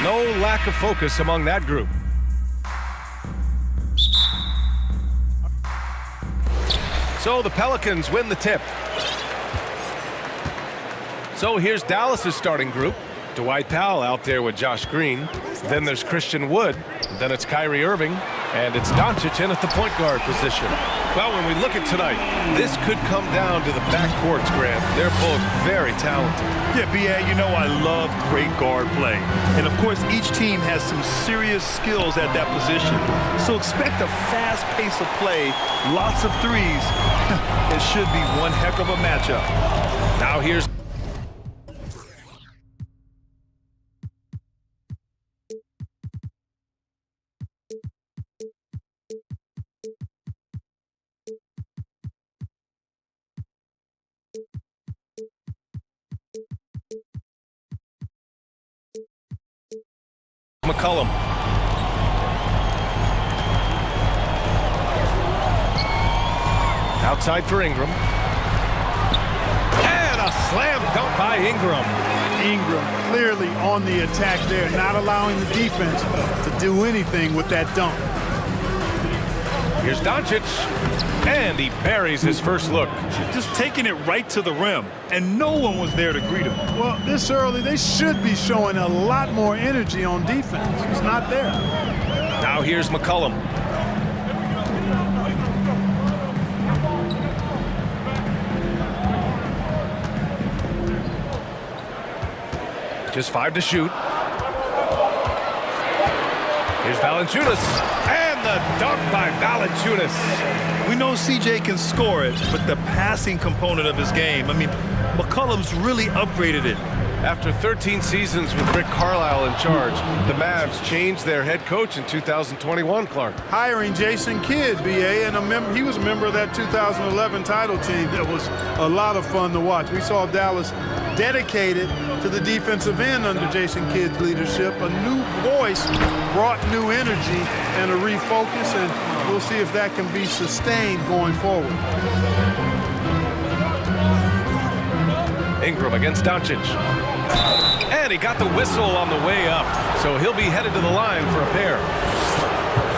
No lack of focus among that group. So the Pelicans win the tip. So here's Dallas's starting group. Dwight Powell out there with Josh Green. Then there's Christian Wood. Then it's Kyrie Irving. And it's Doncic in at the point guard position. Well, when we look at tonight, this could come down to the backcourts, Grant. They're both very talented. Yeah, B.A., you know I love great guard play. And, of course, each team has some serious skills at that position. So expect a fast pace of play, lots of threes. It should be one heck of a matchup. Now here's McCollum. Outside for Ingram. And a slam dunk by Ingram. Ingram clearly on the attack there, not allowing the defense to do anything with that dunk. Here's Doncic, and he buries his first look. Just taking it right to the rim, and no one was there to greet him. Well, this early, they should be showing a lot more energy on defense. It's not there. Now here's McCollum. Just 5 to shoot. Here's Valanciunas. And the dunk by Valanciunas. We know CJ can score it, but the passing component of his game, I mean, McCollum's really upgraded it. After 13 seasons with Rick Carlisle in charge, the Mavs changed their head coach in 2021, Clark. Hiring Jason Kidd, B.A., and he was a member of that 2011 title team. That was a lot of fun to watch. We saw Dallas dedicated to the defensive end under Jason Kidd's leadership. A new voice brought new energy and a refocus, and we'll see if that can be sustained going forward. Ingram against Doncic. And he got the whistle on the way up, so he'll be headed to the line for a pair.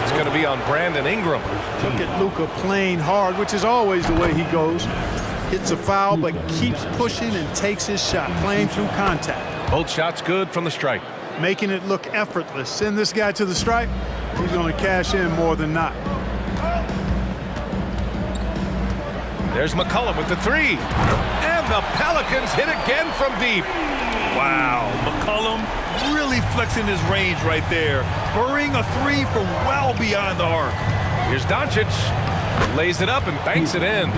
It's going to be on Brandon Ingram. Look at Luka playing hard, which is always the way he goes. Hits a foul, but keeps pushing and takes his shot, playing through contact. Both shots good from the stripe. Making it look effortless. Send this guy to the stripe, he's going to cash in more than not. There's McCollum with the three. And the Pelicans hit again from deep. Wow, McCollum really flexing his range right there. Burying a three from well beyond the arc. Here's Doncic. Lays it up and banks it in.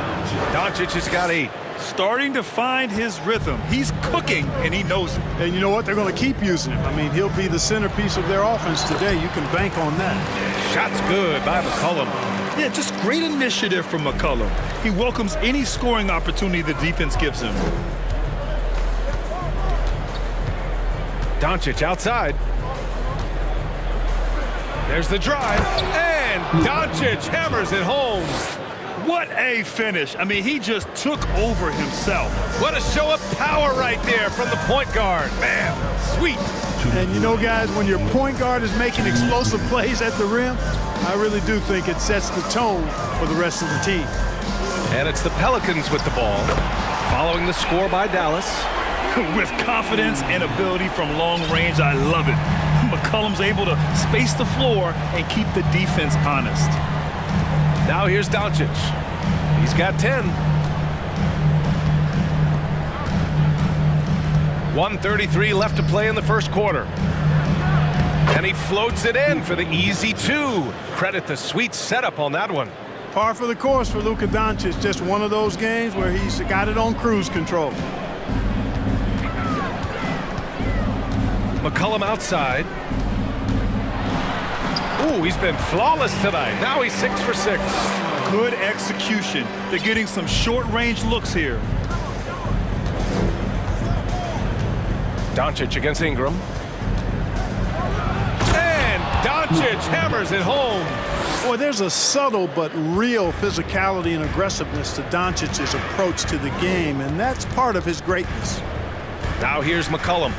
Doncic has got 8. Starting to find his rhythm. He's cooking, and he knows it. And you know what? They're going to keep using him. I mean, he'll be the centerpiece of their offense today. You can bank on that. Shot's good by McCollum. Yeah, just great initiative from McCollum. He welcomes any scoring opportunity the defense gives him. Doncic outside. There's the drive. And Doncic hammers it home. What a finish. I mean, he just took over himself. What a show of power right there from the point guard. Man, sweet. And you know, guys, when your point guard is making explosive plays at the rim, I really do think it sets the tone for the rest of the team. And it's the Pelicans with the ball, following the score by Dallas. With confidence and ability from long range, I love it. McCollum's able to space the floor and keep the defense honest. Now here's Doncic. He's got 10. 1:33 left to play in the first quarter. And he floats it in for the easy 2. Credit the sweet setup on that one. Par for the course for Luka Doncic. Just one of those games where he's got it on cruise control. McCollum outside. Ooh, he's been flawless tonight. Now he's 6 for 6. Good execution. They're getting some short-range looks here. Doncic against Ingram. And Doncic hammers it home. Boy, there's a subtle but real physicality and aggressiveness to Doncic's approach to the game, and that's part of his greatness. Now here's McCollum.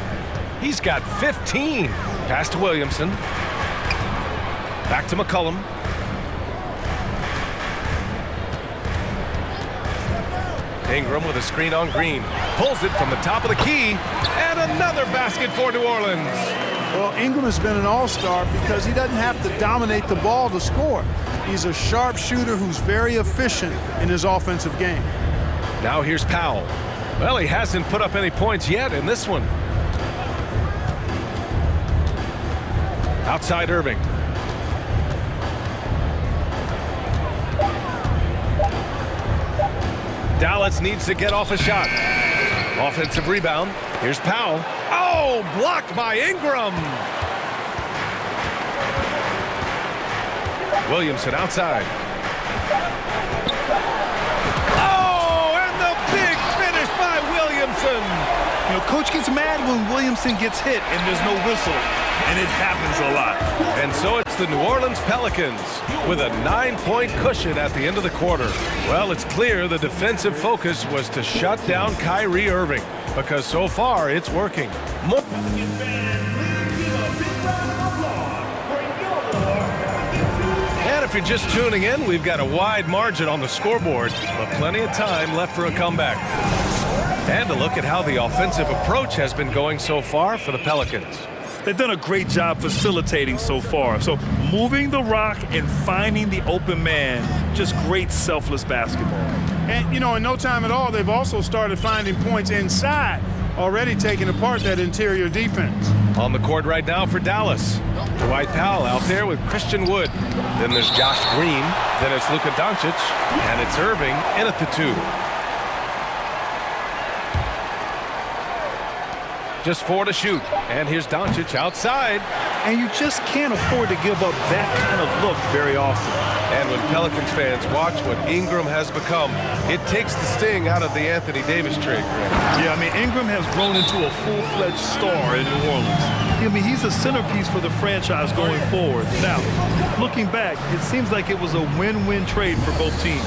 He's got 15. Pass to Williamson. Back to McCollum. Ingram with a screen on Green. Pulls it from the top of the key. And another basket for New Orleans. Well, Ingram has been an all-star because he doesn't have to dominate the ball to score. He's a sharp shooter who's very efficient in his offensive game. Now here's Powell. Well, he hasn't put up any points yet in this one. Outside Irving. Dallas needs to get off a shot. Offensive rebound. Here's Powell. Oh, blocked by Ingram. Williamson outside. Oh, and the big finish by Williamson. You know, coach gets mad when Williamson gets hit and there's no whistle, and it happens a lot. And so it's the New Orleans Pelicans with a 9-point cushion at the end of the quarter. Well, it's clear the defensive focus was to shut down Kyrie Irving because so far it's working. And if you're just tuning in, we've got a wide margin on the scoreboard, but plenty of time left for a comeback. And a look at how the offensive approach has been going so far for the Pelicans. They've done a great job facilitating so far. So moving the rock and finding the open man, just great selfless basketball. And, you know, in no time at all, they've also started finding points inside, already taking apart that interior defense. On the court right now for Dallas. Dwight Powell out there with Christian Wood. Then there's Josh Green. Then it's Luka Doncic. And it's Irving in at the 2. Just 4 to shoot. And here's Doncic outside. And you just can't afford to give up that kind of look very often. And when Pelicans fans watch what Ingram has become, it takes the sting out of the Anthony Davis trade. Yeah, I mean, Ingram has grown into a full-fledged star in New Orleans. I mean, he's a centerpiece for the franchise going forward. Now, looking back, it seems like it was a win-win trade for both teams.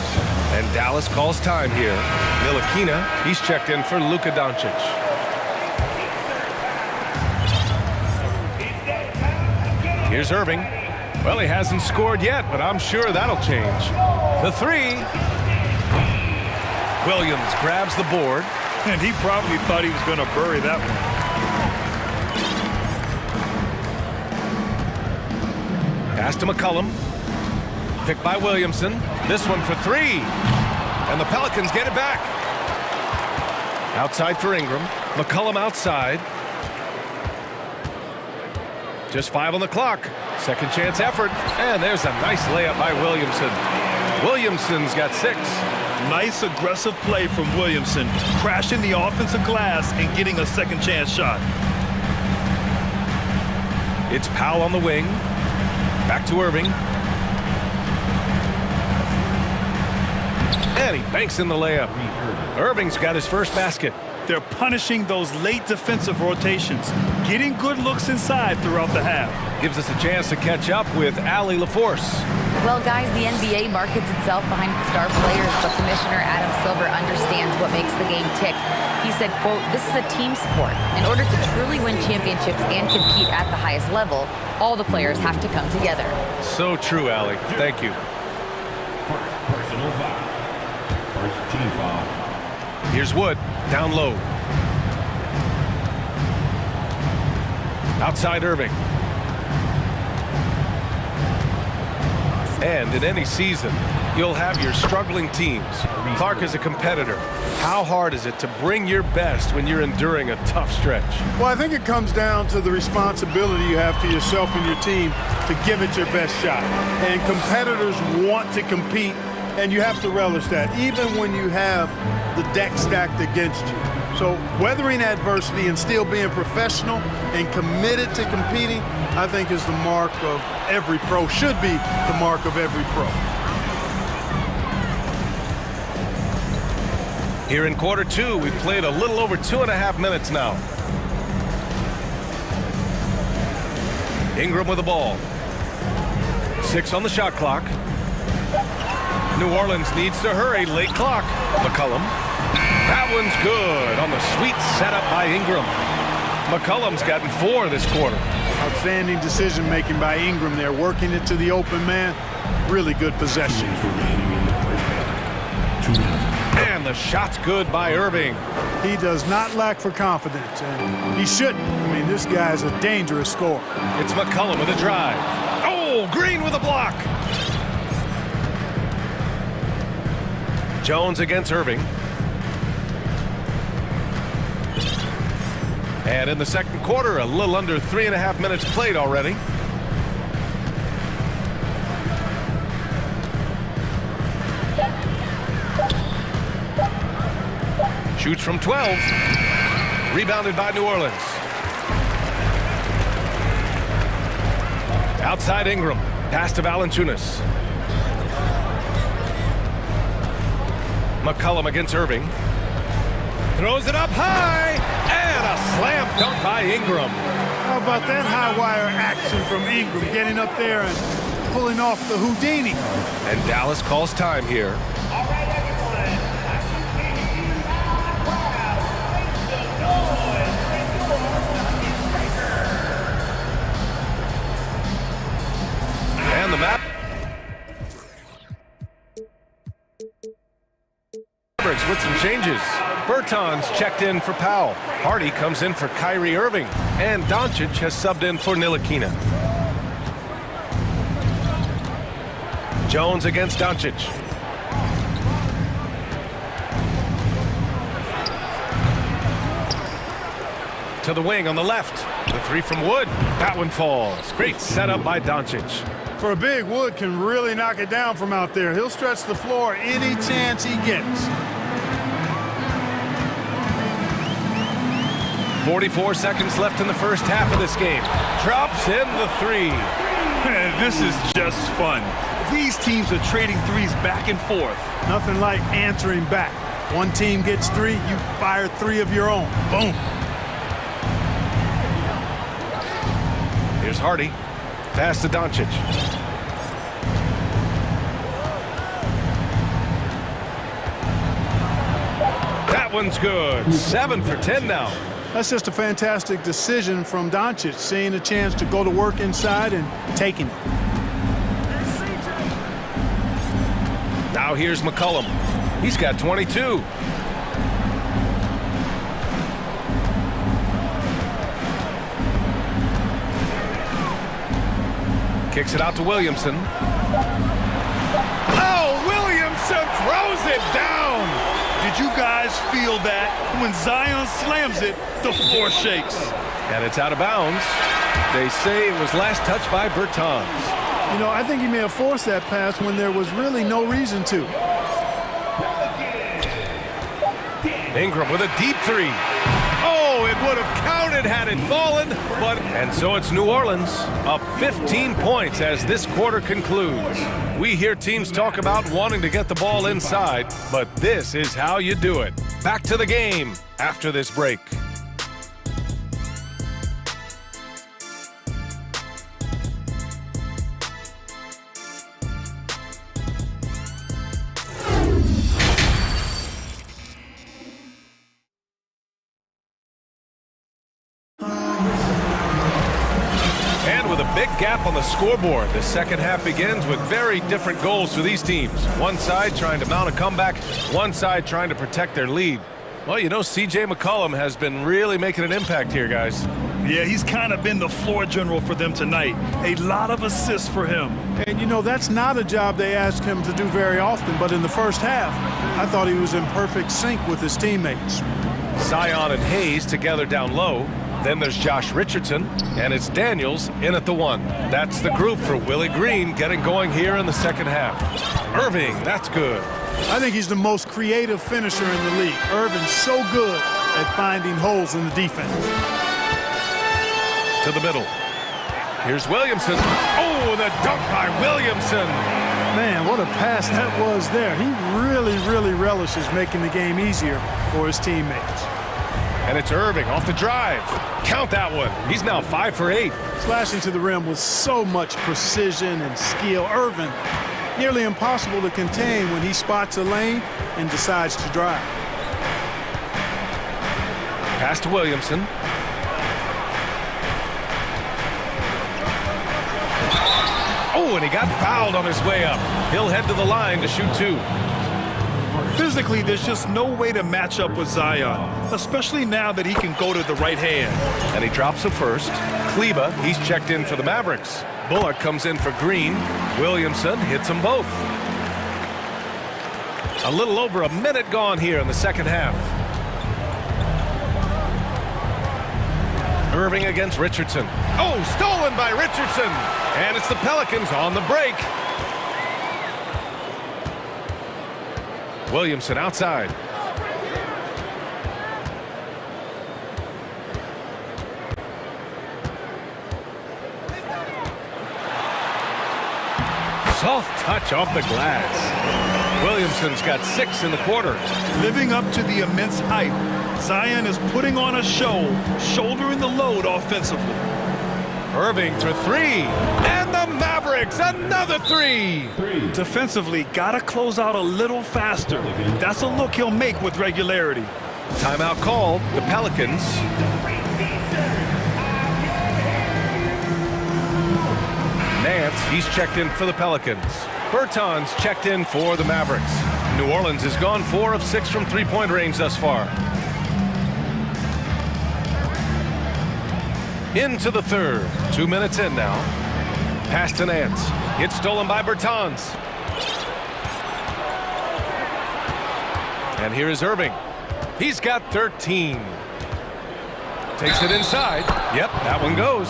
And Dallas calls time here. Ntilikina, he's checked in for Luka Doncic. Here's Irving. Well, he hasn't scored yet, but I'm sure that'll change. The 3. Williams grabs the board. And he probably thought he was going to bury that one. Pass to McCollum. Picked by Williamson. This one for 3. And the Pelicans get it back. Outside for Ingram. McCollum outside. Just 5 on the clock. Second chance effort. And there's a nice layup by Williamson. Williamson's got 6. Nice aggressive play from Williamson, crashing the offensive glass and getting a second chance shot. It's Powell on the wing. Back to Irving. And he banks in the layup. Irving's got his first basket. They're punishing those late defensive rotations, getting good looks inside throughout the half. Gives us a chance to catch up with Allie LaForce. Well, guys, the NBA markets itself behind its star players, but Commissioner Adam Silver understands what makes the game tick. He said, quote, "This is a team sport. In order to truly win championships and compete at the highest level, all the players have to come together." So true, Allie. Thank you. Personal foul. First team foul. Here's Wood, down low. Outside Irving. And in any season, you'll have your struggling teams. Clark is a competitor. How hard is it to bring your best when you're enduring a tough stretch? Well, I think it comes down to the responsibility you have to yourself and your team to give it your best shot. And competitors want to compete, and you have to relish that, even when you have the deck stacked against you. So weathering adversity and still being professional and committed to competing, I think is the mark of every pro, should be the mark of every pro. Here in quarter 2, we've played a little over 2.5 minutes now. Ingram with the ball. 6 on the shot clock. New Orleans needs to hurry, late clock. McCollum. That one's good on the sweet setup by Ingram. McCollum's gotten 4 this quarter. Outstanding decision-making by Ingram there, working it to the open man. Really good possession. Remaining in the first half. 2 minutes. And the shot's good by Irving. He does not lack for confidence, and he shouldn't. I mean, this guy's a dangerous scorer. It's McCollum with a drive. Oh, Green with a block. Jones against Irving. And in the second quarter, a little under 3.5 minutes played already. Shoots from 12. Rebounded by New Orleans. Outside Ingram. Pass to Valanciunas. McCollum against Irving. Throws it up high. And a slam dunk by Ingram. How about that high wire action from Ingram, getting up there and pulling off the Houdini. And Dallas calls time here. And the map. With some changes. Bertans checked in for Powell. Hardy comes in for Kyrie Irving. And Doncic has subbed in for Ntilikina. Jones against Doncic. To the wing on the left. The three from Wood. That one falls. Great setup by Doncic. For a big, Wood can really knock it down from out there. He'll stretch the floor any chance he gets. 44 seconds left in the first half of this game. Drops in the three. Man, this is just fun. These teams are trading threes back and forth. Nothing like answering back. One team gets three, you fire three of your own. Boom. Here's Hardy. Pass to Doncic. That one's good. 7 for 10 now. That's just a fantastic decision from Doncic, seeing a chance to go to work inside and taking it. Now here's McCollum. He's got 22. Kicks it out to Williamson. Oh, Williamson throws it down. Did you guys feel that? When Zion slams it, the floor shakes. And it's out of bounds. They say it was last touched by Bertans. You know, I think he may have forced that pass when there was really no reason to. Ingram with a deep three. Oh, it would have counted had it fallen, and so it's New Orleans up 15 points as this quarter concludes. We hear teams talk about wanting to get the ball inside, but this is how you do it. Back to the game after this break. Big gap on the scoreboard. The second half begins with very different goals for these teams. One side trying to mount a comeback, one side trying to protect their lead. Well, you know, C.J. McCollum has been really making an impact here, guys. Yeah, he's kind of been the floor general for them tonight. A lot of assists for him. And, you know, that's not a job they ask him to do very often, but in the first half, I thought he was in perfect sync with his teammates. Zion and Hayes together down low. Then there's Josh Richardson, and it's Daniels in at the one. That's the group for Willie Green getting going here in the second half. Irving, that's good. I think he's the most creative finisher in the league. Irving's so good at finding holes in the defense. To the middle. Here's Williamson. Oh, the dunk by Williamson. Man, what a pass that was there. He really relishes making the game easier for his teammates. And it's Irving off the drive. Count that one. He's now 5 for 8. Slashing to the rim with so much precision and skill. Irving, nearly impossible to contain when he spots a lane and decides to drive. Pass to Williamson. and he got fouled on his way up. He'll head to the line to shoot 2. Physically, there's just no way to match up with Zion, especially now that he can go to the right hand. And he drops a first. Kleba, he's checked in for the Mavericks. Bullock comes in for Green. Williamson hits them both. A little over a minute gone here in the second half. Irving against Richardson. Oh, stolen by Richardson. And it's the Pelicans on the break. Williamson outside. Soft touch off the glass. Williamson's got 6 in the quarter. Living up to the immense hype, Zion is putting on a show, shouldering the load offensively. Irving for 3. And the Mavericks, another 3. Defensively, gotta close out a little faster. That's a look he'll make with regularity. Timeout called, the Pelicans. Nance, he's checked in for the Pelicans. Bertans checked in for the Mavericks. New Orleans has gone 4 of 6 from three-point range thus far. Into the third. 2 minutes in now. Pass to Nance. It's stolen by Bertans. And here is Irving. He's got 13. Takes it inside. Yep, that one goes.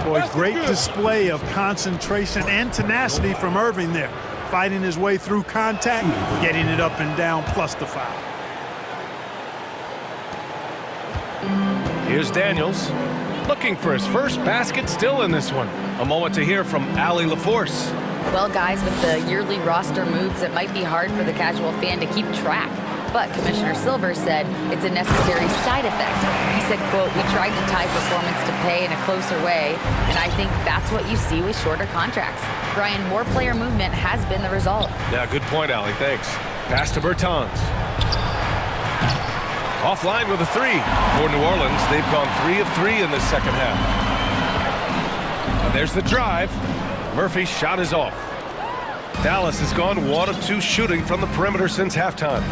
Boy, great display of concentration and tenacity from Irving there. Fighting his way through contact, getting it up and down, plus the foul. Here's Daniels. Looking for his first basket still in this one. A moment to hear from Allie LaForce. Well, guys, with the yearly roster moves, it might be hard for the casual fan to keep track. But Commissioner Silver said it's a necessary side effect. He said, quote, "We tried to tie performance to pay in a closer way, and I think that's what you see with shorter contracts." Brian, more player movement has been the result. Yeah, good point, Allie. Thanks. Pass to Bertans. Offline with a 3. For New Orleans, they've gone 3 of 3 in this second half. And there's the drive. Murphy's shot is off. Dallas has gone 1 of 2 shooting from the perimeter since halftime.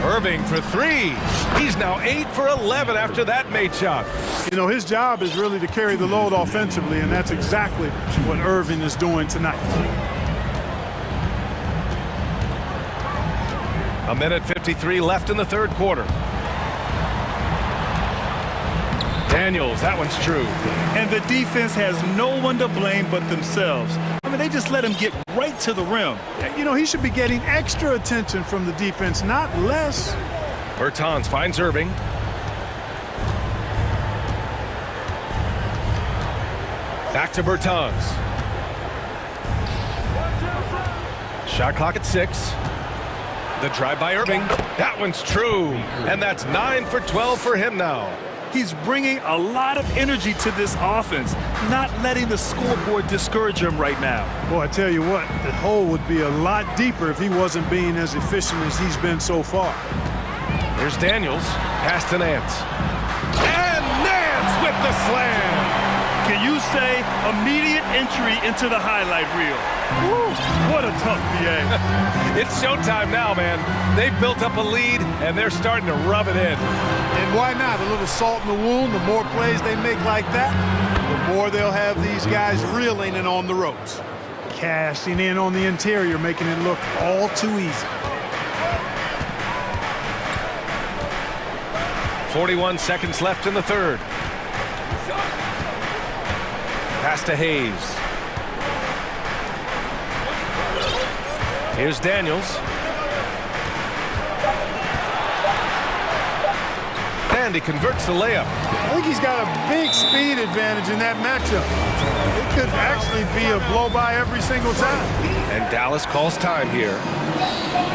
Irving for 3. He's now 8 for 11 after that made shot. You know, his job is really to carry the load offensively, and that's exactly what Irving is doing tonight. A minute 53 left in the third quarter. Daniels, that one's true. And the defense has no one to blame but themselves. I mean, they just let him get right to the rim. You know, he should be getting extra attention from the defense, not less. Bertans finds Irving. Back to Bertans. Shot clock at 6. The drive by Irving. That one's true. And that's 9 for 12 for him now. He's bringing a lot of energy to this offense, not letting the scoreboard discourage him right now. Boy, I tell you what, the hole would be a lot deeper if he wasn't being as efficient as he's been so far. There's Daniels. Pass to Nance. And Nance with the slam. Can you say immediate entry into the highlight reel? Woo, what a tough BA. It's showtime now, man. They've built up a lead, and they're starting to rub it in. And why not? A little salt in the wound. The more plays they make like that, the more they'll have these guys reeling and on the ropes. Cashing in on the interior, making it look all too easy. 41 seconds left in the third. Pass to Hayes. Here's Daniels. And he converts the layup. I think he's got a big speed advantage in that matchup. It could actually be a blow-by every single time. And Dallas calls time here.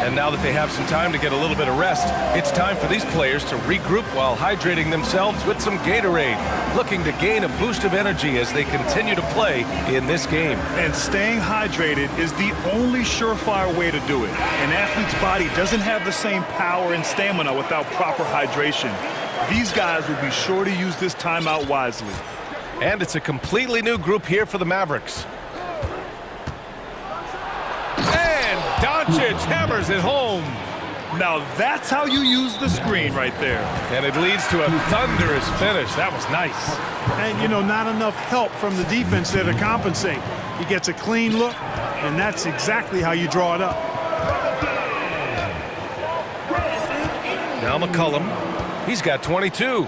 And now that they have some time to get a little bit of rest, it's time for these players to regroup while hydrating themselves with some Gatorade, looking to gain a boost of energy as they continue to play in this game. And staying hydrated is the only surefire way to do it. An athlete's body doesn't have the same power and stamina without proper hydration. These guys will be sure to use this timeout wisely. And it's a completely new group here for the Mavericks. Doncic hammers it home. Now that's how you use the screen right there. And it leads to a thunderous finish. That was nice. And, you know, not enough help from the defense there to compensate. He gets a clean look, and that's exactly how you draw it up. Now McCollum. He's got 22.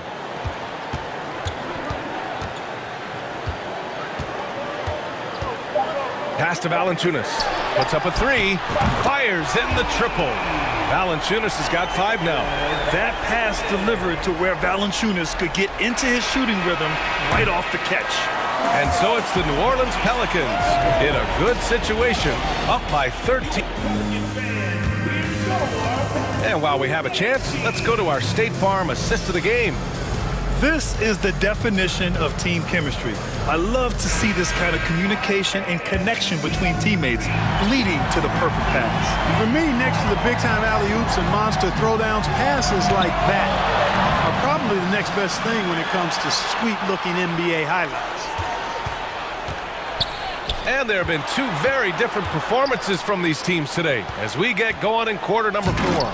Pass to Valanciunas. Puts up a three. Fires in the triple. Valanciunas has got 5 now. That pass delivered to where Valanciunas could get into his shooting rhythm right off the catch. And so it's the New Orleans Pelicans in a good situation, up by 13. And while we have a chance, let's go to our State Farm assist of the game. This is the definition of team chemistry. I love to see this kind of communication and connection between teammates leading to the perfect pass. For me, next to the big-time alley-oops and monster throwdowns, passes like that are probably the next best thing when it comes to sweet-looking NBA highlights. And there have been 2 very different performances from these teams today as we get going in quarter number 4.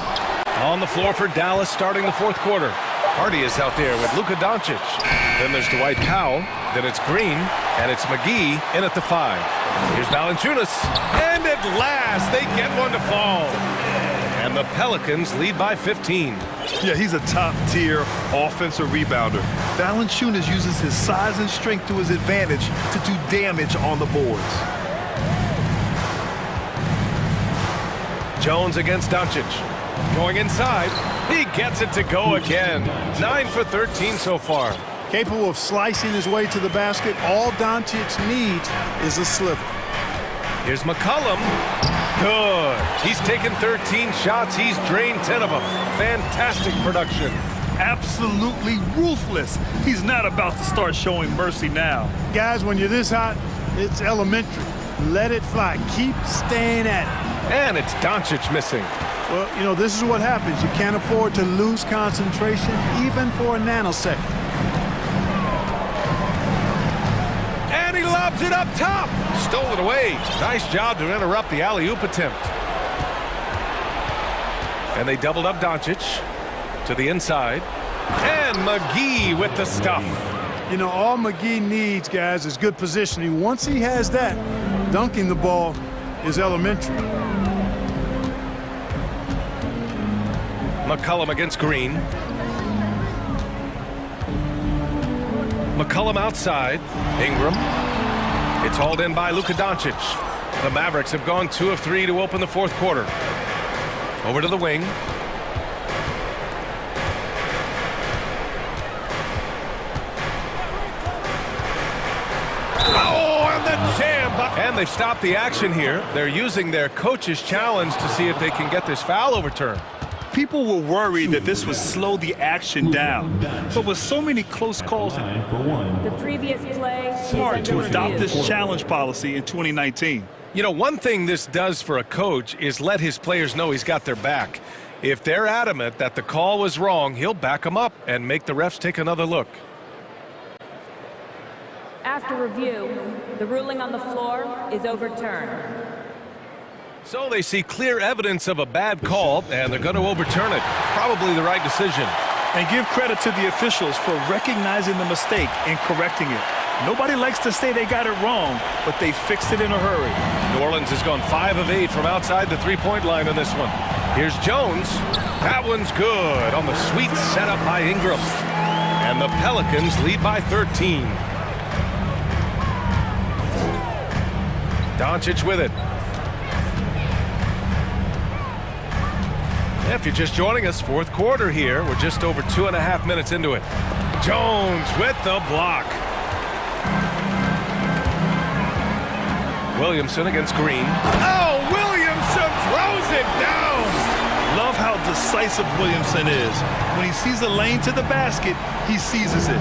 On the floor for Dallas starting the 4th quarter. Hardy is out there with Luka Doncic. Then there's Dwight Powell. Then it's Green. And it's McGee in at the 5. Here's Valanciunas. And at last, they get one to fall. And the Pelicans lead by 15. Yeah, he's a top-tier offensive rebounder. Valanciunas uses his size and strength to his advantage to do damage on the boards. Jones against Doncic. Going inside. He gets it to go again. 9 for 13 so far. Capable of slicing his way to the basket. All Doncic needs is a sliver. Here's McCollum. Good. He's taken 13 shots. He's drained 10 of them. Fantastic production. Absolutely ruthless. He's not about to start showing mercy now. Guys, when you're this hot, it's elementary. Let it fly. Keep staying at it. And it's Doncic missing. Well, you know, this is what happens. You can't afford to lose concentration even for a nanosecond. And he lobs it up top. Stole it away. Nice job to interrupt the alley-oop attempt. And they doubled up Doncic to the inside. And McGee with the stuff. You know, all McGee needs, guys, is good positioning. Once he has that, dunking the ball is elementary. McCollum against Green. McCollum outside. Ingram. It's hauled in by Luka Doncic. The Mavericks have gone 2 of 3 to open the 4th quarter. Over to the wing. Oh, and the jam! And they've stopped the action here. They're using their coach's challenge to see if they can get this foul overturned. People were worried that this would slow the action down. But with so many close calls, The previous play it's hard to adopt this challenge policy in 2019. You know, one thing this does for a coach is let his players know he's got their back. If they're adamant that the call was wrong, he'll back them up and make the refs take another look. After review, the ruling on the floor is overturned. So they see clear evidence of a bad call, and they're going to overturn it. Probably the right decision. And give credit to the officials for recognizing the mistake and correcting it. Nobody likes to say they got it wrong, but they fixed it in a hurry. New Orleans has gone 5 of 8 from outside the three-point line in this one. Here's Jones. That one's good on the sweet setup by Ingram. And the Pelicans lead by 13. Doncic with it. If you're just joining us, 4th quarter here. We're just over 2.5 minutes into it. Jones with the block. Williamson against Green. Oh, Williamson throws it down. Love how decisive Williamson is. When he sees a lane to the basket, he seizes it.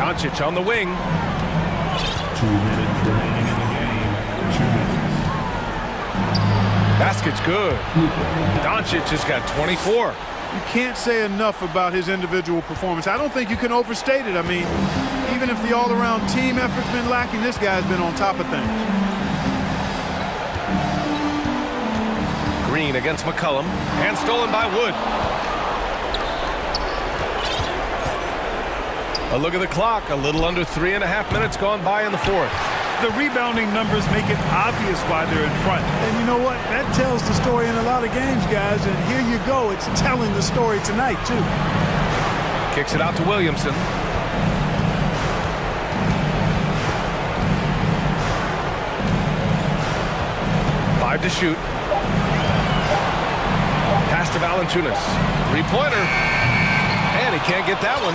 Doncic on the wing. 2 minutes remaining in the game. 2 minutes. Basket's good. Doncic has got 24. You can't say enough about his individual performance. I don't think you can overstate it. I mean, even if the all-around team effort's been lacking, this guy's been on top of things. Green against McCullum. And stolen by Wood. A look at the clock. A little under 3.5 minutes gone by in the fourth. The rebounding numbers make it obvious why they're in front. And you know what? That tells the story in a lot of games, guys. And here you go. It's telling the story tonight, too. Kicks it out to Williamson. Five to shoot. Pass to Valanciunas. Three-pointer. And he can't get that one.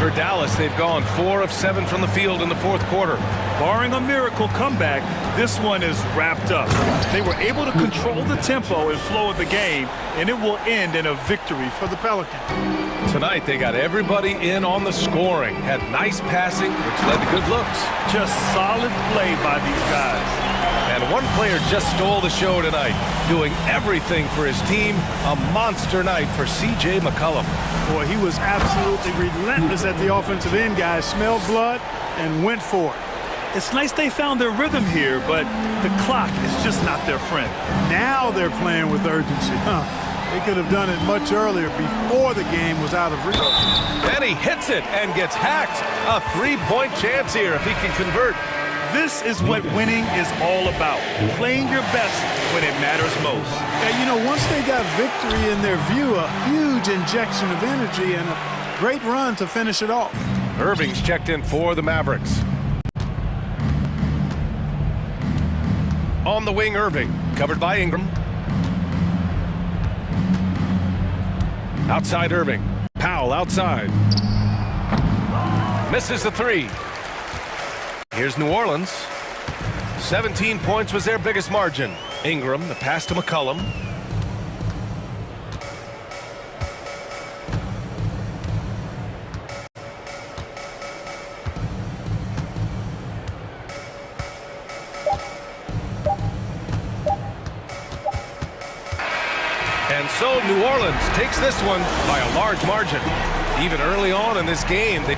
For Dallas, they've gone 4 of 7 from the field in the fourth quarter. Barring a miracle comeback, this one is wrapped up. They were able to control the tempo and flow of the game, and it will end in a victory for the Pelicans. Tonight, they got everybody in on the scoring. Had nice passing, which led to good looks. Just solid play by these guys. And one player just stole the show tonight, doing everything for his team. A monster night for C.J. McCollum. Boy, he was absolutely relentless at the offensive end, guys. Smelled blood and went for it. It's nice they found their rhythm here, but the clock is just not their friend. Now they're playing with urgency. They could have done it much earlier, before the game was out of reach. Then he hits it and gets hacked. A three-point chance here if he can convert. This is what winning is all about. Playing your best when it matters most. And you know, once they got victory in their view, a huge injection of energy and a great run to finish it off. Irving's checked in for the Mavericks. On the wing, Irving, covered by Ingram. Outside Irving. Powell outside. Misses the three. Here's New Orleans. 17 points was their biggest margin. Ingram, the pass to McCullum. And so New Orleans takes this one by a large margin. Even early on in this game, they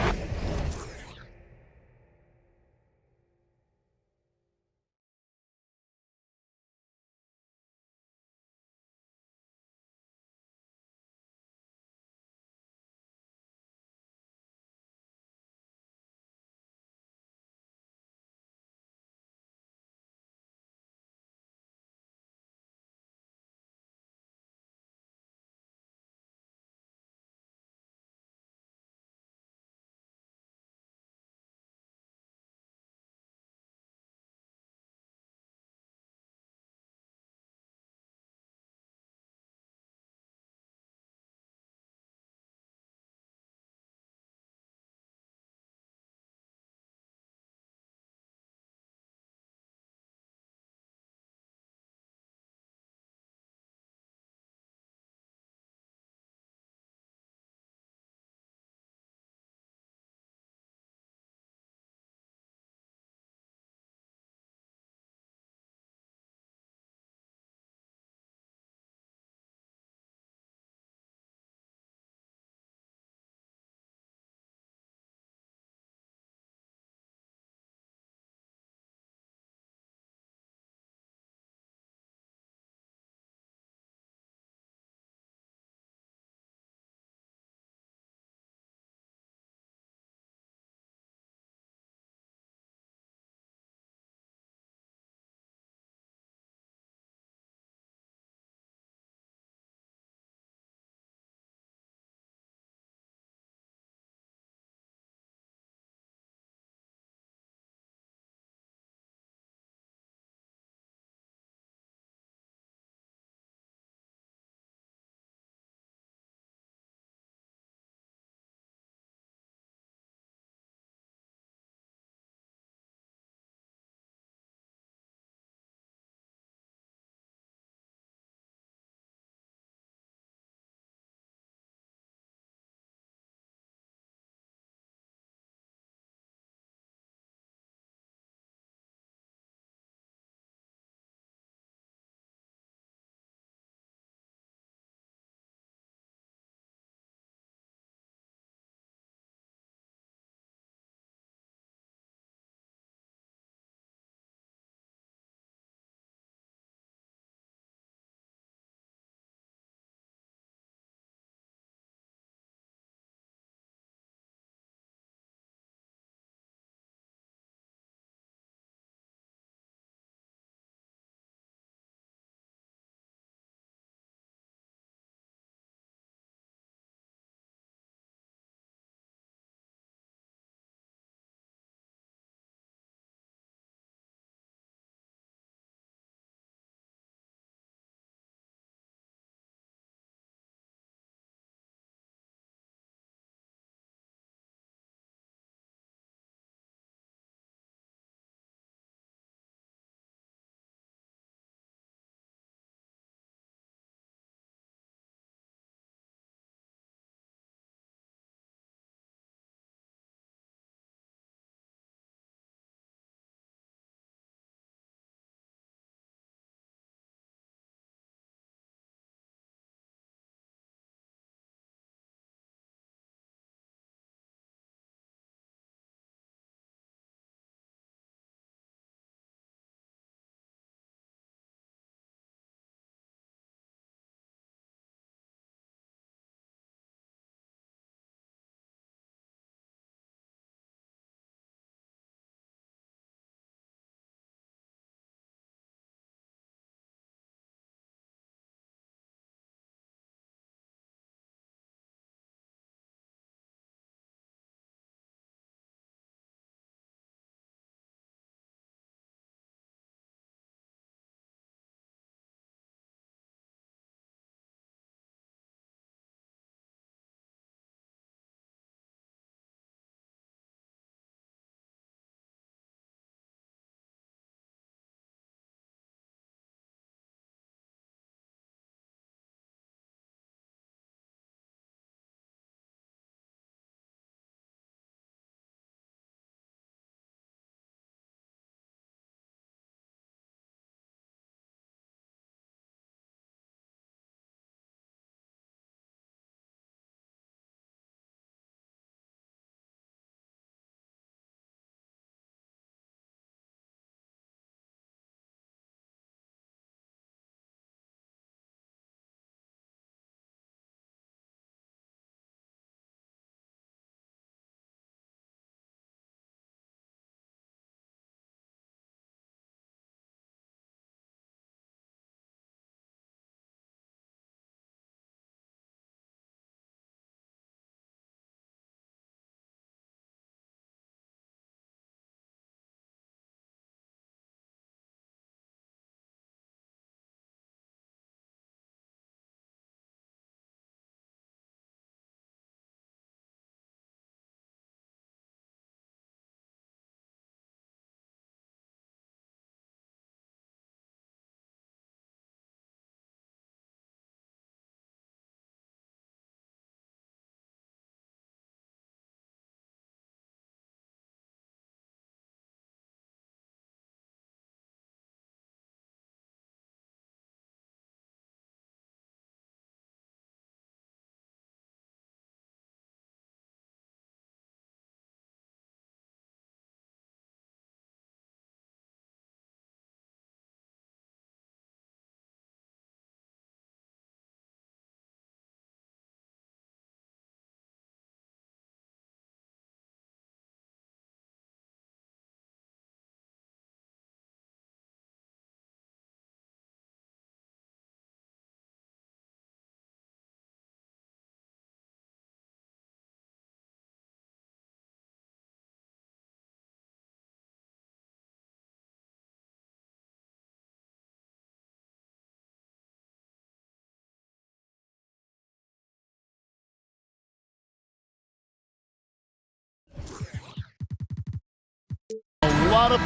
lot of...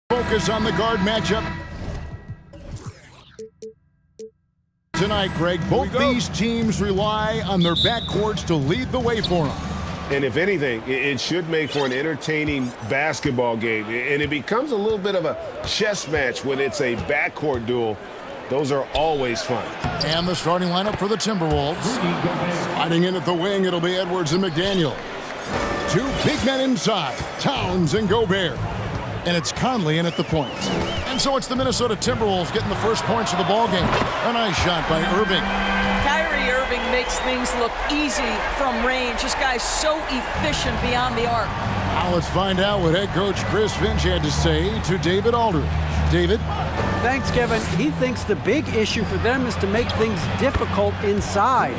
Focus on the guard matchup. Tonight, Greg, both these teams rely on their backcourts to lead the way for them. And if anything, it should make for an entertaining basketball game. And it becomes a little bit of a chess match when it's a backcourt duel. Those are always fun. And the starting lineup for the Timberwolves. Sliding in at the wing, it'll be Edwards and McDaniel. Two big men inside, Towns and Gobert. And it's Conley in at the point. And so it's the Minnesota Timberwolves getting the first points of the ballgame. A nice shot by Irving. Kyrie Irving makes things look easy from range. This guy's so efficient beyond the arc. Now let's find out what head coach Chris Finch had to say to David Aldridge. David? Thanks, Kevin. He thinks the big issue for them is to make things difficult inside.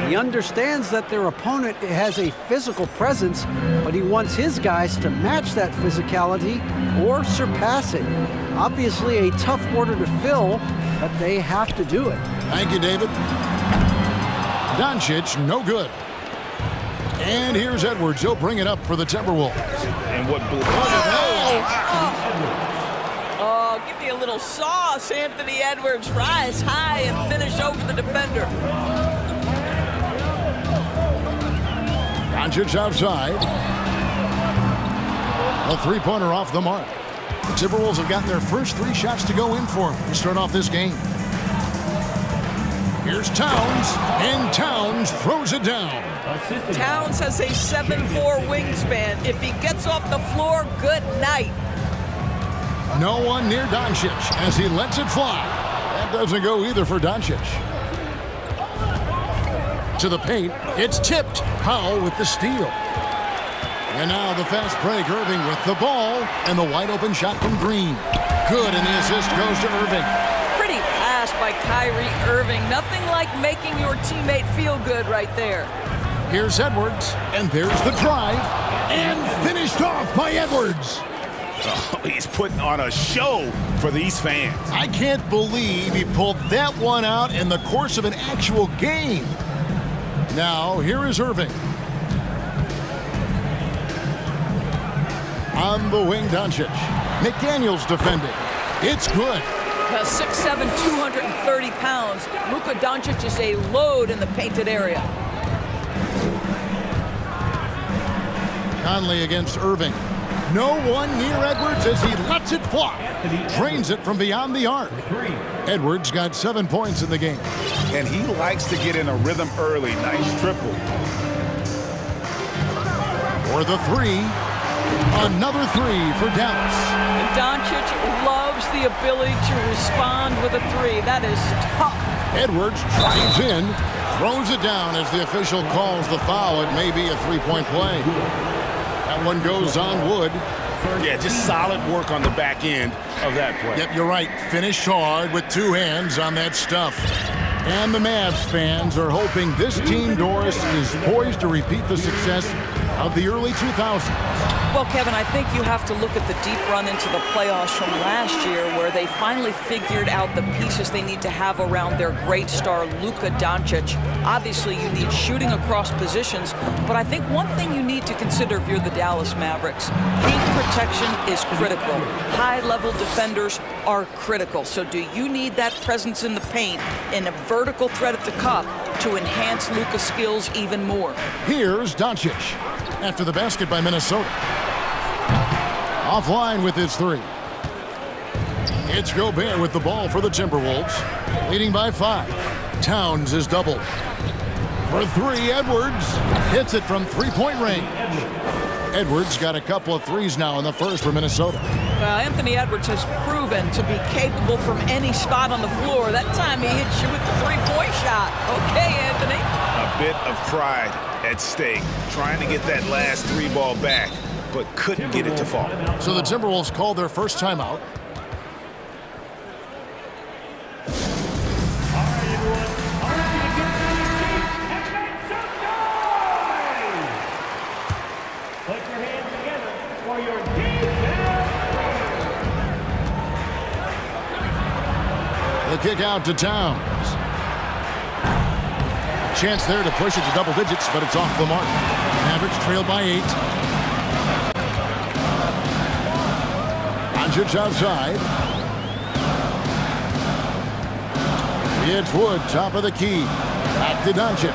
He understands that their opponent has a physical presence, but he wants his guys to match that physicality or surpass it. Obviously a tough order to fill, but they have to do it. Thank you, David. Doncic, no good. And here's Edwards. He'll bring it up for the Timberwolves. And what blew... Oh, give me a little sauce, Anthony Edwards. Rise high and finish over the defender. Doncic outside. A three-pointer off the mark. The Timberwolves have gotten their first 3 shots to go in for them to start off this game. Here's Towns, and Towns throws it down. Towns has a 7'4" wingspan. If he gets off the floor, good night. No one near Doncic as he lets it fly. That doesn't go either for Doncic. To the paint, it's tipped. Powell with the steal. And now the fast break, Irving with the ball, and the wide open shot from Green. Good, and the assist goes to Irving. Pretty pass by Kyrie Irving. Nothing like making your teammate feel good right there. Here's Edwards, and there's the drive, and finished off by Edwards. Oh, he's putting on a show for these fans. I can't believe he pulled that one out in the course of an actual game. Now, here is Irving. On the wing, Doncic. McDaniel's defending. It's good. 6'7", 230 pounds. Luka Doncic is a load in the painted area. Conley against Irving. No one near Edwards as he lets it fly. Drains it from beyond the arc. Edwards got 7 points in the game. And he likes to get in a rhythm early. Nice triple. For the 3. Another 3 for Dallas. And Doncic loves the ability to respond with a 3. That is tough. Edwards drives in, throws it down as the official calls the foul. It may be a 3-point play. That one goes on Wood. Yeah, just solid work on the back end of that play. Yep, you're right. Finished hard with 2 hands on that stuff. And the Mavs fans are hoping this team, Doris, is poised to repeat the success of the early 2000s. Well, Kevin, I think you have to look at the deep run into the playoffs from last year where they finally figured out the pieces they need to have around their great star, Luka Doncic. Obviously, you need shooting across positions, but I think one thing you need to consider if you're the Dallas Mavericks, paint protection is critical. High-level defenders are critical. So do you need that presence in the paint and a vertical threat at the cup to enhance Luka's skills even more? Here's Doncic after the basket by Minnesota. Offline with his 3. It's Gobert with the ball for the Timberwolves, leading by 5. Towns is doubled. For 3, Edwards hits it from 3-point range. Edwards got a couple of threes now in the first for Minnesota. Well, Anthony Edwards has proven to be capable from any spot on the floor. That time he hit you with the three-point shot. Okay, Anthony. A bit of pride at stake, trying to get that last three ball back, but couldn't get it to fall. So the Timberwolves called their first timeout. The kick out to Towns. A chance there to push it to double digits, but it's off the mark. Mavericks trailed by 8. Doncic outside. It's Wood, top of the key. Back to Doncic.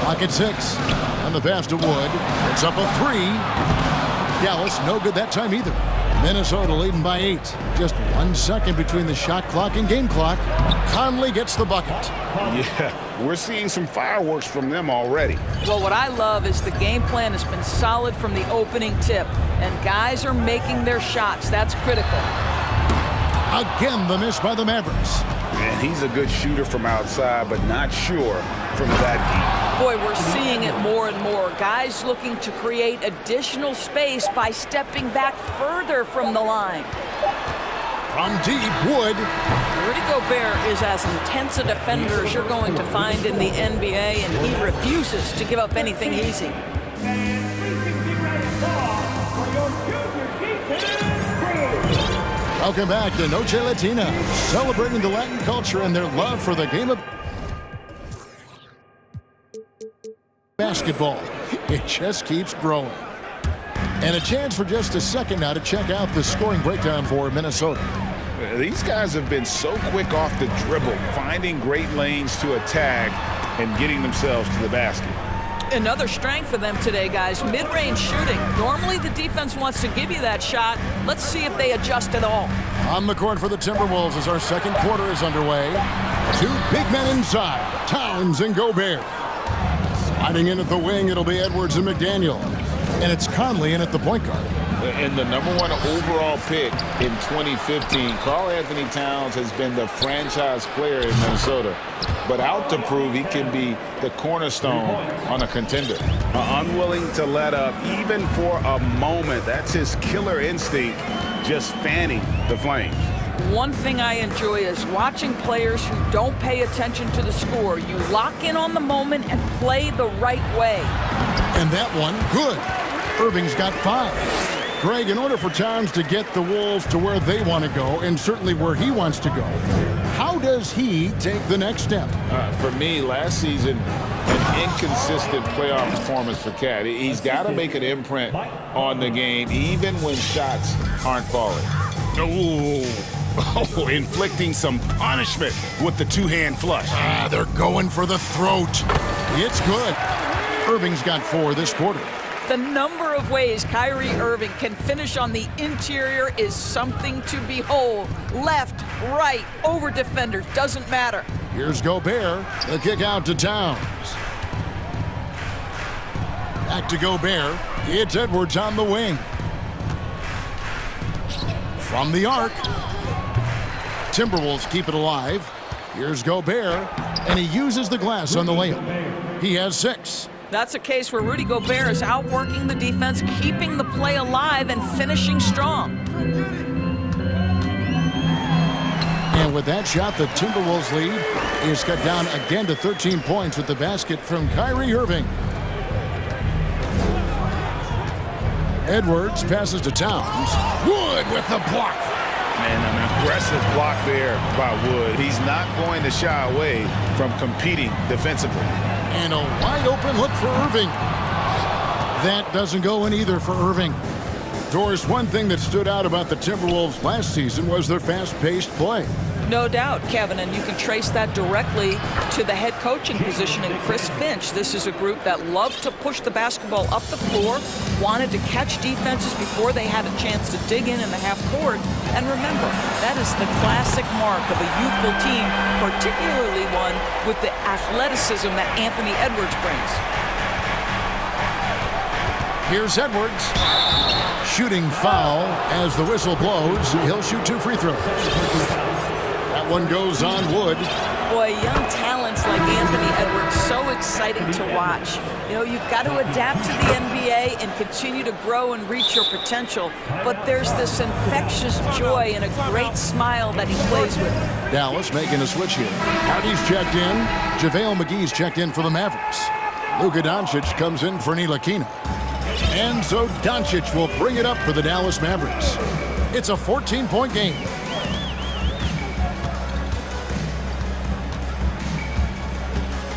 Clock at 6. On the pass to Wood. It's up a 3. Dallas, no good that time either. Minnesota leading by 8. Just 1 second between the shot clock and game clock. Conley gets the bucket. Yeah, we're seeing some fireworks from them already. Well, what I love is the game plan has been solid from the opening tip, and guys are making their shots. That's critical. Again, the miss by the Mavericks. And he's a good shooter from outside, but not sure from that deep. Boy, we're seeing it more and more. Guys looking to create additional space by stepping back further from the line. From deep, Wood. Rudy Gobert is as intense a defender as you're going to find in the NBA, and he refuses to give up anything easy. Welcome back to Noche Latina, celebrating the Latin culture and their love for the game of basketball. It just keeps growing. And a chance for just a second now to check out the scoring breakdown for Minnesota. These guys have been so quick off the dribble, finding great lanes to attack and getting themselves to the basket. Another strength for them today, guys, mid-range shooting. Normally the defense wants to give you that shot. Let's see if they adjust at all. On the court for the Timberwolves as our second quarter is underway. 2 big men inside, Towns and Gobert. Sliding in at the wing, it'll be Edwards and McDaniel. And it's Conley in at the point guard. And the #1 overall pick in 2015, Karl Anthony Towns has been the franchise player in Minnesota, but out to prove he can be the cornerstone on a contender. Unwilling to let up even for a moment. That's his killer instinct, just fanning the flames. One thing I enjoy is watching players who don't pay attention to the score. You lock in on the moment and play the right way. And that one, good. Irving's got 5. Greg, in order for Towns to get the Wolves to where they want to go, and certainly where he wants to go, how does he take the next step? For me, last season, an inconsistent playoff performance for Cat. He's got to make an imprint on the game, even when shots aren't falling. Oh, inflicting some punishment with the two-hand flush. They're going for the throat. It's good. Irving's got 4 this quarter. The number of ways Kyrie Irving can finish on the interior is something to behold. Left, right, over defenders, doesn't matter. Here's Gobert. The kick out to Towns. Back to Gobert. It's Edwards on the wing. From the arc. Timberwolves keep it alive. Here's Gobert, and he uses the glass on the layup. He has 6. That's a case where Rudy Gobert is outworking the defense, keeping the play alive and finishing strong. And with that shot, the Timberwolves lead is cut down again to 13 points with the basket from Kyrie Irving. Edwards passes to Towns. Wood with the block. Man, an aggressive block there by Wood. He's not going to shy away from competing defensively. And a wide open look for Irving. That doesn't go in either for Irving. Doris, one thing that stood out about the Timberwolves last season was their fast-paced play. No doubt, Kevin, and you can trace that directly to the head coaching position in Chris Finch. This is a group that loved to push the basketball up the floor, wanted to catch defenses before they had a chance to dig in the half court. And remember, that is the classic mark of a youthful team, particularly one with the athleticism that Anthony Edwards brings. Here's Edwards. Shooting foul as the whistle blows. He'll shoot 2 free throws. That one goes on Wood. Boy, young talents like Anthony Edwards, so exciting to watch. You know, you've got to adapt to the NBA and continue to grow and reach your potential. But there's this infectious joy and a great smile that he plays with. Dallas making a switch here. Hardy's checked in. JaVale McGee's checked in for the Mavericks. Luka Doncic comes in for Ntilikina. And so Doncic will bring it up for the Dallas Mavericks. It's a 14-point game.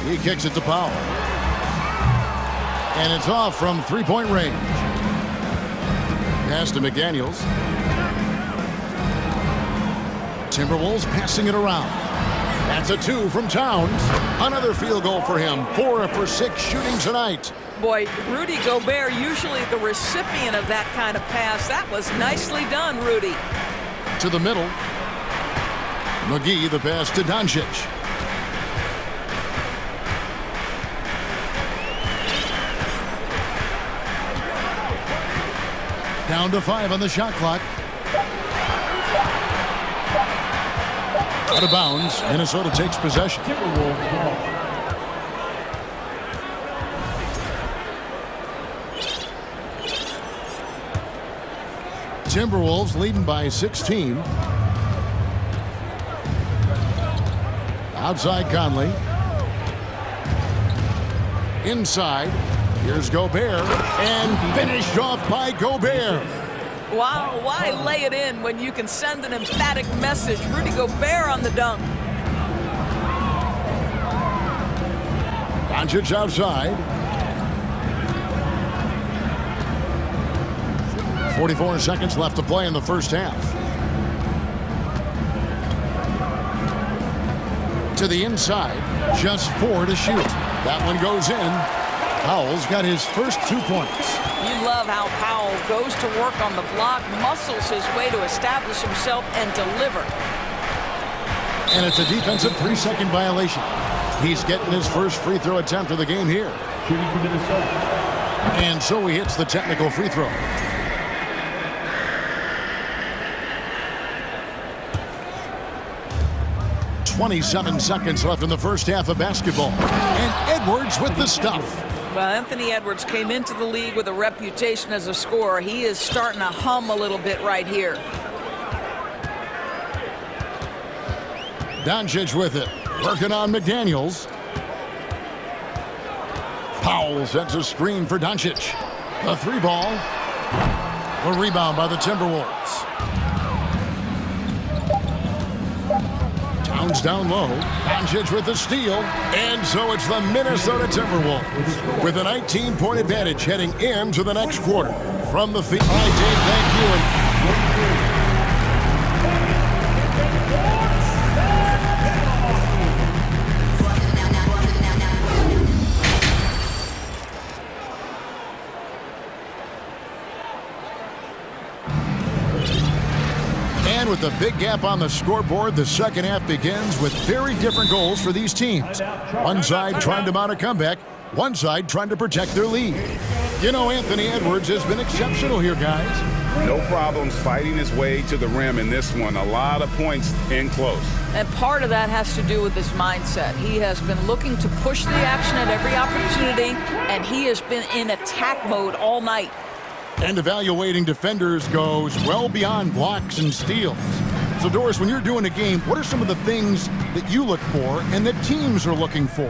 He kicks it to Powell. And it's off from 3-point range. Pass to McDaniels. Timberwolves passing it around. That's a 2 from Towns. Another field goal for him. 4 for 6 shooting tonight. Boy, Rudy Gobert, usually the recipient of that kind of pass. That was nicely done, Rudy. To the middle. McGee, the pass to Doncic. Down to 5 on the shot clock. Out of bounds. Minnesota takes possession. Timberwolves leading by 16. Outside Conley. Inside. Here's Gobert. And finished off by Gobert. Wow, why lay it in when you can send an emphatic message? Rudy Gobert on the dunk. Doncic outside. 44 seconds left to play in the first half. To the inside. Just 4 to shoot. That one goes in. Powell's got his first 2 points. You love how Powell goes to work on the block, muscles his way to establish himself and deliver. And it's a defensive 3-second violation. He's getting his first free throw attempt of the game here. And so he hits the technical free throw. .27 seconds left in the first half of basketball. And Edwards with the stuff. Well, Anthony Edwards came into the league with a reputation as a scorer. He is starting to hum a little bit right here. Doncic with it. Working on McDaniels. Powell sets a screen for Doncic. A 3-ball. A rebound by the Timberwolves. Towns down low. Doncic with the steal. And so it's the Minnesota Timberwolves with a 19-point advantage heading into the next quarter. From the field. All right, Dave, thank you. With a big gap on the scoreboard, the second half begins with very different goals for these teams. One side trying to mount a comeback, one side trying to protect their lead. You know, Anthony Edwards has been exceptional here, guys. No problems fighting his way to the rim in this one. A lot of points in close. And part of that has to do with his mindset. He has been looking to push the action at every opportunity, and he has been in attack mode all night. And evaluating defenders goes well beyond blocks and steals. So, Doris, when you're doing a game, what are some of the things that you look for and that teams are looking for?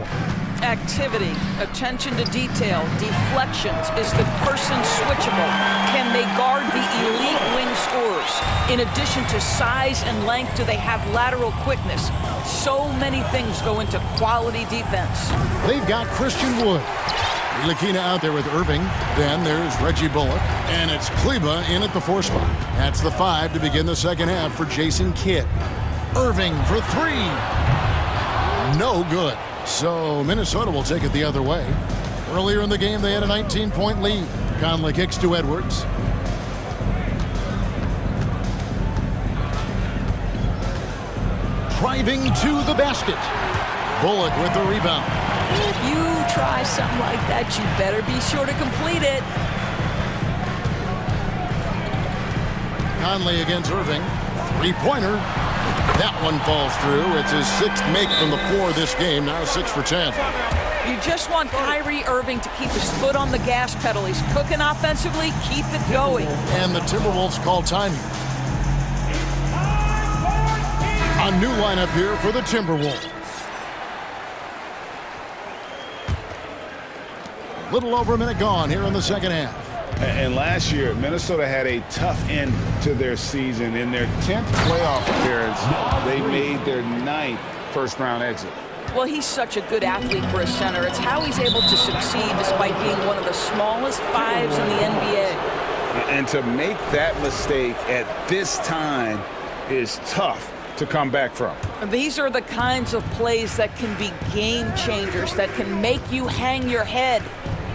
Activity, attention to detail, deflections. Is the person switchable? Can they guard the elite wing scorers? In addition to size and length, do they have lateral quickness? So many things go into quality defense. They've got Christian Wood. Ntilikina out there with Irving. Then there's Reggie Bullock. And it's Kleba in at the 4 spot. That's the 5 to begin the second half for Jason Kidd. Irving for 3. No good. So Minnesota will take it the other way. Earlier in the game, they had a 19-point lead. Conley kicks to Edwards. Driving to the basket. Bullock with the rebound. If you try something like that, you better be sure to complete it. Conley against Irving. Three-pointer. That one falls through. It's his 6th make from the floor this game. Now 6 for 10. You just want Kyrie Irving to keep his foot on the gas pedal. He's cooking offensively. Keep it going. And the Timberwolves call time here. A new lineup here for the Timberwolves. A little over a minute gone here in the second half. And last year, Minnesota had a tough end to their season. In their 10th playoff appearance, they made their 9th first-round exit. Well, he's such a good athlete for a center. It's how he's able to succeed despite being one of the smallest fives in the NBA. And to make that mistake at this time is tough to come back from. These are the kinds of plays that can be game changers, that can make you hang your head.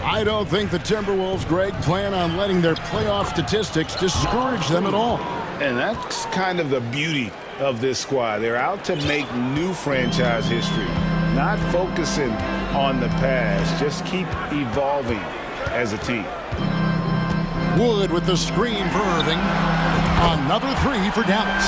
I don't think the Timberwolves, Greg, plan on letting their playoff statistics discourage them at all. And that's kind of the beauty of this squad. They're out to make new franchise history, not focusing on the past. Just keep evolving as a team. Wood with the screen for Irving. Another 3 for Dallas.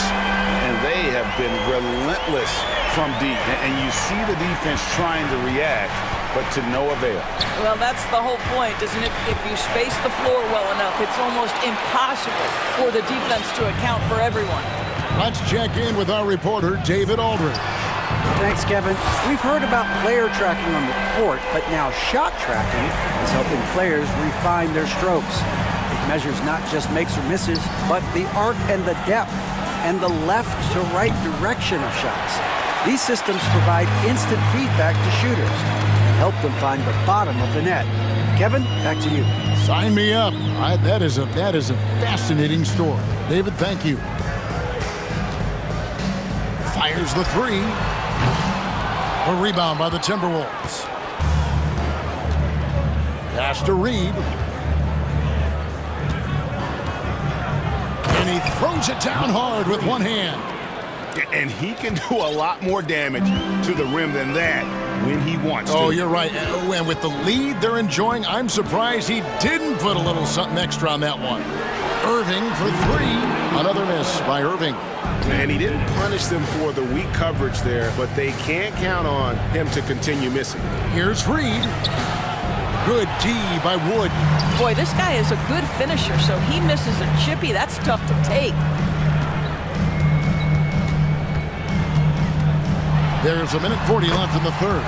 And they have been relentless from deep. And you see the defense trying to react, but to no avail. Well, that's the whole point, isn't it? If you space the floor well enough, it's almost impossible for the defense to account for everyone. Let's check in with our reporter, David Aldridge. Thanks, Kevin. We've heard about player tracking on the court, but now shot tracking is helping players refine their strokes. It measures not just makes or misses, but the arc and the depth, and the left to right direction of shots. These systems provide instant feedback to shooters and help them find the bottom of the net. Kevin, back to you. Sign me up. That is a fascinating story. David, thank you. Fires the 3. A rebound by the Timberwolves. Pass to Reed. And he throws it down hard with one hand. And he can do a lot more damage to the rim than that when he wants to. Oh, you're right. And with the lead they're enjoying, I'm surprised he didn't put a little something extra on that one. Irving for 3. Another miss by Irving. And he didn't punish them for the weak coverage there, but they can't count on him to continue missing. Here's Reed. Good D by Wood. Boy, this guy is a good finisher, so he misses a chippy. That's tough to take. There's a minute 40 left in the third.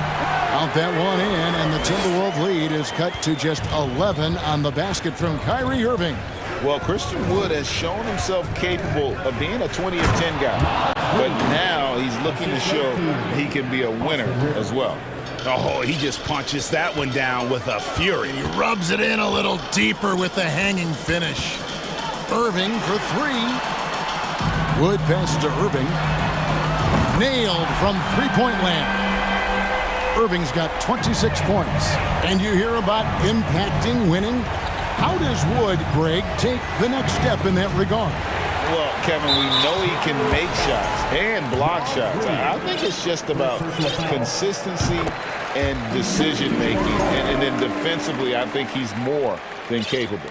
Count that one in, and the Timberwolves lead is cut to just 11 on the basket from Kyrie Irving. Well, Christian Wood has shown himself capable of being a 20 of 10 guy. But now he's looking to show he can be a winner as well. Oh, he just punches that one down with a fury. He rubs it in a little deeper with the hanging finish. Irving for 3. Wood passes to Irving. Nailed from three-point land. Irving's got 26 points. And you hear about impacting winning? How does Wood, Greg, take the next step in that regard? Well, Kevin, we know he can make shots and block shots. I think it's just about consistency and decision-making. And then defensively, I think he's more than capable.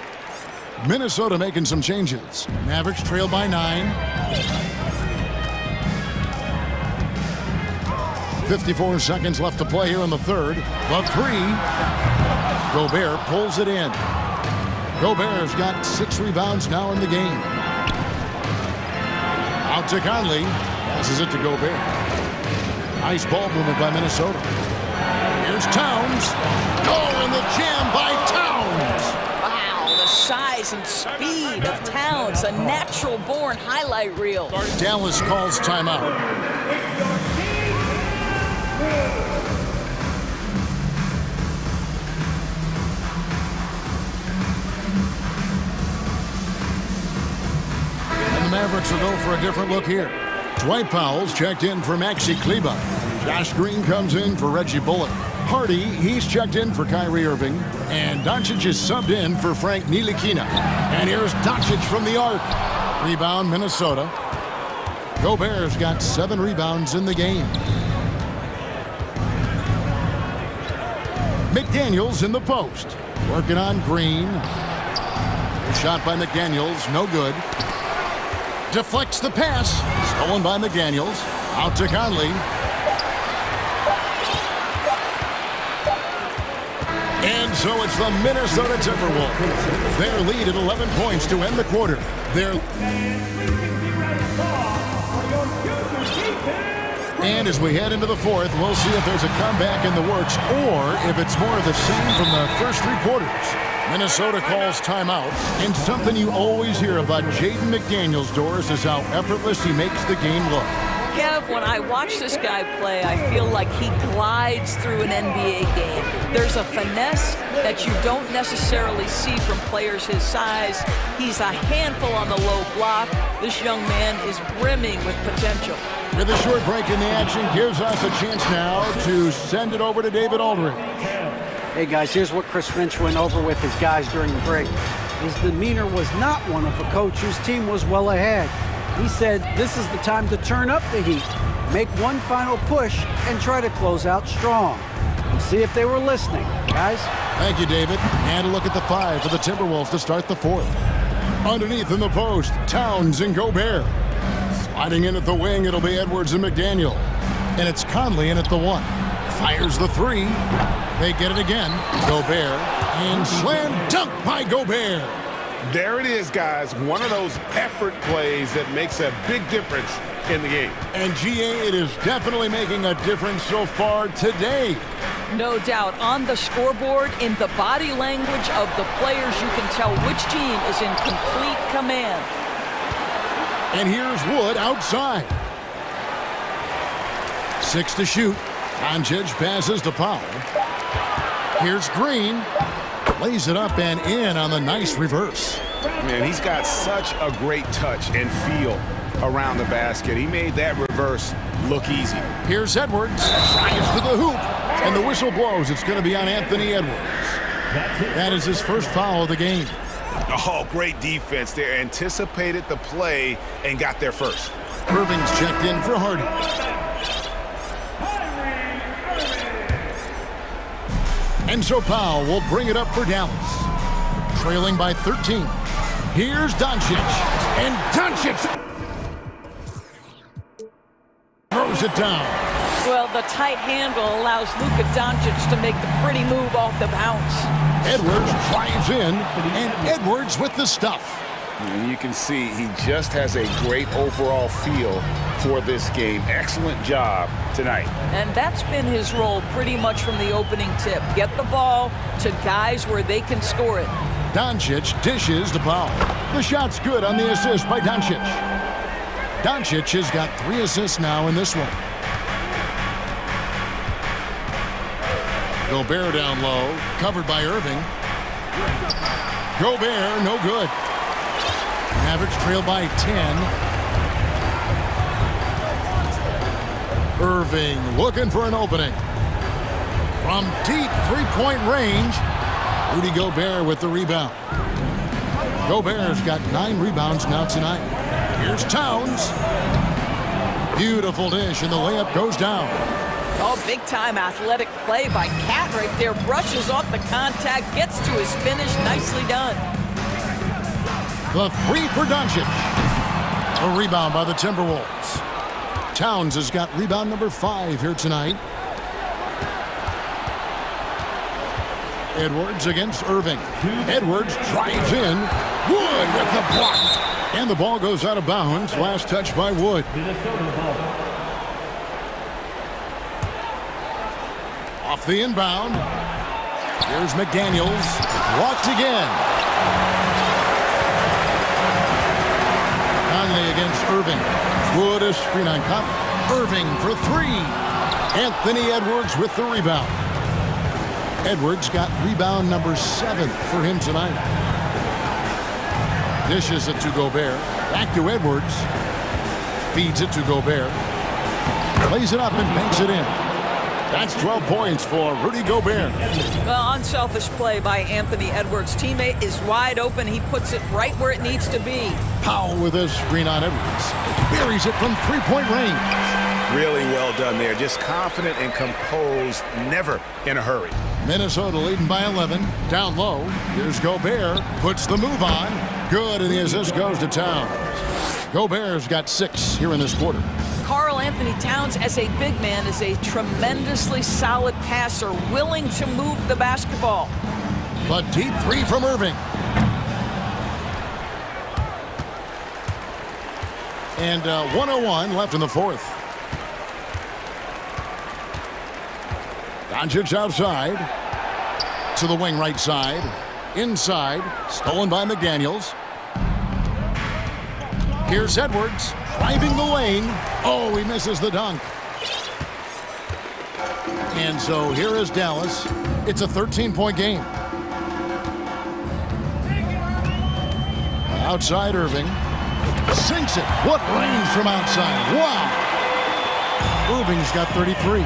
Minnesota making some changes. Mavericks trail by 9. 54 seconds left to play here in the third. The 3. Gobert pulls it in. Gobert's got 6 rebounds now in the game. Out to Conley. Passes it to Gobert. Nice ball movement by Minnesota. Here's Towns. Oh, and the jam by Towns. Wow, the size and speed of Towns, a natural-born highlight reel. Dallas calls timeout. The Mavericks will go for a different look here. Dwight Powell's checked in for Maxi Kleber. Josh Green comes in for Reggie Bullock. Hardy, he's checked in for Kyrie Irving. And Doncic is subbed in for Frank Ntilikina. And here's Doncic from the arc. Rebound, Minnesota. Gobert's got 7 rebounds in the game. McDaniels in the post. Working on Green. Shot by McDaniels, no good. Deflects the pass. Stolen by McDaniels. Out to Conley. And so it's the Minnesota Timberwolves. Their lead at 11 points to end the quarter. And as we head into the fourth, we'll see if there's a comeback in the works or if it's more of the same from the first three quarters. Minnesota calls timeout, and something you always hear about Jaden McDaniels, Doris, is how effortless he makes the game look. Kev, when I watch this guy play, I feel like he glides through an NBA game. There's a finesse that you don't necessarily see from players his size. He's a handful on the low block. This young man is brimming with potential. With a short break in the action, gives us a chance now to send it over to David Aldridge. Hey guys, here's what Chris Finch went over with his guys during the break. His demeanor was not one of a coach whose team was well ahead. He said this is the time to turn up the heat, make one final push, and try to close out strong. We'll see if they were listening, guys. Thank you, David. And a look at the five for the Timberwolves to start the fourth. Underneath in the post, Towns and Gobert. Sliding in at the wing, it'll be Edwards and McDaniel. And it's Conley in at the one. Fires the three. They get it again. Gobert. And slam dunk by Gobert. There it is, guys. One of those effort plays that makes a big difference in the game. And GA, it is definitely making a difference so far today. No doubt. On the scoreboard, in the body language of the players, you can tell which team is in complete command. And here's Wood outside. 6 to shoot. Doncic passes to Powell. Here's Green. Lays it up and in on the nice reverse. Man, he's got such a great touch and feel around the basket. He made that reverse look easy. Here's Edwards. Drives to the hoop. And the whistle blows. It's going to be on Anthony Edwards. That is his first foul of the game. Oh, great defense there. Anticipated the play and got there first. Irving's checked in for Hardy. And so Powell will bring it up for Dallas. Trailing by 13. Here's Doncic. And Doncic throws it down. Well, the tight handle allows Luka Doncic to make the pretty move off the bounce. Edwards drives in, and Edwards with the stuff. And you can see he just has a great overall feel for this game. Excellent job tonight. And that's been his role pretty much from the opening tip. Get the ball to guys where they can score it. Doncic dishes to Powell. The shot's good on the assist by Doncic. Doncic has got 3 assists now in this one. Gobert down low, covered by Irving. Gobert, no good. Mavericks trail by 10. Irving looking for an opening. From deep three-point range, Rudy Gobert with the rebound. Gobert's got 9 rebounds now tonight. Here's Towns. Beautiful dish, and the layup goes down. Oh, big-time athletic play by Cat right there. Brushes off the contact, gets to his finish. Nicely done. The 3 for Doncic. A rebound by the Timberwolves. Towns has got rebound number 5 here tonight. Edwards against Irving. Edwards drives in. Wood with the block. And the ball goes out of bounds. Last touch by Wood. Off the inbound. Here's McDaniels. Blocked again. Conley against Irving. Wood a screen on Conley. Irving for 3. Anthony Edwards with the rebound. Edwards got rebound number 7 for him tonight. Dishes it to Gobert. Back to Edwards. Feeds it to Gobert. Plays it up and banks it in. That's 12 points for Rudy Gobert. Well, unselfish play by Anthony Edwards. Teammate is wide open. He puts it right where it needs to be. Powell with a screen on Edwards. Buries it from three-point range. Really well done there. Just confident and composed. Never in a hurry. Minnesota leading by 11. Down low. Here's Gobert. Puts the move on. Good, and the assist goes to Towns. Gobert's got 6 here in this quarter. Karl Anthony Towns, as a big man, is a tremendously solid passer, willing to move the basketball. But deep 3 from Irving. And 1:01 left in the fourth. Doncic outside. To the wing right side. Inside. Stolen by McDaniels. Here's Edwards. Driving the lane. Oh, he misses the dunk. And so here is Dallas. It's a 13-point game. Outside Irving. Sinks it. What range from outside. Wow. Irving's got 33.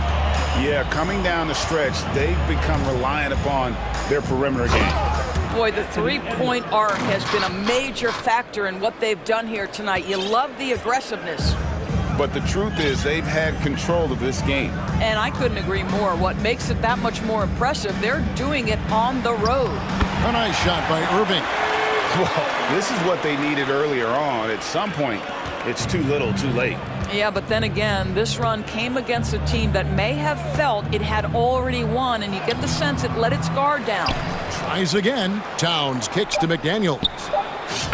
Yeah, coming down the stretch, they've become reliant upon their perimeter game. Boy, the three-point arc has been a major factor in what they've done here tonight. You love the aggressiveness. But the truth is they've had control of this game. And I couldn't agree more. What makes it that much more impressive, they're doing it on the road. A nice shot by Irving. Well, this is what they needed earlier on. At some point, it's too little, too late. Yeah, but then again, this run came against a team that may have felt it had already won, and you get the sense it let its guard down. Tries again. Towns kicks to McDaniels.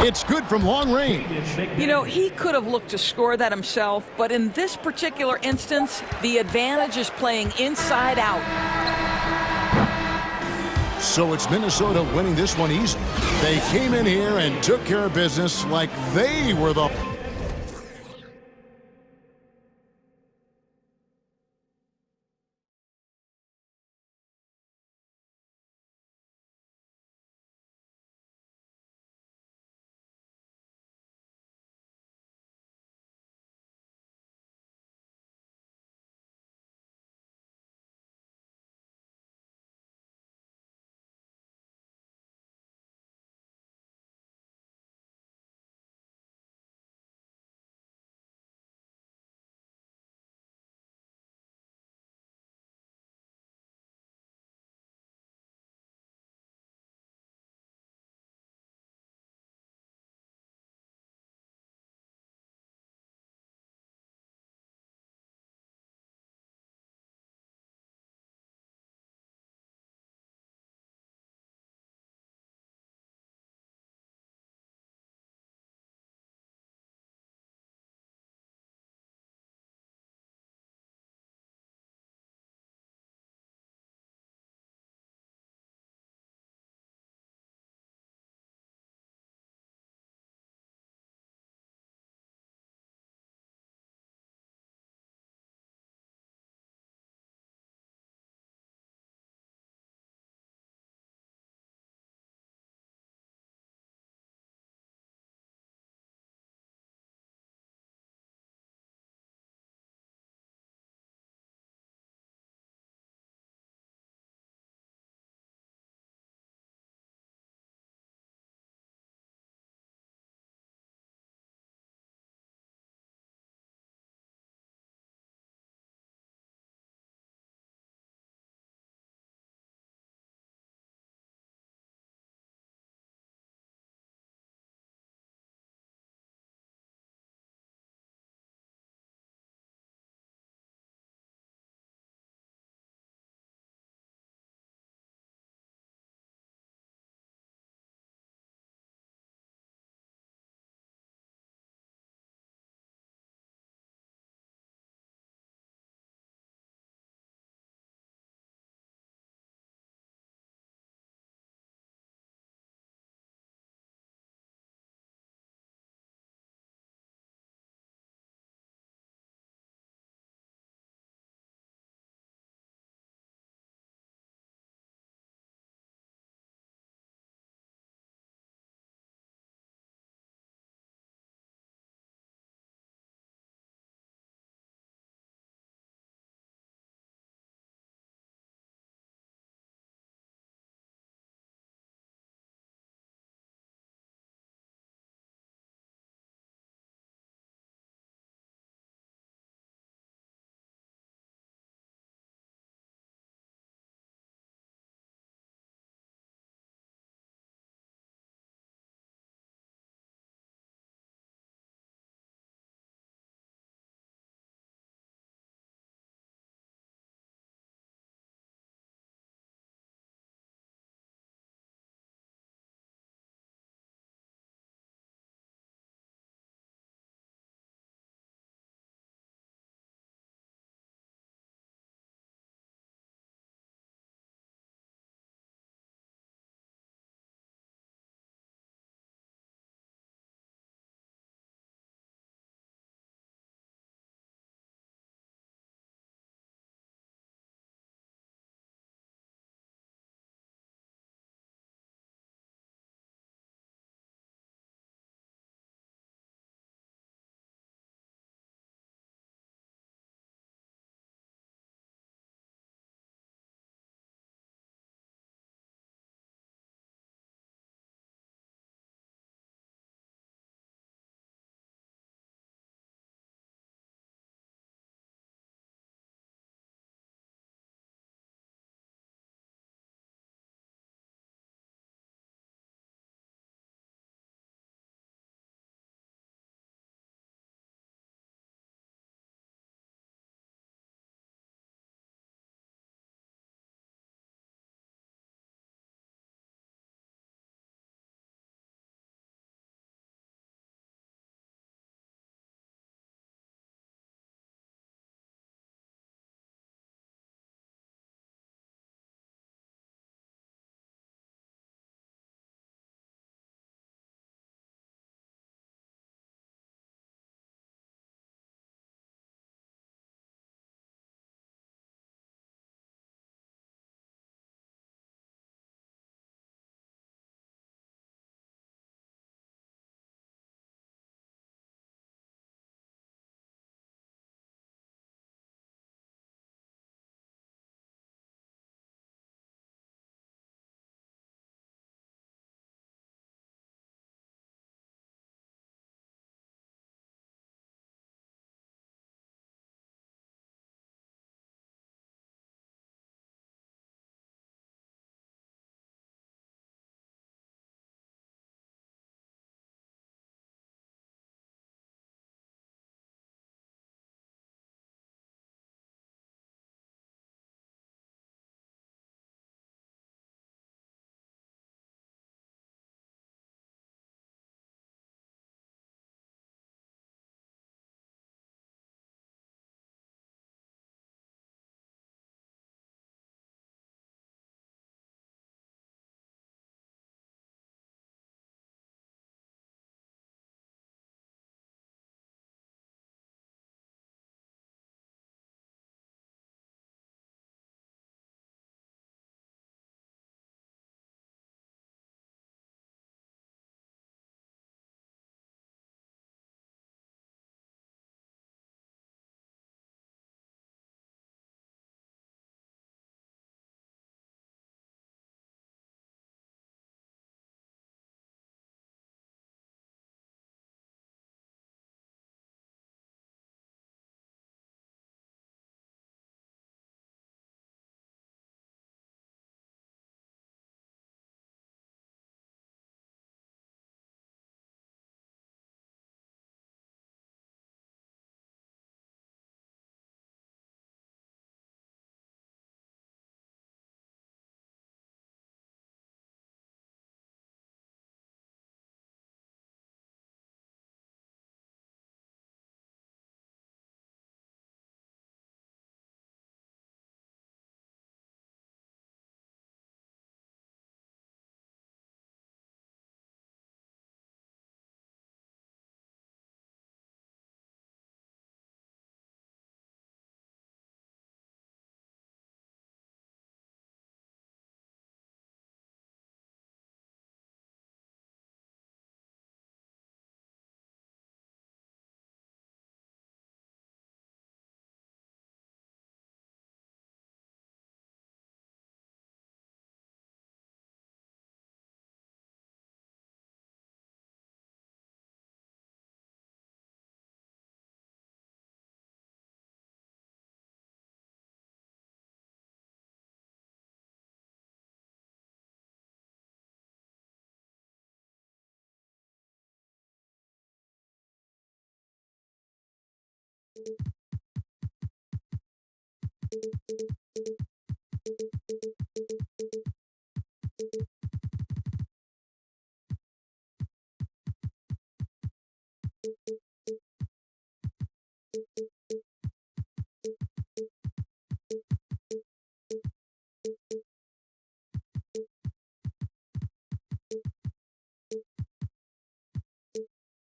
It's good from long range. You know, he could have looked to score that himself, but in this particular instance, the advantage is playing inside out. So it's Minnesota winning this one easily. They came in here and took care of business like they were the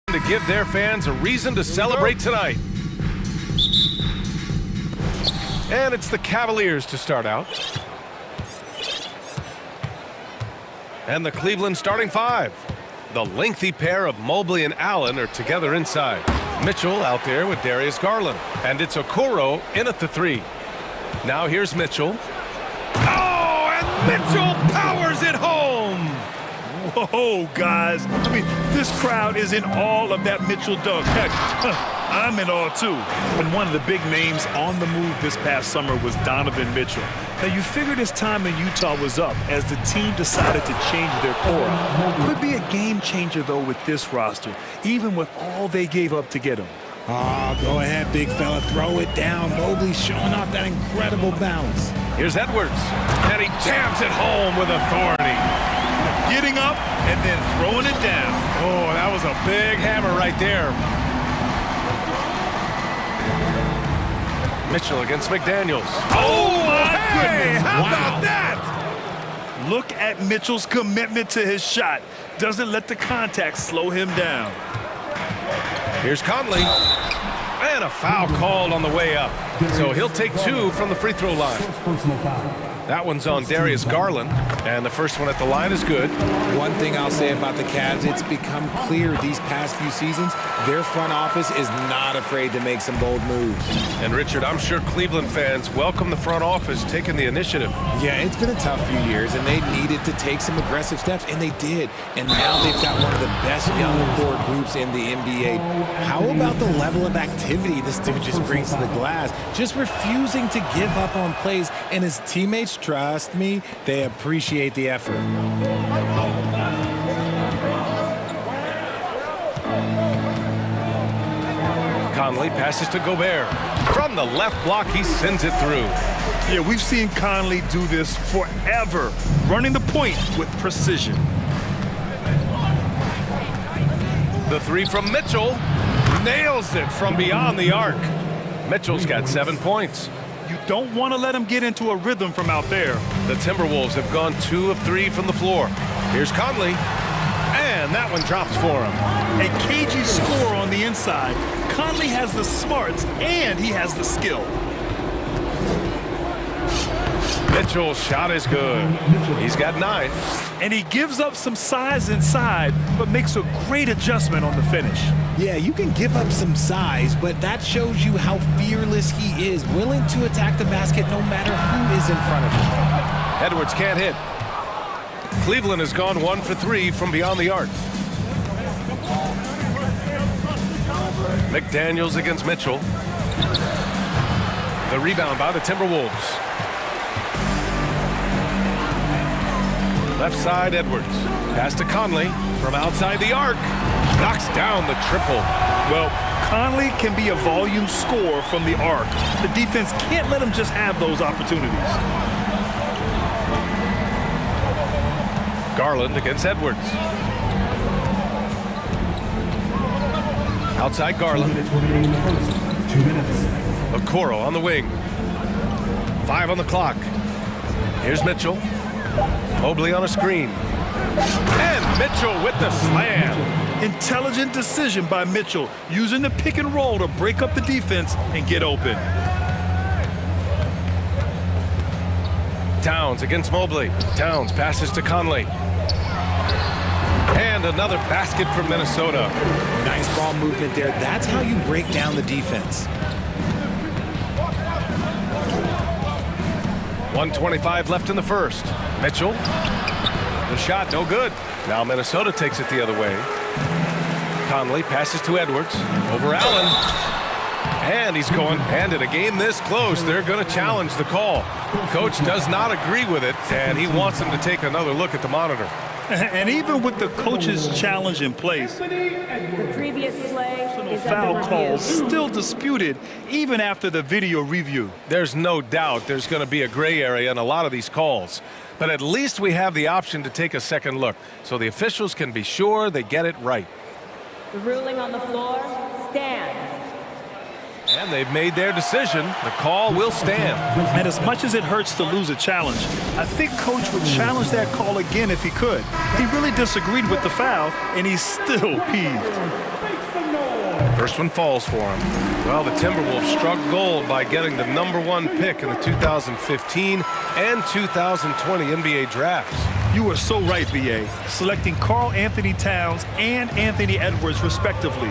To give their fans a reason to celebrate tonight. And it's the Cavaliers to start out. And the Cleveland starting five. The lengthy pair of Mobley and Allen are together inside. Mitchell out there with Darius Garland. And it's Okoro in at the three. Now here's Mitchell. Oh, and Mitchell powers it home! Whoa, guys. I mean, this crowd is in awe of that Mitchell dunk. Heck, I'm in awe, too. And one of the big names on the move this past summer was Donovan Mitchell. Now, you figured his time in Utah was up as the team decided to change their core. Could be a game changer, though, with this roster, even with all they gave up to get him. Oh, go ahead, big fella. Throw it down. Mobley showing off that incredible bounce. Here's Edwards. And he jams it home with authority. Getting up and then throwing it down. Oh, that was a big hammer right there. Mitchell against McDaniels. Oh, my goodness. How about that? Look at Mitchell's commitment to his shot. Doesn't let the contact slow him down. Here's Conley. And a foul called on the way up. So he'll take two from the free throw line. That one's on Darius Garland, and the first one at the line is good. One thing I'll say about the Cavs, it's become clear these past few seasons, their front office is not afraid to make some bold moves. And Richard, I'm sure Cleveland fans welcome the front office taking the initiative. Yeah, it's been a tough few years, and they needed to take some aggressive steps, and they did. And now they've got one of the best young core groups in the NBA. How about the level of activity this dude just brings to the glass? Just refusing to give up on plays, and his teammates, trust me, they appreciate the effort. Conley passes to Gobert. From the left block, he sends it through. Yeah, we've seen Conley do this forever, running the point with precision. The three from Mitchell. Nails it from beyond the arc. Mitchell's got 7 points. You don't want to let him get into a rhythm from out there. The Timberwolves have gone 2 of 3 from the floor. Here's Conley. And that one drops for him. A cagey score on the inside. Conley has the smarts and he has the skill. Mitchell's shot is good. He's got 9. And he gives up some size inside, but makes a great adjustment on the finish. Yeah, you can give up some size, but that shows you how fearless he is, willing to attack the basket no matter who is in front of him. Edwards can't hit. Cleveland has gone 1 for 3 from beyond the arc. McDaniels against Mitchell. The rebound by the Timberwolves. Left side, Edwards. Pass to Conley from outside the arc. Knocks down the triple. Well, Conley can be a volume scorer from the arc. The defense can't let him just have those opportunities. Garland against Edwards. Outside Garland. 2 minutes. Okoro on the wing. 5 on the clock. Here's Mitchell. Mobley on a screen. And Mitchell with the slam. Intelligent decision by Mitchell, using the pick and roll to break up the defense and get open. Towns against Mobley. Towns passes to Conley. And another basket from Minnesota. Nice ball movement there. That's how you break down the defense. 1:25 left in the first. Mitchell. The shot, no good. Now Minnesota takes it the other way. Conley passes to Edwards. Over Allen. And he's going, and in a game this close, they're going to challenge the call. Coach does not agree with it, and he wants him to take another look at the monitor. And even with the coach's challenge in place, The previous play is foul under calls review. still disputed even after the video review. There's no doubt there's going to be a gray area in a lot of these calls. But at least we have the option to take a second look, so the officials can be sure they get it right. The ruling on the floor stands. And they've made their decision. The call will stand. And as much as it hurts to lose a challenge, I think Coach would challenge that call again if he could. He really disagreed with the foul, and he's still peeved. First one falls for him. Well, the Timberwolves struck gold by getting the #1 pick in the 2015 and 2020 NBA drafts. You are so right, B.A. Selecting Karl Anthony Towns and Anthony Edwards, respectively.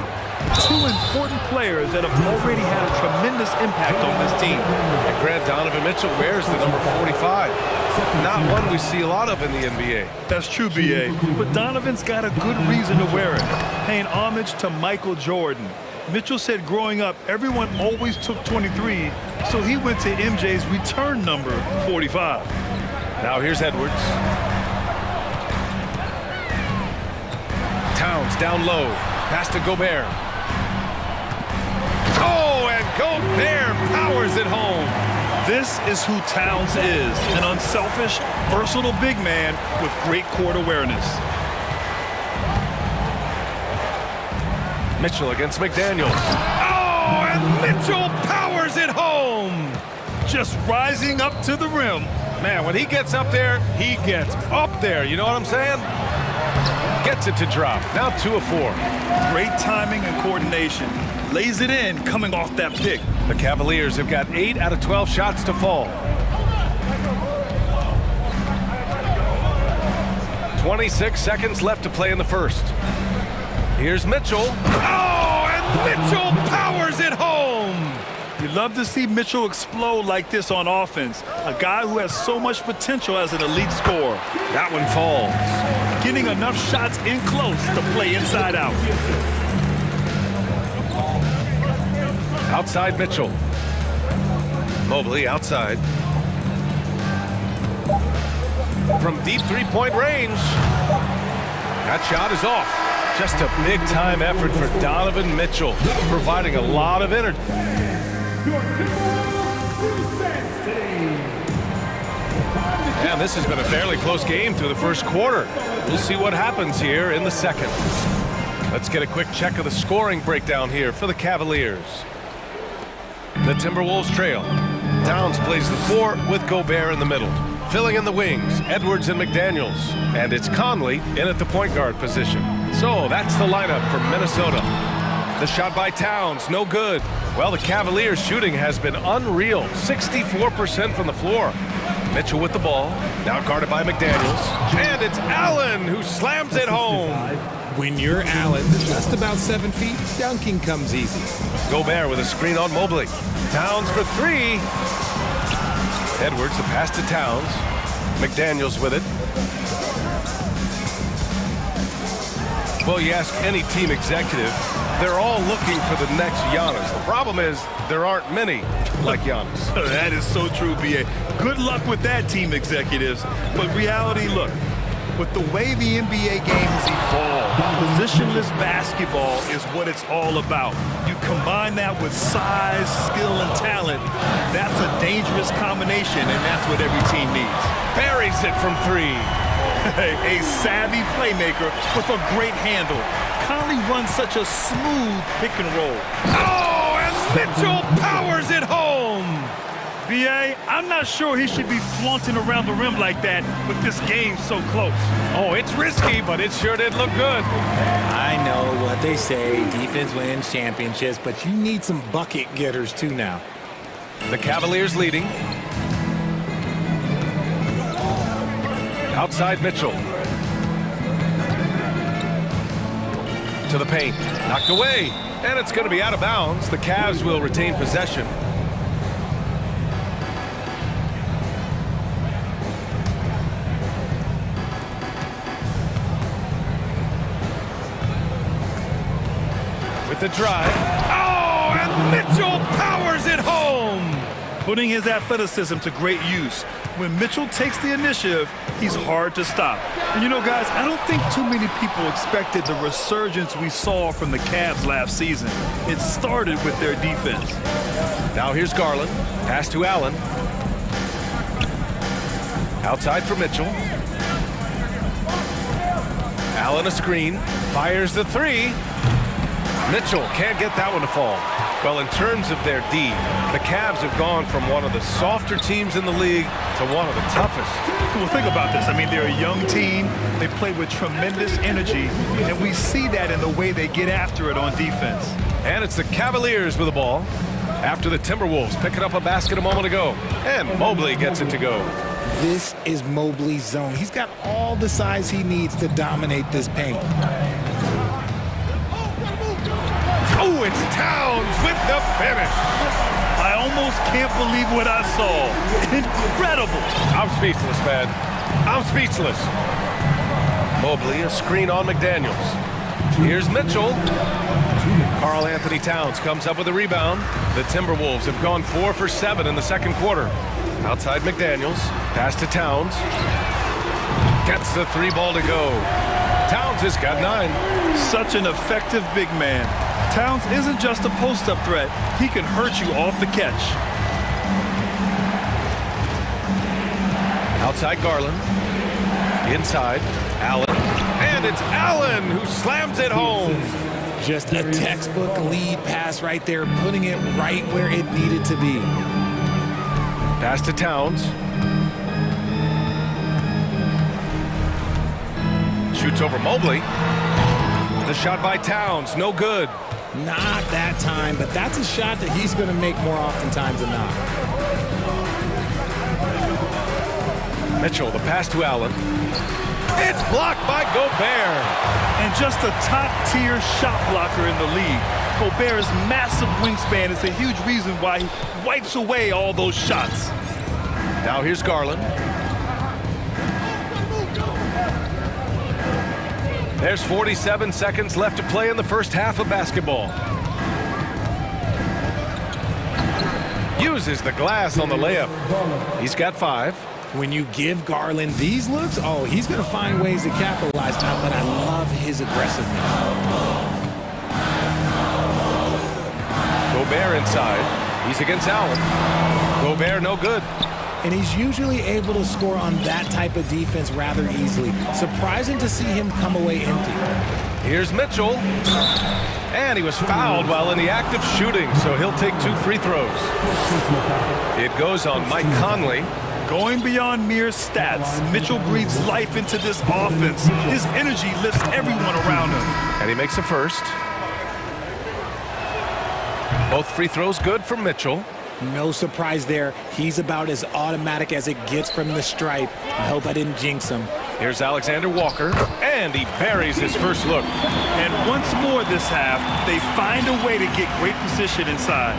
Two important players that have already had a tremendous impact on this team. And Grant Donovan Mitchell wears the number 45. Not one we see a lot of in the NBA. That's true, B.A. But Donovan's got a good reason to wear it, paying homage to Michael Jordan. Mitchell said growing up, everyone always took 23, so he went to MJ's return number, 45. Now here's Edwards. Towns down low. Pass to Gobert. Oh, and Gobert powers it home. This is who Towns is, an unselfish, versatile big man with great court awareness. Mitchell against McDaniels. Oh, and Mitchell powers it home. Just rising up to the rim. Man, when he gets up there, he gets up there. You know what I'm saying? Gets it to drop. Now 2 of 4. Great timing and coordination. Lays it in coming off that pick. The Cavaliers have got 8 out of 12 shots to fall. 26 seconds left to play in the first. Here's Mitchell. Oh, and Mitchell powers it home. You love to see Mitchell explode like this on offense. A guy who has so much potential as an elite scorer. That one falls. Getting enough shots in close to play inside out. Outside Mitchell. Mobley outside. From deep three-point range. That shot is off. Just a big-time effort for Donovan Mitchell, providing a lot of energy. And this has been a fairly close game through the first quarter. We'll see what happens here in the second. Let's get a quick check of the scoring breakdown here for the Cavaliers. The Timberwolves trail. Towns plays the 4 with Gobert in the middle. Filling in the wings, Edwards and McDaniels. And it's Conley in at the point guard position. So that's the lineup for Minnesota. The shot by Towns, no good. Well, the Cavaliers' shooting has been unreal. 64% from the floor. Mitchell with the ball, now guarded by McDaniels. And it's Allen who slams it home. When you're Allen, just about 7 feet, dunking comes easy. Gobert with a screen on Mobley. Towns for 3. Edwards, the pass to Towns. McDaniels with it. Well, you ask any team executive, they're all looking for the next Giannis. The problem is there aren't many like Giannis. That is so true, B.A. Good luck with that, team executives. But reality, look, with the way the NBA game has evolved, positionless basketball is what it's all about. You combine that with size, skill, and talent, that's a dangerous combination, and that's what every team needs. Buries it from 3. A savvy playmaker with a great handle. Conley runs such a smooth pick and roll. Oh, and Mitchell powers it home. B.A., I'm not sure he should be flaunting around the rim like that with this game so close. Oh, it's risky, but it sure did look good. I know what they say, defense wins championships, but you need some bucket getters too now. The Cavaliers leading. Outside Mitchell. To the paint. Knocked away. And it's going to be out of bounds. The Cavs will retain possession. With the drive. Oh, and Mitchell powers it home. Putting his athleticism to great use. When Mitchell takes the initiative, he's hard to stop. And you know, guys, I don't think too many people expected the resurgence we saw from the Cavs last season. It started with their defense. Now here's Garland. Pass to Allen. Outside for Mitchell. Allen a screen. Fires the three. Mitchell can't get that one to fall. Well, in terms of their D, the Cavs have gone from one of the softer teams in the league to one of the toughest. Well, think about this. I mean, they're a young team. They play with tremendous energy, and we see that in the way they get after it on defense. And it's the Cavaliers with the ball after the Timberwolves picking up a basket a moment ago. And Mobley gets it to go. This is Mobley's zone. He's got all the size he needs to dominate this paint. Oh, it's Towns with the finish. I almost can't believe what I saw. Incredible. I'm speechless, man. I'm speechless. Mobley, a screen on McDaniels. Here's Mitchell. Karl Anthony Towns comes up with a rebound. The Timberwolves have gone 4 for 7 in the second quarter. Outside McDaniels. Pass to Towns. Gets the three ball to go. Towns has got 9. Such an effective big man. Towns isn't just a post-up threat. He can hurt you off the catch. Outside Garland. Inside Allen. And it's Allen who slams it home. Just a textbook lead pass right there, putting it right where it needed to be. Pass to Towns. Shoots over Mobley. The shot by Towns, no good. Not that time, but that's a shot that he's going to make more oftentimes than not. Mitchell, the pass to Allen. It's blocked by Gobert. And just a top-tier shot blocker in the league. Gobert's massive wingspan is a huge reason why he wipes away all those shots. Now here's Garland. There's 47 seconds left to play in the first half of basketball. Uses the glass on the layup. He's got 5. When you give Garland these looks, oh, he's going to find ways to capitalize now, but I love his aggressiveness. Gobert inside. He's against Allen. Gobert no good. And he's usually able to score on that type of defense rather easily. Surprising to see him come away empty. Here's Mitchell. And he was fouled while in the act of shooting, so he'll take 2 free throws. It goes on Mike Conley. Going beyond mere stats, Mitchell breathes life into this offense. His energy lifts everyone around him. And he makes a first. Both free throws good for Mitchell. No surprise there. He's about as automatic as it gets from the stripe. I hope I didn't jinx him. Here's Alexander Walker, and he buries his first look. And once more this half, they find a way to get great position inside.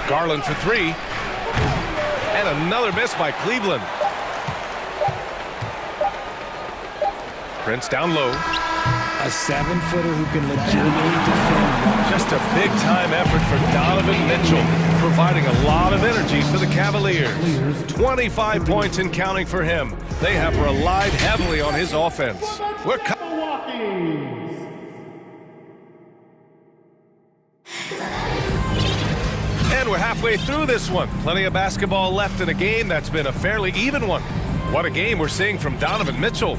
Garland for 3. And another miss by Cleveland. Prince down low. A 7-footer who can legitimately defend. Just a big-time effort for Donovan Mitchell, providing a lot of energy for the Cavaliers. 25 points and counting for him. They have relied heavily on his offense. And we're halfway through this one. Plenty of basketball left in a game that's been a fairly even one. What a game we're seeing from Donovan Mitchell.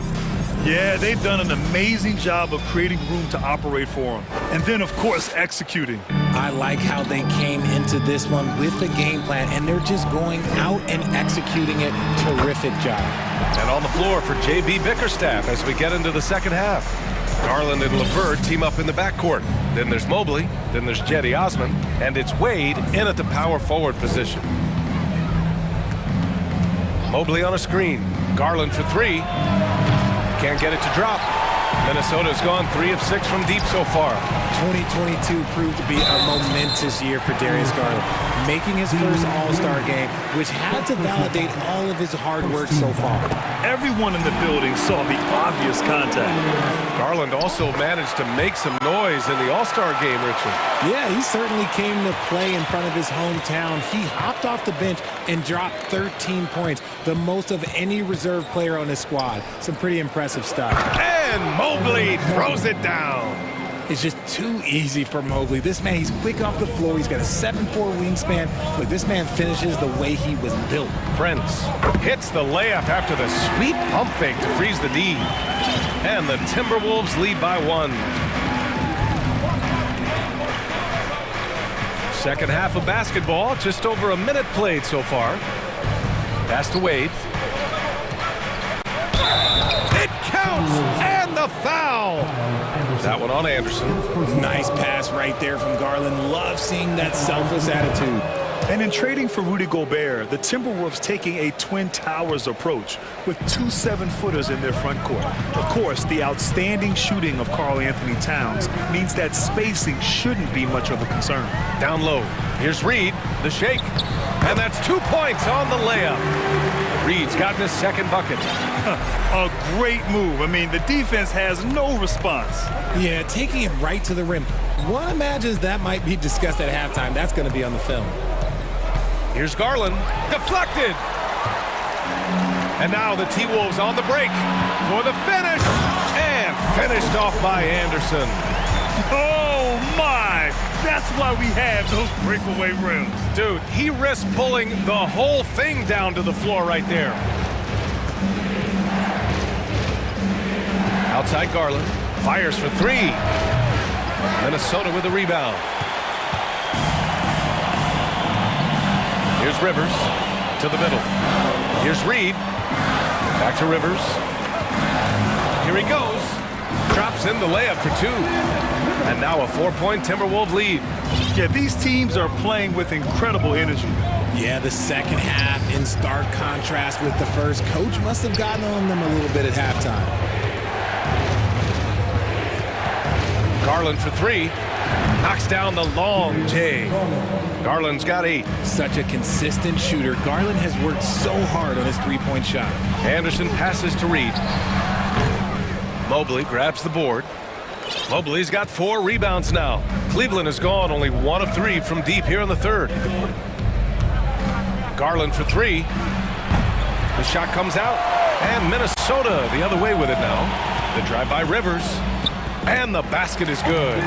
Yeah, they've done an amazing job of creating room to operate for him. And then, of course, executing. I like how they came into this one with the game plan, and they're just going out and executing it. Terrific job. And on the floor for J.B. Bickerstaff as we get into the second half. Garland and LeVert team up in the backcourt. Then there's Mobley. Then there's Cedi Osman. And it's Wade in at the power forward position. Mobley on a screen. Garland for 3. Can't get it to drop. Minnesota's gone 3 of 6 from deep so far. 2022 proved to be a momentous year for Darius Garland. making his first All-Star game, which had to validate all of his hard work so far. Everyone in the building saw the obvious contact. Garland also managed to make some noise in the All-Star game, Richard. Yeah, he certainly came to play in front of his hometown. He hopped off the bench and dropped 13 points, the most of any reserve player on his squad. Some pretty impressive stuff. And Mobley throws it down. It's just too easy for Mobley. This man, he's quick off the floor. He's got a 7'4" wingspan, but this man finishes the way he was built. Prince hits the layup after the sweet pump fake to freeze the D. And the Timberwolves lead by 1. Second half of basketball, just over a minute played so far. Pass to Wade. It counts, and the foul. That one on Anderson. Nice pass right there from Garland. Love seeing that selfless attitude. And in trading for Rudy Gobert, the Timberwolves taking a Twin Towers approach with 2 7-footers in their front court. Of course, the outstanding shooting of Karl Anthony Towns means that spacing shouldn't be much of a concern. Down low. Here's Reed, the shake. And that's 2 points on the layup. Reed's gotten his second bucket. A great move. I mean, the defense has no response. Yeah, taking it right to the rim. One imagines that might be discussed at halftime. That's going to be on the film. Here's Garland, deflected. And now the T-Wolves on the break for the finish. And finished off by Anderson. Oh, my. That's why we have those breakaway rims. Dude, he risked pulling the whole thing down to the floor right there. Outside Garland, fires for 3. Minnesota with a rebound. Here's Rivers to the middle. Here's Reed. Back to Rivers. Here he goes. Drops in the layup for 2. And now a 4-point Timberwolves lead. Yeah, these teams are playing with incredible energy. Yeah, the second half in stark contrast with the first. Coach must have gotten on them a little bit at halftime. Garland for 3. Knocks down the long J. Garland's got 8. Such a consistent shooter. Garland has worked so hard on his three-point shot. Anderson passes to Reed. Mobley grabs the board. Mobley's got 4 rebounds now. Cleveland has gone only 1 of 3 from deep here in the third. Garland for 3. The shot comes out. And Minnesota the other way with it now. The drive by Rivers. And the basket is good.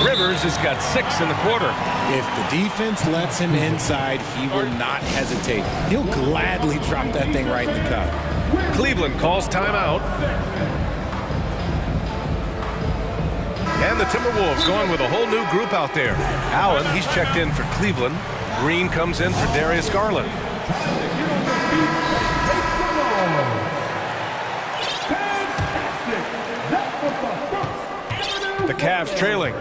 Rivers has got 6 in the quarter. If the defense lets him inside, he will not hesitate. He'll gladly drop that thing right in the cup. Cleveland calls timeout. And the Timberwolves going with a whole new group out there. Allen, he's checked in for Cleveland. Green comes in for Darius Garland. The Cavs trailing.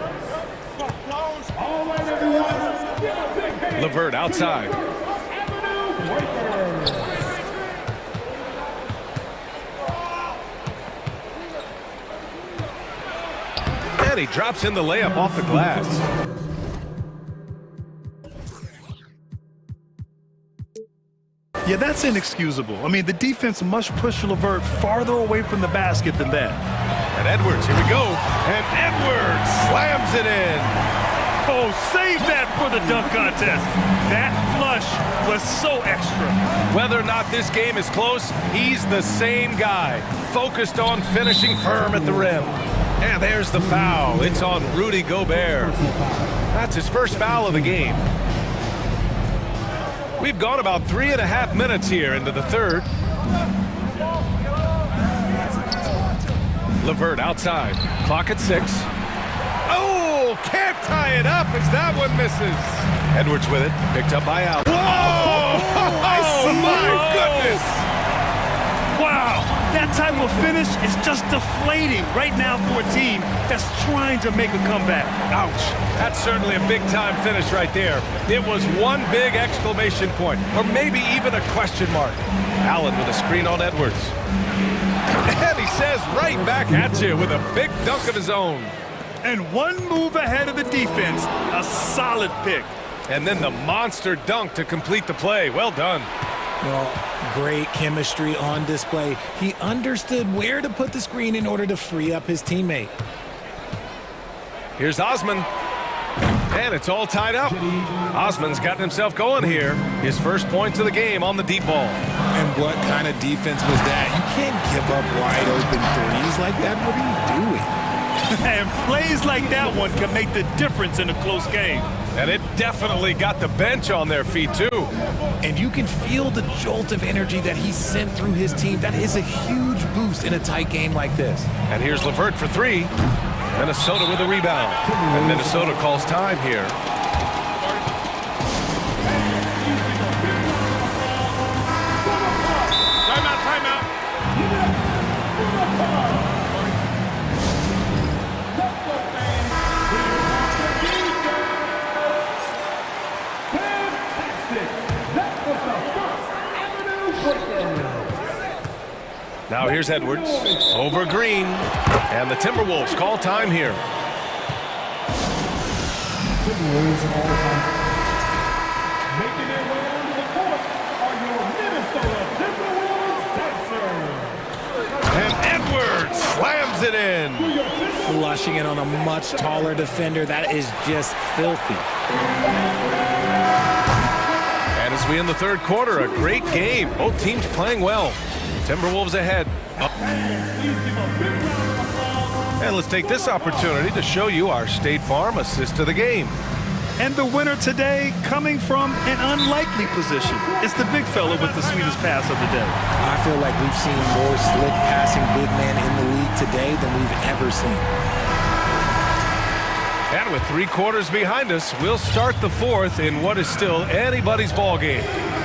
LeVert outside. And he drops in the layup off the glass. Yeah, that's inexcusable. I mean, the defense must push LeVert farther away from the basket than that. And Edwards, here we go. And Edwards slams it in. Oh, save that for the dunk contest. That flush was so extra. Whether or not this game is close, he's the same guy. Focused on finishing firm at the rim. And there's the foul. It's on Rudy Gobert. That's his first foul of the game. We've gone about 3.5 minutes here into the third. LeVert outside. Clock at 6. Oh, can't tie it up as that one misses. Edwards with it. Picked up by Allen. Whoa! Oh, my goodness! Wow, that type of finish is just deflating right now for a team that's trying to make a comeback. Ouch. That's certainly a big-time finish right there. It was one big exclamation point, or maybe even a question mark. Allen with a screen on Edwards. And he says right back at you with a big dunk of his own. And one move ahead of the defense, a solid pick. And then the monster dunk to complete the play. Well done. Well, great chemistry on display. He understood where to put the screen in order to free up his teammate. Here's Osman. And it's all tied up. Osman's gotten himself going here. His first points of the game on the deep ball. And what kind of defense was that? You can't give up wide open threes like that. What are you doing? And plays like that one can make the difference in a close game. And it definitely got the bench on their feet, too. And you can feel the jolt of energy that he sent through his team. That is a huge boost in a tight game like this. And here's LeVert for three. Minnesota with a rebound. And Minnesota calls time here. Timeout. Now here's Edwards over Green, and the Timberwolves call time here. Timberwolves all time. Making their way onto the court are your Minnesota Timberwolves dancers. And Edwards slams it in. Flushing it on a much taller defender. That is just filthy. And as we end the third quarter, a great game. Both teams playing well. Timberwolves ahead. And let's take this opportunity to show you our State Farm assist of the game. And the winner today coming from an unlikely position. It's the big fella with the sweetest pass of the day. I feel like we've seen more slick passing big man in the league today than we've ever seen. And with 3 quarters behind us, we'll start the fourth in what is still anybody's ball game.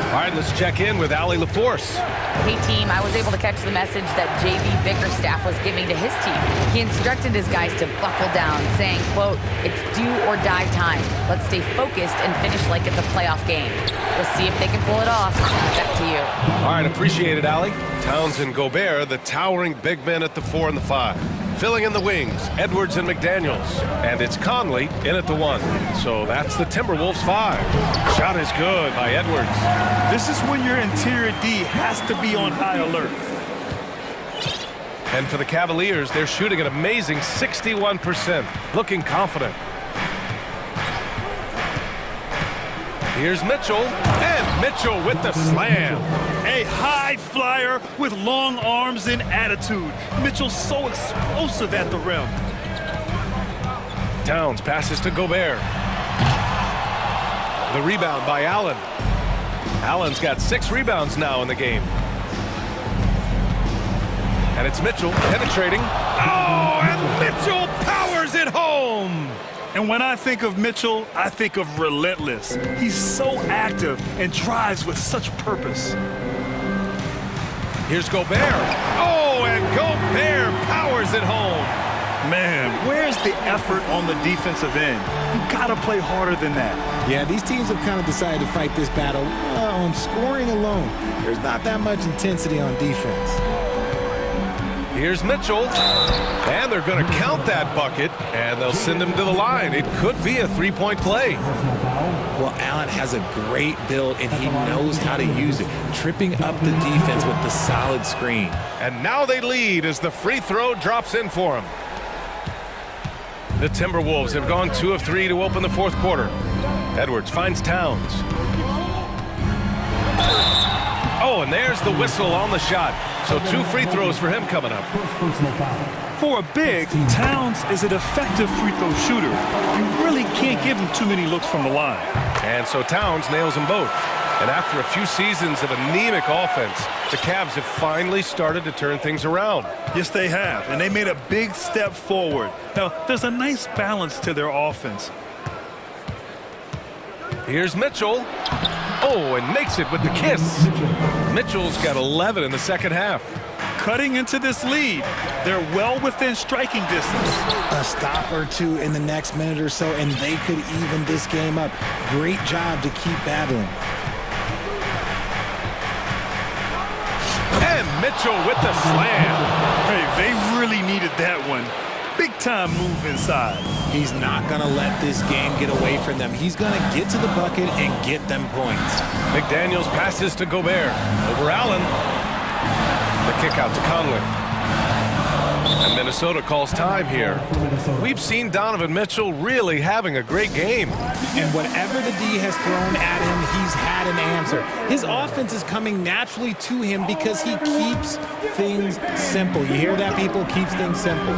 All right, let's check in with Allie LaForce. Hey, team, I was able to catch the message that J.B. Bickerstaff was giving to his team. He instructed his guys to buckle down, saying, quote, "It's do or die time. Let's stay focused and finish like it's a playoff game." We'll see if they can pull it off. Back to you. All right, appreciate it, Allie. Towns and Gobert, the towering big men at the 4 and the 5. Filling in the wings, Edwards and McDaniels. And it's Conley in at the 1. So that's the Timberwolves 5. Shot is good by Edwards. This is when your interior D has to be on high alert. And for the Cavaliers, they're shooting an amazing 61%, looking confident. Here's Mitchell, and Mitchell with the slam. A high flyer with long arms and attitude. Mitchell's so explosive at the rim. Towns passes to Gobert. The rebound by Allen. Allen's got 6 rebounds now in the game. And it's Mitchell penetrating. Oh, and Mitchell powers it home. And when I think of Mitchell, I think of relentless. He's so active and drives with such purpose. Here's Gobert. Oh, and Gobert powers it home. Man, where's the effort on the defensive end? You gotta play harder than that. Yeah, these teams have kind of decided to fight this battle on scoring alone. There's not that much intensity on defense. Here's Mitchell, and they're going to count that bucket, and they'll send him to the line. It could be a 3-point play. Well, Allen has a great build, and he knows how to use it, tripping up the defense with the solid screen. And now they lead as the free throw drops in for him. The Timberwolves have gone 2 of 3 to open the fourth quarter. Edwards finds Towns. Oh, and there's the whistle on the shot. So 2 free throws for him coming up. For a big, Towns is an effective free throw shooter. You really can't give him too many looks from the line. And so Towns nails them both. And after a few seasons of anemic offense, the Cavs have finally started to turn things around. Yes, they have, and they made a big step forward. Now, there's a nice balance to their offense. Here's Mitchell. Oh, and makes it with the kiss. Mitchell's got 11 in the second half. Cutting into this lead, they're well within striking distance. A stop or 2 in the next minute or so, and they could even this game up. Great job to keep battling. And Mitchell with the slam. Hey, they really needed that one. Big time move inside. He's not going to let this game get away from them. He's going to get to the bucket and get them points. McDaniels passes to Gobert. Over Allen. The kick out to Conley. And Minnesota calls time here. We've seen Donovan Mitchell really having a great game. And whatever the D has thrown at him, he's had an answer. His offense is coming naturally to him because he keeps things simple. You hear that, people? Keeps things simple.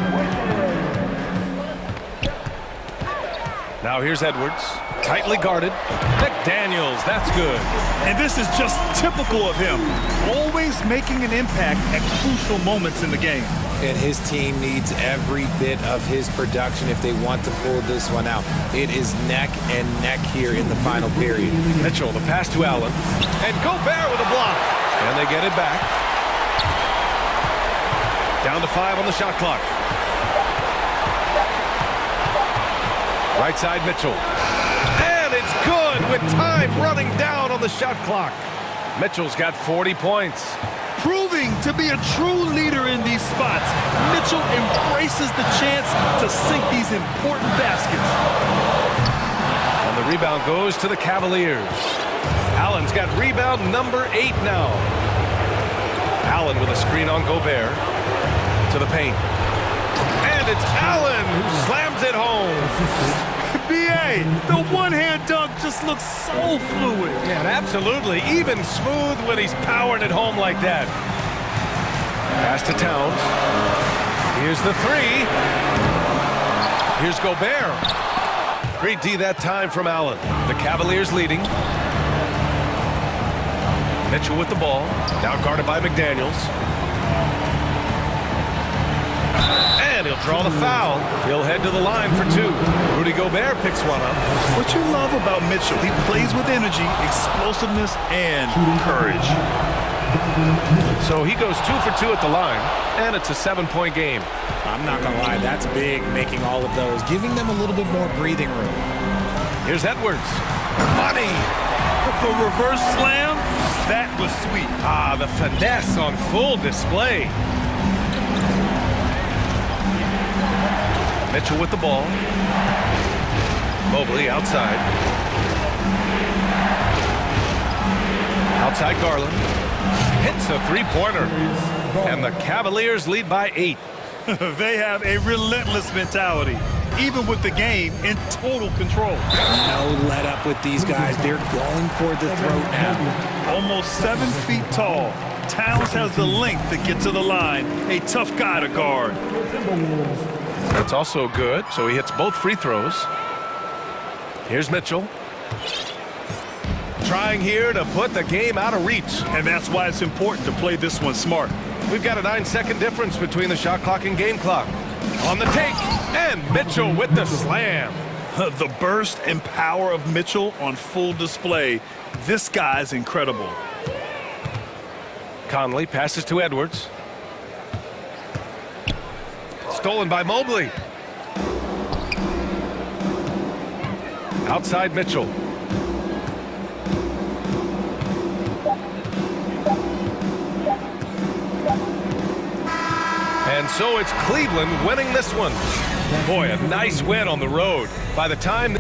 Now here's Edwards. Tightly guarded. McDaniels, that's good. And this is just typical of him. Always making an impact at crucial moments in the game. And his team needs every bit of his production if they want to pull this one out. It is neck and neck here in the final period. Mitchell, the pass to Allen. And Gobert with a block. And they get it back. Down to 5 on the shot clock. Right side, Mitchell. And it's good with time running down on the shot clock. Mitchell's got 40 points. Proving to be a true leader in these spots, Mitchell embraces the chance to sink these important baskets. And the rebound goes to the Cavaliers. Allen's got rebound number 8 now. Allen with a screen on Gobert. To the paint. And it's Allen who slams it home. B.A., the one-hand dunk just looks so fluid. Yeah, absolutely. Even smooth when he's powering it home like that. Pass to Towns. Here's the 3. Here's Gobert. Great D that time from Allen. The Cavaliers leading. Mitchell with the ball. Now guarded by McDaniels. And he'll draw the foul. He'll head to the line for 2. Rudy Gobert picks one up. What you love about Mitchell, he plays with energy, explosiveness, and courage. So he goes 2 for 2 at the line, and it's a 7-point game. I'm not going to lie, that's big, making all of those, giving them a little bit more breathing room. Here's Edwards. Money! The reverse slam, that was sweet. Ah, the finesse on full display. Mitchell with the ball. Mobley outside. Outside Garland. Hits a three-pointer. And the Cavaliers lead by 8. They have a relentless mentality, even with the game in total control. No let up with these guys. They're going for the throat now. Almost 7 feet tall. Towns has the length to get to the line. A tough guy to guard. That's also good, so he hits both free throws. Here's Mitchell. Trying here to put the game out of reach. And that's why it's important to play this one smart. We've got a 9-second difference between the shot clock and game clock. On the take, and Mitchell with the slam. The burst and power of Mitchell on full display. This guy's incredible. Conley passes to Edwards. Stolen by Mobley. Outside Mitchell. And so it's Cleveland winning this one. Boy, a nice win on the road. By the time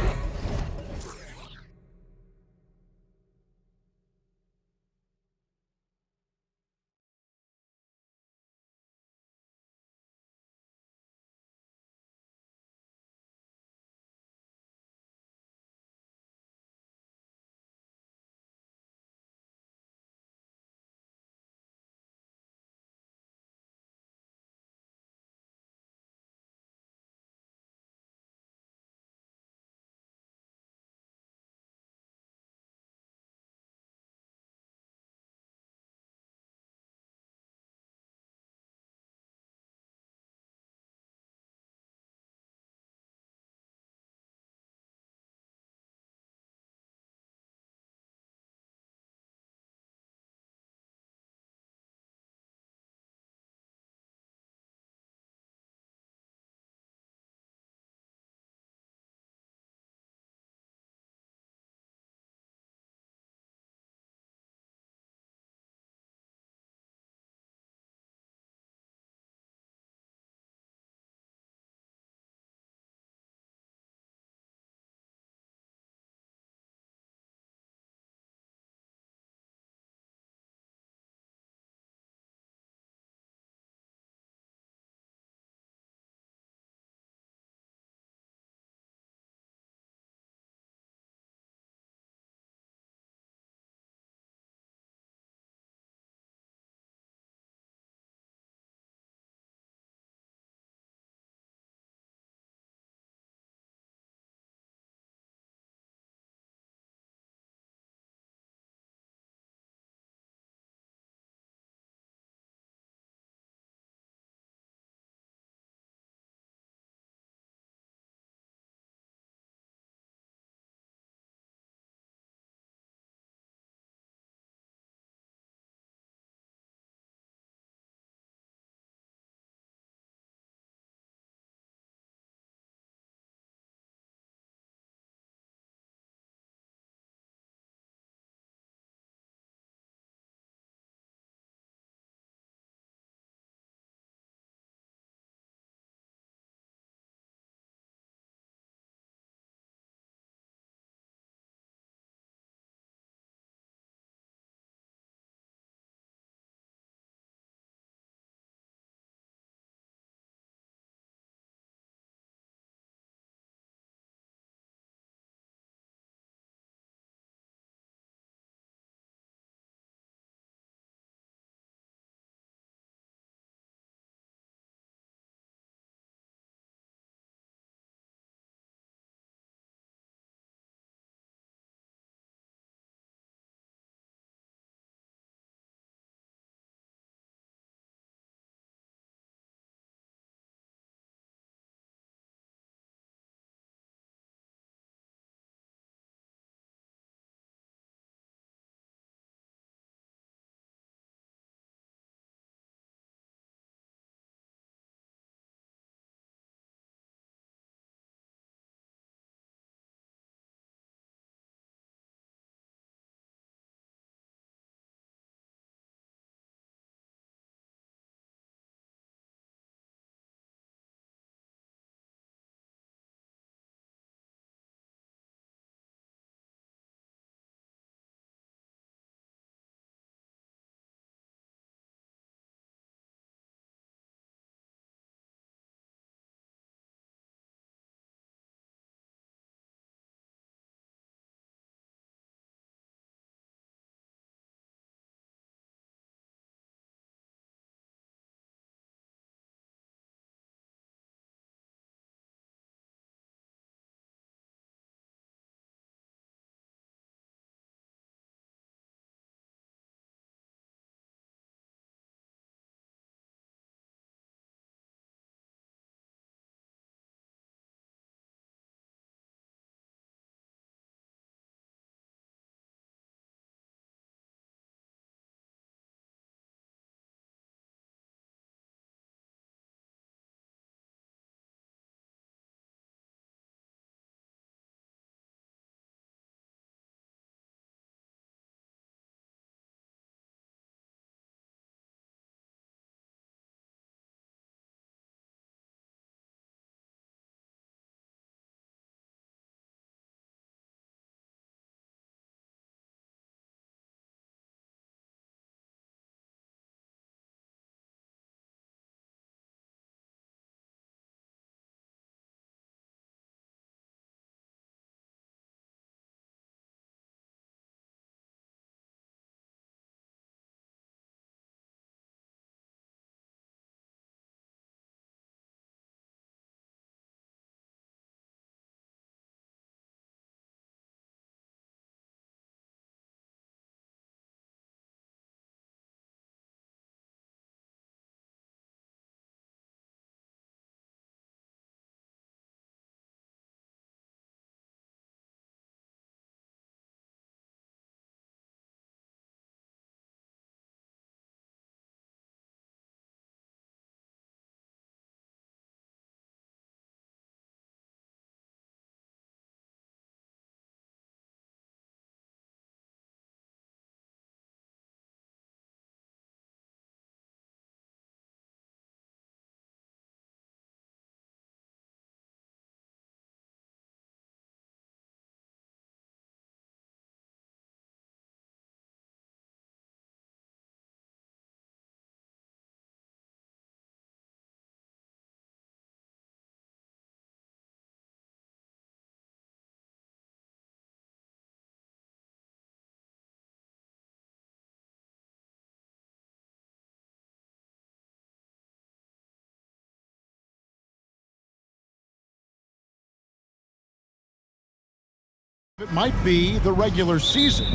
It might be the regular season,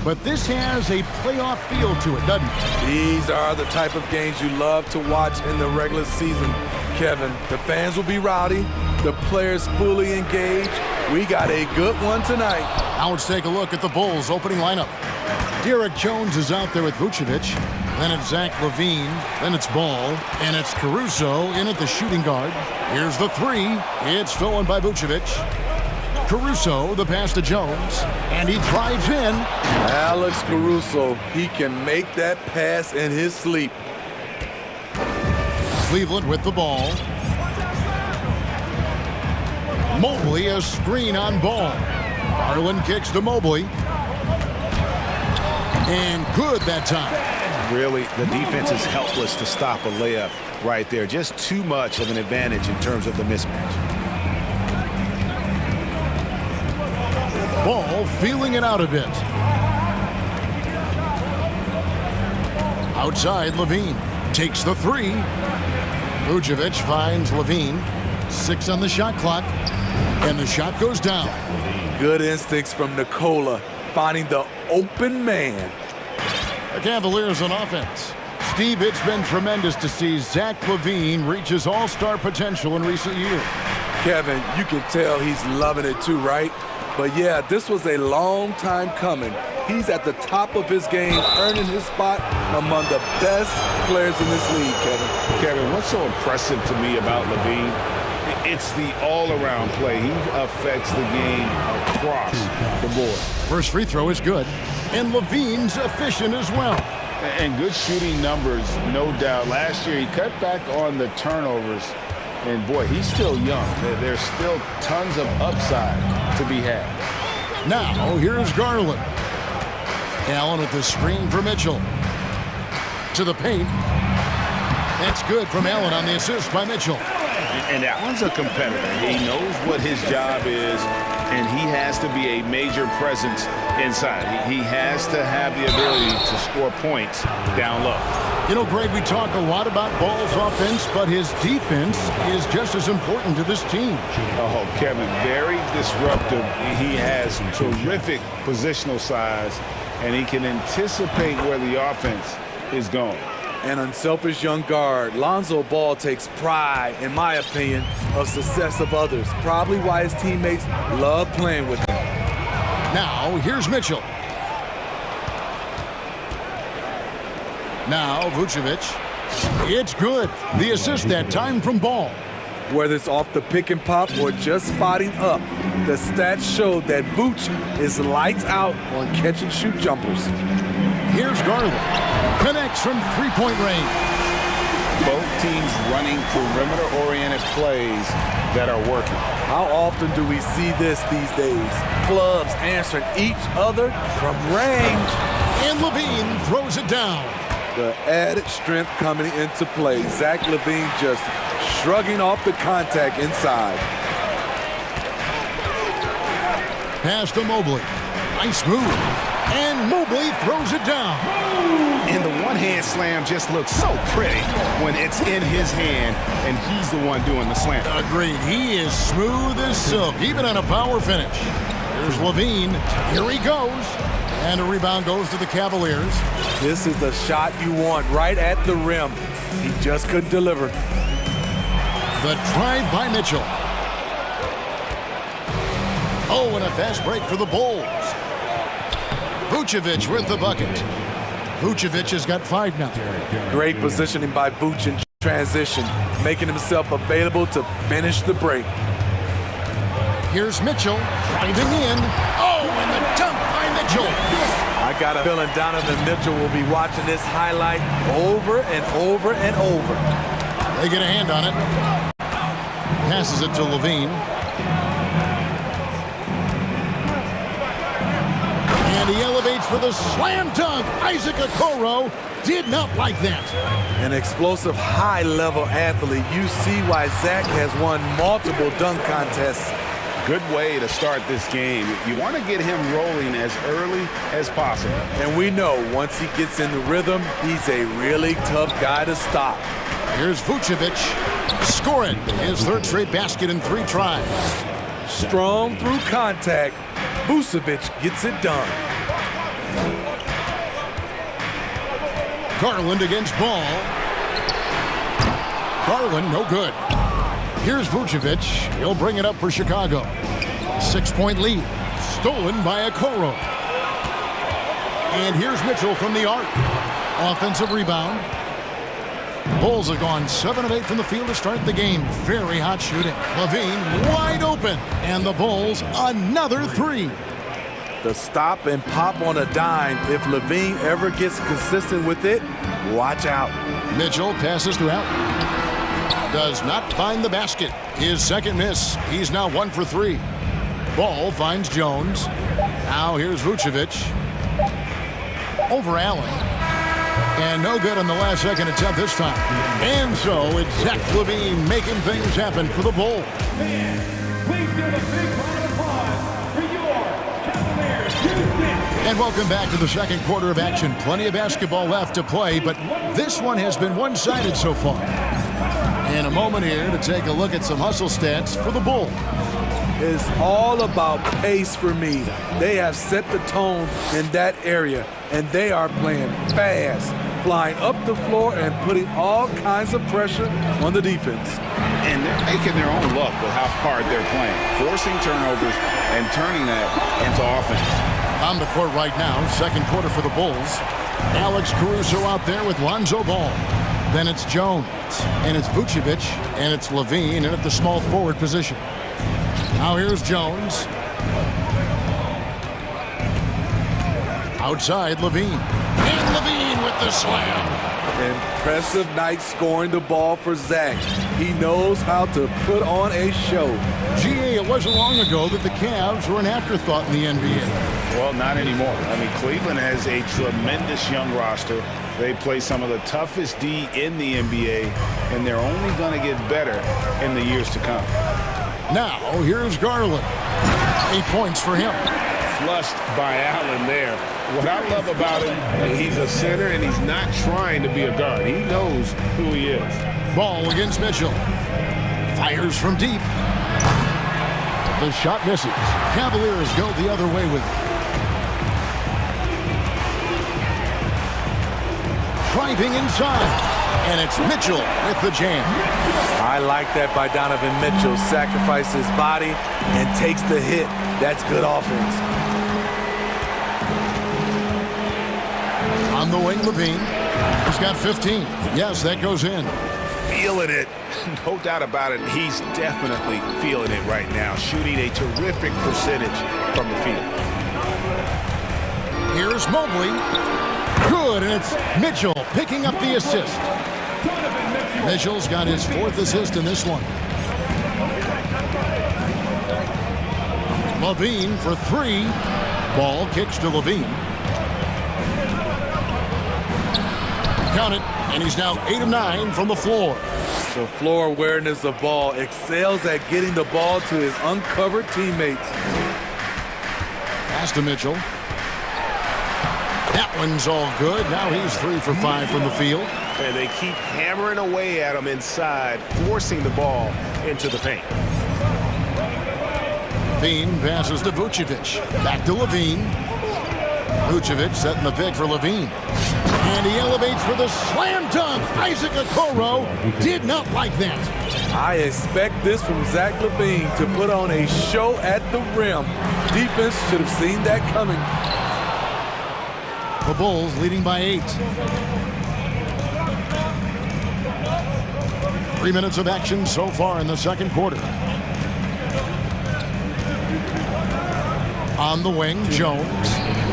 but this has a playoff feel to it, doesn't it? These are the type of games you love to watch in the regular season, Kevin. The fans will be rowdy, the players fully engaged. We got a good one tonight. Now let's take a look at the Bulls' opening lineup. Derek Jones is out there with Vucevic. Then it's Zach LaVine. Then it's Ball. And it's Caruso in at the shooting guard. Here's the three. It's stolen by Vucevic. Caruso, the pass to Jones. And he drives in. Alex Caruso, he can make that pass in his sleep. Cleveland with the ball. Mobley, a screen on Ball. Garland kicks to Mobley. And good that time. Really, the defense is helpless to stop a layup right there. Just too much of an advantage in terms of the mismatch. Ball feeling it out a bit. Outside, LaVine takes the three. Vucevic finds LaVine. 6 on the shot clock. And the shot goes down. Good instincts from Nikola, finding the open man. The Cavaliers on offense. Steve, it's been tremendous to see Zach LaVine reach his all-star potential in recent years. Kevin, you can tell he's loving it too, right? But yeah, this was a long time coming. He's at the top of his game, earning his spot among the best players in this league, Kevin. Kevin, what's so impressive to me about LaVine? It's the all-around play. He affects the game across the board. First free throw is good, and LaVine's efficient as well. And good shooting numbers, no doubt. Last year, he cut back on the turnovers. And, boy, he's still young. There's still tons of upside to be had. Now, here's Garland. Allen with the screen for Mitchell. To the paint. That's good from Allen on the assist by Mitchell. And Allen's a competitor. He knows what his job is, and he has to be a major presence inside. He has to have the ability to score points down low. You know, Greg, we talk a lot about Ball's offense, but his defense is just as important to this team. Oh, Kevin, very disruptive. He has terrific positional size, and he can anticipate where the offense is going. An unselfish young guard. Lonzo Ball takes pride, in my opinion, of success of others. Probably why his teammates love playing with him. Now, here's Mitchell. Now, Vucevic. It's good. The assist that time from Ball. Whether it's off the pick and pop or just spotting up, the stats show that Vooch is lights out on catch and shoot jumpers. Here's Garland. Connects from three-point range. Both teams running perimeter-oriented plays that are working. How often do we see this these days? Clubs answering each other from range. And LaVine throws it down. The added strength coming into play. Zach LaVine just shrugging off the contact inside. Pass to Mobley. Nice move. And Mobley throws it down. And the one-hand slam just looks so pretty when it's in his hand, and he's the one doing the slam. Agreed. He is smooth as silk, even on a power finish. Here's LaVine. Here he goes. And a rebound goes to the Cavaliers. This is the shot you want right at the rim. He just couldn't deliver. The drive by Mitchell. Oh, and a fast break for the Bulls. Vucevic with the bucket. Vucevic has got 5 now. Great positioning by Vooch in transition, making himself available to finish the break. Here's Mitchell driving in. Oh, and the dunk by Mitchell. I got a feeling Donovan Mitchell will be watching this highlight over and over and over. They get a hand on it. Passes it to LaVine. And he elevates for the slam dunk. Isaac Okoro did not like that. An explosive high-level athlete. You see why Zach has won multiple dunk contests. Good way to start this game. You want to get him rolling as early as possible. And we know once he gets in the rhythm, he's a really tough guy to stop. Here's Vucevic scoring his 3rd straight basket in 3 tries. Strong through contact, Vucevic gets it done. Garland against Ball. Garland, no good. Here's Vucevic. He'll bring it up for Chicago. 6-point lead. Stolen by Okoro. And here's Mitchell from the arc. Offensive rebound. Bulls have gone 7 of 8 from the field to start the game. Very hot shooting. Levine wide open. And the Bulls another 3. The stop and pop on a dime. If Levine ever gets consistent with it, watch out. Mitchell passes to Allen. Does not find the basket. His second miss. He's now 1 for 3. Ball finds Jones. Now here's Vucevic. Over Allen. And no good on the last second attempt this time. And so it's Zach LaVine making things happen for the Bulls. Please give a big round of applause for your Cavaliers. And welcome back to the second quarter of action. Plenty of basketball left to play, but this one has been one-sided so far. In a moment here to take a look at some hustle stats for the Bulls. It's all about pace for me. They have set the tone in that area, and they are playing fast, flying up the floor and putting all kinds of pressure on the defense. And they're making their own luck with how hard they're playing, forcing turnovers and turning that into offense. On the court right now, second quarter for the Bulls. Alex Caruso out there with Lonzo Ball. Then it's Jones, and it's Vucevic, and it's Levine, and at the small forward position. Now here's Jones. Outside, Levine. And Levine with the slam. Impressive night scoring the ball for Zach. He knows how to put on a show. GA, it wasn't long ago that the Cavs were an afterthought in the NBA. Well, not anymore. I mean, Cleveland has a tremendous young roster. They play some of the toughest D in the NBA, and they're only going to get better in the years to come. Now, here's Garland. 8 points for him. Flushed by Allen there. What I love about him, he's a center, and he's not trying to be a guard. He knows who he is. Ball against Mitchell. Fires from deep. The shot misses. Cavaliers go the other way with it. Driving inside. And it's Mitchell with the jam. I like that by Donovan Mitchell. Sacrifices his body and takes the hit. That's good offense. On the wing, Levine. He's got 15. Yes, that goes in. Feeling it. No doubt about it. He's definitely feeling it right now. Shooting a terrific percentage from the field. Here's Mobley. Good, and it's Mitchell picking up the assist. Mitchell's got his 4th assist in this one. Levine for 3. Ball kicks to Levine. Count it, and he's now 8 of 9 from the floor. The floor awareness of ball, excels at getting the ball to his uncovered teammates. Pass to Mitchell. That one's all good. Now he's 3 for 5 from the field. And they keep hammering away at him inside, forcing the ball into the paint. Levine passes to Vucevic. Back to Levine. Vucevic setting the pick for Levine. And he elevates for the slam dunk. Isaac Okoro did not like that. I expect this from Zach LaVine to put on a show at the rim. Defense should have seen that coming. The Bulls leading by 8. 3 minutes of action so far in the second quarter. On the wing, Jones.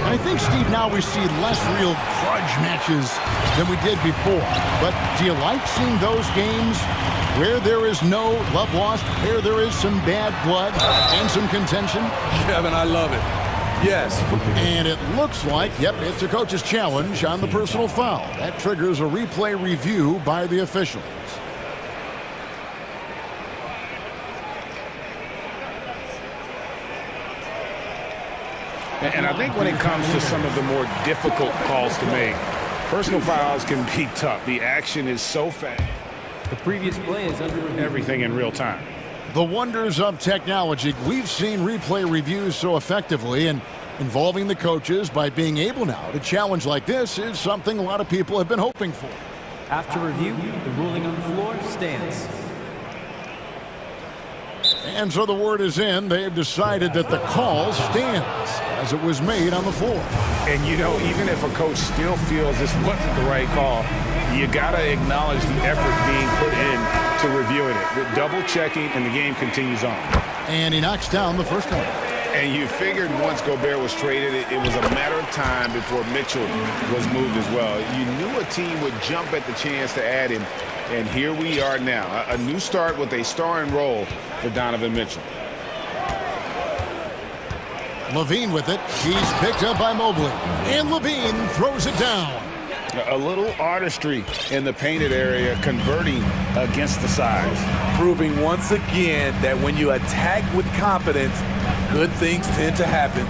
I think, Steve, now we see less real grudge matches than we did before. But do you like seeing those games where there is no love lost, where there is some bad blood and some contention? Kevin, I love it. Yes. And it looks like, yep, it's a coach's challenge on the personal foul. That triggers a replay review by the officials. And I think when it comes to some of the more difficult calls to make, personal fouls can be tough. The action is so fast. The previous play is under review. Everything in real time. The wonders of technology. We've seen replay reviews so effectively, and involving the coaches by being able now to challenge like this is something a lot of people have been hoping for. After review, the ruling on the floor stands. And so the word is in. They've decided that the call stands as it was made on the floor. And, you know, even if a coach still feels this wasn't the right call, you got to acknowledge the effort being put in to reviewing it. The double checking, and the game continues on. And he knocks down the first one. And you figured once Gobert was traded, it was a matter of time before Mitchell was moved as well. You knew a team would jump at the chance to add him. And here we are now, a new start with a starring role for Donovan Mitchell. Levine with it. He's picked up by Mobley. And Levine throws it down. A little artistry in the painted area, converting against the size. Proving once again that when you attack with confidence, good things tend to happen.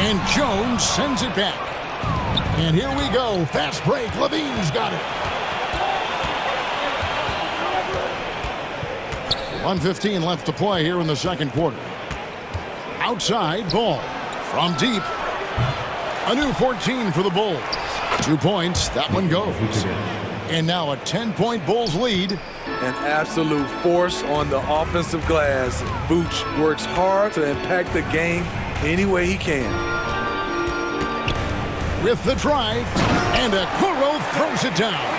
And Jones sends it back. And here we go. Fast break. Levine's got it. 1:15 left to play here in the second quarter. Outside ball from deep. A new 14 for the Bulls. 2 points. That one goes. And now a 10-point Bulls lead. An absolute force on the offensive glass. Vooch works hard to impact the game any way he can. With the drive, and Okoro throws it down.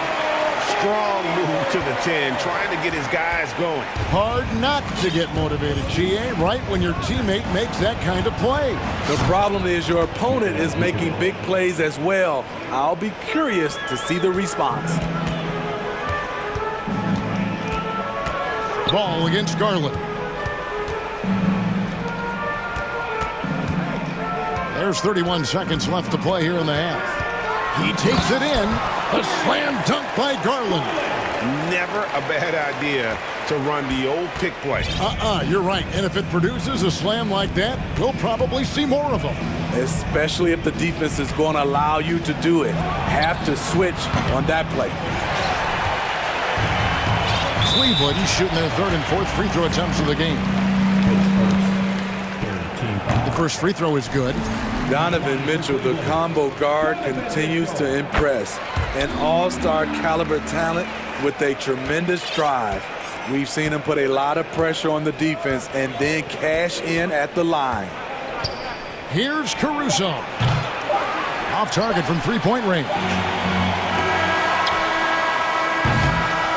Strong move to the 10, trying to get his guys going. Hard not to get motivated, GA, right when your teammate makes that kind of play. The problem is your opponent is making big plays as well. I'll be curious to see the response. Ball against Garland. There's 31 seconds left to play here in the half. He takes it in. A slam dunk by Garland. Never a bad idea to run the old pick play. You're right. And if it produces a slam like that, we'll probably see more of them. Especially if the defense is going to allow you to do it. Have to switch on that play. Cleveland shooting their third and fourth free throw attempts of the game. The first free throw is good. Donovan Mitchell, the combo guard, continues to impress. An all-star caliber talent with a tremendous drive. We've seen him put a lot of pressure on the defense and then cash in at the line. Here's Caruso. Off target from three-point range.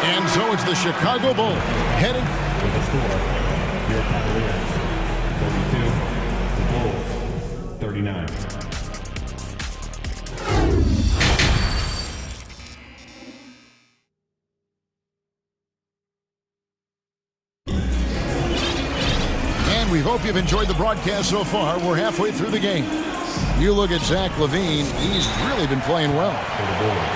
And so it's the Chicago Bulls heading. With the score, your Cavaliers 32, the Bulls 39. And we hope you've enjoyed the broadcast so far. We're halfway through the game. You look at Zach LaVine, he's really been playing well.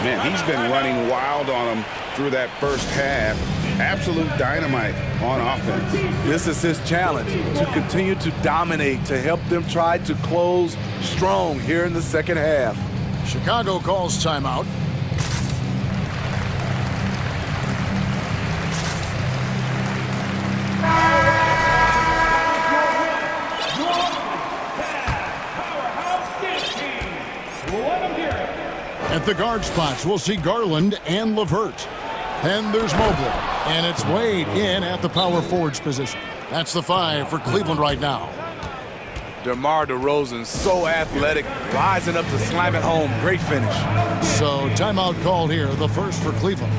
Man, he's been running wild on him through that first half. Absolute dynamite on offense. This is his challenge, to continue to dominate, to help them try to close strong here in the second half. Chicago calls timeout. At the guard spots, we'll see Garland and LeVert. Then there's Mobley, and it's Wade in at the power forwards position. That's the 5 for Cleveland right now. DeMar DeRozan, so athletic, rising up to slam it home. Great finish. So timeout called here, the first for Cleveland.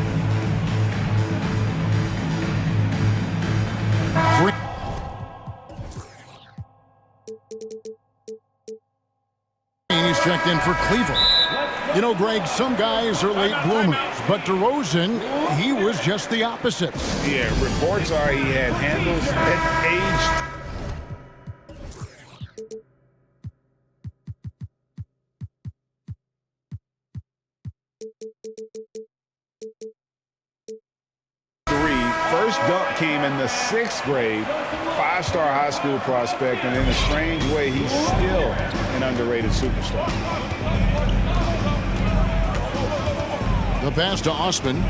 He's checked in for Cleveland. You know, Greg, some guys are late bloomers, but DeRozan, he was just the opposite. Yeah, reports are he had handles at age. First dunk came in the 6th grade, 5-star high school prospect, and in a strange way, he's still an underrated superstar. The pass to Osman.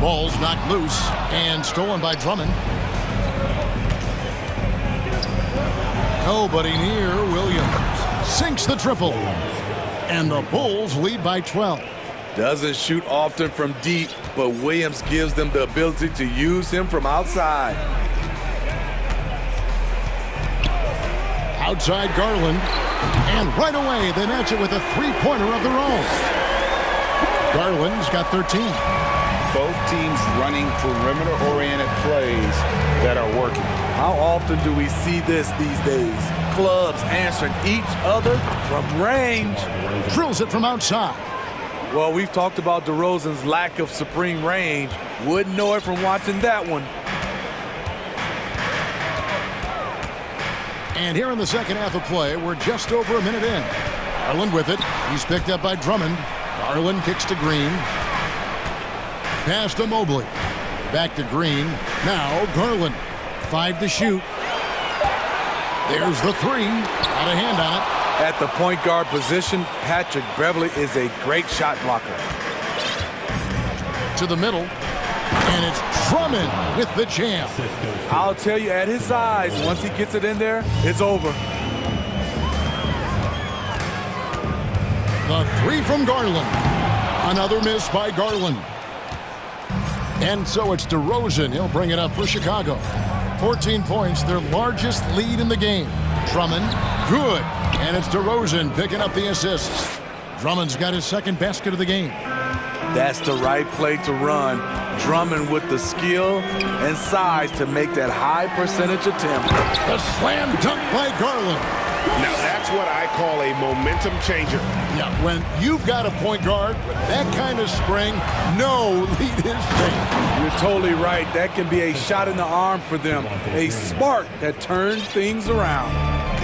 Ball's knocked loose and stolen by Drummond. Nobody near. Williams sinks the triple. And the Bulls lead by 12. Doesn't shoot often from deep, but Williams gives them the ability to use him from outside. Outside Garland. And right away, they match it with a three-pointer of their own. Garland's got 13. Both teams running perimeter-oriented plays that are working. How often do we see this these days? Clubs answering each other from range. Drills it from outside. Well, we've talked about DeRozan's lack of supreme range. Wouldn't know it from watching that one. And here in the second half of play, we're just over a minute in. Garland with it. He's picked up by Drummond. Garland kicks to Green. Pass to Mobley. Back to Green. Now Garland. 5 to shoot. There's the three. Got a hand on it. At the point guard position, Patrick Beverley is a great shot blocker. To the middle. And it's Drummond with the jam. I'll tell you, at his size, once he gets it in there, it's over. The three from Garland. Another miss by Garland. And so it's DeRozan. He'll bring it up for Chicago. 14 points, their largest lead in the game. Drummond, good. And it's DeRozan picking up the assists. Drummond's got his second basket of the game. That's the right play to run. Drummond with the skill and size to make that high percentage attempt. The slam dunk by Garland. Now that's what I call a momentum changer. Yeah, when you've got a point guard with that kind of spring, no lead is safe. You're totally right. That can be a shot in the arm for them. A spark that turns things around.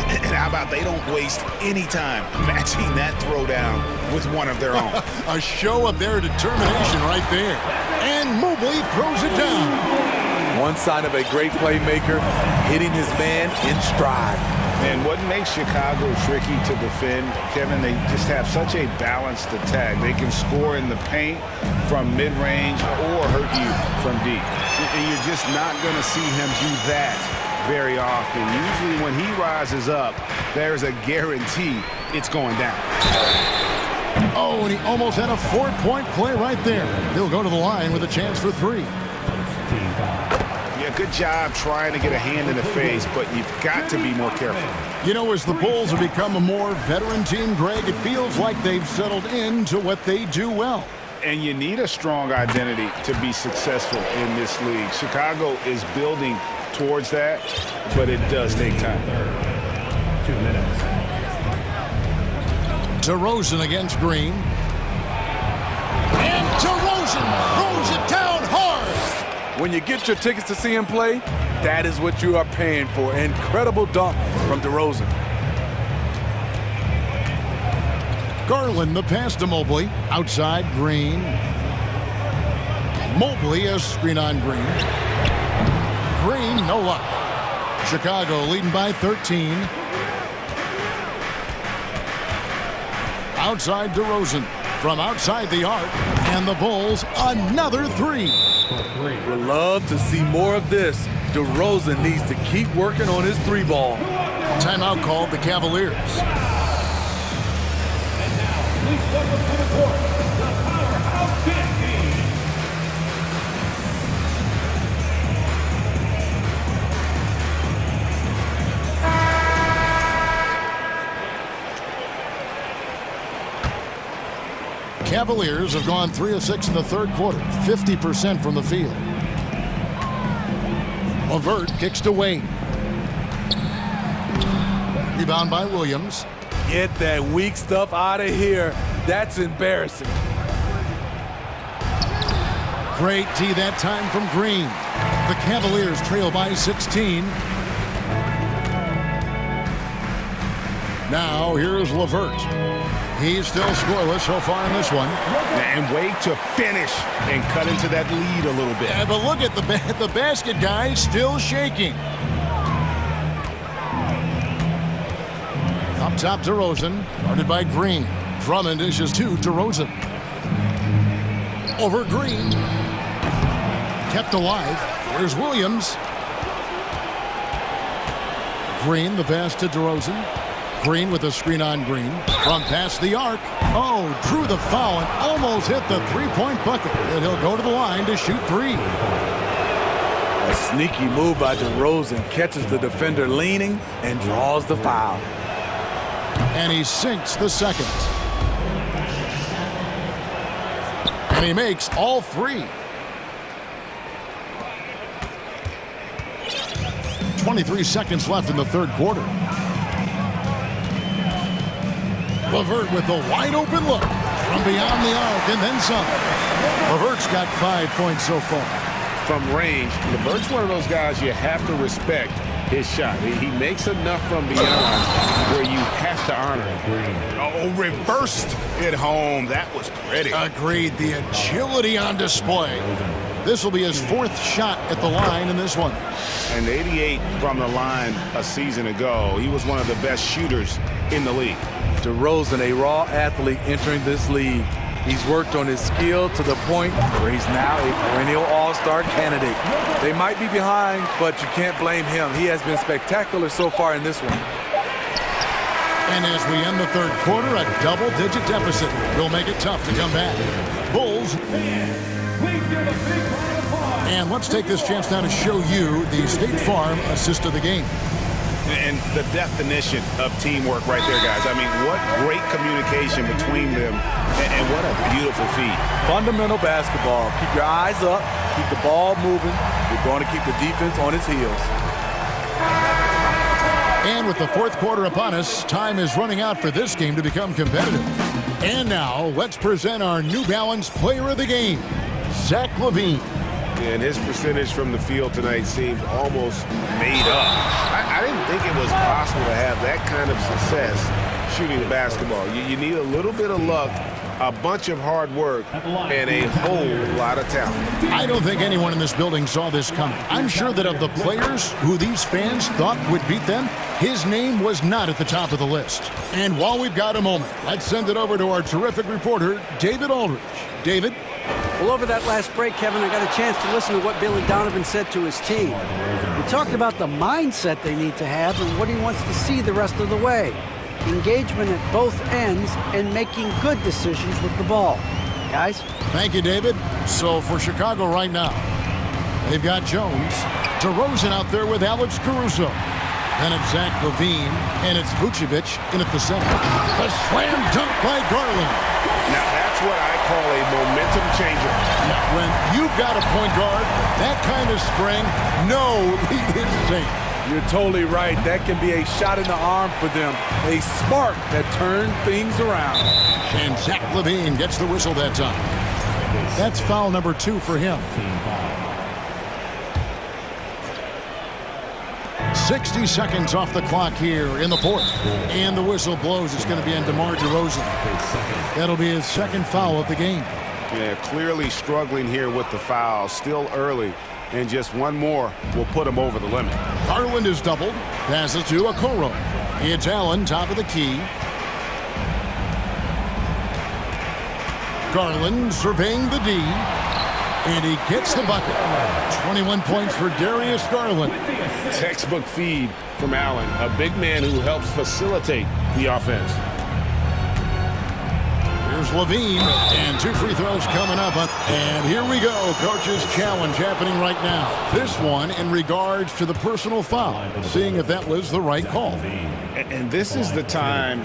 And how about they don't waste any time matching that throwdown with one of their own. A show of their determination right there. And Mobley throws it down. One sign of a great playmaker, hitting his man in stride. And what makes Chicago tricky to defend, Kevin, they just have such a balanced attack. They can score in the paint from mid-range or hurt you from deep. And you're just not going to see him do that very often. Usually when he rises up, there's a guarantee it's going down. Oh, and he almost had a 4-point play right there. He'll go to the line with a chance for three. Yeah, good job trying to get a hand in the face, but you've got to be more careful. You know, as the Bulls have become a more veteran team, Greg, it feels like they've settled into what they do well. And you need a strong identity to be successful in this league. Chicago is building towards that, but it does take time. 2 minutes. DeRozan against Green. And DeRozan throws it down hard. When you get your tickets to see him play, that is what you are paying for. Incredible dunk from DeRozan. Garland, the pass to Mobley. Outside, Green. Mobley, a screen on Green. Green, no luck. Chicago leading by 13. Outside DeRozan. From outside the arc. And the Bulls, another three. We'd love to see more of this. DeRozan needs to keep working on his three ball. Timeout called the Cavaliers. And now, please welcome to the court, the powerhouse dance team. Cavaliers have gone 3 of 6 in the third quarter, 50% from the field. LeVert kicks to Wade. Rebound by Williams. Get that weak stuff out of here. That's embarrassing. Great D that time from Green. The Cavaliers trail by 16. Now here's LeVert. He's still scoreless so far in this one. And wait to finish and cut into that lead a little bit. Yeah, but look at the basket guy still shaking. Up top, DeRozan, guarded by Green. Drummond dishes to DeRozan. Over Green. kept alive. Here's Williams. Green, the pass to DeRozan. Green with a screen on Green. From past the arc. Oh, drew the foul and almost hit the three-point bucket. And he'll go to the line to shoot three. A sneaky move by DeRozan, catches the defender leaning and draws the foul. And he sinks the second. And he makes all three. 23 seconds left in the third quarter. LeVert with a wide-open look from beyond the arc and then some. LeVert's got 5 points so far. From range, LeVert's one of those guys you have to respect his shot. He makes enough from beyond where you have to honor him. Oh, reversed it home. That was pretty. Agreed. The agility on display. This will be his fourth shot at the line in this one. And 88 from the line a season ago. He was one of the best shooters in the league. DeRozan, a raw athlete entering this league. He's worked on his skill to the point where he's now a perennial all-star candidate. They might be behind, but you can't blame him. He has been spectacular so far in this one. And as we end the third quarter, a double-digit deficit will make it tough to come back. Bulls. And let's take this chance now to show you the State Farm assist of the game. And the definition of teamwork right there, guys. I mean, what great communication between them, and what a beautiful feed. Fundamental basketball. Keep your eyes up, keep the ball moving. You're going to keep the defense on its heels. And with the fourth quarter upon us, time is running out for this game to become competitive. And now, let's present our New Balance Player of the Game, Zach LaVine. And his percentage from the field tonight seems almost made up. I didn't think it was possible to have that kind of success shooting the basketball. You need a little bit of luck, a bunch of hard work, and a whole lot of talent. I don't think anyone in this building saw this coming. I'm sure that of the players who these fans thought would beat them, his name was not at the top of the list. And while we've got a moment, let's send it over to our terrific reporter, David Aldridge. David? Well, over that last break, Kevin, I got a chance to listen to what Billy Donovan said to his team. He talked about the mindset they need to have and what he wants to see the rest of the way. Engagement at both ends and making good decisions with the ball. Guys? Thank you, David. So for Chicago right now, they've got Jones, DeRozan out there with Alex Caruso. Then it's Zach LaVine, and it's Vucevic in at the center. The slam dunk by Garland. Now that's what I call a momentum changer. When you've got a point guard, that kind of spring, no lead is safe. You're totally right. That can be a shot in the arm for them. A spark that turned things around. And Zach LaVine gets the whistle that time. That's foul number 2 for him. 60 seconds off the clock here in the fourth. And the whistle blows. It's going to be on DeMar DeRozan. That'll be his second foul of the game. Yeah, clearly struggling here with the foul. Still early. And just one more will put him over the limit. Garland is doubled. Passes to Okoro. It's Allen, top of the key. Garland surveying the D. And he gets the bucket. 21 points for Darius Garland. Textbook feed from Allen, a big man who helps facilitate the offense. Here's LaVine, and 2 free throws coming up. And here we go, coach's challenge happening right now. This one in regards to the personal foul, seeing if that was the right call. And this is the time.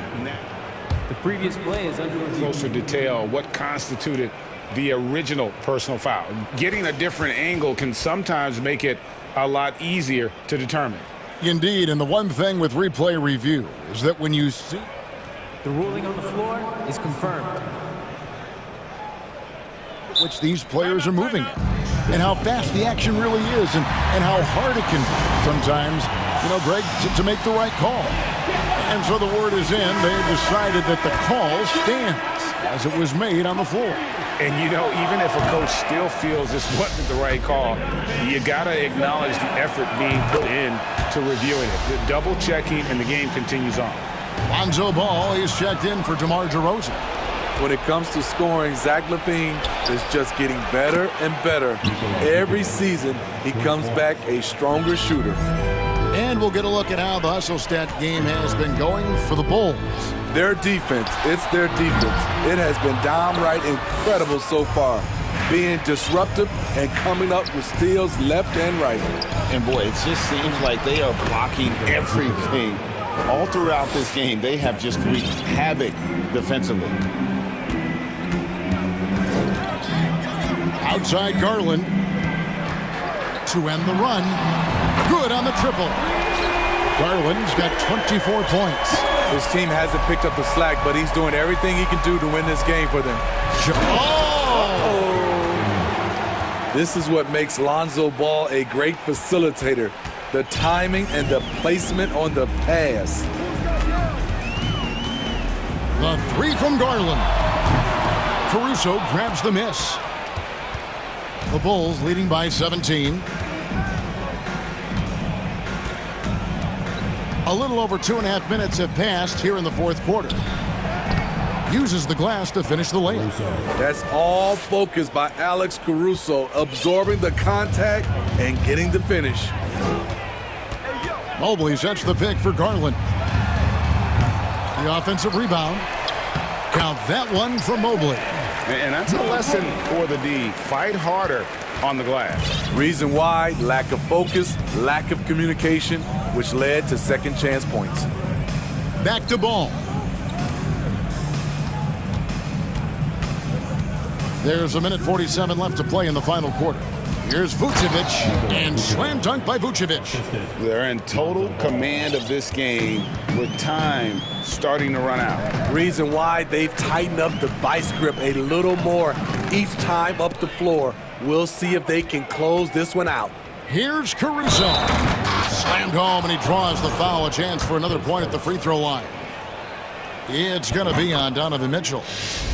The previous play is under review. Closer detail, what constituted the original personal foul. Getting a different angle can sometimes make it a lot easier to determine. Indeed, and the one thing with replay review is that when you see the ruling on the floor is confirmed. Which these players are moving at, and how fast the action really is, and how hard it can be sometimes, Greg, to make the right call. And so the word is in. They've decided that the call stands as it was made on the floor. And even if a coach still feels this wasn't the right call, you got to acknowledge the effort being put in to reviewing it. The double checking, and the game continues on. Lonzo Ball is checked in for DeMar DeRozan. When it comes to scoring, Zach LaVine is just getting better and better. Every season, he comes back a stronger shooter. And we'll get a look at how the hustle stat game has been going for the Bulls. Their defense, it's their defense. It has been downright incredible so far, being disruptive and coming up with steals left and right. And boy, it just seems like they are blocking everything. All throughout this game, they have just wreaked havoc defensively. Outside Garland to end the run. Good on the triple. Garland's got 24 points. His team hasn't picked up the slack, but he's doing everything he can do to win this game for them. This is what makes Lonzo Ball a great facilitator. The timing and the placement on the pass. The three from Garland. Caruso grabs the miss. The Bulls leading by 17. A little over 2.5 minutes have passed here in the fourth quarter. Uses the glass to finish the layup. That's all focused by Alex Caruso, absorbing the contact and getting the finish. Mobley sets the pick for Garland. The offensive rebound. Count that one for Mobley. And that's a lesson for the D. Fight harder on the glass. Reason why, lack of focus, lack of communication, which led to second chance points. Back to Ball. There's 1:47 left to play in the final quarter. Here's Vucevic, and slam dunk by Vucevic. They're in total command of this game with time starting to run out. Reason why, they've tightened up the vice grip a little more each time up the floor. We'll see if they can close this one out. Here's Caruso. Slammed home, and he draws the foul. A chance for another point at the free throw line. It's going to be on Donovan Mitchell.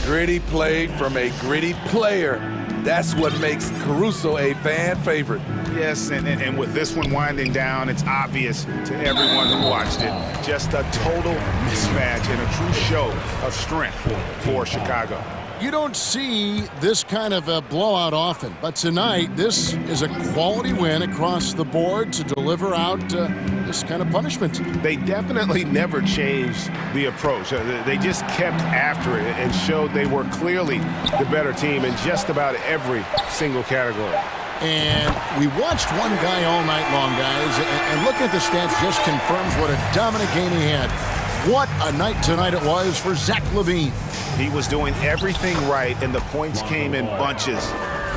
Gritty play from a gritty player. That's what makes Caruso a fan favorite. Yes, and with this one winding down, it's obvious to everyone who watched it. Just a total mismatch and a true show of strength for Chicago. You don't see this kind of a blowout often, but tonight this is a quality win across the board to deliver out this kind of punishment. They definitely never changed the approach. They just kept after it and showed they were clearly the better team in just about every single category. And we watched one guy all night long, guys, and looking at the stats just confirms what a dominant game he had. What a night tonight it was for Zach LaVine. He was doing everything right, and the points came in bunches.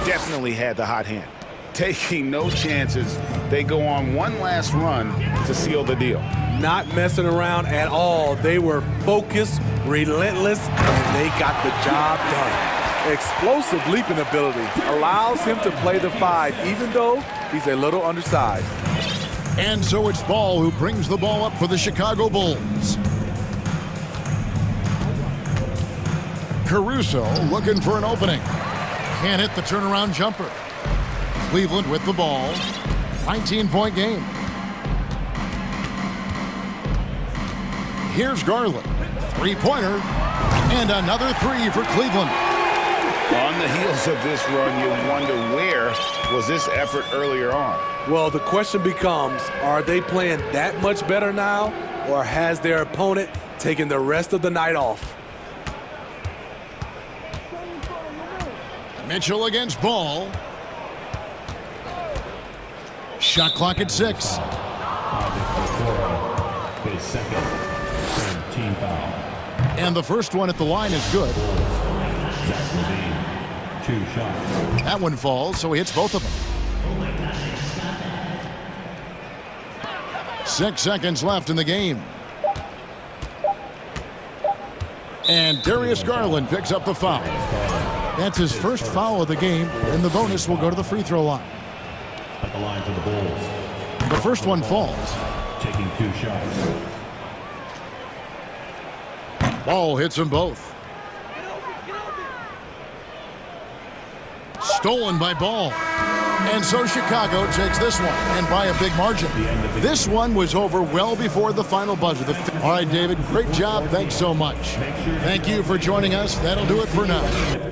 Definitely had the hot hand. Taking no chances, they go on one last run to seal the deal. Not messing around at all. They were focused, relentless, and they got the job done. Explosive leaping ability allows him to play the five, even though he's a little undersized. And so it's Ball who brings the ball up for the Chicago Bulls. Caruso looking for an opening. Can't hit the turnaround jumper. Cleveland with the ball. 19-point game. Here's Garland. Three-pointer. And another three for Cleveland. On the heels of this run, you wonder where was this effort earlier on? Well, the question becomes, are they playing that much better now, or has their opponent taken the rest of the night off? Mitchell against Ball. Shot clock at 6. And the first one at the line is good. That one falls, so he hits both of them. 6 seconds left in the game. And Darius Garland picks up the foul. That's his first foul of the game, and the bonus will go to the free throw line. At the line for the Bulls. The first one falls. Taking 2 shots. Ball hits them both. Stolen by Ball. And so Chicago takes this one, and by a big margin. This one was over well before the final buzzer. All right, David, great job. Thanks so much. Thank you for joining us. That'll do it for now.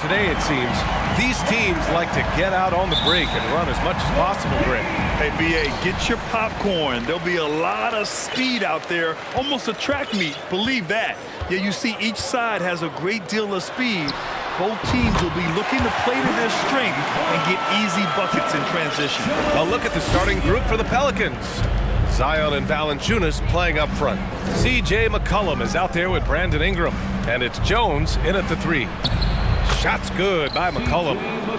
today, it seems. These teams like to get out on the break and run as much as possible, Greg. Hey, B.A., get your popcorn. There'll be a lot of speed out there, almost a track meet, believe that. Yeah, you see each side has a great deal of speed. Both teams will be looking to play to their strength and get easy buckets in transition. A look at the starting group for the Pelicans. Zion and Valanciunas playing up front. C.J. McCollum is out there with Brandon Ingram. And it's Jones in at the 3. Shot's good by McCollum.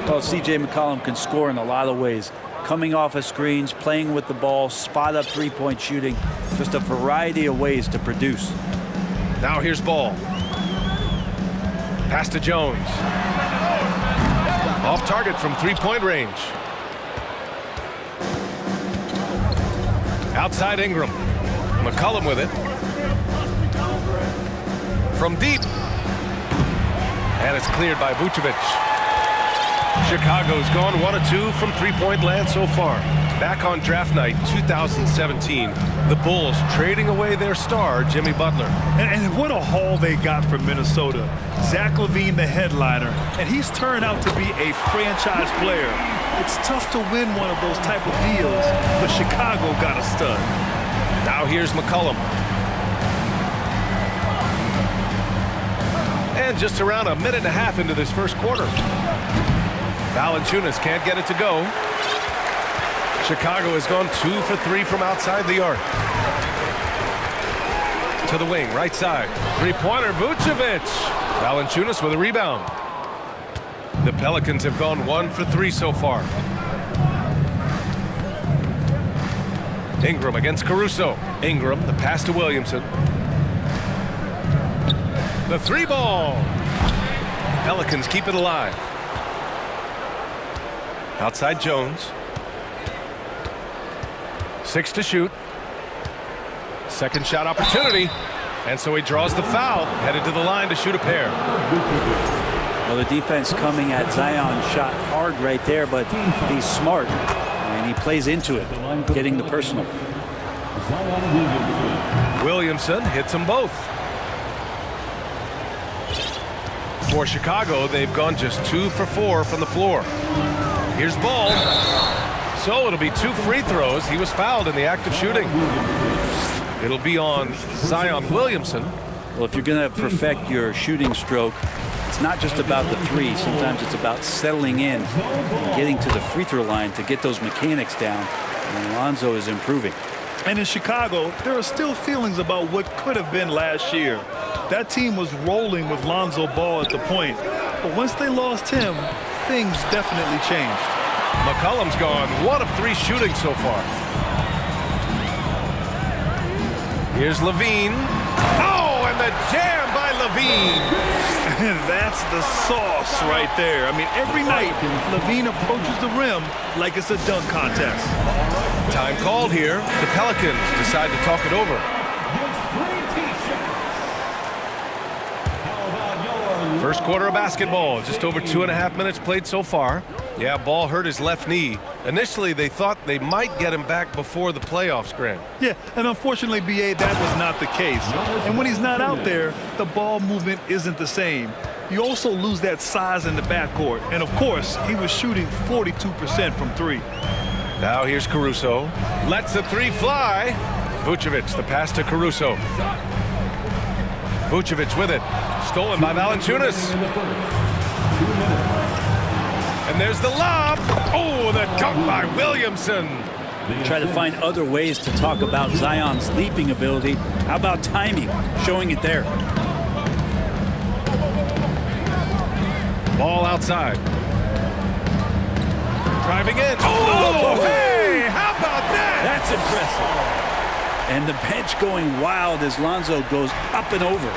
Well, C.J. McCollum can score in a lot of ways. Coming off of screens, playing with the ball, spot-up three-point shooting. Just a variety of ways to produce. Now here's Ball. Pass to Jones. Off target from three-point range. Outside Ingram. McCollum with it. From deep. And it's cleared by Vucevic. Chicago's gone 1 of 2 from three-point land so far. Back on draft night 2017, the Bulls trading away their star, Jimmy Butler. And what a haul they got from Minnesota. Zach LaVine, the headliner, and he's turned out to be a franchise player. It's tough to win one of those type of deals, but Chicago got a stud. Now here's McCollum. And just around a minute and a half into this first quarter. Valanciunas can't get it to go. Chicago has gone 2 for 3 from outside the arc. To the wing, right side. Three-pointer, Vucevic. Valanciunas with a rebound. The Pelicans have gone 1 for 3 so far. Ingram against Caruso. Ingram, the pass to Williamson. The 3-ball. Pelicans keep it alive. Outside Jones. 6 to shoot. Second shot opportunity. And so he draws the foul. Headed to the line to shoot a pair. Well, the defense coming at Zion shot hard right there, but he's smart. And he plays into it, getting the personal. Williamson hits them both. For Chicago, they've gone just 2 for 4 from the floor. Here's Ball. So it'll be 2 free throws. He was fouled in the act of shooting. It'll be on Zion Williamson. Well, if you're going to perfect your shooting stroke, it's not just about the 3. Sometimes it's about settling in and getting to the free throw line to get those mechanics down. And Lonzo is improving. And in Chicago, there are still feelings about what could have been last year. That team was rolling with Lonzo Ball at the point. But once they lost him, things definitely changed. McCollum's gone 1 of 3 shooting so far. Here's LaVine. Oh, and the jam by LaVine. That's the sauce right there. I mean, every night, LaVine approaches the rim like it's a dunk contest. Time called here. The Pelicans decide to talk it over. First quarter of basketball, just over 2.5 minutes played so far. Yeah, Ball hurt his left knee. Initially, they thought they might get him back before the playoffs, Grant. Yeah, and unfortunately, B.A., that was not the case. And when he's not out there, the ball movement isn't the same. You also lose that size in the backcourt. And, of course, he was shooting 42% from 3. Now here's Caruso. Lets the 3 fly. Vucevic, the pass to Caruso. Vucevic with it. Stolen by Valanciunas. And there's the lob. Oh, the dunk by Williamson. Try to find other ways to talk about Zion's leaping ability. How about timing? Showing it there. Ball outside. Driving in. Oh, hey, how about that? That's impressive. And the bench going wild as Lonzo goes up and over.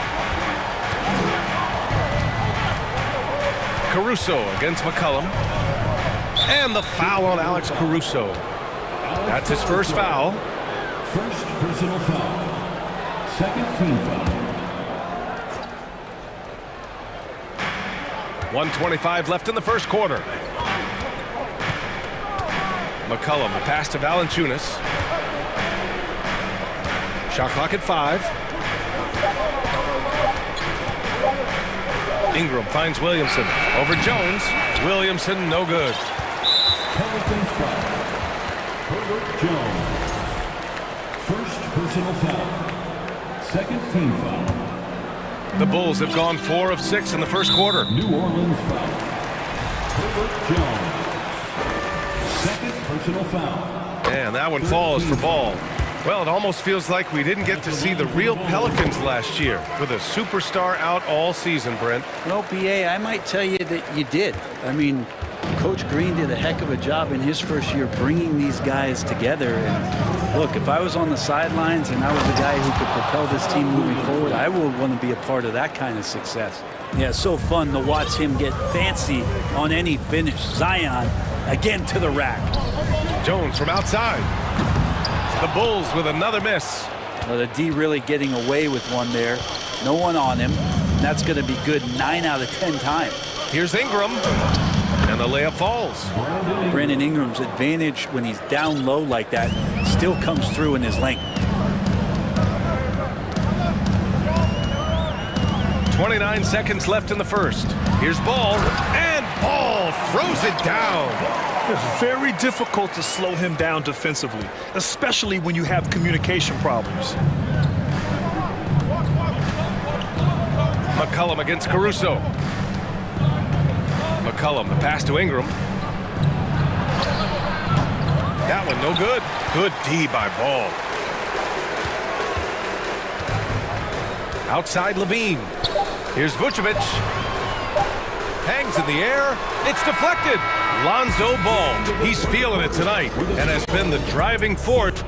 Caruso against McCollum. And the foul on Alex Caruso. That's his first foul. First personal foul. Second team foul. 1:25 left in the first quarter. McCollum, the pass to Valanciunas. Shot clock at 5. Ingram finds Williamson. Over Jones. Williamson, no good. Pelicans foul. Herbert Jones. First personal foul. Second team foul. The Bulls have gone 4 of 6 in the first quarter. New Orleans foul. Herbert Jones. Second personal foul. And that one falls for Ball. Well, it almost feels like we didn't get to see the real Pelicans last year with a superstar out all season, Brent. Well, BA, I might tell you that you did. I mean, Coach Green did a heck of a job in his first year bringing these guys together. And look, if I was on the sidelines and I was the guy who could propel this team moving forward, I would want to be a part of that kind of success. Yeah, it's so fun to watch him get fancy on any finish. Zion, again to the rack. Jones from outside. The Bulls with another miss. Well, the D really getting away with one there. No one on him. That's going to be good 9 out of 10 times. Here's Ingram. And the layup falls. Brandon Ingram's advantage when he's down low like that still comes through in his length. 29 seconds left in the first. Here's Ball. And Ball throws it down. It's very difficult to slow him down defensively, especially when you have communication problems. McCollum against Caruso. McCollum, the pass to Ingram. That one no good. Good D by Ball. Outside Levine. Here's Vucevic. Hangs in the air. It's deflected. Lonzo Ball. He's feeling it tonight and has been the driving force.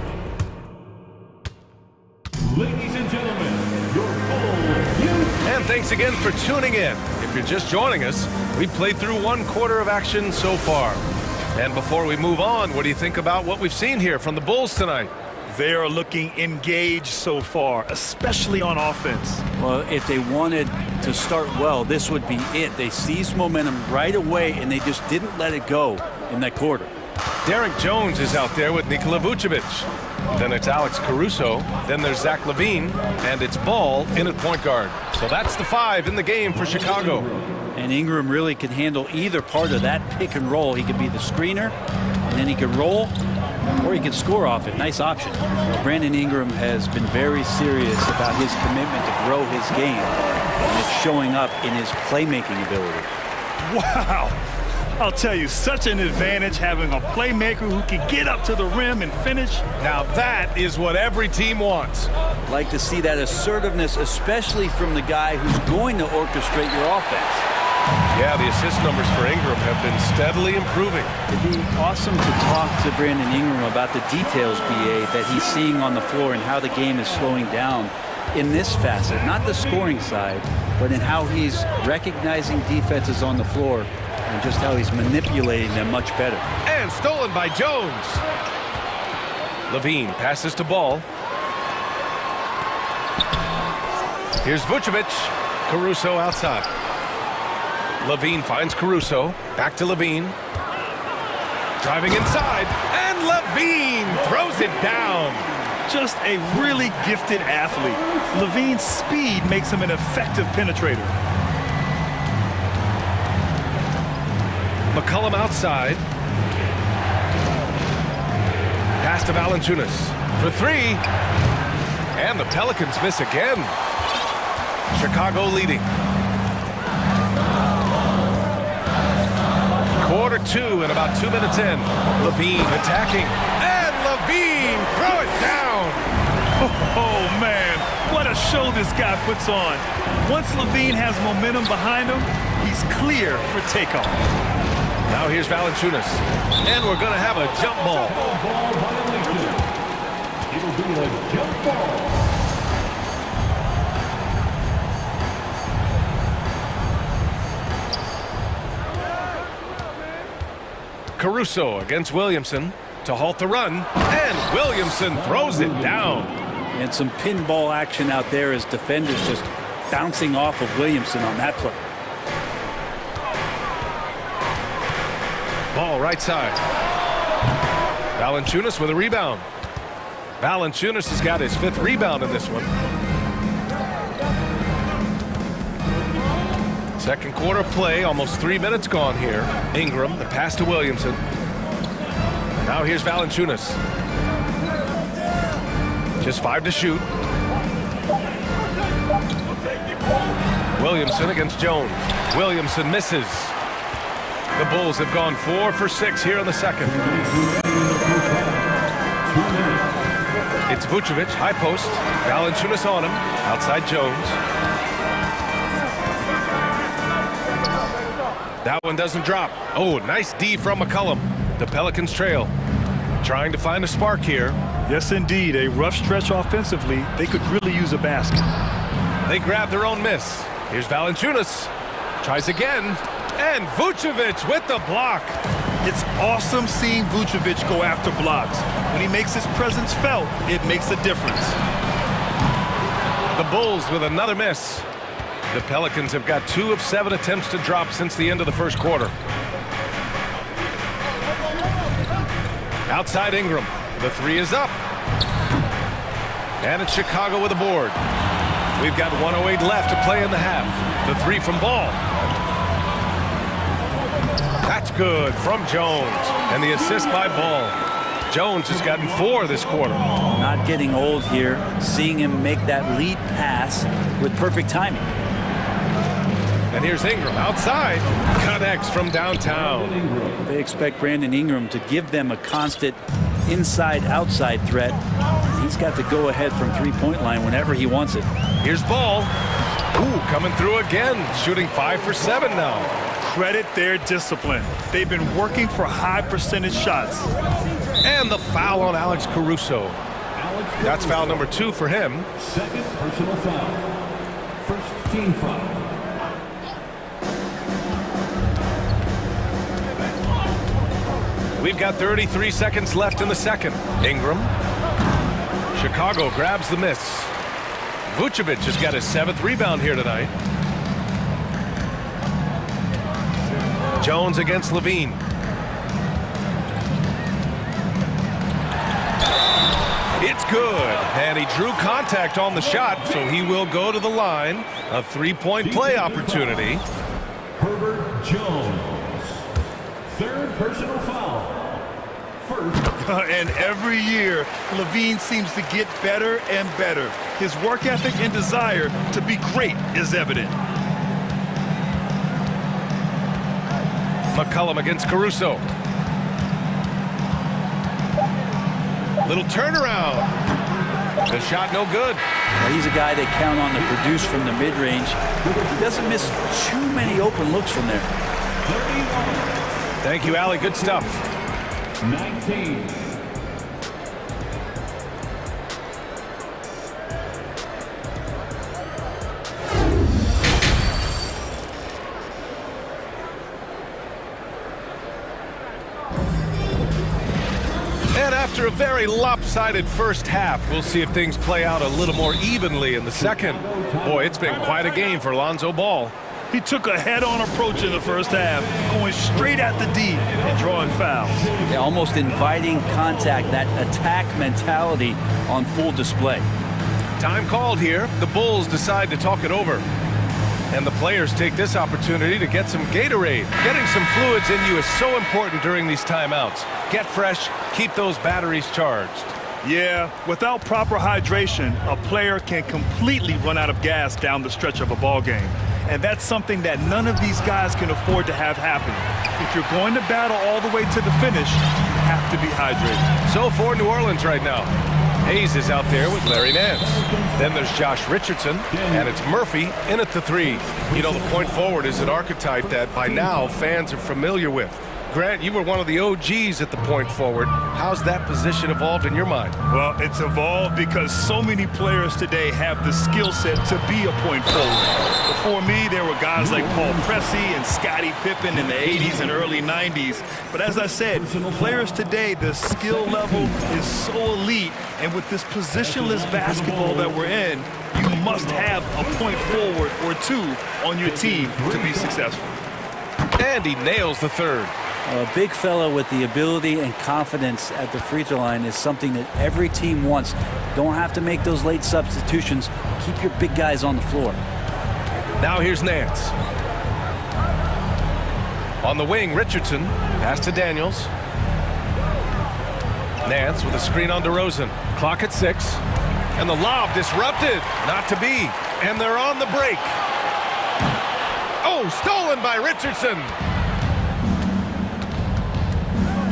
Ladies and gentlemen, your Bulls. And thanks again for tuning in. If you're just joining us, we played through 1 quarter of action so far. And before we move on, what do you think about what we've seen here from the Bulls tonight? They are looking engaged so far, especially on offense. Well, if they wanted to start well, this would be it. They seized momentum right away, and they just didn't let it go in that quarter. Derek Jones is out there with Nikola Vucevic. Then it's Alex Caruso. Then there's Zach LaVine. And it's Ball in at point guard. So that's the 5 in the game for Chicago. And Ingram really could handle either part of that pick and roll. He could be the screener, and then he could roll, or he could score off it. Nice option. Well, Brandon Ingram has been very serious about his commitment to grow his game, and it's showing up in his playmaking ability. Wow. I'll tell you, such an advantage having a playmaker who can get up to the rim and finish. Now that is what every team wants. Like to see that assertiveness, especially from the guy who's going to orchestrate your offense. Yeah, the assist numbers for Ingram have been steadily improving. It'd be awesome to talk to Brandon Ingram about the details, BA, that he's seeing on the floor and how the game is slowing down in this facet, not the scoring side, but in how he's recognizing defenses on the floor and just how he's manipulating them much better. And stolen by Jones. Levine passes to Ball. Here's Vucevic. Caruso outside. Levine finds Caruso. Back to Levine. Driving inside. And Levine throws it down. Just a really gifted athlete. Levine's speed makes him an effective penetrator. McCollum outside. Pass to Valanciunas for 3. And the Pelicans miss again. Chicago leading. Quarter 2 and about 2 minutes in. Levine attacking. And Levine throw it down. Oh, man. What a show this guy puts on. Once Levine has momentum behind him, he's clear for takeoff. Now here's Valanciunas. And we're going to have a jump ball. It'll be a jump ball. Caruso against Williamson to halt the run. And Williamson throws it down. And some pinball action out there as defenders just bouncing off of Williamson on that play. Ball right side. Valanciunas with a rebound. Valanciunas has got his 5th rebound in this one. Second quarter play, almost 3 minutes gone here. Ingram, the pass to Williamson. Now here's Valanciunas. Just 5 to shoot. Williamson against Jones. Williamson misses. The Bulls have gone 4 for 6 here in the second. It's Vucevic, high post. Valanciunas on him, outside Jones. That one doesn't drop. Oh, nice D from McCollum. The Pelicans trail. Trying to find a spark here. Yes, indeed. A rough stretch offensively. They could really use a basket. They grab their own miss. Here's Valanciunas. Tries again. And Vucevic with the block. It's awesome seeing Vucevic go after blocks. When he makes his presence felt, it makes a difference. The Bulls with another miss. The Pelicans have got 2 of 7 attempts to drop since the end of the first quarter. Outside Ingram. The 3 is up. And it's Chicago with a board. We've got 1:08 left to play in the half. The 3 from Ball. That's good from Jones. And the assist by Ball. Jones has gotten 4 this quarter. Not getting old here. Seeing him make that lead pass with perfect timing. And here's Ingram outside. Connects from downtown. They expect Brandon Ingram to give them a constant inside-outside threat. He's got to go ahead from three-point line whenever he wants it. Here's Ball. Ooh, coming through again. Shooting 5 for 7 now. Credit their discipline. They've been working for high percentage shots. And the foul on Alex Caruso. That's foul number 2 for him. Second personal foul. First team foul. We've got 33 seconds left in the second. Ingram. Chicago grabs the miss. Vucevic has got his 7th rebound here tonight. Jones against Levine. It's good. And he drew contact on the shot, so he will go to the line. A 3-point play opportunity. Herbert Jones. 3rd personal foul. And every year, Levine seems to get better and better. His work ethic and desire to be great is evident. McCollum against Caruso. Little turnaround. The shot no good. Well, he's a guy they count on to produce from the mid-range. He doesn't miss too many open looks from there. Thank you, Allie. Good stuff. 19. And after a very lopsided first half, we'll see if things play out a little more evenly in the second. Boy, it's been quite a game for Lonzo Ball. He took a head-on approach in the first half, going straight at the D and drawing fouls. Yeah, almost inviting contact, that attack mentality on full display. Time called here. The Bulls decide to talk it over. And the players take this opportunity to get some Gatorade. Getting some fluids in you is so important during these timeouts. Get fresh, keep those batteries charged. Yeah, without proper hydration, a player can completely run out of gas down the stretch of a ball game. And that's something that none of these guys can afford to have happen. If you're going to battle all the way to the finish, you have to be hydrated. So for New Orleans right now, Hayes is out there with Larry Nance. Then there's Josh Richardson, and it's Murphy in at the 3. You know, the point forward is an archetype that by now fans are familiar with. Grant, you were one of the OGs at the point forward. How's that position evolved in your mind? Well, it's evolved because so many players today have the skill set to be a point forward. Before me, there were guys like Paul Pressey and Scottie Pippen in the 80s and early 90s. But as I said, players today, the skill level is so elite. And with this positionless basketball that we're in, you must have a point forward or 2 on your team to be successful. And he nails the 3rd. A big fella with the ability and confidence at the free throw line is something that every team wants. Don't have to make those late substitutions. Keep your big guys on the floor. Now here's Nance. On the wing, Richardson. Pass to Daniels. Nance with a screen on DeRozan. Clock at 6. And the lob disrupted. Not to be. And they're on the break. Oh, stolen by Richardson.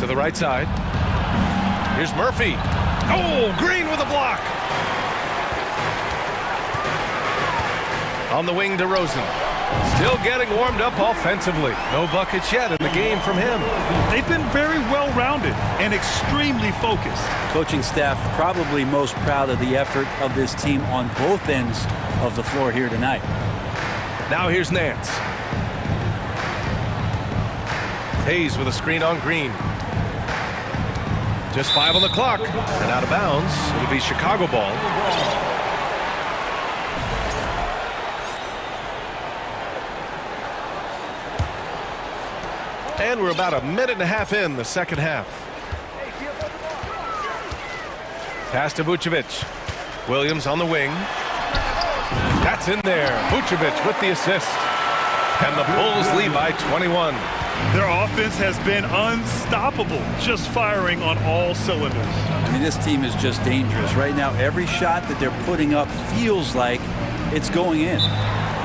To the right side. Here's Murphy. Oh, Green with a block. On the wing, DeRozan. Still getting warmed up offensively. No buckets yet in the game from him. They've been very well-rounded and extremely focused. Coaching staff probably most proud of the effort of this team on both ends of the floor here tonight. Now here's Nance. Hayes with a screen on Green. Just 5 on the clock. And out of bounds. It'll be Chicago ball. And we're about a minute and a half in the second half. Pass to Vucevic. Williams on the wing. That's in there. Vucevic with the assist. And the Bulls lead by 21. Their offense has been unstoppable, just firing on all cylinders. I mean, this team is just dangerous. Right now, every shot that they're putting up feels like it's going in.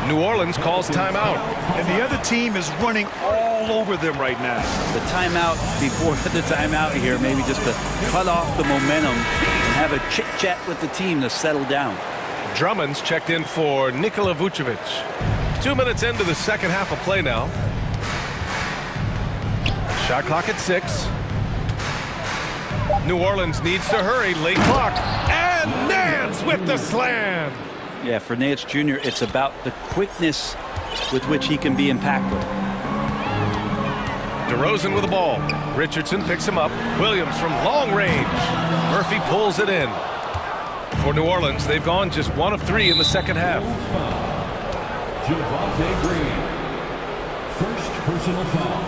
New Orleans calls timeout. And the other team is running all over them right now. The timeout before the timeout here, maybe just to cut off the momentum and have a chit-chat with the team to settle down. Drummond's checked in for Nikola Vucevic. 2 minutes into the second half of play now. Shot clock at 6. New Orleans needs to hurry. Late clock. And Nance with the slam. Yeah, for Nance Jr., it's about the quickness with which he can be impactful. DeRozan with the ball. Richardson picks him up. Williams from long range. Murphy pulls it in. For New Orleans, they've gone just 1 of 3 in the second half. Javonte Green. First personal foul.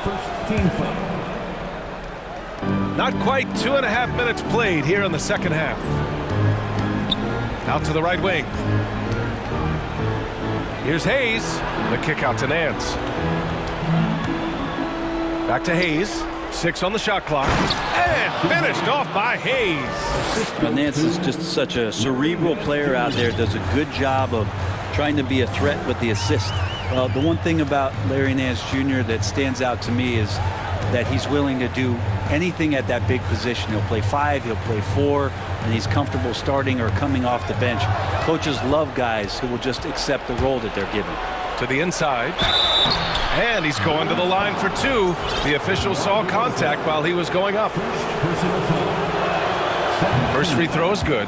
First team foul. Not quite 2.5 minutes played here in the second half. Out to the right wing. Here's Hayes. The kick out to Nance. Back to Hayes. 6 on the shot clock. And finished off by Hayes. Well, Nance is just such a cerebral player out there. Does a good job of trying to be a threat with the assist. Well, the one thing about Larry Nance Jr. that stands out to me is that he's willing to do anything at that big position. He'll play 5, he'll play 4, and he's comfortable starting or coming off the bench. Coaches love guys who will just accept the role that they're given. To the inside. And he's going to the line for 2. The official saw contact while he was going up. First free throw is good.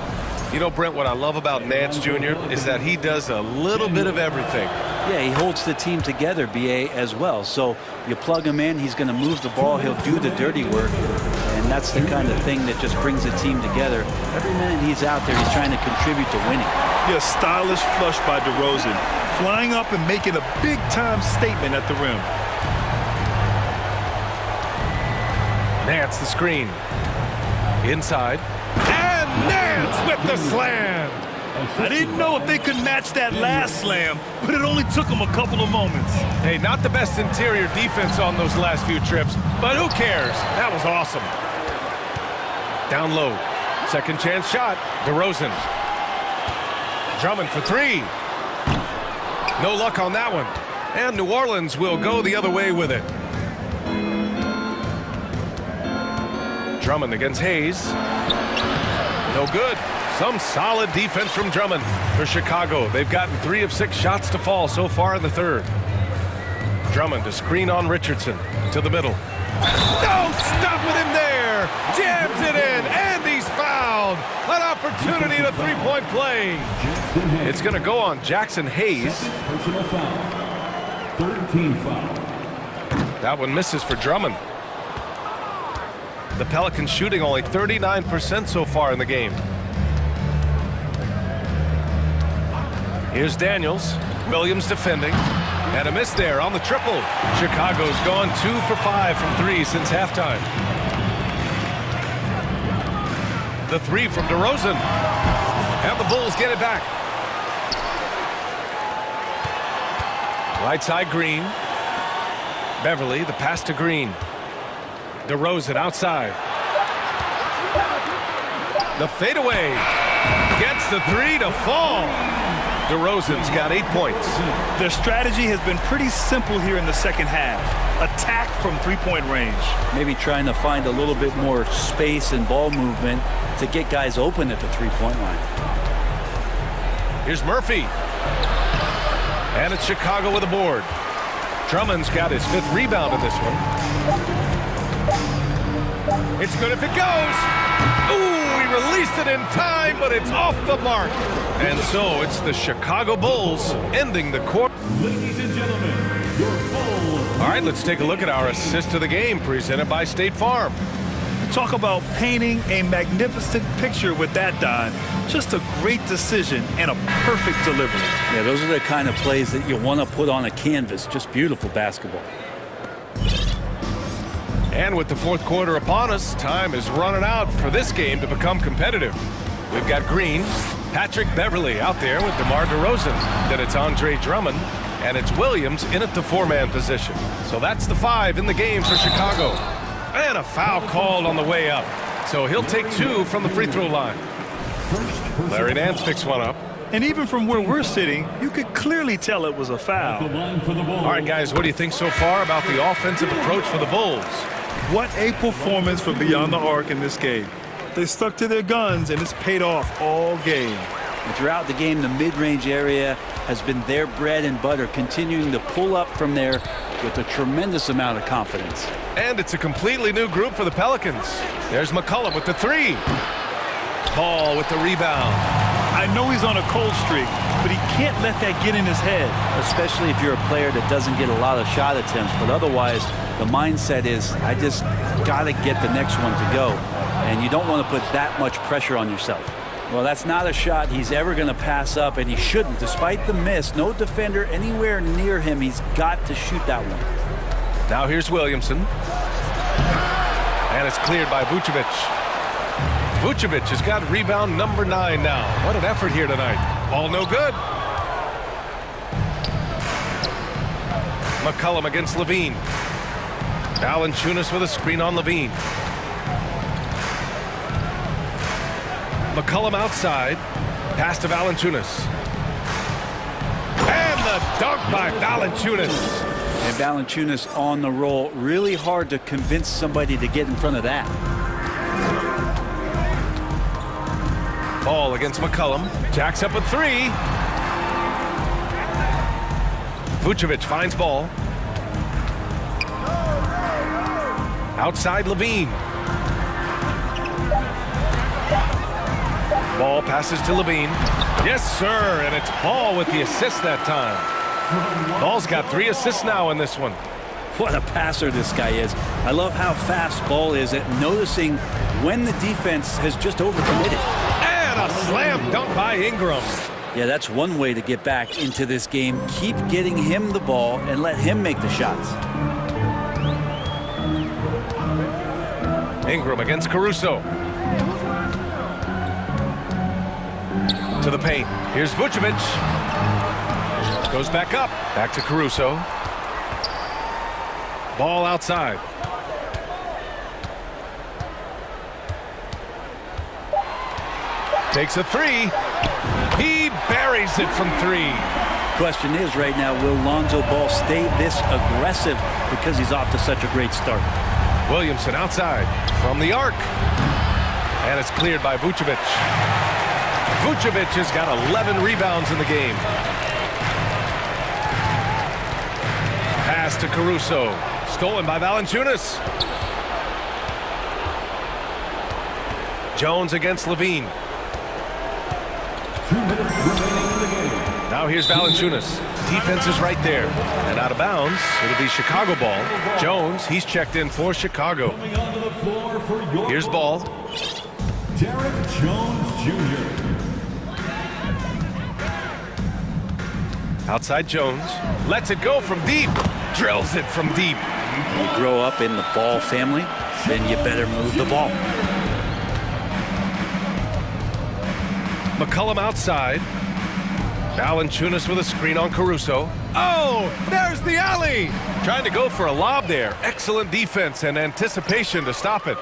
You know, Brent, what I love about Nance Jr. is that he does a little bit of everything. Yeah, he holds the team together, BA, as well. So you plug him in, he's going to move the ball, he'll do the dirty work. And that's the kind of thing that just brings the team together. Every minute he's out there, he's trying to contribute to winning. Yeah, stylish flush by DeRozan. Flying up and making a big-time statement at the rim. Nance the screen. Inside. And Nance with the slam. I didn't know if they could match that last slam, but it only took them a couple of moments. Hey, not the best interior defense on those last few trips, but who cares? That was awesome. Down low. Second chance shot. DeRozan. Drummond for 3. No luck on that one. And New Orleans will go the other way with it. Drummond against Hayes. No good. Some solid defense from Drummond for Chicago. They've gotten 3 of 6 shots to fall so far in the third. Drummond to screen on Richardson to the middle. Don't stop with him there. Jams it in, and he's fouled. An opportunity to 3-point play. It's going to go on Jackson Hayes. Personal foul. 13 foul. That one misses for Drummond. The Pelicans shooting only 39% so far in the game. Here's Daniels. Williams defending. And a miss there on the triple. Chicago's gone 2 for 5 from 3 since halftime. The 3 from DeRozan. And the Bulls get it back. Right side Green. Beverly, the pass to Green. DeRozan outside. The fadeaway. Gets the three to fall. DeRozan's got 8 points. Their strategy has been pretty simple here in the second half. Attack from three-point range. Maybe trying to find a little bit more space and ball movement to get guys open at the three-point line. Here's Murphy. And it's Chicago with a board. Drummond's got his 5th rebound in this one. It's good if it goes. Ooh, he released it in time, but it's off the mark. And so it's the Chicago Bulls ending the quarter. Ladies and gentlemen, your Bulls. All right, let's take a look at our assist of the game presented by State Farm. Talk about painting a magnificent picture with that, Don. Just a great decision and a perfect delivery. Yeah, those are the kind of plays that you want to put on a canvas. Just beautiful basketball. And with the 4th quarter upon us, time is running out for this game to become competitive. We've got Green, Patrick Beverly out there with DeMar DeRozan. Then it's Andre Drummond, and it's Williams in at the 4-man position. So that's the 5 in the game for Chicago. And a foul called on the way up. So he'll take 2 from the free throw line. Larry Nance picks one up. And even from where we're sitting, you could clearly tell it was a foul. All right, guys, what do you think so far about the offensive approach for the Bulls? What a performance for beyond the arc in this game. They stuck to their guns, and it's paid off all game. And throughout the game, the mid-range area has been their bread and butter, continuing to pull up from there with a tremendous amount of confidence. And it's a completely new group for the Pelicans. There's McCollum with the 3. Ball with the rebound. I know he's on a cold streak, but he can't let that get in his head. Especially if you're a player that doesn't get a lot of shot attempts, but otherwise the mindset is, I just got to get the next one to go. And you don't want to put that much pressure on yourself. Well, that's not a shot he's ever going to pass up, and he shouldn't. Despite the miss, no defender anywhere near him. He's got to shoot that one. Now here's Williamson. And it's cleared by Vucevic. Vucevic has got rebound number 9 now. What an effort here tonight. Ball no good. McCollum against Levine. Valanciunas with a screen on Levine. McCollum outside. Pass to Valanciunas. And the dunk by Valanciunas. And Valanciunas on the roll. Really hard to convince somebody to get in front of that. Ball against McCollum. Jacks up a 3. Vucevic finds ball. Outside Levine. Ball passes to Levine. Yes, sir, and it's Ball with the assist that time. Ball's got 3 assists now in this one. What a passer this guy is. I love how fast Ball is at noticing when the defense has just overcommitted. And a slam dunk by Ingram. Yeah, that's one way to get back into this game. Keep getting him the ball and let him make the shots. Ingram against Caruso. To the paint. Here's Vucevic. Goes back up. Back to Caruso. Ball outside. Takes a 3. He buries it from 3. Question is right now, will Lonzo Ball stay this aggressive because he's off to such a great start? Williamson outside from the arc. And it's cleared by Vucevic. Vucevic has got 11 rebounds in the game. Pass to Caruso. Stolen by Valanciunas. Jones against Levine. Now here's Valanciunas. Defense is right there. And out of bounds, it'll be Chicago ball. Jones, he's checked in for Chicago. Here's Ball. Derek Jones Jr. Outside Jones. Lets it go from deep. Drills it from deep. You grow up in the Ball family, then you better move the ball. McCollum outside. Valanciunas with a screen on Caruso. Oh, there's the alley! Trying to go for a lob there. Excellent defense and anticipation to stop it.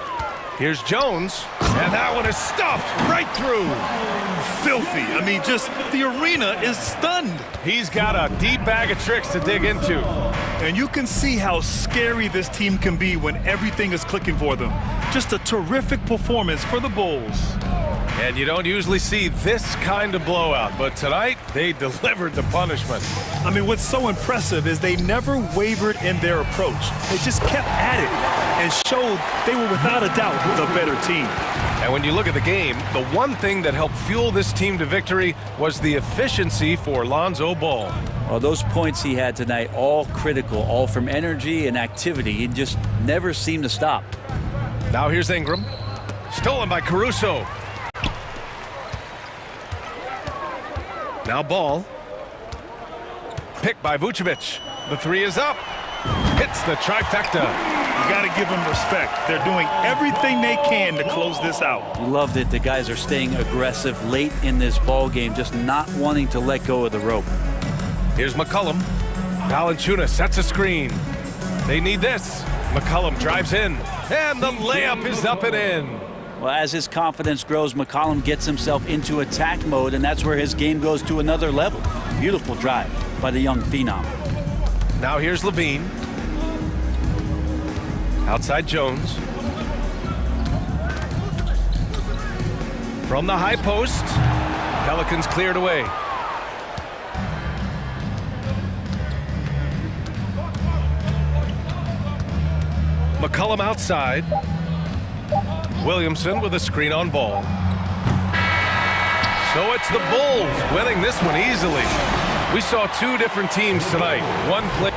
Here's Jones, and that one is stuffed right through. Filthy. I mean, just the arena is stunned. He's got a deep bag of tricks to dig into. And you can see how scary this team can be when everything is clicking for them. Just a terrific performance for the Bulls. And you don't usually see this kind of blowout, but tonight they delivered the punishment. I mean, what's so impressive is they never wavered in their approach. They just kept at it and showed they were without a doubt the better team. And when you look at the game, the one thing that helped fuel this team to victory was the efficiency for Lonzo Ball. Well, those points he had tonight, all critical, all from energy and activity. He just never seemed to stop. Now here's Ingram. Stolen by Caruso. Now Ball. Picked by Vucevic. The three is up. Hits the trifecta. You got to give them respect. They're doing everything they can to close this out. Love that the guys are staying aggressive late in this ball game, just not wanting to let go of the rope. Here's McCollum. Valanciunas sets a screen. They need this. McCollum drives in, and the layup is up and in. Well, as his confidence grows, McCollum gets himself into attack mode, and that's where his game goes to another level. Beautiful drive by the young phenom. Now here's Levine. Outside Jones. From the high post, Pelicans cleared away. McCollum outside. Williamson with a screen on Ball. So it's the Bulls winning this one easily. We saw two different teams tonight. One play.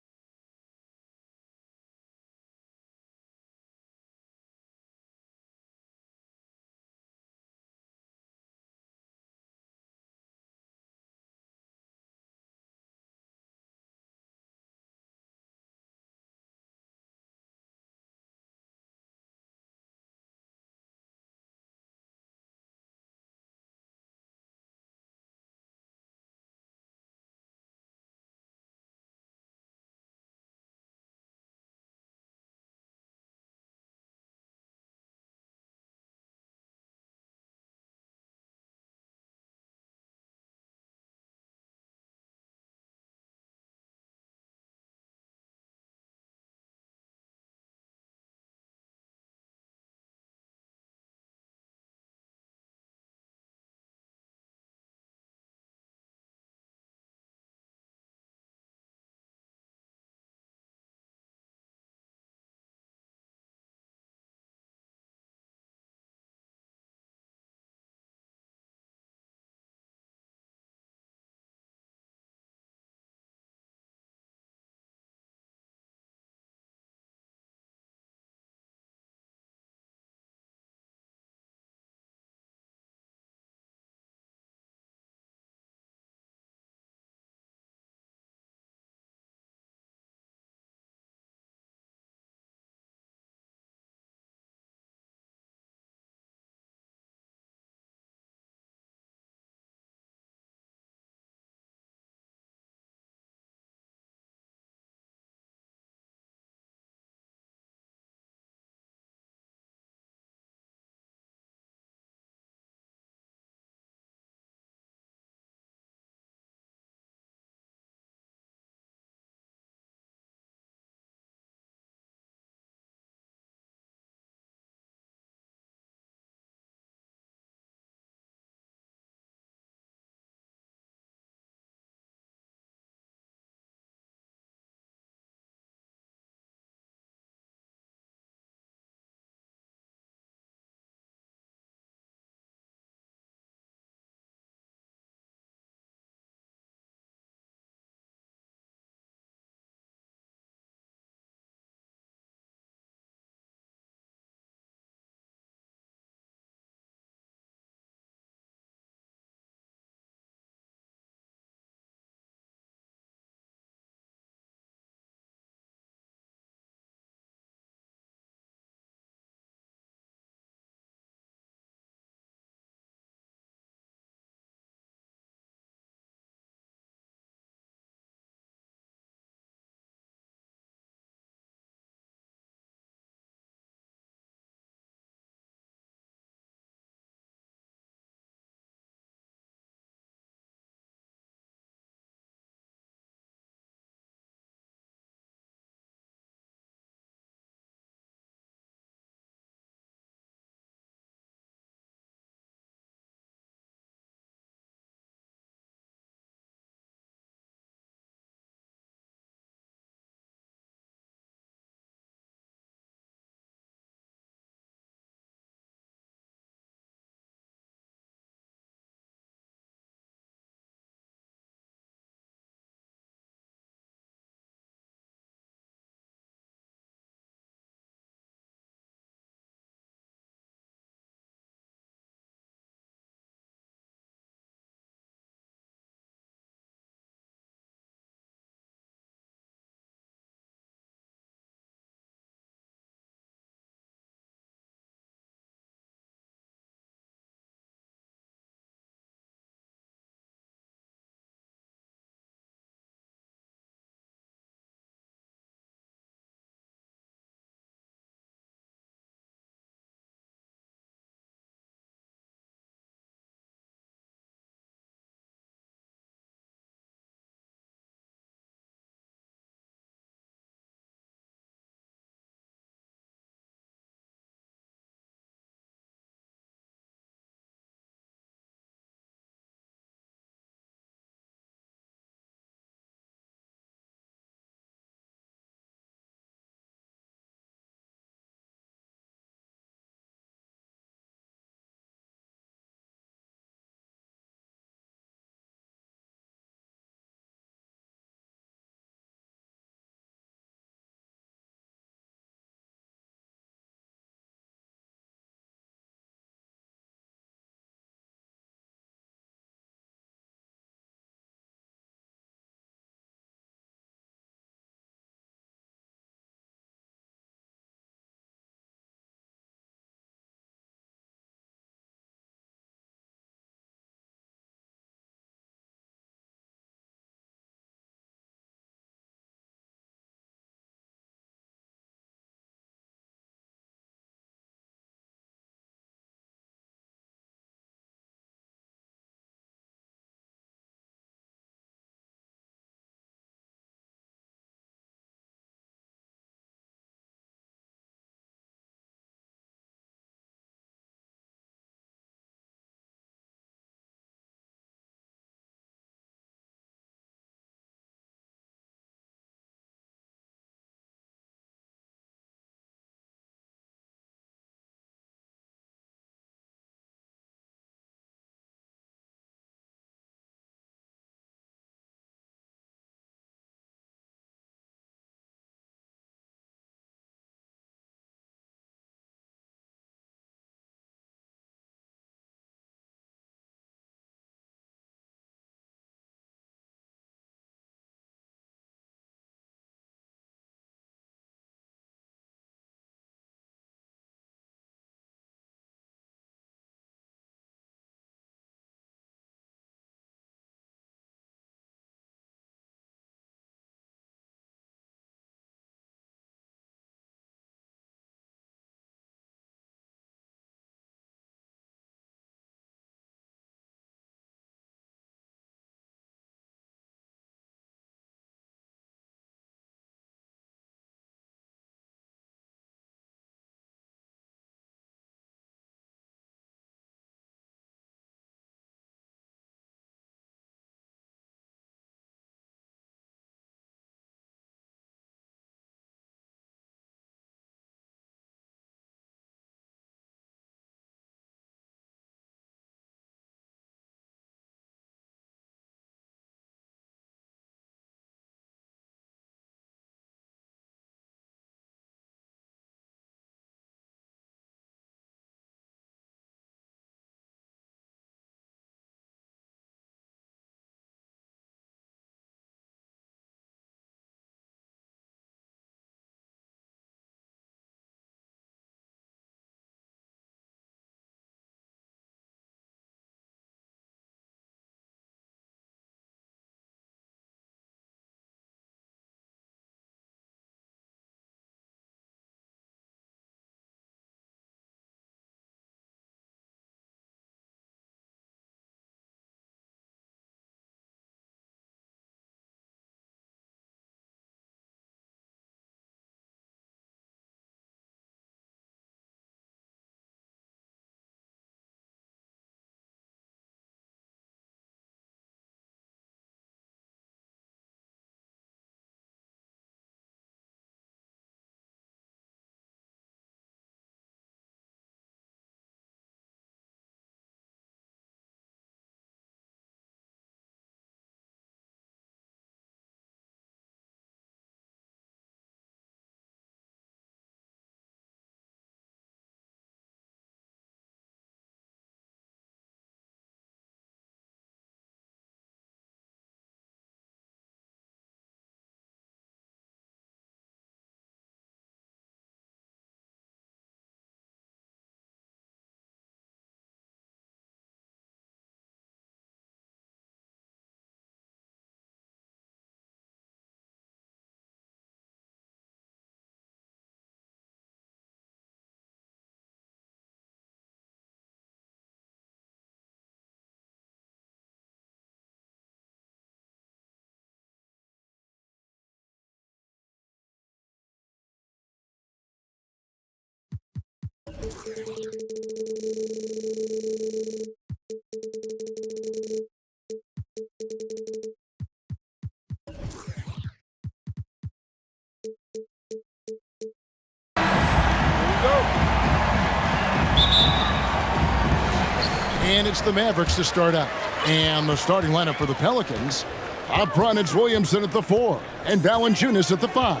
And it's the Mavericks to start out. And the starting lineup for the Pelicans. Up front, it's Williamson at the 4 and Valanciunas at the 5.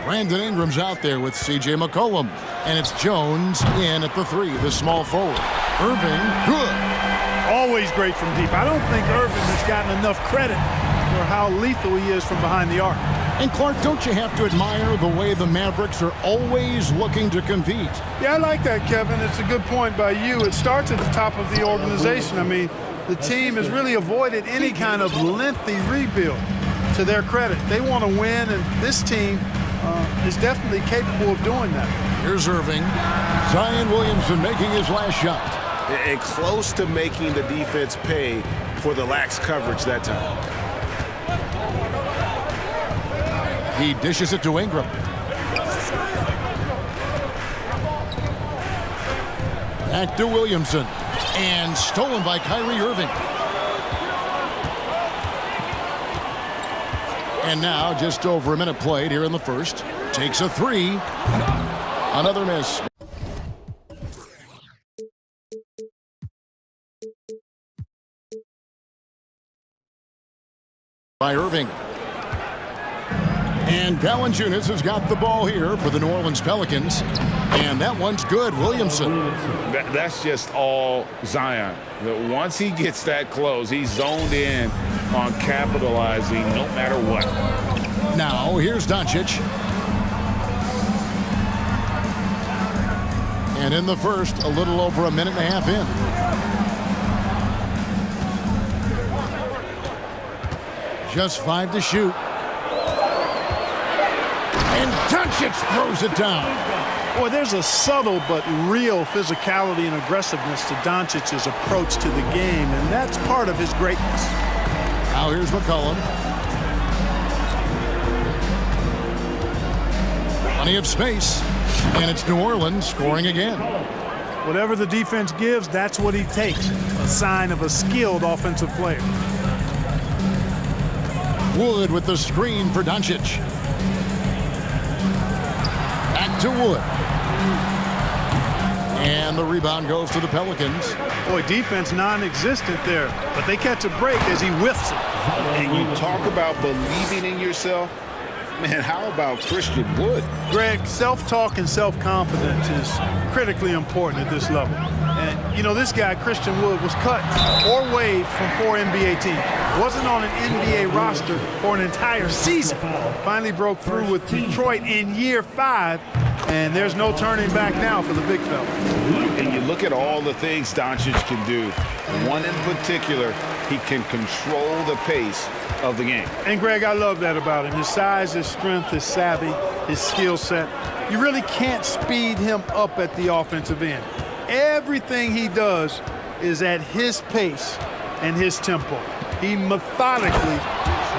Brandon Ingram's out there with C.J. McCollum. And it's Jones in at the 3, the small forward. Irving, good. Always great from deep. I don't think Irving has gotten enough credit for how lethal he is from behind the arc. And Clark, don't you have to admire the way the Mavericks are always looking to compete? Yeah, I like that, Kevin. It's a good point by you. It starts at the top of the organization. I mean, the team has really avoided any kind of lengthy rebuild, to their credit. They want to win, and this team is definitely capable of doing that. Here's Irving. Zion Williamson making his last shot. And close to making the defense pay for the lax coverage that time. He dishes it to Ingram. Back to Williamson. And stolen by Kyrie Irving. And now just over a minute played here in the first. Takes a 3. Another miss. By Irving. And Valanciunas has got the ball here for the New Orleans Pelicans. And that one's good, Williamson. That's just all Zion. Once he gets that close, he's zoned in on capitalizing no matter what. Now, here's Doncic. And in the first, a little over a minute and a half in. Just 5 to shoot. And Doncic throws it down. Boy, there's a subtle but real physicality and aggressiveness to Doncic's approach to the game, and that's part of his greatness. Now here's McCollum. Plenty of space, and it's New Orleans scoring again. Whatever the defense gives, that's what he takes. A sign of a skilled offensive player. Wood with the screen for Doncic. Back to Wood. And the rebound goes to the Pelicans. Boy, defense non-existent there, but they catch a break as he whiffs it. And you talk about believing in yourself. Man, how about Christian Wood? Greg, self-talk and self-confidence is critically important at this level. And, you know, this guy, Christian Wood, was cut or waived from 4 NBA teams. Wasn't on an NBA roster for an entire season. Finally broke through with Detroit in year 5, and there's no turning back now for the big fella. And you look at all the things Doncic can do. One in particular, he can control the pace of the game. And, Greg, I love that about him. His size, his strength, his savvy, his skill set. You really can't speed him up at the offensive end. Everything he does is at his pace and his tempo. He methodically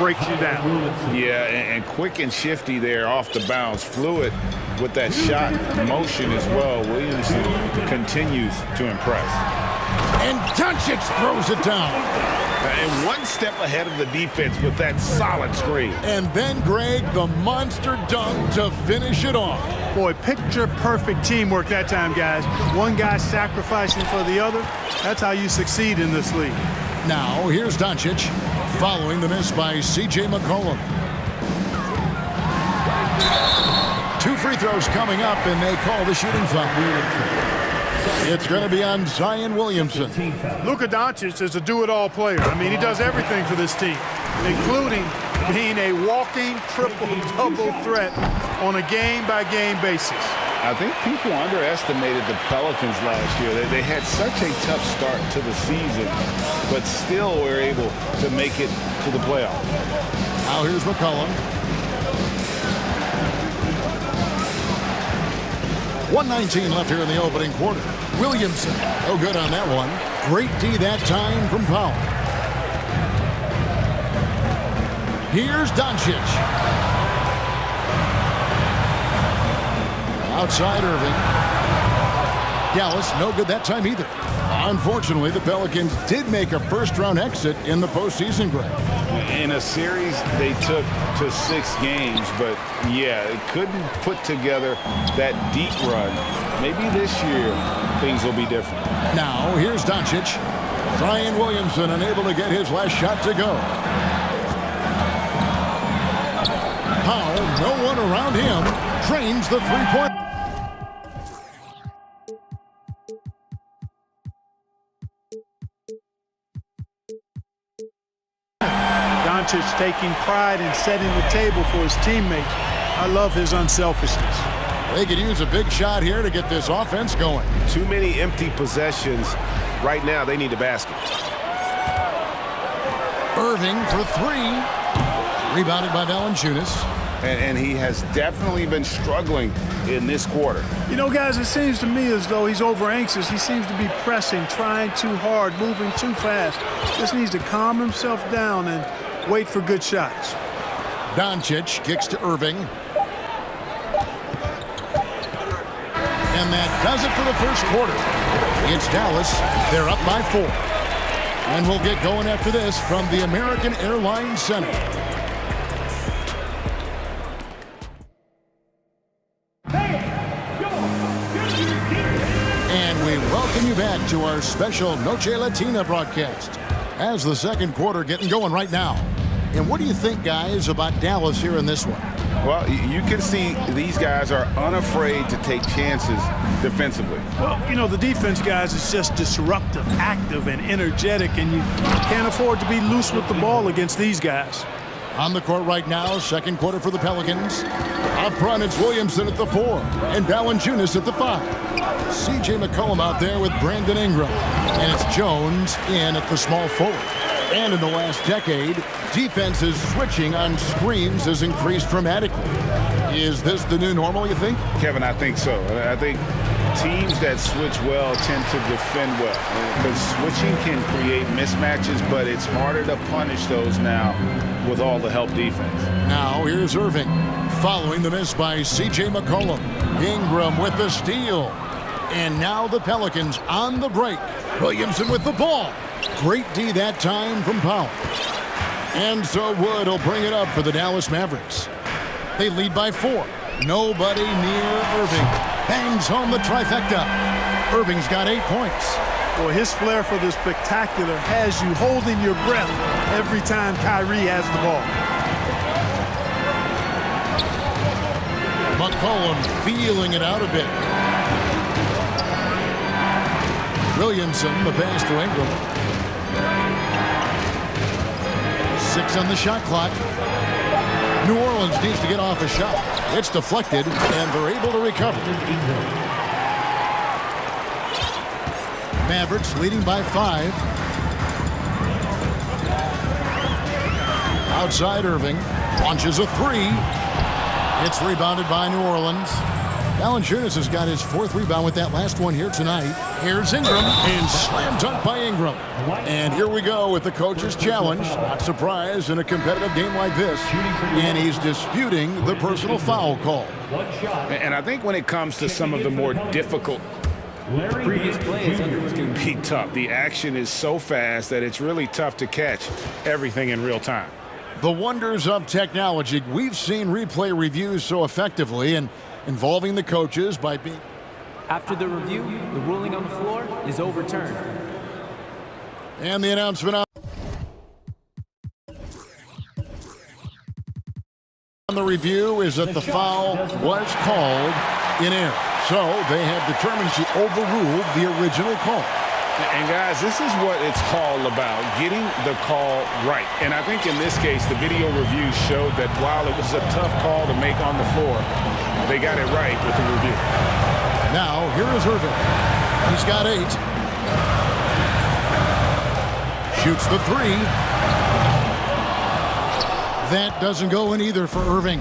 breaks you down. Yeah, and quick and shifty there off the bounce. Fluid with that shot motion as well. Williamson continues to impress. And Doncic throws it down. And one step ahead of the defense with that solid screen. And then, Greg, the monster dunk to finish it off. Boy, picture-perfect teamwork that time, guys. One guy sacrificing for the other. That's how you succeed in this league. Now, here's Doncic, following the miss by C.J. McCollum. 2 free throws coming up, and they call the shooting foul. It's going to be on Zion Williamson. Luka Doncic is a do-it-all player. I mean, he does everything for this team, including being a walking triple-double threat on a game-by-game basis. I think people underestimated the Pelicans last year. They had such a tough start to the season, but still were able to make it to the playoffs. Now here's McCollum. 1:19 left here in the opening quarter. Williamson, no good on that one. Great D that time from Powell. Here's Doncic. Outside Irving. Dallas, no good that time either. Unfortunately, the Pelicans did make a first-round exit in the postseason, Greg. In a series, they took to 6 games, but yeah, it couldn't put together that deep run. Maybe this year, things will be different. Now, here's Doncic. Zion Williamson unable to get his last shot to go. Powell, no one around him, drains the three-point. Doncic taking pride in setting the table for his teammates. I love his unselfishness. They could use a big shot here to get this offense going. Too many empty possessions. Right now, they need a basket. Irving for 3. Rebounded by Valanciunas. And he has definitely been struggling in this quarter. You know, guys, it seems to me as though he's over anxious. He seems to be pressing, trying too hard, moving too fast. Just needs to calm himself down and wait for good shots. Doncic kicks to Irving. And that does it for the first quarter. It's Dallas. They're up by 4. And we'll get going after this from the American Airlines Center. And we welcome you back to our special Noche Latina broadcast as the second quarter getting going right now. And what do you think, guys, about Dallas here in this one? Well, you can see these guys are unafraid to take chances defensively. Well, you know, the defense, guys, is just disruptive, active, and energetic, and you can't afford to be loose with the ball against these guys. On the court right now, second quarter for the Pelicans. Up front, it's Williamson at the 4 and Valanciunas at the 5. C.J. McCollum out there with Brandon Ingram. And it's Jones in at the small forward. And in the last decade, defenses switching on screens has increased dramatically. Is this the new normal, you think? Kevin, I think so. I think teams that switch well tend to defend well. Because switching can create mismatches, but it's harder to punish those now with all the help defense. Now here's Irving, following the miss by C.J. McCollum. Ingram with the steal. And now the Pelicans on the break. Williamson with the ball. Great D that time from Powell. And so Wood will bring it up for the Dallas Mavericks. They lead by 4. Nobody near Irving. Bangs home the trifecta. Irving's got 8 points. Boy, his flair for the spectacular has you holding your breath every time Kyrie has the ball. McCollum feeling it out a bit. Williamson, the pass to Ingram. 6 on the shot clock. New Orleans needs to get off a shot. It's deflected, and they're able to recover. Mavericks leading by 5. Outside Irving. Launches a 3. It's rebounded by New Orleans. Valanciunas has got his 4th rebound with that last one here tonight. Here's Ingram, and slam dunk by Ingram. And here we go with the coach's challenge. Not surprised in a competitive game like this. And he's disputing the personal foul call. And I think when it comes to some of the more difficult previous plays, it's going to be tough. The action is so fast that it's really tough to catch everything in real time. The wonders of technology. We've seen replay reviews so effectively and involving the coaches by being... After the review, the ruling on the floor is overturned. And the announcement on the review is that the foul was called in error. So they have determined she overruled the original call. And guys, this is what it's all about, getting the call right. And I think in this case, the video review showed that while it was a tough call to make on the floor, they got it right with the review. Now, here is Irving. He's got 8. Shoots the 3. That doesn't go in either for Irving.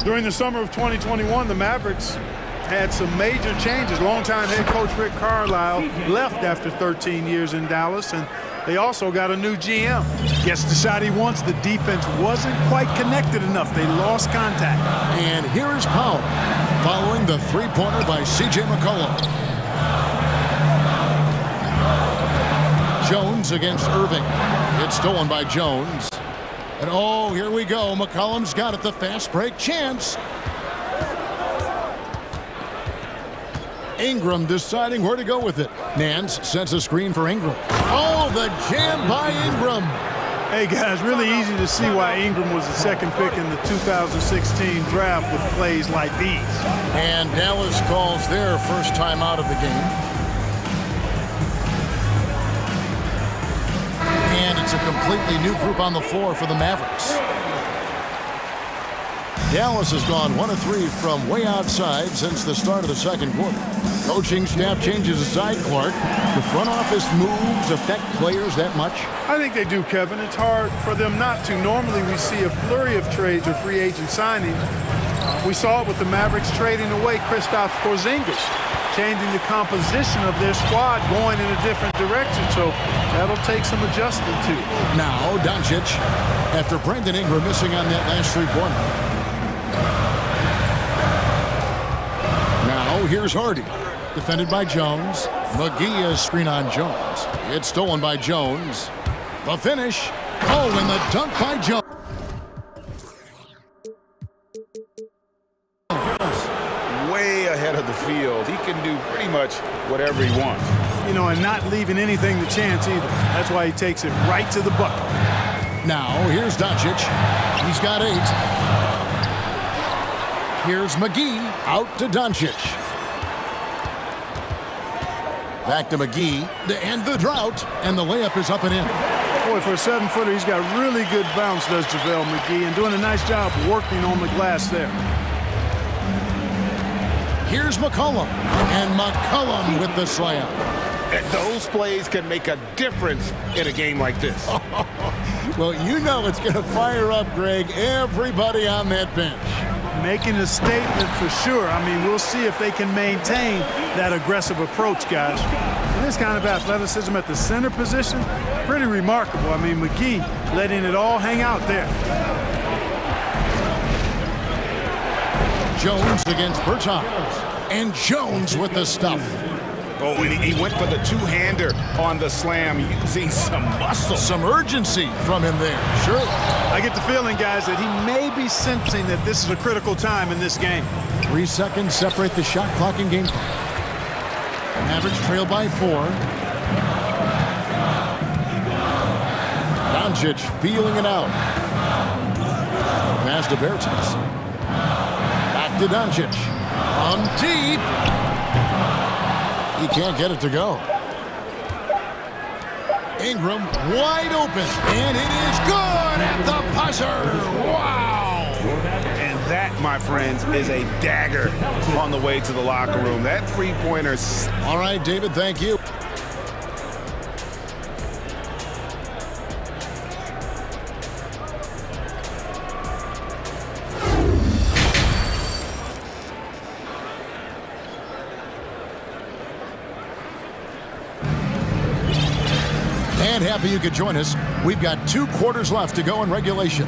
During the summer of 2021, the Mavericks had some major changes. Longtime head coach Rick Carlisle left after 13 years in Dallas, and they also got a new GM. Gets the shot he wants. The defense wasn't quite connected enough. They lost contact. And here is Powell, following the 3-pointer by C.J. McCollum. Jones against Irving. It's stolen by Jones. And oh, here we go. McCollum's got it, the fast break chance. Ingram deciding where to go with it. Nance sets a screen for Ingram. Oh, the jam by Ingram. Hey, guys, really easy to see why Ingram was the second pick in the 2016 draft with plays like these. And Dallas calls their first time out of the game. And it's a completely new group on the floor for the Mavericks. Dallas has gone 1 of 3 from way outside since the start of the second quarter. Coaching staff changes aside, Clark. The front office moves affect players that much? I think they do, Kevin. It's hard for them not to. Normally we see a flurry of trades or free agent signings. We saw it with the Mavericks trading away Kristaps Porzingis, changing the composition of their squad, going in a different direction. So that'll take some adjustment too. Now Doncic, after Brandon Ingram missing on that last three-pointer. Now here's Hardy, defended by Jones. McGee is screen on Jones. It's stolen by Jones. The finish. Oh, and the dunk by Jones. Way ahead of the field. He can do pretty much whatever he wants. You know, and not leaving anything to chance either. That's why he takes it right to the bucket. Now here's Doncic. He's got 8. Here's McGee out to Doncic. Back to McGee to end the drought, and the layup is up and in. Boy, for a 7-footer, he's got really good bounce, does JaVale McGee, and doing a nice job working on the glass there. Here's McCollum, and McCollum with the slam. And those plays can make a difference in a game like this. Well, you know it's going to fire up, Greg, everybody on that bench. Making a statement for sure. I mean, we'll see if they can maintain that aggressive approach, guys. And this kind of athleticism at the center position, pretty remarkable. I mean, McGee letting it all hang out there. Jones against Bertans. And Jones with the stuff. Oh, and he went for the two-hander on the slam, using some muscle. Some urgency from him there, sure. I get the feeling, guys, that he may be sensing that this is a critical time in this game. 3 seconds separate the shot clock and game clock. Mavericks trail by 4. Doncic feeling it out. Pass to Bertans. Back to Doncic. On deep. He can't get it to go. Ingram wide open, and it is good at the buzzer. Wow! And that, my friends, is a dagger on the way to the locker room. That three-pointer. All right, David, thank you. And happy you could join us. We've got 2 quarters left to go in regulation.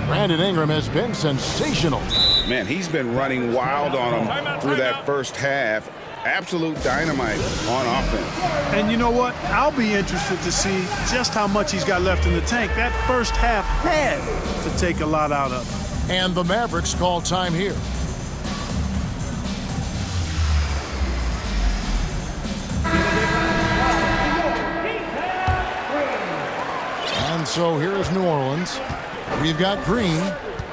Brandon Ingram has been sensational. Man, he's been running wild on him through that first half. Absolute dynamite on offense. And you know what? I'll be interested to see just how much he's got left in the tank. That first half had to take a lot out of him. And the Mavericks call time here. And so here is New Orleans. We've got Green.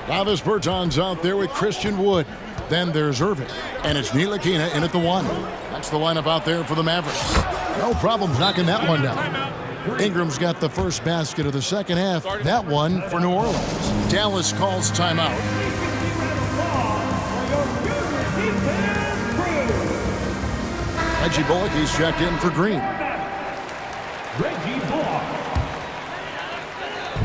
Davis Bertans out there with Christian Wood. Then there's Irving. And it's Ntilikina in at the 1. That's the lineup out there for the Mavericks. No problems knocking that one down. Ingram's got the first basket of the second half. That one for New Orleans. Dallas calls timeout. Reggie Bullock, he's checked in for Green.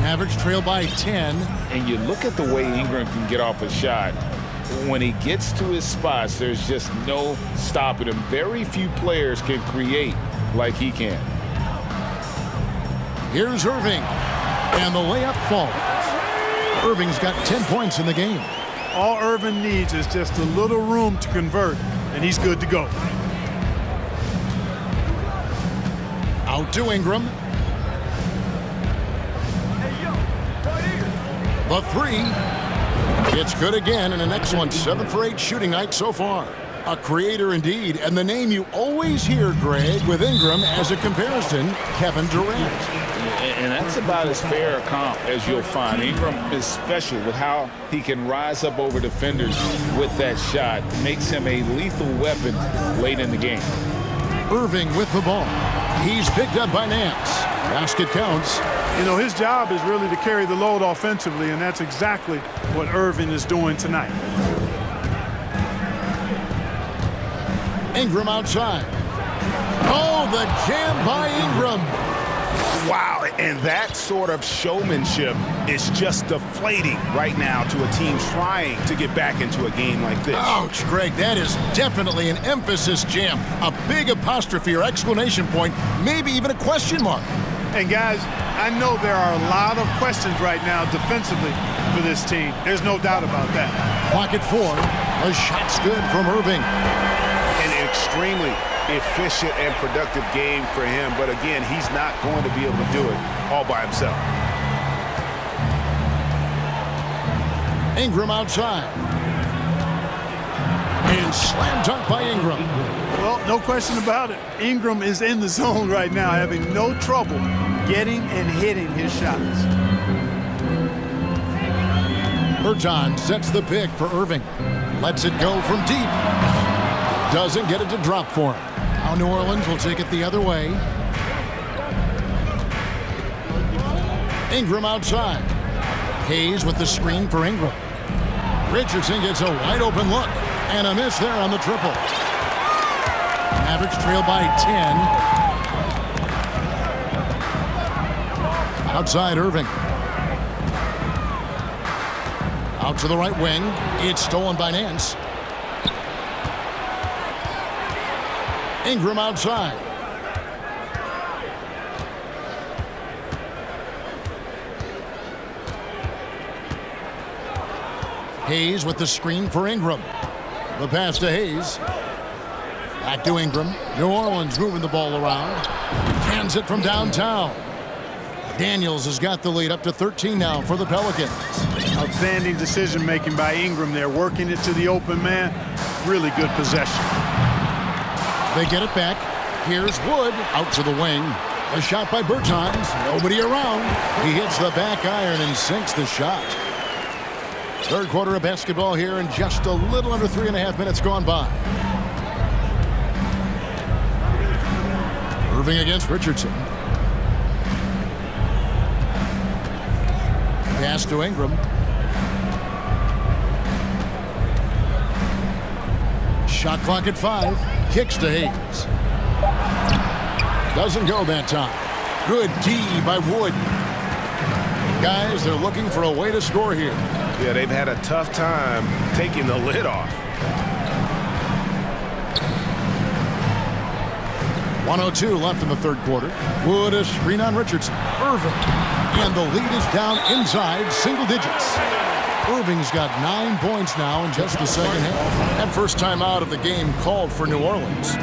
Mavericks trail by 10. And you look at the way Ingram can get off a shot. When he gets to his spots, there's just no stopping him. Very few players can create like he can. Here's Irving. And the layup falls. Irving's got 10 points in the game. All Irving needs is just a little room to convert, and he's good to go. Out to Ingram. The three. It's good again, and an excellent 7 for 8 shooting night so far. A creator indeed, and the name you always hear, Greg, with Ingram as a comparison, Kevin Durant. And that's about as fair a comp as you'll find. Ingram is special with how he can rise up over defenders with that shot. Makes him a lethal weapon late in the game. Irving with the ball. He's picked up by Nance. Basket counts. You know, his job is really to carry the load offensively, and that's exactly what Irving is doing tonight. Ingram outside. Oh, the jam by Ingram. Wow, and that sort of showmanship is just deflating right now to a team trying to get back into a game like this. Ouch, Greg, that is definitely an emphasis jam. A big apostrophe or exclamation point, maybe even a question mark. And guys, I know there are a lot of questions right now defensively for this team. There's no doubt about that. Clock at 4. A shot's good from Irving. An extremely efficient and productive game for him, but again, he's not going to be able to do it all by himself. Ingram outside. And slam dunk by Ingram. Well, no question about it. Ingram is in the zone right now, having no trouble getting and hitting his shots. Berton sets the pick for Irving. Lets it go from deep. Doesn't get it to drop for him. Now New Orleans will take it the other way. Ingram outside. Hayes with the screen for Ingram. Richardson gets a wide open look. And a miss there on the triple. Mavericks trail by 10. Outside Irving. Out to the right wing. It's stolen by Nance. Ingram outside. Hayes with the screen for Ingram. The pass to Hayes. Back to Ingram. New Orleans moving the ball around. Hands it from downtown. Daniels has got the lead up to 13 now for the Pelicans. Outstanding decision-making by Ingram there, working it to the open man. Really good possession. They get it back. Here's Wood out to the wing. A shot by Bertans. Nobody around. He hits the back iron and sinks the shot. Third quarter of basketball here, and just a little under 3.5 minutes gone by. Irving against Richardson. Pass to Ingram. Shot clock at 5. Kicks to Hayes. Doesn't go that time. Good D by Wood. Guys, they're looking for a way to score here. Yeah, they've had a tough time taking the lid off. 1:02 left in the third quarter. Wood a screen on Richardson. Irving. And the lead is down inside single digits. Irving's got 9 points now in just the second half. And first time out of the game called for New Orleans.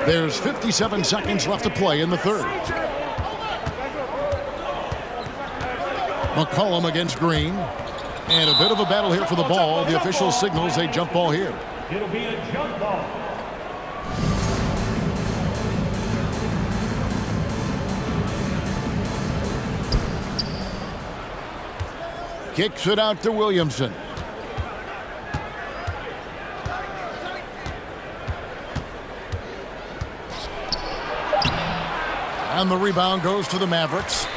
There's 57 seconds left to play in the third. McCollum against Green. And a bit of a battle here for the ball. The official signals a jump ball here. It'll be a jump ball. Kicks it out to Williamson. And the rebound goes to the Mavericks.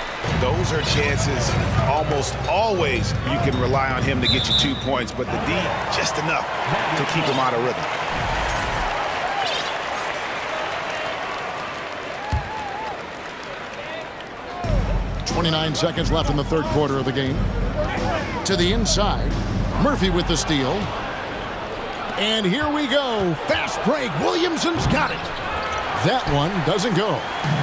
Those are chances almost always you can rely on him to get you 2 points, but the D just enough to keep him out of rhythm. .29 seconds left in the third quarter of the game. To the inside. Murphy with the steal. And here we go. Fast break. Williamson's got it. That one doesn't go.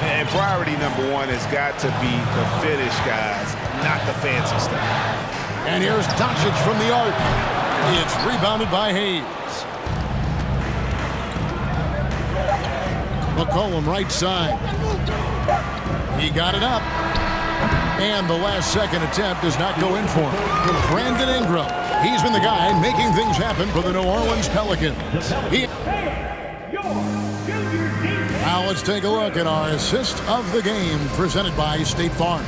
And priority number one has got to be the finish, guys, not the fancy stuff. And here's Doncic from the arc. It's rebounded by Hayes. McCollum right side. He got it up. And the last second attempt does not go in for him. Brandon Ingram. He's been the guy making things happen for the New Orleans Pelicans. Now let's take a look at our assist of the game presented by State Farm.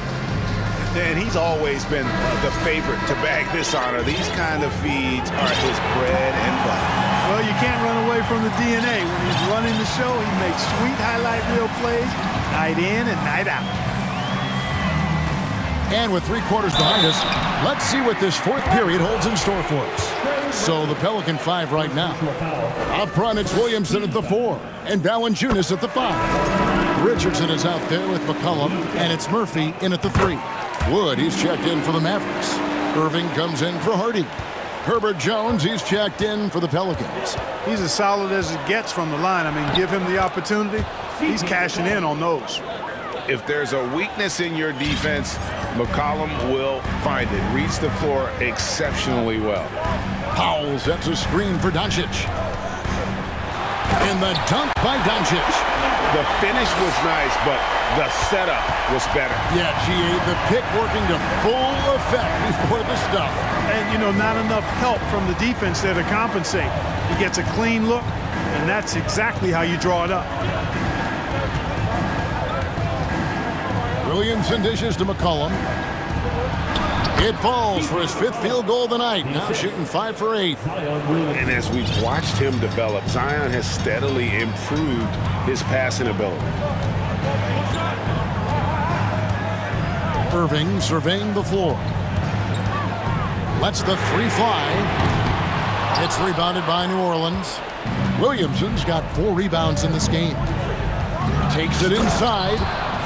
And he's always been the favorite to bag this honor. These kind of feeds are his bread and butter. Well, you can't run away from the DNA. When he's running the show, he makes sweet highlight reel plays night in and night out. And with 3 quarters behind us, let's see what this fourth period holds in store for us. So the Pelican 5 right now. Up front, it's Williamson at the 4 and Valanciunas at the 5. Richardson is out there with McCollum, and it's Murphy in at the 3. Wood, he's checked in for the Mavericks. Irving comes in for Hardy. Herbert Jones, he's checked in for the Pelicans. He's as solid as it gets from the line. I mean, give him the opportunity. He's cashing in on those. If there's a weakness in your defense, McCollum will find it. Reads the floor exceptionally well. Powell sets a screen for Doncic. And the dunk by Doncic. The finish was nice, but the setup was better. Yeah, GA, the pick working to full effect before the stuff. And, you know, not enough help from the defense there to compensate. He gets a clean look, and that's exactly how you draw it up. Williamson dishes to McCollum. It falls for his 5th field goal of the night. Now shooting 5 for 8. And as we've watched him develop, Zion has steadily improved his passing ability. Irving surveying the floor. Lets the 3 fly. It's rebounded by New Orleans. Williamson's got 4 rebounds in this game. Takes it inside,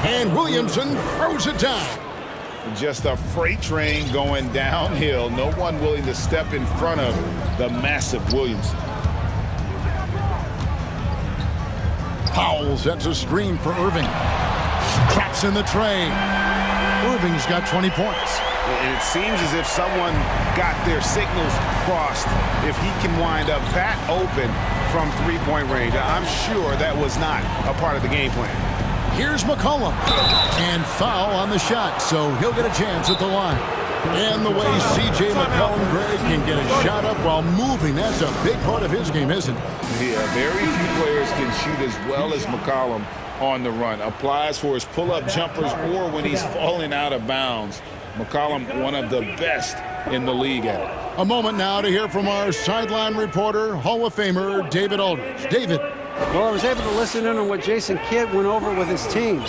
and Williamson throws it down. Just a freight train going downhill. No one willing to step in front of the massive Williamson. Powell sets a screen for Irving. Traps in the tray. Irving's got 20 points. And it seems as if someone got their signals crossed. If he can wind up that open from 3-point range, I'm sure that was not a part of the game plan. Here's McCollum. And foul on the shot, so he'll get a chance at the line. And the way C.J. McCollum, Greg, can get a shot up while moving, that's a big part of his game, isn't it? Yeah, very few players can shoot as well as McCollum on the run. Applies for his pull-up jumpers or when he's falling out of bounds. McCollum, one of the best in the league at it. A moment now to hear from our sideline reporter, Hall of Famer David Aldridge. David. Well, I was able to listen in on what Jason Kidd went over with his team.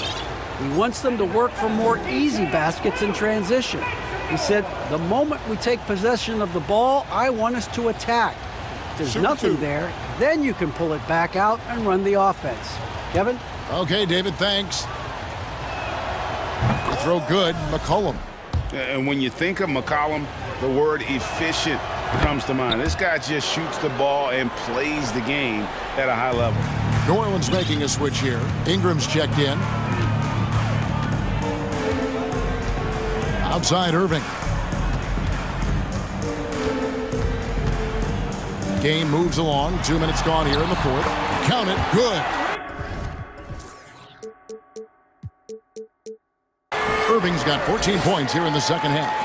He wants them to work for more easy baskets in transition. He said, the moment we take possession of the ball, I want us to attack. If there's nothing there, then you can pull it back out and run the offense. Kevin? Okay, David, thanks. The throw good, McCollum. And when you think of McCollum, the word efficient comes to mind. This guy just shoots the ball and plays the game at a high level. New Orleans making a switch here. Ingram's checked in. Outside Irving. Game moves along. 2 minutes gone here in the 4th. Count it. Good. Irving's got 14 points here in the second half.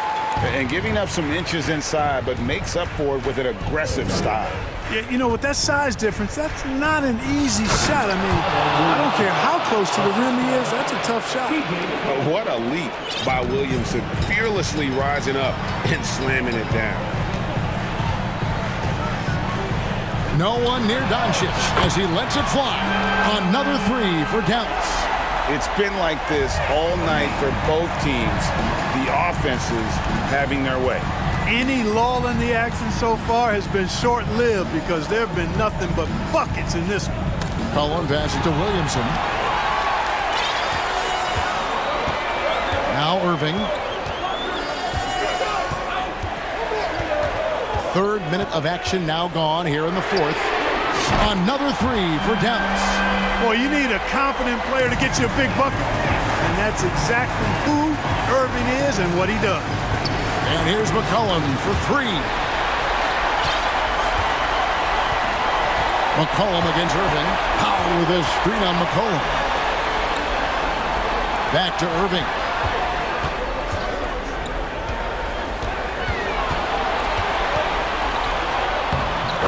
And giving up some inches inside, but makes up for it with an aggressive style. Yeah, you know, with that size difference, that's not an easy shot. I mean, I don't care how close to the rim he is, that's a tough shot. But what a leap by Williamson, fearlessly rising up and slamming it down. No one near Doncic as he lets it fly. Another 3 for Dallas. It's been like this all night for both teams. The offenses having their way. Any lull in the action so far has been short-lived because there have been nothing but buckets in this one. Cullen pass it to Williamson. Now Irving. 3rd minute of action now gone here in the 4th. Another 3 for Dallas. Boy, you need a confident player to get you a big bucket. And that's exactly who Irving is and what he does. And here's McCollum for three. McCollum against Irving. Powell with a screen on McCollum. Back to Irving.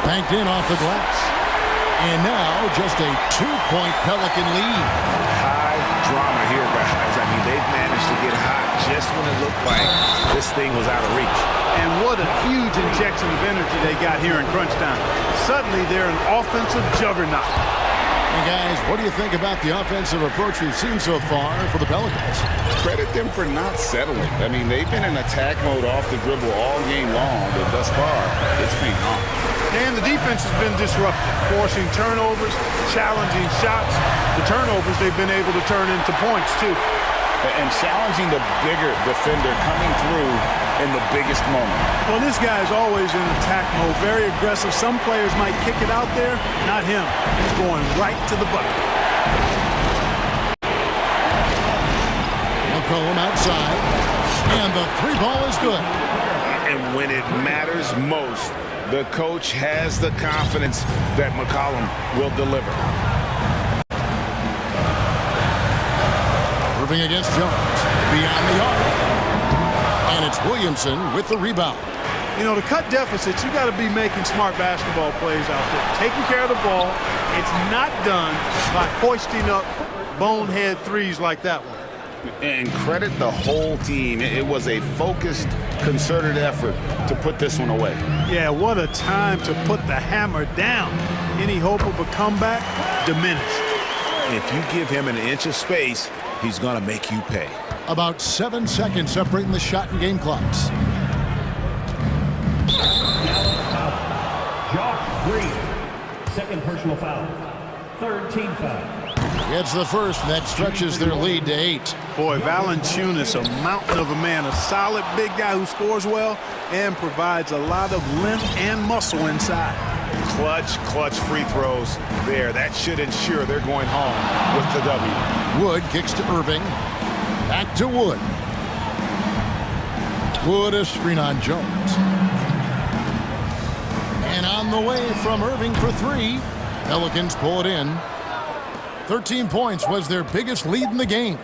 Banked in off the glass. And now just a 2-point Pelican lead. High drama here, guys. I mean, they've managed to get hot just when it looked like this thing was out of reach. And what a huge injection of energy they got here in crunch time. Suddenly, they're an offensive juggernaut. And guys, what do you think about the offensive approach we've seen so far for the Pelicans? Credit them for not settling. I mean, they've been in attack mode off the dribble all game long, but thus far, it's been on. And the defense has been disruptive, forcing turnovers, challenging shots. The turnovers they've been able to turn into points, too. And challenging the bigger defender coming through in the biggest moment. Well, this guy is always in attack mode, very aggressive. Some players might kick it out there, not him. He's going right to the bucket. McCollum outside, and the three ball is good. And when it matters most, the coach has the confidence that McCollum will deliver. Irving against Jones, beyond the arc. And it's Williamson with the rebound. You know, to cut deficits, you got to be making smart basketball plays out there. Taking care of the ball. It's not done by hoisting up bonehead threes like that one. And credit the whole team. It was a focused, concerted effort to put this one away. Yeah, what a time to put the hammer down. Any hope of a comeback diminished. If you give him an inch of space, he's going to make you pay. About 7 seconds separating the shot and game clocks. Josh Green, second personal foul. Third team foul. It's the first, and that stretches their lead to 8. Boy, Valanciunas, a mountain of a man, a solid big guy who scores well and provides a lot of length and muscle inside. Clutch free throws there. That should ensure they're going home with the W. Wood kicks to Irving. Back to Wood. Wood a screen on Jones. And on the way from Irving for three. Pelicans pull it in. 13 points was their biggest lead in the game.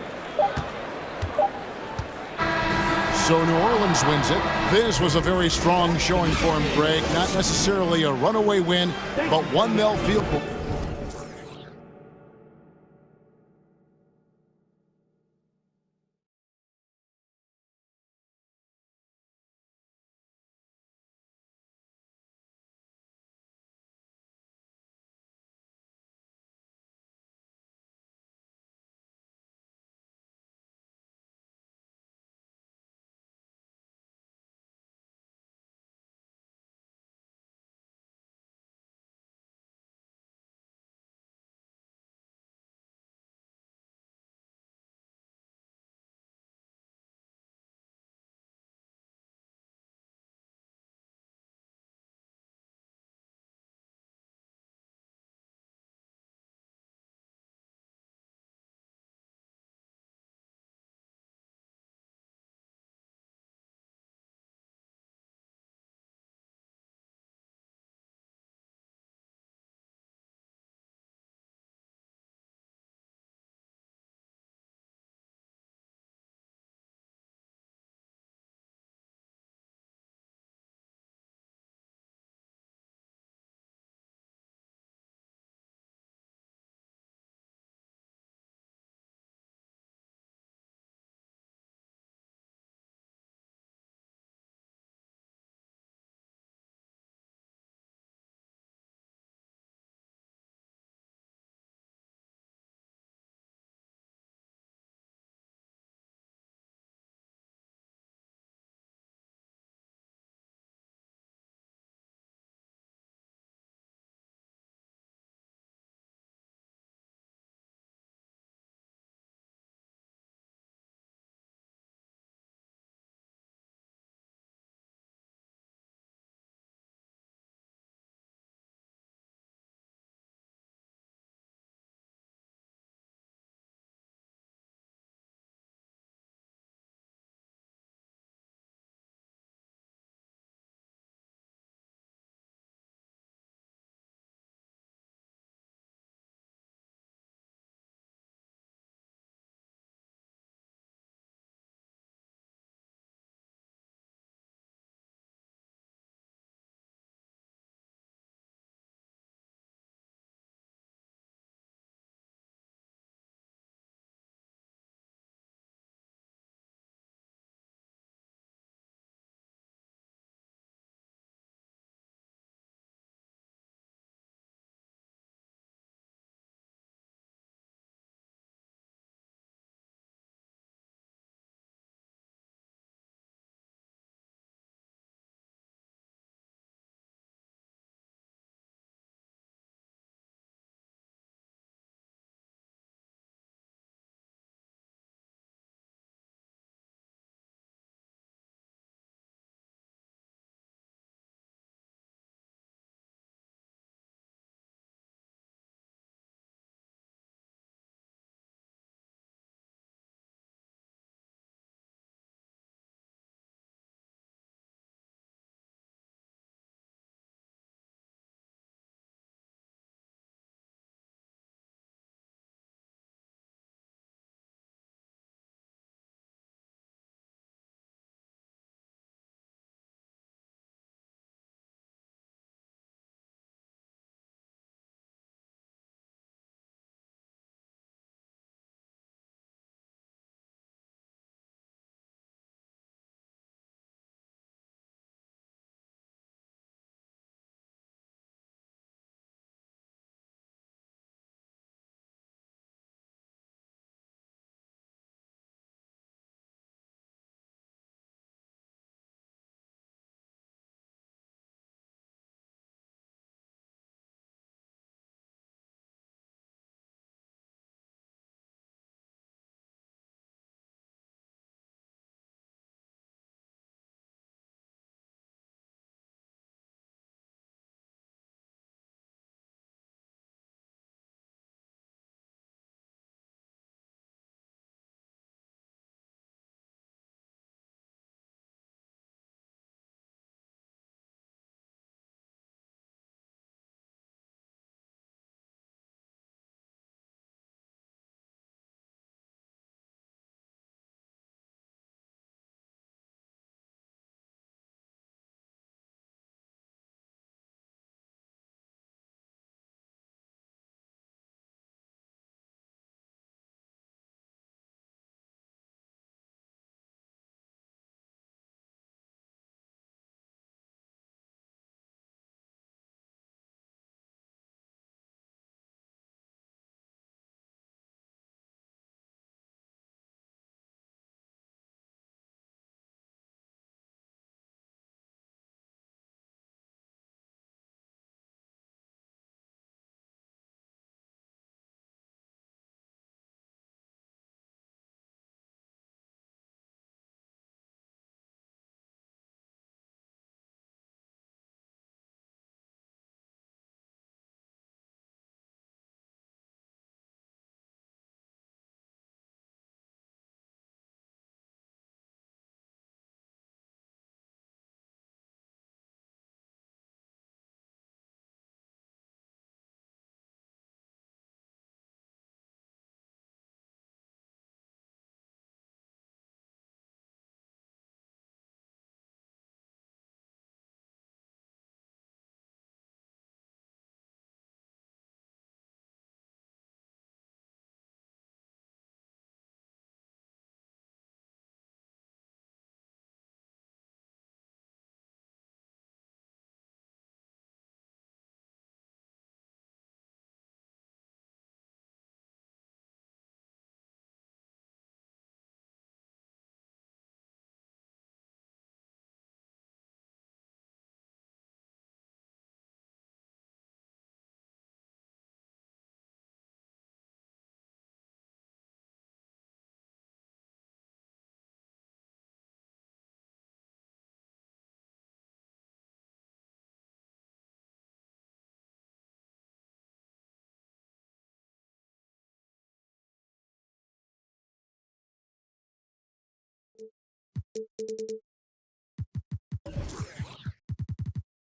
So New Orleans wins it. This was a very strong showing for him, Greg. Not necessarily a runaway win, but one they'll feel.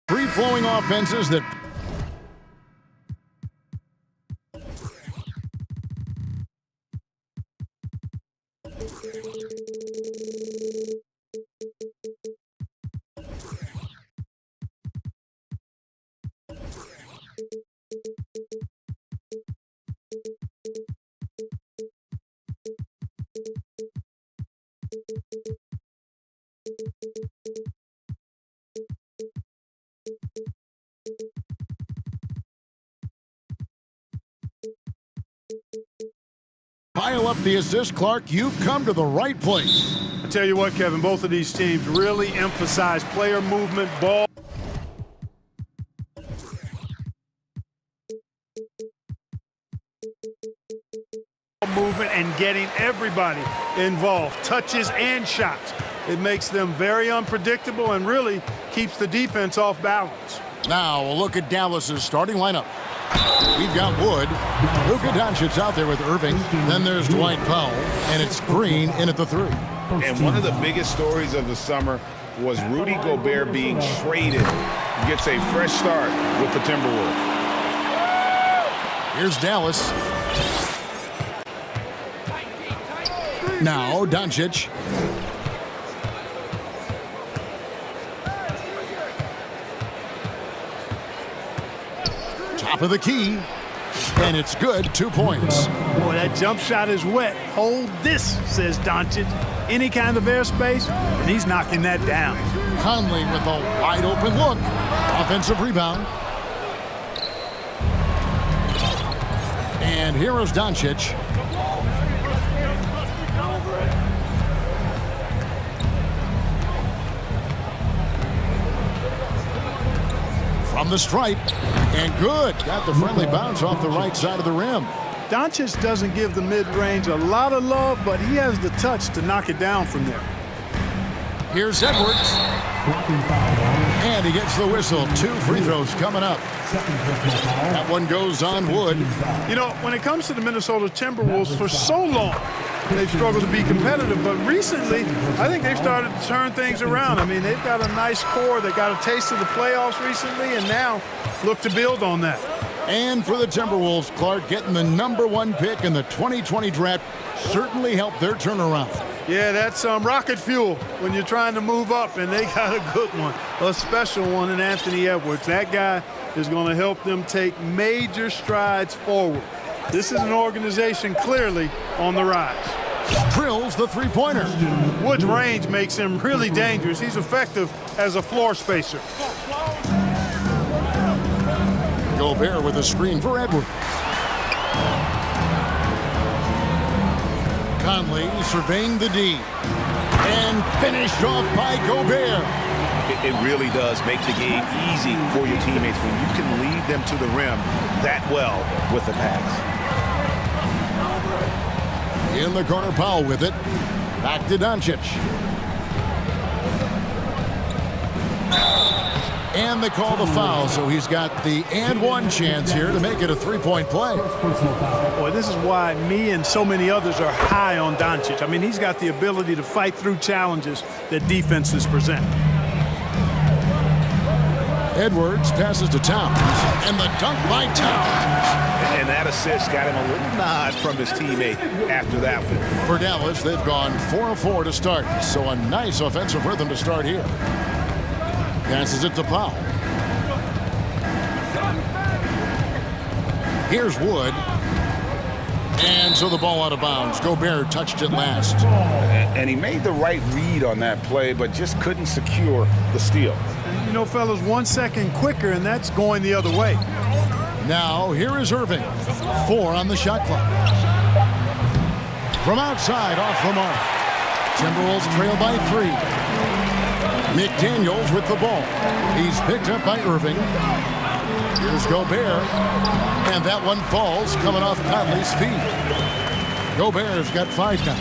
Free-flowing offenses that pile up the assist, Clark. You've come to the right place. I tell you what, Kevin, both of these teams really emphasize player movement, ball movement, and getting everybody involved, touches and shots. It makes them very unpredictable and really keeps the defense off balance. Now a look at Dallas's starting lineup. We've got Wood, Luka Doncic out there with Irving. Then there's Dwight Powell, and it's Green in at the 3. And one of the biggest stories of the summer was Rudy Gobert being traded. Gets a fresh start with the Timberwolves. Here's Dallas. Now Doncic. Top of the key, and it's good. 2 points. Boy, that jump shot is wet. Hold this, says Doncic. Any kind of airspace, and he's knocking that down. Conley with a wide open look. Offensive rebound. And here is Doncic. From the stripe, and good. Got the friendly bounce off the right side of the rim. Doncic doesn't give the mid-range a lot of love, but he has the touch to knock it down from there. Here's Edwards. And he gets the whistle. 2 free throws coming up. That one goes on Wood. You know, when it comes to the Minnesota Timberwolves, for so long, they've struggled to be competitive, but recently, I think they've started to turn things around. I mean, they've got a nice core. They got a taste of the playoffs recently, and now look to build on that. And for the Timberwolves, Clark, getting the #1 pick in the 2020 draft certainly helped their turnaround. Yeah, that's rocket fuel when you're trying to move up, and they got a good one, a special one in Anthony Edwards. That guy is going to help them take major strides forward. This is an organization clearly on the rise. Drills the three-pointer. Wood's range makes him really dangerous. He's effective as a floor spacer. Gobert with a screen for Edwards. Conley surveying the D. And finished off by Gobert. It really does make the game easy for your teammates when you can lead them to the rim that well with the pass. In the corner, Powell with it. Back to Doncic. And they call the foul, so he's got the and-one chance here to make it a three-point play. Boy, this is why me and so many others are high on Doncic. I mean, he's got the ability to fight through challenges that defenses present. Edwards passes to Towns, and the dunk by Towns. And that assist got him a little nod from his teammate after that one. For Dallas, they've gone 4-4 to start, so a nice offensive rhythm to start here. Passes it to Powell. Here's Wood. And so the ball out of bounds. Gobert touched it last. And he made the right read on that play, but just couldn't secure the steal. You know, fellas, 1 second quicker, and that's going the other way. Now, here is Irving. 4 on the shot clock. From outside, off the mark. Timberwolves trail by 3. McDaniels with the ball. He's picked up by Irving. Here's Gobert. And that one falls coming off Conley's feet. Gobert's got 5 now.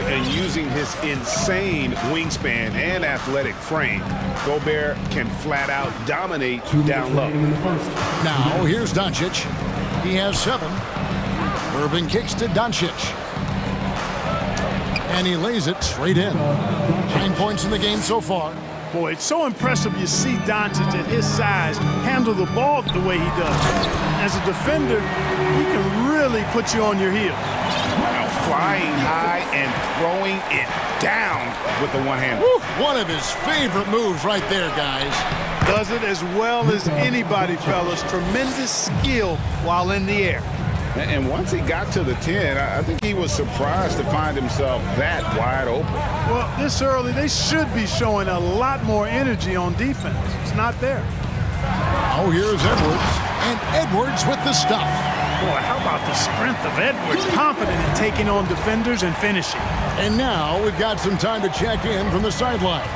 And using his insane wingspan and athletic frame, Gobert can flat out dominate down low. Now, here's Doncic. He has 7. Irving kicks to Doncic. And he lays it straight in. 9 points in the game so far. Boy, it's so impressive you see Doncic at his size handle the ball the way he does. As a defender, he can really put you on your heels. Now flying high and throwing it down with the one hand. One of his favorite moves right there, guys. Does it as well as anybody, fellas. Tremendous skill while in the air. And once he got to the 10, I think he was surprised to find himself that wide open. Well, this early, they should be showing a lot more energy on defense. It's not there. Oh, here's Edwards. And Edwards with the stuff. Boy, how about the strength of Edwards? Confident in taking on defenders and finishing. And now we've got some time to check in from the sidelines.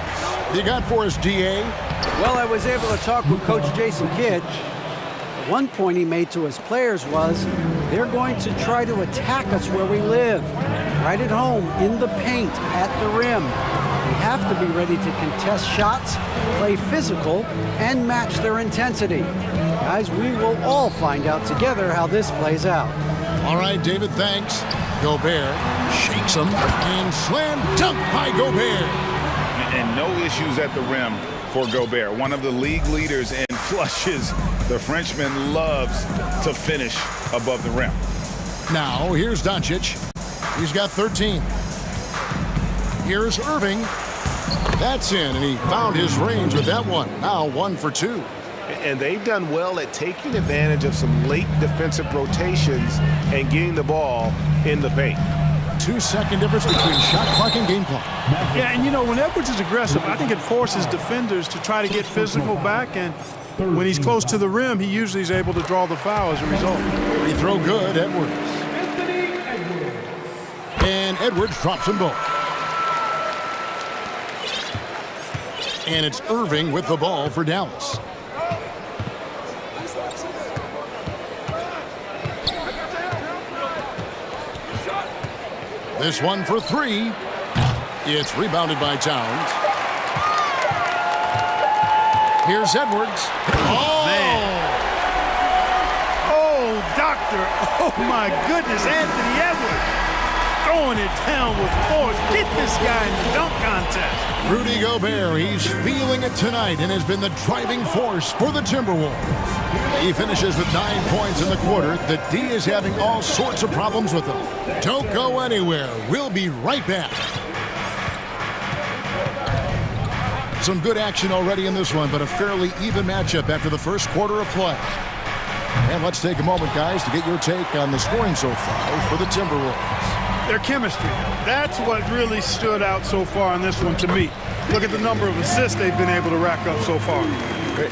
You got for us, DA? Well, I was able to talk with Coach Jason Kidd. One point he made to his players was they're going to try to attack us where we live, right at home, in the paint, at the rim. We have to be ready to contest shots, play physical, and match their intensity. Guys, we will all find out together how this plays out. All right, David, thanks. Gobert shakes him and slam dunk by Gobert. And no issues at the rim for Gobert, one of the league leaders in flushes. The Frenchman loves to finish above the rim. Now, here's Doncic. He's got 13. Here's Irving. That's in, and he found his range with that one. Now 1 for 2. And they've done well at taking advantage of some late defensive rotations and getting the ball in the paint. 2-second difference between shot clock and game clock. Yeah, and you know, when Edwards is aggressive, I think it forces defenders to try to get physical back, and when he's close to the rim, he usually is able to draw the foul as a result. He throw good, Edwards. And Edwards drops them both. And it's Irving with the ball for Dallas. This one for 3. It's rebounded by Towns. Here's Edwards. Oh, man. Oh, doctor. Oh, my goodness. Anthony Edwards throwing it down with force. Get this guy in the dunk contest. Rudy Gobert, he's feeling it tonight and has been the driving force for the Timberwolves. He finishes with 9 points in the quarter. The D is having all sorts of problems with him. Don't go anywhere. We'll be right back. Some good action already in this one, but a fairly even matchup after the first quarter of play. And let's take a moment, guys, to get your take on the scoring so far for the Timberwolves. Their chemistry. That's what really stood out so far in this one to me. Look at the number of assists they've been able to rack up so far.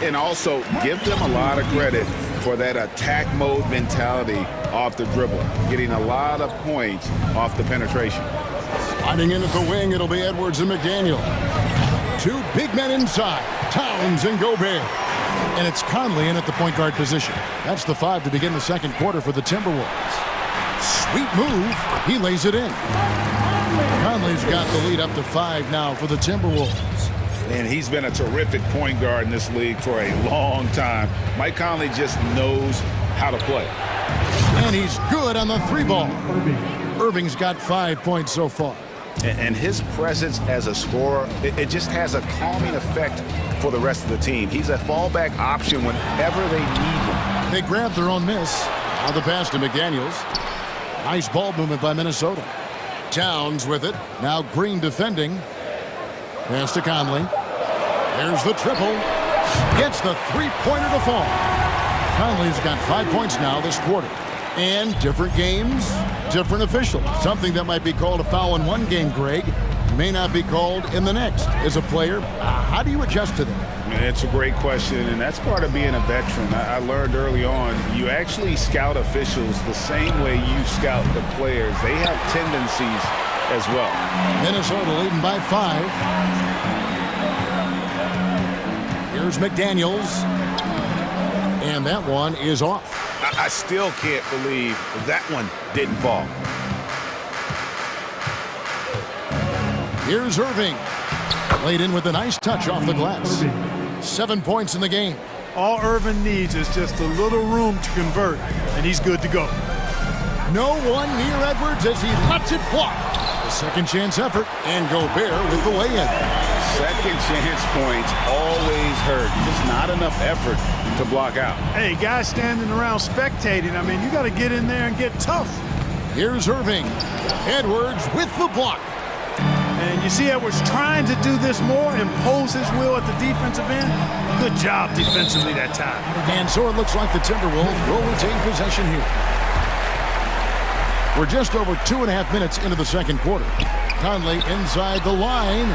And also give them a lot of credit for that attack mode mentality off the dribble, getting a lot of points off the penetration. Sliding in at the wing, it'll be Edwards and McDaniel. 2 big men inside, Towns and Gobert. And it's Conley in at the point guard position. That's the 5 to begin the second quarter for the Timberwolves. Sweet move. He lays it in. Conley's got the lead up to 5 now for the Timberwolves. And he's been a terrific point guard in this league for a long time. Mike Conley just knows how to play. And he's good on the 3 ball. Irving's got 5 points so far. And his presence as a scorer, it just has a calming effect for the rest of the team. He's a fallback option whenever they need one. They grab their own miss. Now the pass to McDaniels. Nice ball movement by Minnesota. Towns with it. Now Green defending. Pass to Conley. There's the triple. Gets the 3-pointer to fall. Conley's got 5 points now this quarter. And different games, different officials. Something that might be called a foul in one game, Greg, may not be called in the next. As a player, how do you adjust to that? It's a great question, and that's part of being a veteran. I learned early on, you actually scout officials the same way you scout the players. They have tendencies as well. Minnesota leading by 5. Here's McDaniels. And that one is off. I still can't believe that one didn't fall. Here's Irving. Laid in with a nice touch off the glass. 7 points in the game. All Irving needs is just a little room to convert, and he's good to go. No one near Edwards as he lets it fly. The Second chance effort, and Gobert with the lay-in. Second chance points always hurt. Just not enough effort to block out. Hey, guys standing around spectating, I mean, you got to get in there and get tough. Here's Irving. Edwards with the block. And you see Edwards trying to do this more, impose his will at the defensive end. Good job defensively that time. And so it looks like the Timberwolves will retain possession here. We're just over 2.5 minutes into the second quarter. Conley inside the line.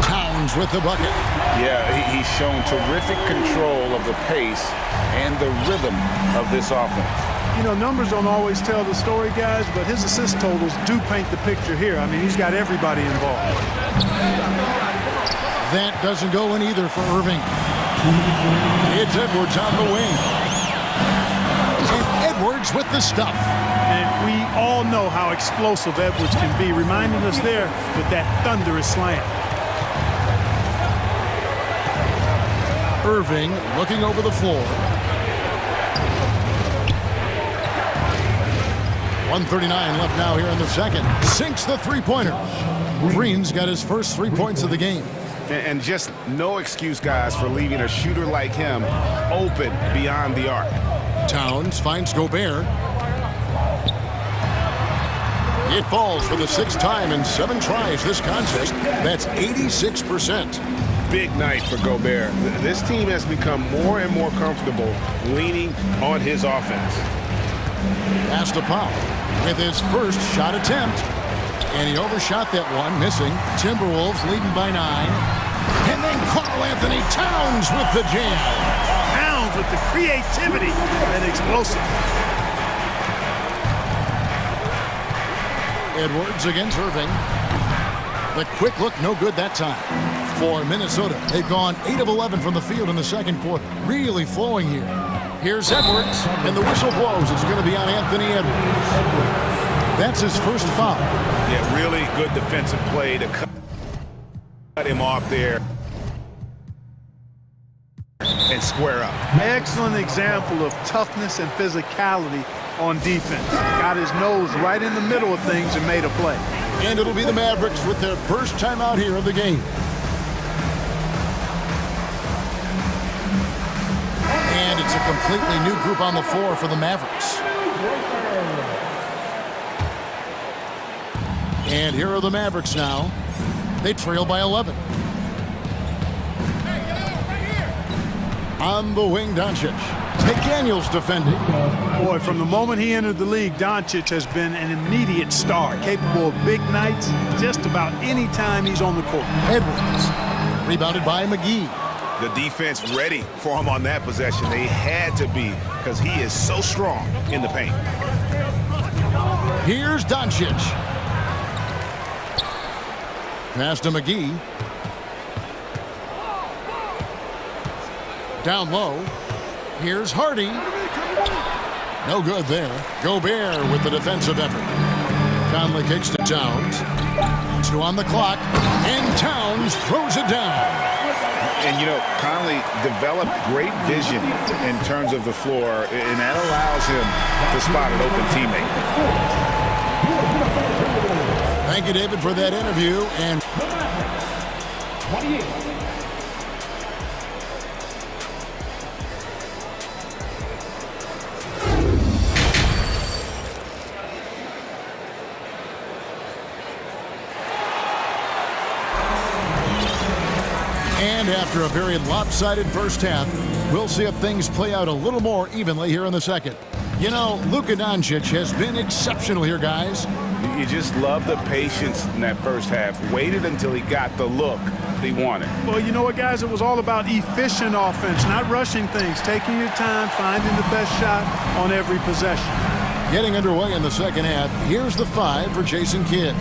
Towns with the bucket. Yeah, he's shown terrific control of the pace and the rhythm of this offense. You know, numbers don't always tell the story, guys, but his assist totals do paint the picture here. I mean, he's got everybody involved. That doesn't go in either for Irving. It's Edwards on the wing. And Edwards with the stuff. And we all know how explosive Edwards can be, reminding us there with that thunderous slam. Irving looking over the floor. 1:39 left now here in the second. Sinks the three-pointer. Green's got his first 3 points of the game. And just no excuse, guys, for leaving a shooter like him open beyond the arc. Towns finds Gobert. It falls for the 6th time in 7 tries this contest. That's 86%. Big night for Gobert. This team has become more and more comfortable leaning on his offense. Pass to Powell with his first shot attempt. And he overshot that one, missing. Timberwolves leading by 9. And then Karl-Anthony Towns with the jam. Towns with the creativity and explosive. Edwards against Irving. The quick look, no good that time. For Minnesota, they've gone 8 of 11 from the field in the second quarter. Really flowing here. Here's Edwards, and the whistle blows. It's going to be on Anthony Edwards. That's his first foul. Yeah, really good defensive play to cut him off there and square up. Excellent example of toughness and physicality on defense. Got his nose right in the middle of things and made a play. And it'll be the Mavericks with their first time out here of the game. And it's a completely new group on the floor for the Mavericks. And here are the Mavericks now. They trail by 11. On the wing, Doncic. McDaniels defending. Boy, from the moment he entered the league, Doncic has been an immediate star, capable of big nights just about any time he's on the court. Edwards, rebounded by McGee. The defense ready for him on that possession. They had to be, because he is so strong in the paint. Here's Doncic. Pass to McGee. Down low. Here's Hardy. No good there. Gobert with the defensive effort. Conley kicks to Towns. 2 on the clock. And Towns throws it down. And, you know, Conley developed great vision in terms of the floor, and that allows him to spot an open teammate. Thank you, David, for that interview. And 28. And after a very lopsided first half, we'll see if things play out a little more evenly here in the second. You know, Luka Doncic has been exceptional here, guys. You just love the patience in that first half. Waited until he got the look he wanted. Well, you know what, guys? It was all about efficient offense, not rushing things, taking your time, finding the best shot on every possession. Getting underway in the second half, here's the 5 for Jason Kidd.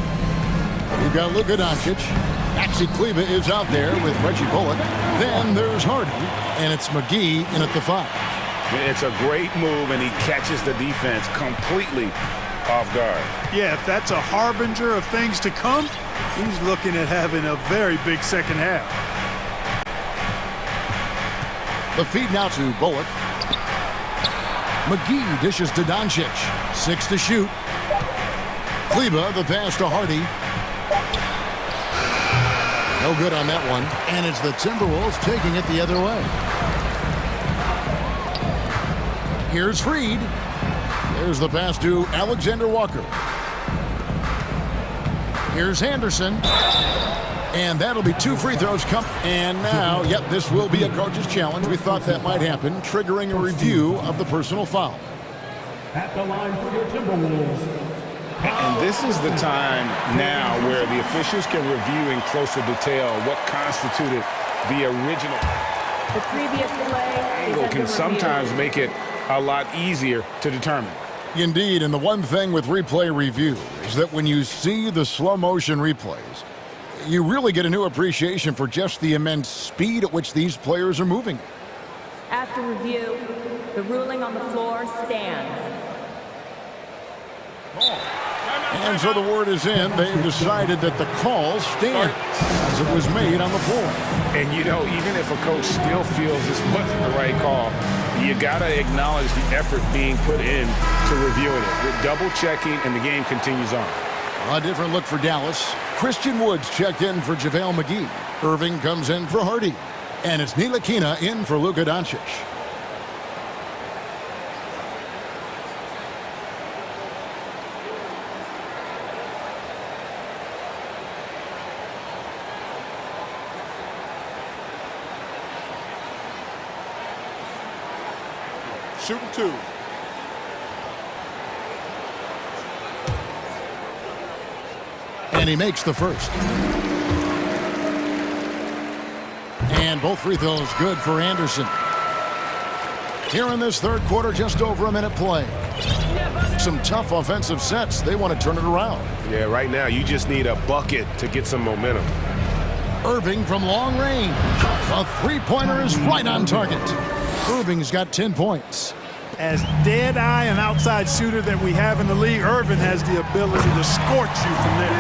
We've got Luka Doncic. Maxi Kleber is out there with Reggie Bullock. Then there's Hardy, and it's McGee in at the 5. It's a great move, and he catches the defense completely off guard. Yeah, if that's a harbinger of things to come, he's looking at having a very big second half. The feed now to Bullock. McGee dishes to Doncic. 6 to shoot. Kleber, the pass to Hardy. No good on that one. And it's the Timberwolves taking it the other way. Here's Freed. There's the pass to Alexander Walker. Here's Anderson. And that'll be 2 free throws come. And now, yep, this will be a coach's challenge. We thought that might happen, triggering a review of the personal foul. At the line for your Timberwolves. And this is the time now where the officials can review in closer detail what constituted the original. The previous play Angle can sometimes make it a lot easier to determine. Indeed, and the one thing with replay review is that when you see the slow motion replays, you really get a new appreciation for just the immense speed at which these players are moving. After review, the ruling on the floor stands. And so the word is in. They've decided that the call stands as it was made on the floor. And, you know, even if a coach still feels this wasn't the right call, you got to acknowledge the effort being put in to reviewing it. You're double-checking, and the game continues on. A different look for Dallas. Christian Woods checked in for JaVale McGee. Irving comes in for Hardy. And it's Ntilikina in for Luka Doncic. Shooting 2. And he makes the first. And both free throws good for Anderson. Here in this third quarter, just over a minute play. Some tough offensive sets. They want to turn it around. Yeah, right now you just need a bucket to get some momentum. Irving from long range. A three-pointer is right on target. Irving's got 10 points. As dead-eye and outside shooter that we have in the league, Irving has the ability to scorch you from there.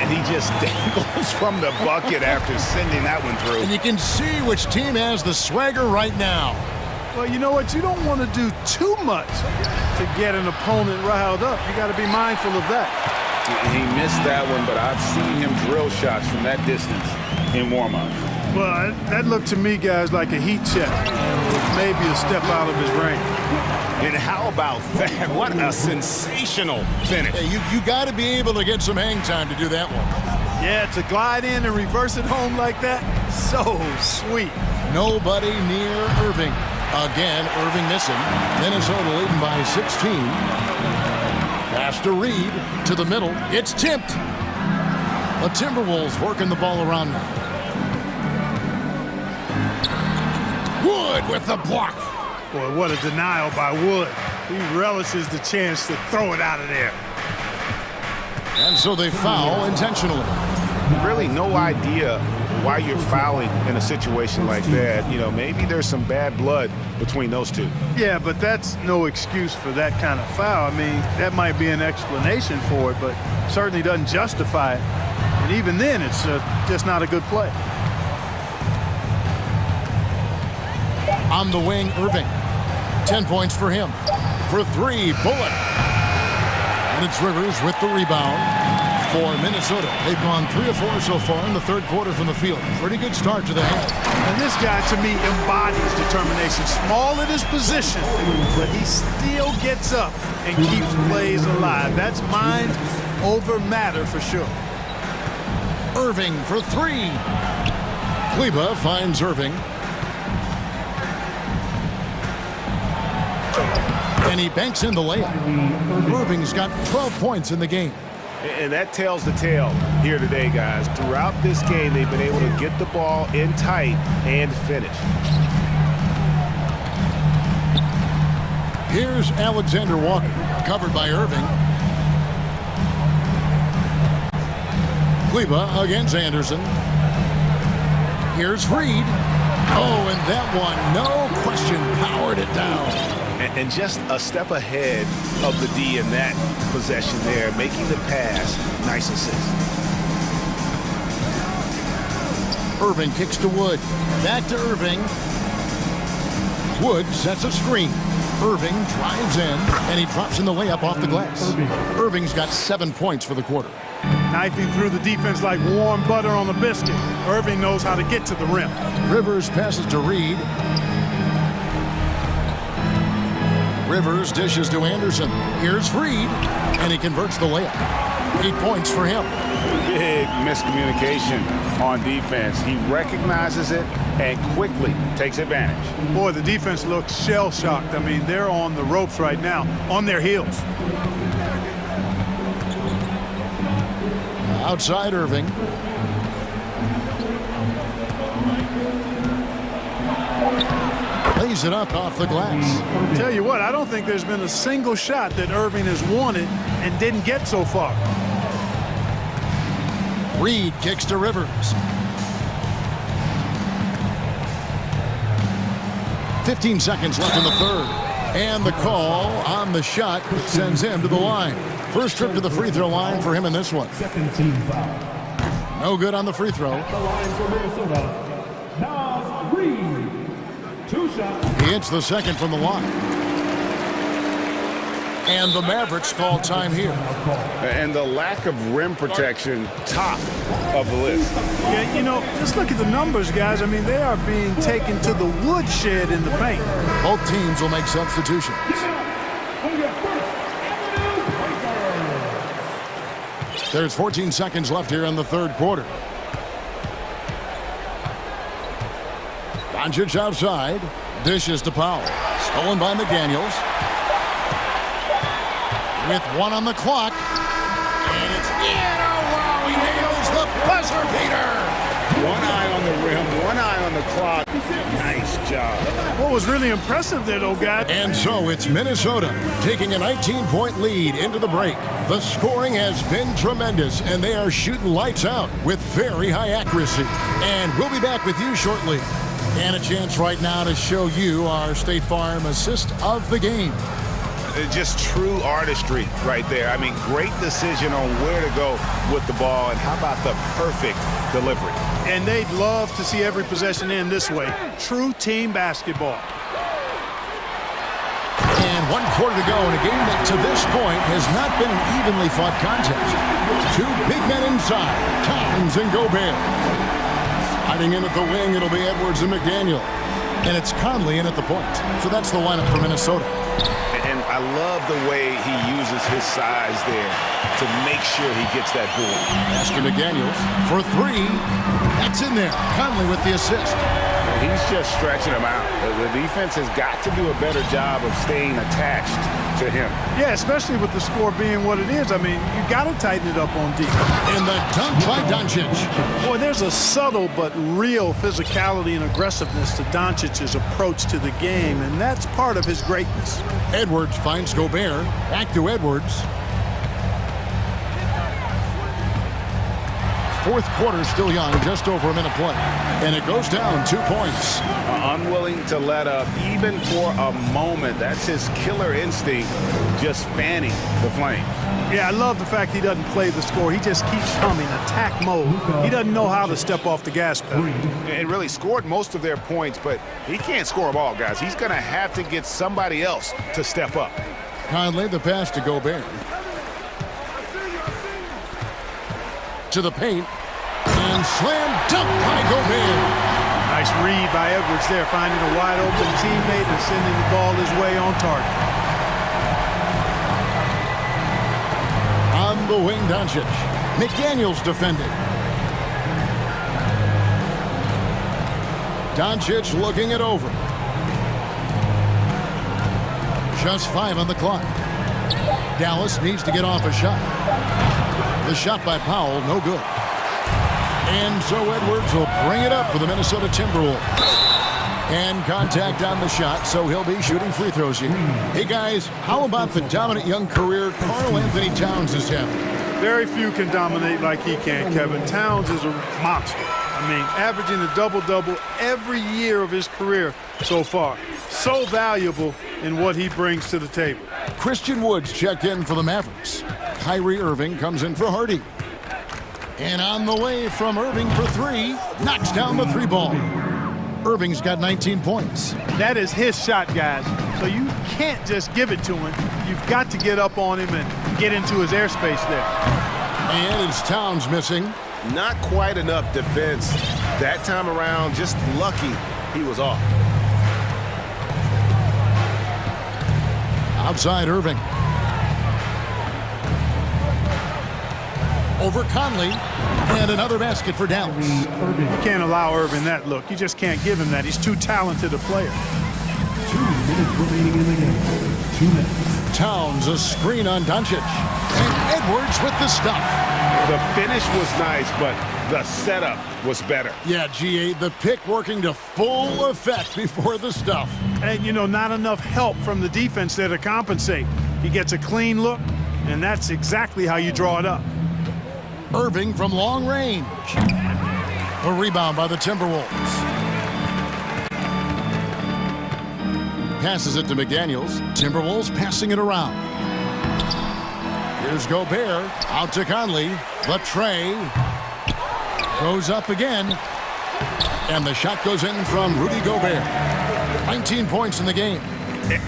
And he just dangles from the bucket after sending that one through. And you can see which team has the swagger right now. Well, you know what? You don't want to do too much to get an opponent riled up. You got to be mindful of that. He missed that one, but I've seen him drill shots from that distance in warm-up. Well, that looked to me, guys, like a heat check. Maybe a step out of his range. And how about that? What a sensational finish. Hey, you got to be able to get some hang time to do that one. Yeah, to glide in and reverse it home like that, so sweet. Nobody near Irving. Again, Irving missing. Minnesota leading by 16. Pass to Reed, to the middle. It's tipped. The Timberwolves working the ball around now. Wood with the block. Boy, what a denial by Wood. He relishes the chance to throw it out of there. And so they foul intentionally. Really no idea why you're fouling in a situation like that. You know, maybe there's some bad blood between those two. Yeah, but that's no excuse for that kind of foul. I mean, that might be an explanation for it, but certainly doesn't justify it. And even then, it's just not a good play. On the wing, Irving. 10 points for him. For 3, Bullock. And it's Rivers with the rebound for Minnesota. They've gone 3 of 4 so far in the third quarter from the field. Pretty good start to the half. And this guy, to me, embodies determination. Small at his position, but he still gets up and keeps plays alive. That's mind over matter for sure. Irving for 3. Kleba finds Irving. And he banks in the layup. Irving's got 12 points in the game. And that tells the tale here today, guys. Throughout this game, they've been able to get the ball in tight and finish. Here's Alexander Walker, covered by Irving. Kleba against Anderson. Here's Reed. Oh, and that one, no question, powered it down. And just a step ahead of the D in that possession there, making the pass. Nice assist. Irving kicks to Wood. Back to Irving. Wood sets a screen. Irving drives in, and he drops in the layup off the glass. Irving's got 7 points for the quarter. Knifing through the defense like warm butter on a biscuit. Irving knows how to get to the rim. Rivers passes to Reed. Rivers dishes to Anderson. Here's Reed, and he converts the layup. 8 points for him. Big miscommunication on defense. He recognizes it and quickly takes advantage. Boy, the defense looks shell-shocked. I mean, they're on the ropes right now, on their heels. Outside Irving. Lays it up off the glass. Tell you what, I don't think there's been a single shot that Irving has wanted and didn't get so far. Reed kicks to Rivers. 15 seconds left in the third. And the call on the shot sends him to the line. First trip to the free throw line for him in this one. Second team foul. No good on the free throw. The line for Minnesota, Nas Reed. 2 shots. He hits the second from the line. And the Mavericks call time here. And the lack of rim protection, top of the list. Yeah, you know, just look at the numbers, guys. I mean, they are being taken to the woodshed in the paint. Both teams will make substitutions. There's 14 seconds left here in the third quarter. Doncic outside. Dishes to Powell. Stolen by McDaniels. With 1 on the clock. And it's in. Oh, wow, he nails the buzzer beater. 1 eye on the rim, 1 eye on the clock. Nice job. What was really impressive there, though, guys. And so it's Minnesota taking a 19-point lead into the break. The scoring has been tremendous, and they are shooting lights out with very high accuracy. And we'll be back with you shortly. And a chance right now to show you our State Farm assist of the game. Just true artistry right there. I mean, great decision on where to go with the ball, and how about the perfect delivery. And they'd love to see every possession end this way. True team basketball. And 1 quarter to go in a game that to this point has not been an evenly fought contest. 2 big men inside, Towns and Gobert. Hiding in at the wing, it'll be Edwards and McDaniel. And it's Conley in at the point. So that's the lineup for Minnesota. And I love the way he uses his size there to make sure he gets that board. Master McDaniels for 3. That's in there. Conley with the assist. He's just stretching him out. The defense has got to do a better job of staying attached to him. Yeah, especially with the score being what it is. I mean, you got to tighten it up on defense. And the dunk by Doncic. Boy, there's a subtle but real physicality and aggressiveness to Doncic's approach to the game, and that's part of his greatness. Edwards finds Gobert. Back to Edwards. Fourth quarter still young, just over a minute play. And it goes down 2 points. Unwilling to let up even for a moment. That's his killer instinct, just fanning the flame. Yeah, I love the fact he doesn't play the score. He just keeps humming, attack mode. He doesn't know how to step off the gas pedal. And really scored most of their points, but he can't score them all, guys. He's going to have to get somebody else to step up. Conley, the pass to Gobert. To the paint, and slam dunk by Gobert. Nice read by Edwards there, finding a wide open teammate and sending the ball his way on target. On the wing, Doncic. McDaniels defending. Doncic looking it over. Just 5 on the clock. Dallas needs to get off a shot. The shot by Powell, no good. And so Edwards will bring it up for the Minnesota Timberwolves. And contact on the shot, so he'll be shooting free throws here. Hey, guys, how about the dominant young career Karl Anthony Towns is having? Very few can dominate like he can, Kevin. Towns is a monster. I mean, averaging a double-double every year of his career so far. So valuable in what he brings to the table. Christian Woods checked in for the Mavericks. Kyrie Irving comes in for Hardy. And on the way from Irving for 3, knocks down the 3 ball. Irving's got 19 points. That is his shot, guys. So you can't just give it to him. You've got to get up on him and get into his airspace there. And it's Towns missing. Not quite enough defense. That time around, just lucky he was off. Outside Irving. Over Conley. And another basket for Dallas. You can't allow Irving that look. You just can't give him that. He's too talented a player. 2 minutes remaining in the game. 2 minutes. Towns, a screen on Doncic. And Edwards with the stuff. The finish was nice, but the setup was better. Yeah, GA, the pick working to full effect before the stuff. And, you know, not enough help from the defense there to compensate. He gets a clean look, and that's exactly how you draw it up. Irving from long range. A rebound by the Timberwolves. Passes it to McDaniels. Timberwolves passing it around. Here's Gobert. Out to Conley. The tray. Goes up again. And the shot goes in from Rudy Gobert. 19 points in the game.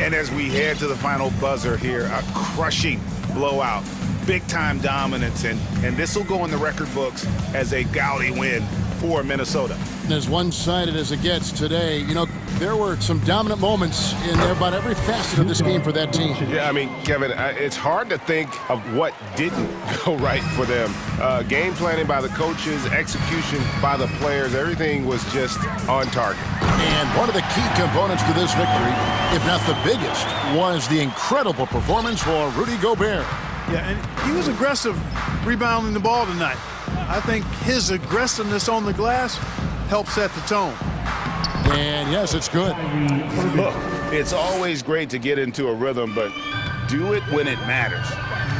And as we head to the final buzzer here, a crushing blowout. Big-time dominance, and this will go in the record books as a gaudy win for Minnesota. As one-sided as it gets today, you know, there were some dominant moments in about every facet of this game for that team. Yeah, I mean, Kevin, it's hard to think of what didn't go right for them. Game planning by the coaches, execution by the players, everything was just on target. And one of the key components to this victory, if not the biggest, was the incredible performance for Rudy Gobert. Yeah, and he was aggressive rebounding the ball tonight. I think his aggressiveness on the glass helped set the tone. And yes, it's good. Look, it's always great to get into a rhythm, but do it when it matters.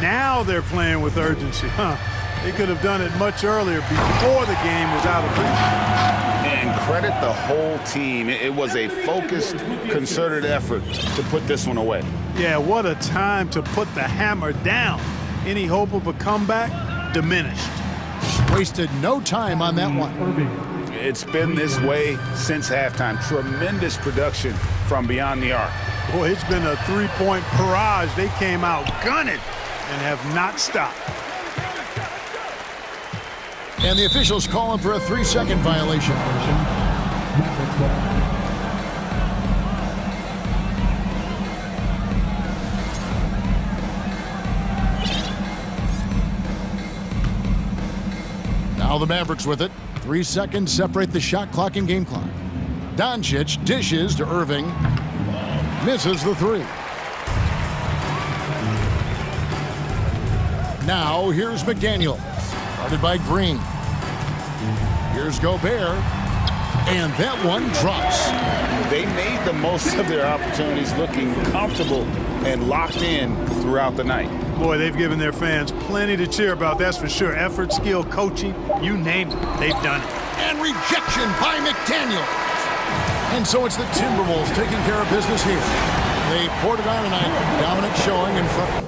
Now they're playing with urgency. They could have done it much earlier before the game was out of reach. And credit the whole team. It was a focused, concerted effort to put this one away. Yeah, what a time to put the hammer down. Any hope of a comeback diminished. Wasted no time on that one. It's been this way since halftime. Tremendous production from beyond the arc. Boy, it's been a three-point barrage. They came out gunning and have not stopped. And the officials calling for a 3-second violation. Now the Mavericks with it. 3 seconds separate the shot clock and game clock. Doncic dishes to Irving. Misses the three. Now here's McDaniel. Guarded by Green. Here's Gobert. And that one drops. They made the most of their opportunities, looking comfortable and locked in throughout the night. Boy, they've given their fans plenty to cheer about, that's for sure. Effort, skill, coaching, you name it, they've done it. And rejection by McDaniel. And so it's the Timberwolves taking care of business here. They poured it on tonight. Dominant showing in front.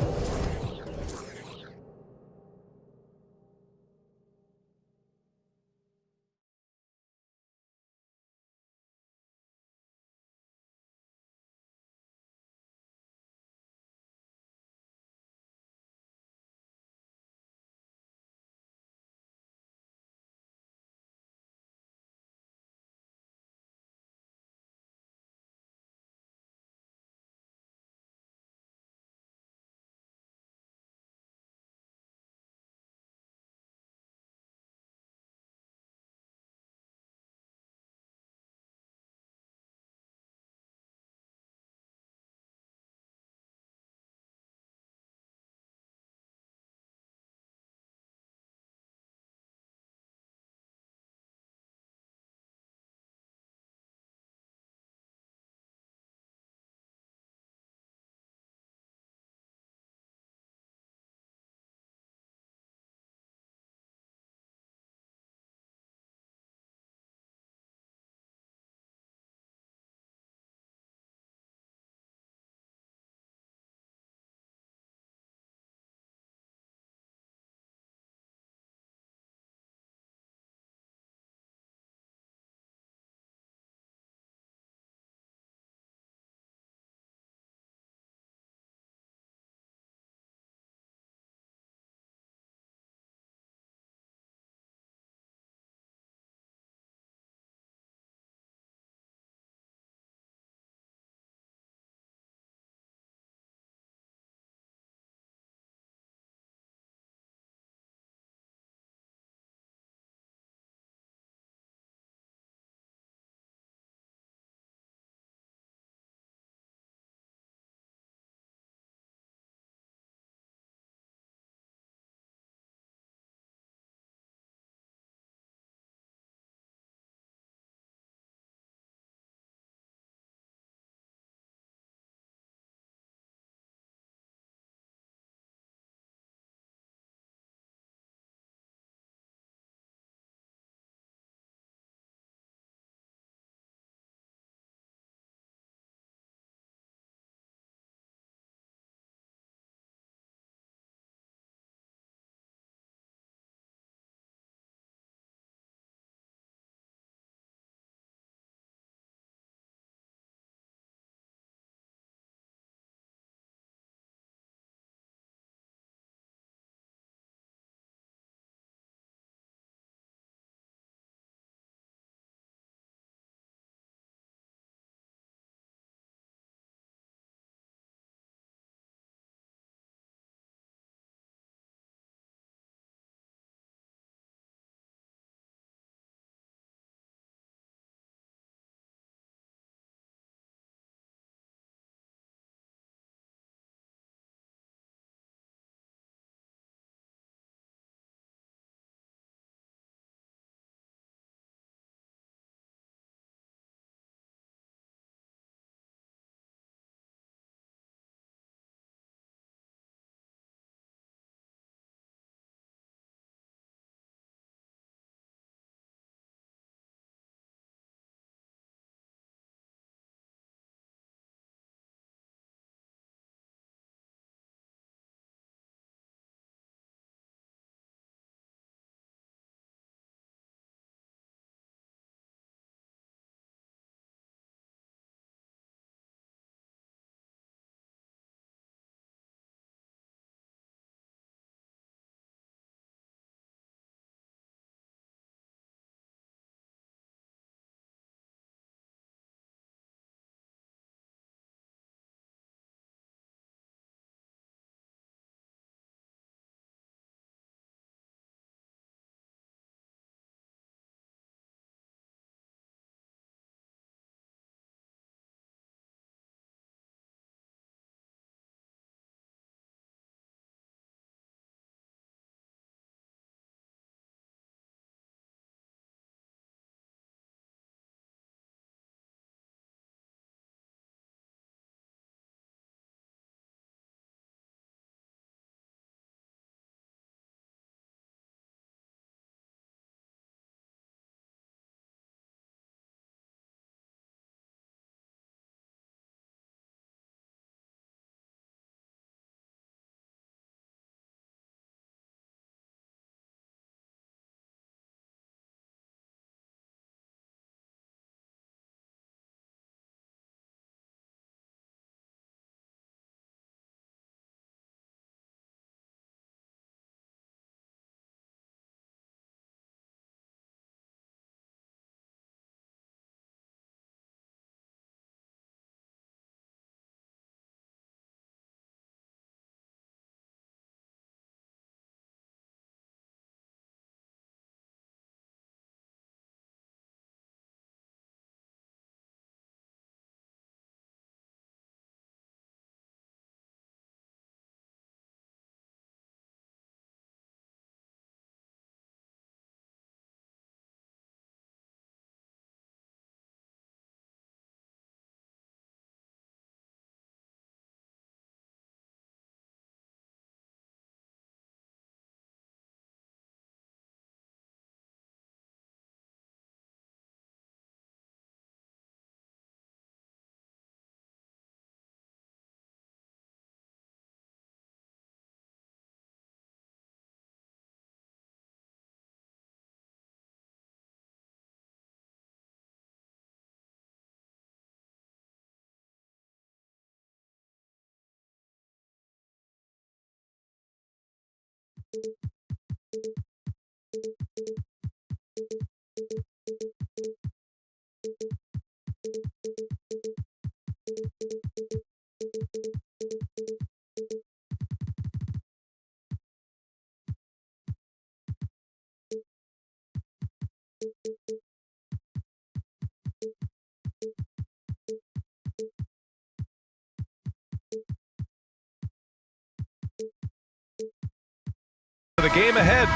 The game ahead,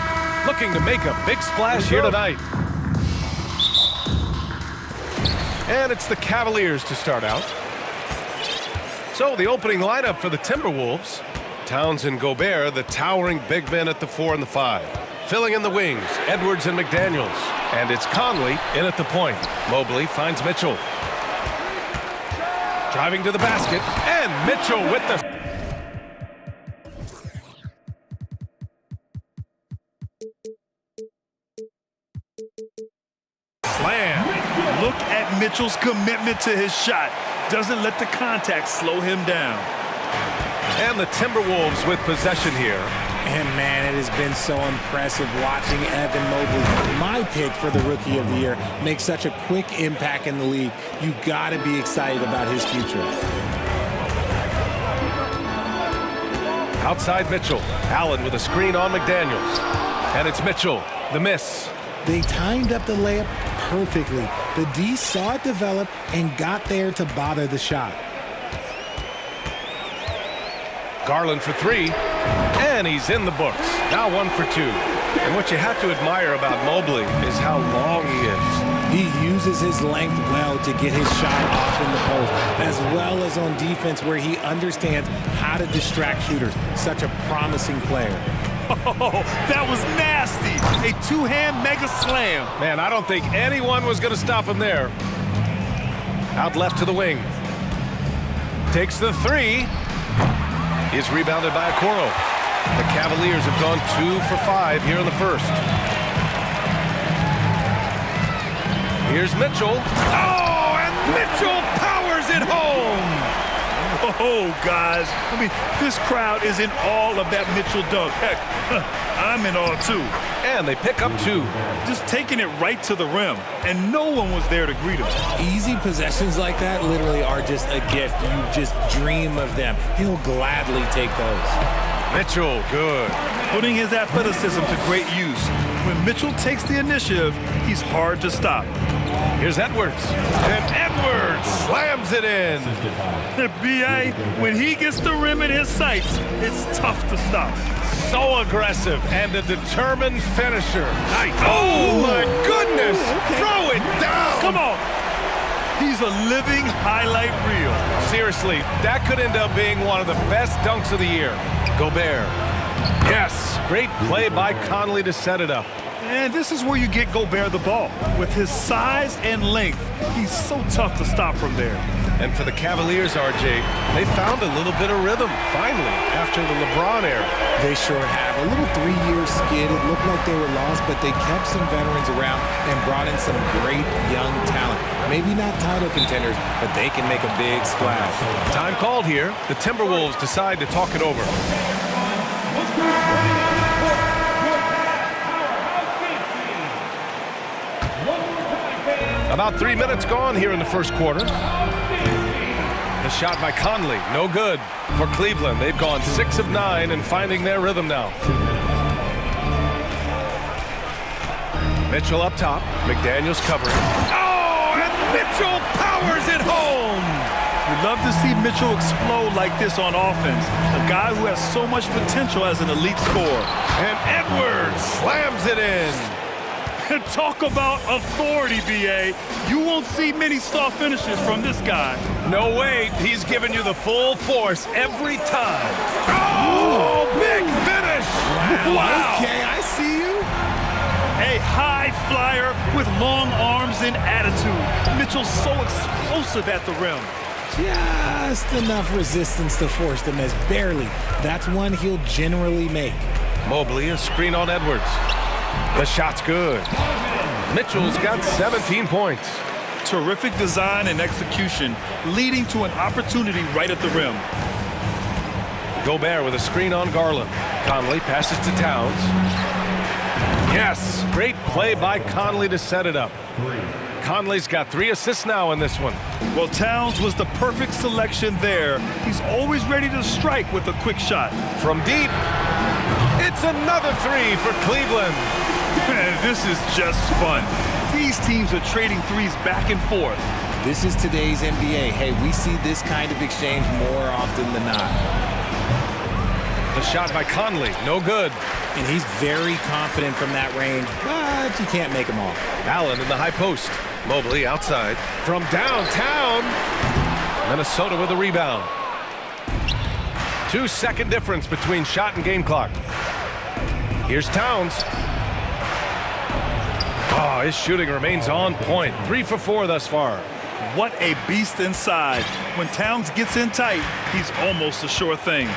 looking to make a big splash here tonight. And it's the Cavaliers to start out. So the opening lineup for the Timberwolves. Towns and Gobert, the towering big men at the 4 and the 5. Filling in the wings, Edwards and McDaniels. And it's Conley in at the point. Mobley finds Mitchell. Driving to the basket, and Mitchell with the... Slam. Look at Mitchell's commitment to his shot. Doesn't let the contact slow him down. And the Timberwolves with possession here. And man, it has been so impressive watching Evan Mobley, my pick for the Rookie of the Year, make such a quick impact in the league. You got to be excited about his future. Outside Mitchell. Allen with a screen on McDaniels. And it's Mitchell, the miss. They timed up the layup perfectly. The D saw it develop and got there to bother the shot. Garland for 3, and he's in the books. Now 1 for 2. And what you have to admire about Mobley is how long he is. He uses his length well to get his shot off in the post, as well as on defense where he understands how to distract shooters. Such a promising player. Oh, that was nasty. A two-hand mega slam. Man, I don't think anyone was going to stop him there. Out left to the wing. Takes the 3. Is rebounded by Okoro. The Cavaliers have gone 2 for 5 here in the first. Here's Mitchell. Oh, and Mitchell powers it home. Oh, guys. I mean, this crowd is in awe of that Mitchell dunk. Heck, I'm in awe, too. And they pick up 2. Just taking it right to the rim, and no one was there to greet him. Easy possessions like that literally are just a gift. You just dream of them. He'll gladly take those. Mitchell, good. Putting his athleticism to great use. When Mitchell takes the initiative, he's hard to stop. Here's Edwards. And Edwards slams it in. B.A., when he gets the rim in his sights, it's tough to stop. So aggressive and a determined finisher. Nice. Oh, my goodness. Throw it down. Come on. He's a living highlight reel. Seriously, that could end up being one of the best dunks of the year. Gobert. Yes, great play by Conley to set it up. And this is where you get Gobert the ball. With his size and length, he's so tough to stop from there. And for the Cavaliers, RJ, they found a little bit of rhythm, finally, after the LeBron era. They sure have. A little 3-year skid. It looked like they were lost, but they kept some veterans around and brought in some great young talent. Maybe not title contenders, but they can make a big splash. Time called here. The Timberwolves decide to talk it over. About 3 minutes gone here in the first quarter. The shot by Conley, no good for Cleveland. They've gone 6 of 9 and finding their rhythm now. Mitchell up top. McDaniels covering. Oh, and Mitchell powers it home. We'd love to see Mitchell explode like this on offense. A guy who has so much potential as an elite scorer. And Edwards slams it in. Talk about authority, B.A. You won't see many soft finishes from this guy. No way. He's giving you the full force every time. Oh, big finish. Wow. Okay, I see you. A high flyer with long arms and attitude. Mitchell's so explosive at the rim. Just enough resistance to force the miss. Barely. That's one he'll generally make. Mobley, a screen on Edwards. The shot's good. Mitchell's got 17 points. Terrific design and execution, leading to an opportunity right at the rim. Gobert with a screen on Garland. Conley passes to Towns. Yes, great play by Conley to set it up. Conley's got 3 assists now in this one. Well, Towns was the perfect selection there. He's always ready to strike with a quick shot. From deep, it's another 3 for Cleveland. Man, this is just fun. These teams are trading threes back and forth. This is today's NBA. Hey, we see this kind of exchange more often than not. The shot by Conley, no good. And he's very confident from that range, but you can't make him all. Allen in the high post. Mobley outside. From downtown. Minnesota with a rebound. 2-second difference between shot and game clock. Here's Towns. Oh, his shooting remains on point. 3 for 4 thus far. What a beast inside. When Towns gets in tight, he's almost a sure thing.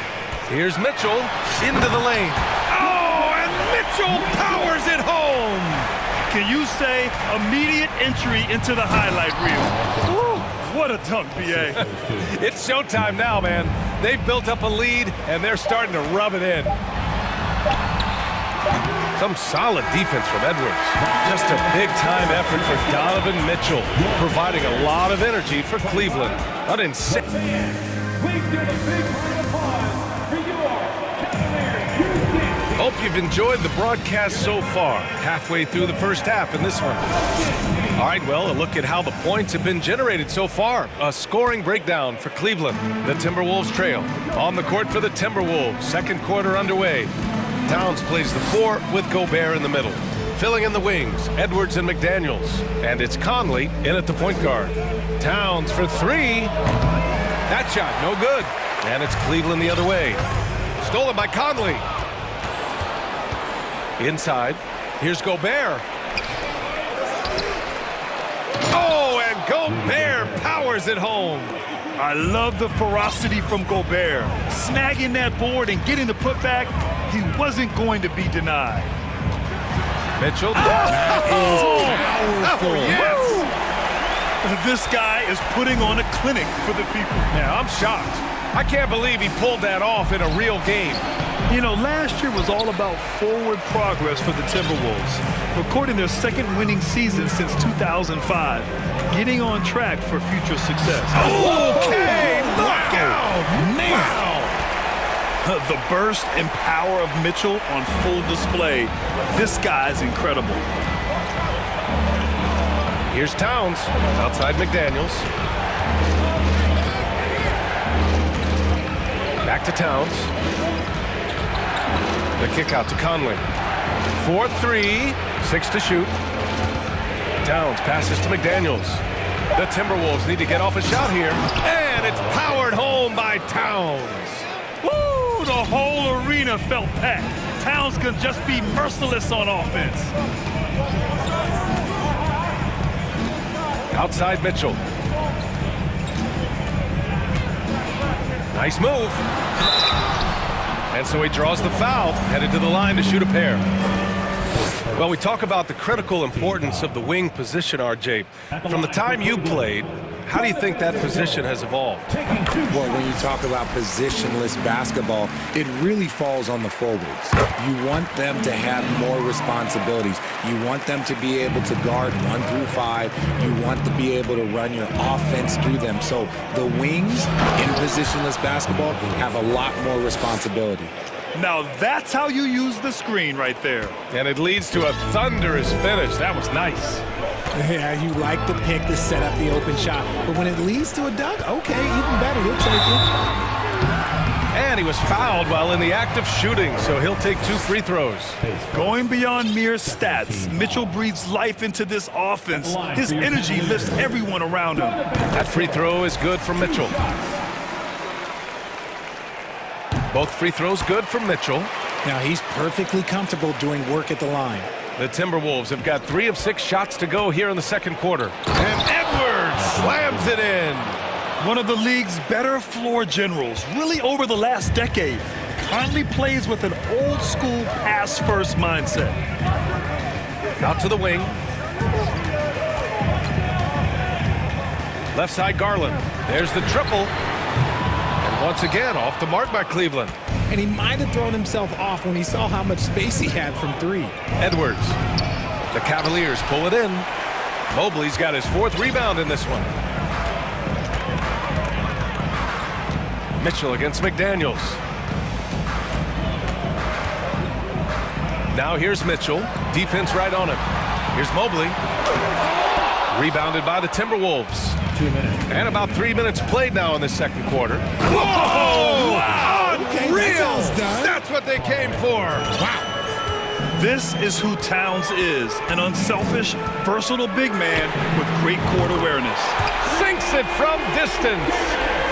Here's Mitchell into the lane. Oh, and Mitchell powers it home. Can you say immediate entry into the highlight reel? Woo, what a dunk, B.A. It's showtime now, man. They've built up a lead, and they're starting to rub it in. Some solid defense from Edwards. Just a big-time effort for Donovan Mitchell, providing a lot of energy for Cleveland. An insane. Please give a big round of applause for your Cavaliers. Hope you've enjoyed the broadcast so far. Halfway through the first half in this one. All right, well, a look at how the points have been generated so far. A scoring breakdown for Cleveland. The Timberwolves trail. On the court for the Timberwolves. Second quarter underway. Towns plays the 4 with Gobert in the middle. Filling in the wings, Edwards and McDaniels. And it's Conley in at the point guard. Towns for 3. That shot, no good. And it's Cleveland the other way. Stolen by Conley. Inside, here's Gobert. Oh, and Gobert powers it home. I love the ferocity from Gobert. Snagging that board and getting the putback, he wasn't going to be denied. Mitchell. That is powerful. Yes. This guy is putting on a clinic for the people. Yeah, I'm shocked. I can't believe he pulled that off in a real game. You know, last year was all about forward progress for the Timberwolves, recording their second winning season since 2005, getting on track for future success. Okay, knockout! Wow! The burst and power of Mitchell on full display. This guy's incredible. Here's Towns, outside McDaniels. Back to Towns. The kick out to Conley. 4-3, 6 to shoot. Towns passes to McDaniels. The Timberwolves need to get off a shot here. And it's powered home by Towns. Woo! The whole arena felt packed. Towns can just be merciless on offense. Outside Mitchell. Nice move. And so he draws the foul, headed to the line to shoot a pair. Well, we talk about the critical importance of the wing position, RJ. From the time you played, how do you think that position has evolved? Well, when you talk about positionless basketball, it really falls on the forwards. You want them to have more responsibilities. You want them to be able to guard 1 through 5. You want to be able to run your offense through them. So the wings in positionless basketball have a lot more responsibility. Now that's how you use the screen right there. And it leads to a thunderous finish. That was nice. Yeah, you like the pick to set up the open shot. But when it leads to a dunk, okay, even better, you'll take it. And he was fouled while in the act of shooting, so he'll take 2 free throws. Going beyond mere stats, Mitchell breathes life into this offense. His energy lifts everyone around him. That free throw is good for Mitchell. Both free throws good for Mitchell. Now he's perfectly comfortable doing work at the line. The Timberwolves have got 3 of 6 shots to go here in the second quarter. And Edwards slams it in. One of the league's better floor generals, really over the last decade. Conley plays with an old-school pass-first mindset. Out to the wing. Left side Garland. There's the triple. And once again, off the mark by Cleveland. And he might have thrown himself off when he saw how much space he had from three. Edwards. The Cavaliers pull it in. Mobley's got his 4th rebound in this one. Mitchell against McDaniels. Now here's Mitchell. Defense right on him. Here's Mobley. Rebounded by the Timberwolves. 2 minutes. And about 3 minutes played now in the second quarter. Whoa! Wow! Unreal! That's what they came for. Wow. This is who Towns is, an unselfish, versatile big man with great court awareness. Sinks it from distance.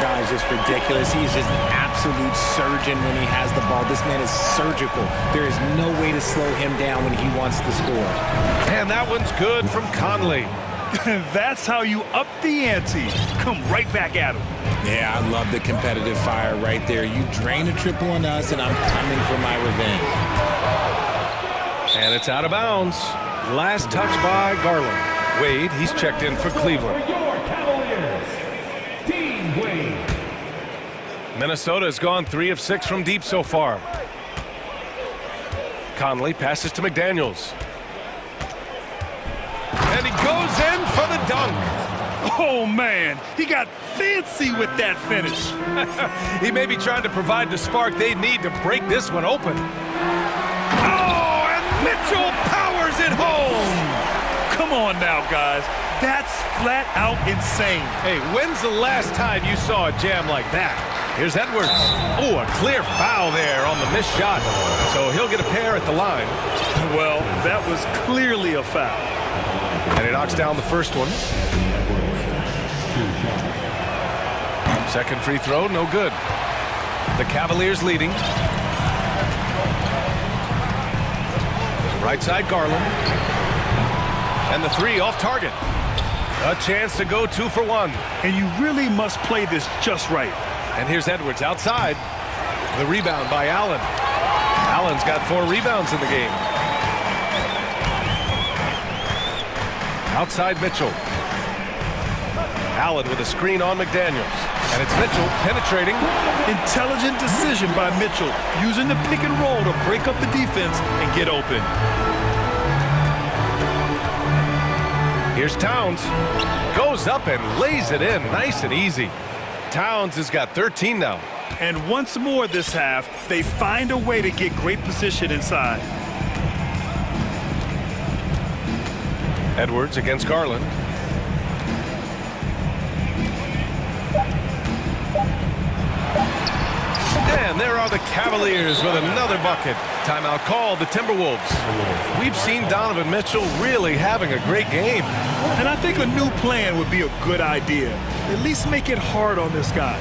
Guys, just ridiculous. He's just an absolute surgeon when he has the ball. This man is surgical. There is no way to slow him down when he wants to score. And that one's good from Conley. That's how you up the ante. Come right back at him. Yeah, I love the competitive fire right there. You drain a triple on us, and I'm coming for my revenge. And it's out of bounds. Last touch by Garland. Wade, he's checked in for Cleveland. Minnesota has gone 3 of 6 from deep so far. Conley passes to McDaniels. And he goes in for the dunk. Oh, man. He got fancy with that finish. He may be trying to provide the spark they need to break this one open. Oh, and Mitchell powers it home. Come on now, guys. That's flat out insane. Hey, when's the last time you saw a jam like that? Here's Edwards. Oh, a clear foul there on the missed shot. So he'll get a pair at the line. Well, that was clearly a foul. And he knocks down the first one. Second free throw, no good. The Cavaliers leading. Right side, Garland. And the 3 off target. A chance to go 2 for 1. And you really must play this just right. And here's Edwards outside. The rebound by Allen. Allen's got 4 rebounds in the game. Outside Mitchell. Allen with a screen on McDaniels. And it's Mitchell penetrating. Intelligent decision by Mitchell, using the pick and roll to break up the defense and get open. Here's Towns. Goes up and lays it in nice and easy. Towns has got 13 now. And once more this half, they find a way to get great position inside. Edwards against Garland. And there are the Cavaliers with another bucket. Timeout called, the Timberwolves. We've seen Donovan Mitchell really having a great game. And I think a new plan would be a good idea. At least make it hard on this guy.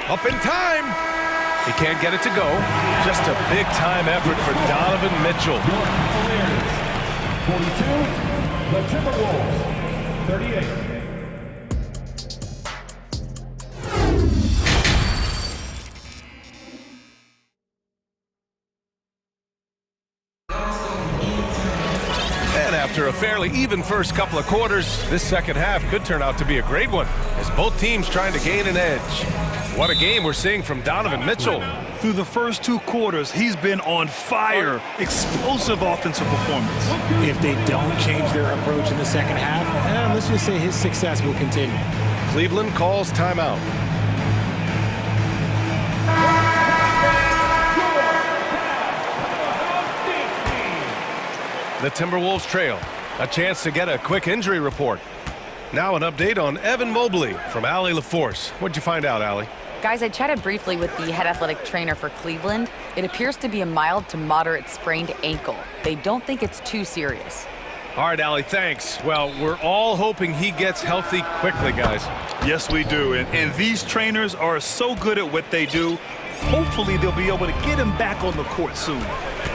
Up in time. He can't get it to go. Just a big-time effort for Donovan Mitchell. 42, the Timberwolves, 38. And after a fairly even first couple of quarters, this second half could turn out to be a great one, as both teams trying to gain an edge. What a game we're seeing from Donovan Mitchell. Through the first 2 quarters, he's been on fire. Explosive offensive performance. If they don't change their approach in the second half, let's just say his success will continue. Cleveland calls timeout. The Timberwolves trail. A chance to get a quick injury report. Now an update on Evan Mobley from Allie LaForce. What'd you find out, Allie? Guys, I chatted briefly with the head athletic trainer for Cleveland. It appears to be a mild to moderate sprained ankle. They don't think it's too serious. All right, Allie, thanks. Well, we're all hoping he gets healthy quickly, guys. Yes, we do. And these trainers are so good at what they do. Hopefully, they'll be able to get him back on the court soon.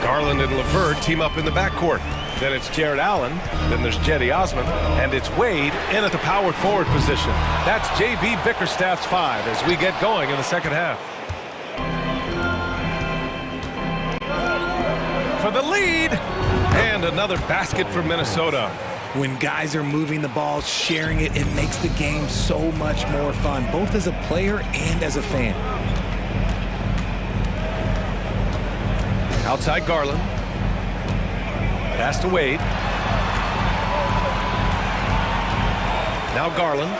Garland and LeVert team up in the backcourt. Then it's Jared Allen. Then there's Jetty Osman. And it's Wade in at the power forward position. That's J.B. Bickerstaff's 5 as we get going in the second half. for the lead. And another basket for Minnesota. When guys are moving the ball, sharing it, it makes the game so much more fun, both as a player and as a fan. Outside Garland. Pass to Wade. Now Garland.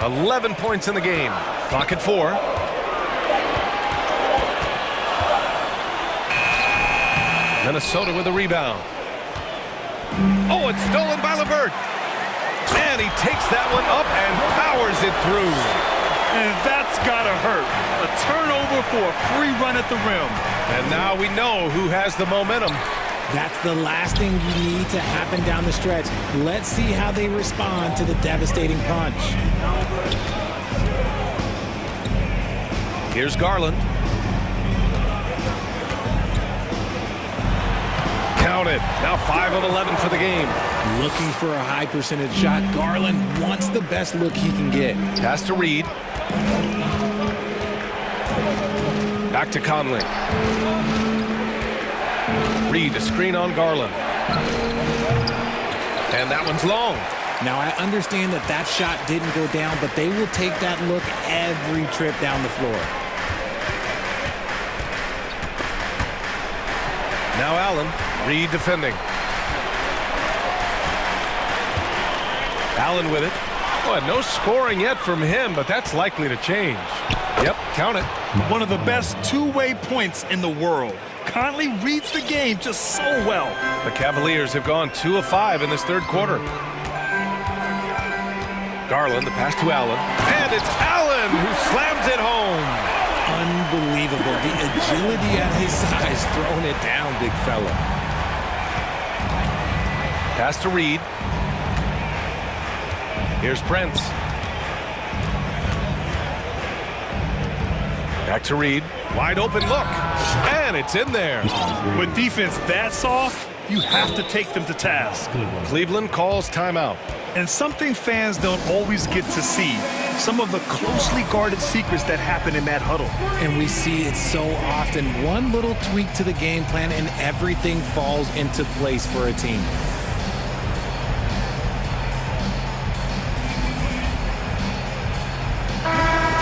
11 points in the game. Clock at 4. Minnesota with a rebound. Oh, it's stolen by LeVert. And he takes that one up and powers it through. And that's gotta hurt. A turnover for a free run at the rim. And now we know who has the momentum. That's the last thing you need to happen down the stretch. Let's see how they respond to the devastating punch. Here's Garland. Count it. Now 5 of 11 for the game. Looking for a high percentage shot. Garland wants the best look he can get. Pass to Reed. Back to Conley. Reed, a screen on Garland. And that one's long. Now, I understand that that shot didn't go down, but they will take that look every trip down the floor. Now Allen. Reed defending. Allen with it. Oh, no scoring yet from him, but that's likely to change. Yep, count it. One of the best two-way points in the world. Conley reads the game just so well. The Cavaliers have gone 2 of 5 in this third quarter. Garland, the pass to Allen. And it's Allen who slams it home. Unbelievable. The agility at his size, throwing it down, big fella. Pass to Reed. Here's Prince. Back to Reed. Wide open look. And it's in there. With defense that soft, you have to take them to task. Cleveland calls timeout. And something fans don't always get to see. Some of the closely guarded secrets that happen in that huddle. And we see it so often. One little tweak to the game plan and everything falls into place for a team.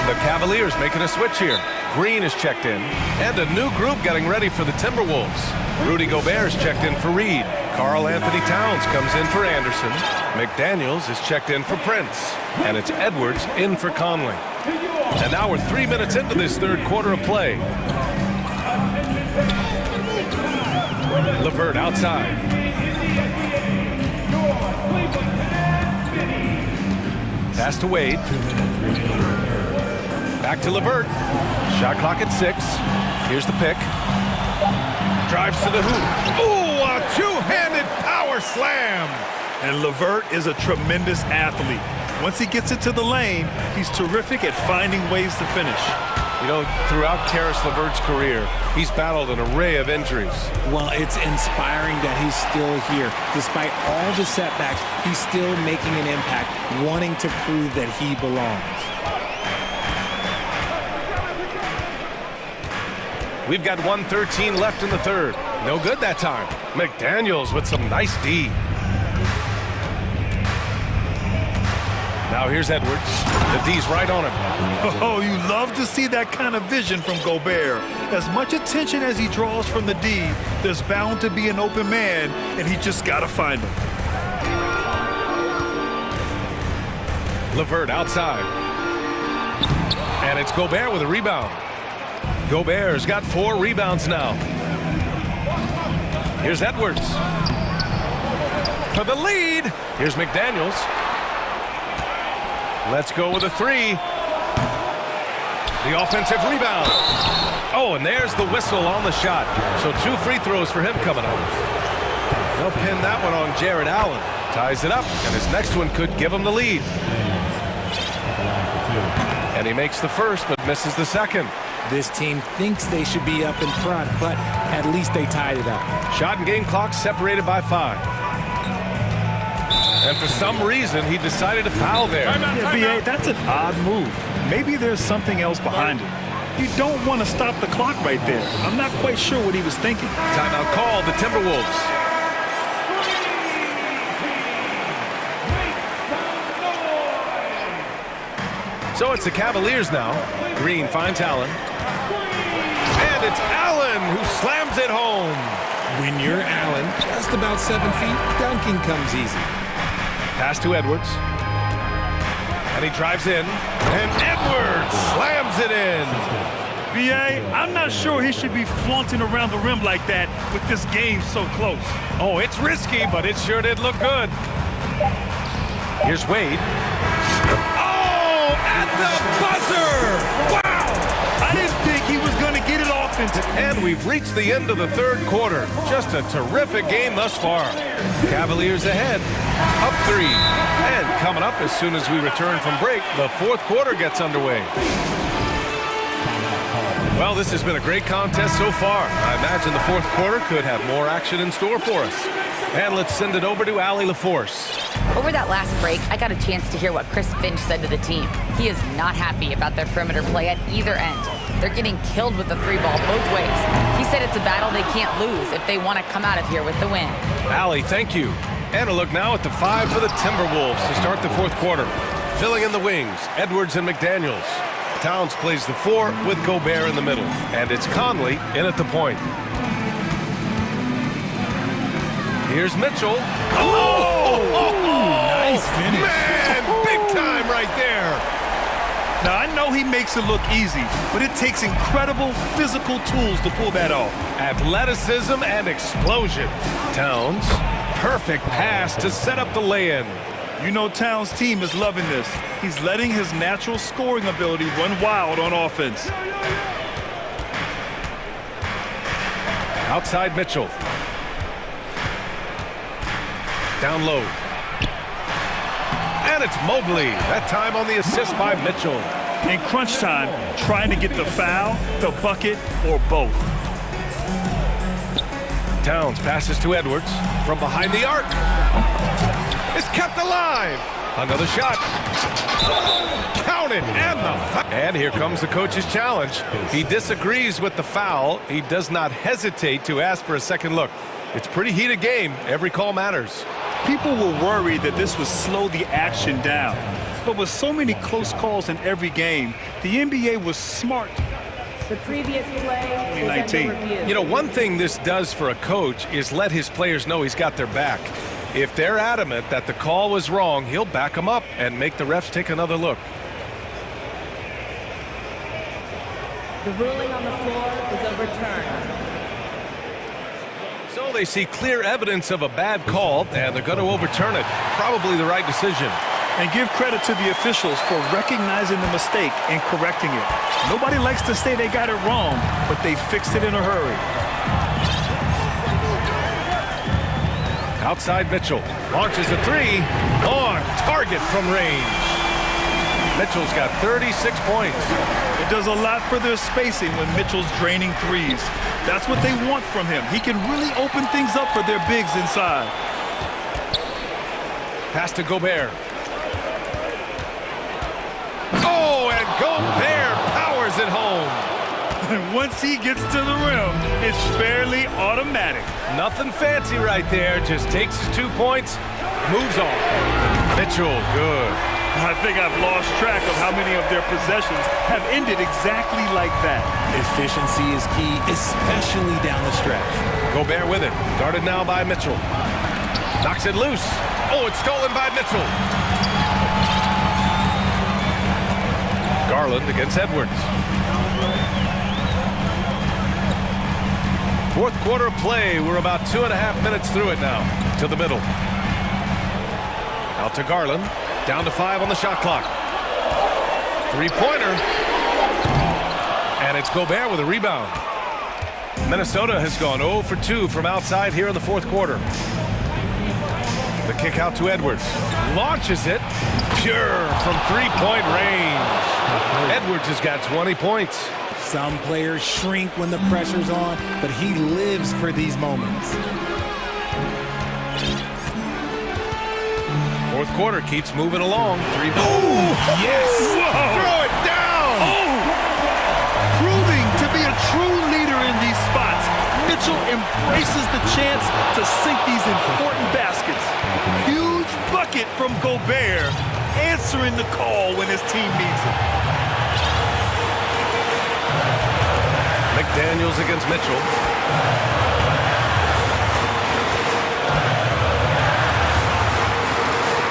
The Cavaliers making a switch here. Green is checked in. And a new group getting ready for the Timberwolves. Rudy Gobert's checked in for Reed. Karl Anthony Towns comes in for Anderson. McDaniels is checked in for Prince. And it's Edwards in for Conley. And now we're 3 minutes into this third quarter of play. LeVert outside. Pass to Wade. Back to LeVert. Shot clock at 6. Here's the pick. Drives to the hoop. Ooh, a two-handed power slam. And LeVert is a tremendous athlete. Once he gets it to the lane, he's terrific at finding ways to finish. You know, throughout Karis LeVert's career, he's battled an array of injuries. Well, it's inspiring that he's still here. Despite all the setbacks, he's still making an impact, wanting to prove that he belongs. We've got 1:13 left in the third. No good that time. McDaniels with some nice D. Now here's Edwards. The D's right on him. Oh, you love to see that kind of vision from Gobert. As much attention as he draws from the D, there's bound to be an open man, and he just got to find him. LeVert outside. And it's Gobert with a rebound. Gobert's got 4 rebounds now. Here's Edwards. For the lead. Here's McDaniels. Let's go with a 3. The offensive rebound. Oh, and there's the whistle on the shot. So 2 free throws for him coming up. They'll pin that one on Jared Allen. Ties it up, and his next one could give him the lead. And he makes the first, but misses the second. This team thinks they should be up in front, but at least they tied it up. Shot and game clock separated by 5. And for some reason, he decided to foul there. Yeah, B.A., that's an odd move. Maybe there's something else behind it. You don't want to stop the clock right there. I'm not quite sure what he was thinking. Timeout called, the Timberwolves. So it's the Cavaliers now. Green finds Allen. And it's Allen who slams it home. When you're Allen, just about 7 feet, dunking comes easy. Pass to Edwards. And he drives in. And Edwards slams it in. B.A., I'm not sure he should be flaunting around the rim like that with this game so close. Oh, it's risky, but it sure did look good. Here's Wade. Oh, at the buzzer! Wow! I didn't think he was going to get it offensive. And we've reached the end of the third quarter. Just a terrific game thus far. Cavaliers ahead, up 3. And coming up as soon as we return from break, the fourth quarter gets underway. Well, this has been a great contest so far. I imagine the fourth quarter could have more action in store for us. And let's send it over to Allie LaForce. Over that last break, I got a chance to hear what Chris Finch said to the team. He is not happy about their perimeter play at either end. They're getting killed with the 3-ball both ways. He said it's a battle they can't lose if they want to come out of here with the win. Allie, thank you. And a look now at the 5 for the Timberwolves to start the fourth quarter. Filling in the wings, Edwards and McDaniels. Towns plays the 4 with Gobert in the middle. And it's Conley in at the point. Here's Mitchell. Nice finish. Man, big time right there. Now, I know he makes it look easy, but it takes incredible physical tools to pull that off. Athleticism and explosion. Towns, perfect pass to set up the lay-in. You know Towns' team is loving this. He's letting his natural scoring ability run wild on offense. Outside Mitchell. Down low. And it's Mobley. That time on the assist by Mitchell. In crunch time, trying to get the foul, the bucket, or both. Towns passes to Edwards from behind the arc. It's kept alive. Another shot. Count it. And here comes the coach's challenge. He disagrees with the foul. He does not hesitate to ask for a second look. It's a pretty heated game. Every call matters. People were worried that this would slow the action down. But with so many close calls in every game, the NBA was smart. The previous play is 19. under review. You know, one thing this does for a coach is let his players know he's got their back. If they're adamant that the call was wrong, he'll back them up and make the refs take another look. The ruling on the floor is overturned. So they see clear evidence of a bad call, and they're going to overturn it. Probably the right decision. And give credit to the officials for recognizing the mistake and correcting it. Nobody likes to say they got it wrong, but they fixed it in a hurry. Outside Mitchell. Launches a 3. On target from range. Mitchell's got 36 points. It does a lot for their spacing when Mitchell's draining threes. That's what they want from him. He can really open things up for their bigs inside. Pass to Gobert. Oh, and Gobert powers it home. And once he gets to the rim, it's fairly automatic. Nothing fancy right there. Just takes his 2 points, moves on. Mitchell, good. I think I've lost track of how many of their possessions have ended exactly like that. Efficiency is key, especially down the stretch. Gobert with it. Guarded now by Mitchell. Knocks it loose. Oh, it's stolen by Mitchell. Garland against Edwards. Fourth quarter of play. We're about 2.5 minutes through it now. To the middle. Out to Garland. Down to 5 on the shot clock. Three-pointer. And it's Gobert with a rebound. Minnesota has gone 0 for 2 from outside here in the fourth quarter. The kick out to Edwards. Launches it. Pure from three-point range. Edwards has got 20 points. Some players shrink when the pressure's on, but he lives for these moments. Fourth quarter keeps moving along. 3 Oh, yes! Whoa. Throw it down! Oh! embraces the chance to sink these important baskets. Huge bucket from Gobert, answering the call when his team needs it. McDaniels against Mitchell.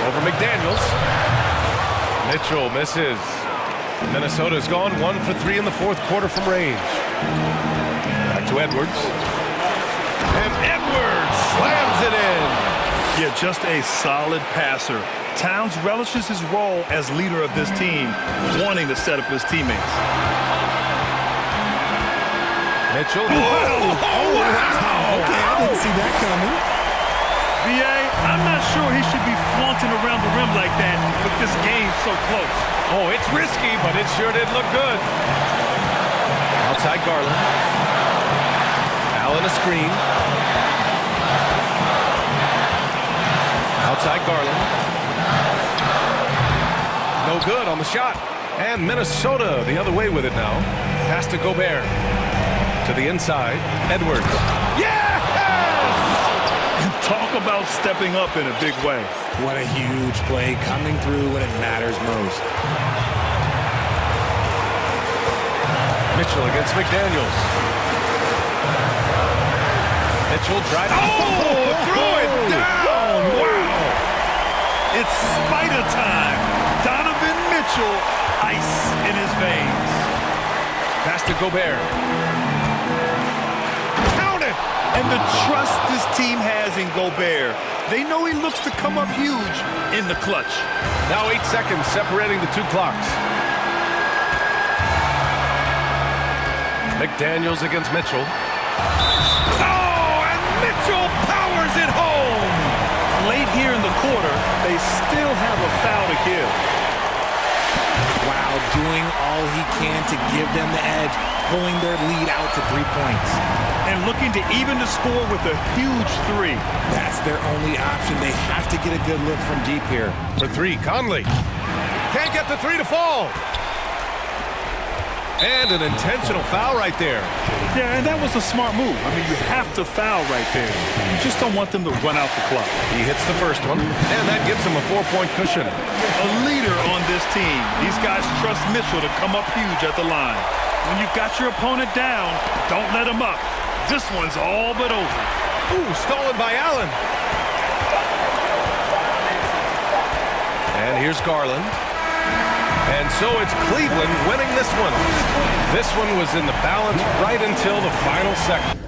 Over McDaniels. Mitchell misses. Minnesota's gone 1 for 3 in the fourth quarter from range. Back to Edwards. And Edwards slams it in. Yeah, just a solid passer. Towns relishes his role as leader of this team, wanting to set up his teammates. Mitchell. Oh, wow. Okay, I didn't see that coming. B.A., I'm not sure he should be flaunting around the rim like that with this game so close. Oh, it's risky, but it sure did look good. Outside Garland. Allen a screen. Outside Garland. No good on the shot. And Minnesota the other way with it now. Pass to Gobert. To the inside. Edwards. Yes! Talk about stepping up in a big way. What a huge play, coming through when it matters most. Mitchell against McDaniels. Mitchell tried. Oh, threw it down. Wow. It's spider time. Donovan Mitchell, ice in his veins. Pass to Gobert. Count it. And the trust this team has in Gobert. They know he looks to come up huge in the clutch. Now 8 seconds separating the two clocks. McDaniels against Mitchell. Oh, and Mitchell powers it home. Late here in the quarter, they still have a foul to give. Wow, doing all he can to give them the edge, pulling their lead out to 3 points. And looking to even the score with a huge three. That's their only option. They have to get a good look from deep here. For three, Conley. Can't get the three to fall. And an intentional foul right there. Yeah, and that was a smart move. I mean, you have to foul right there. You just don't want them to run out the clock. He hits the first one, and that gives him a 4-point cushion. A leader on this team. These guys trust Mitchell to come up huge at the line. When you've got your opponent down, don't let him up. This one's all but over. Ooh, stolen by Allen. And here's Garland. And so it's Cleveland winning this one. This one was in the balance right until the final second.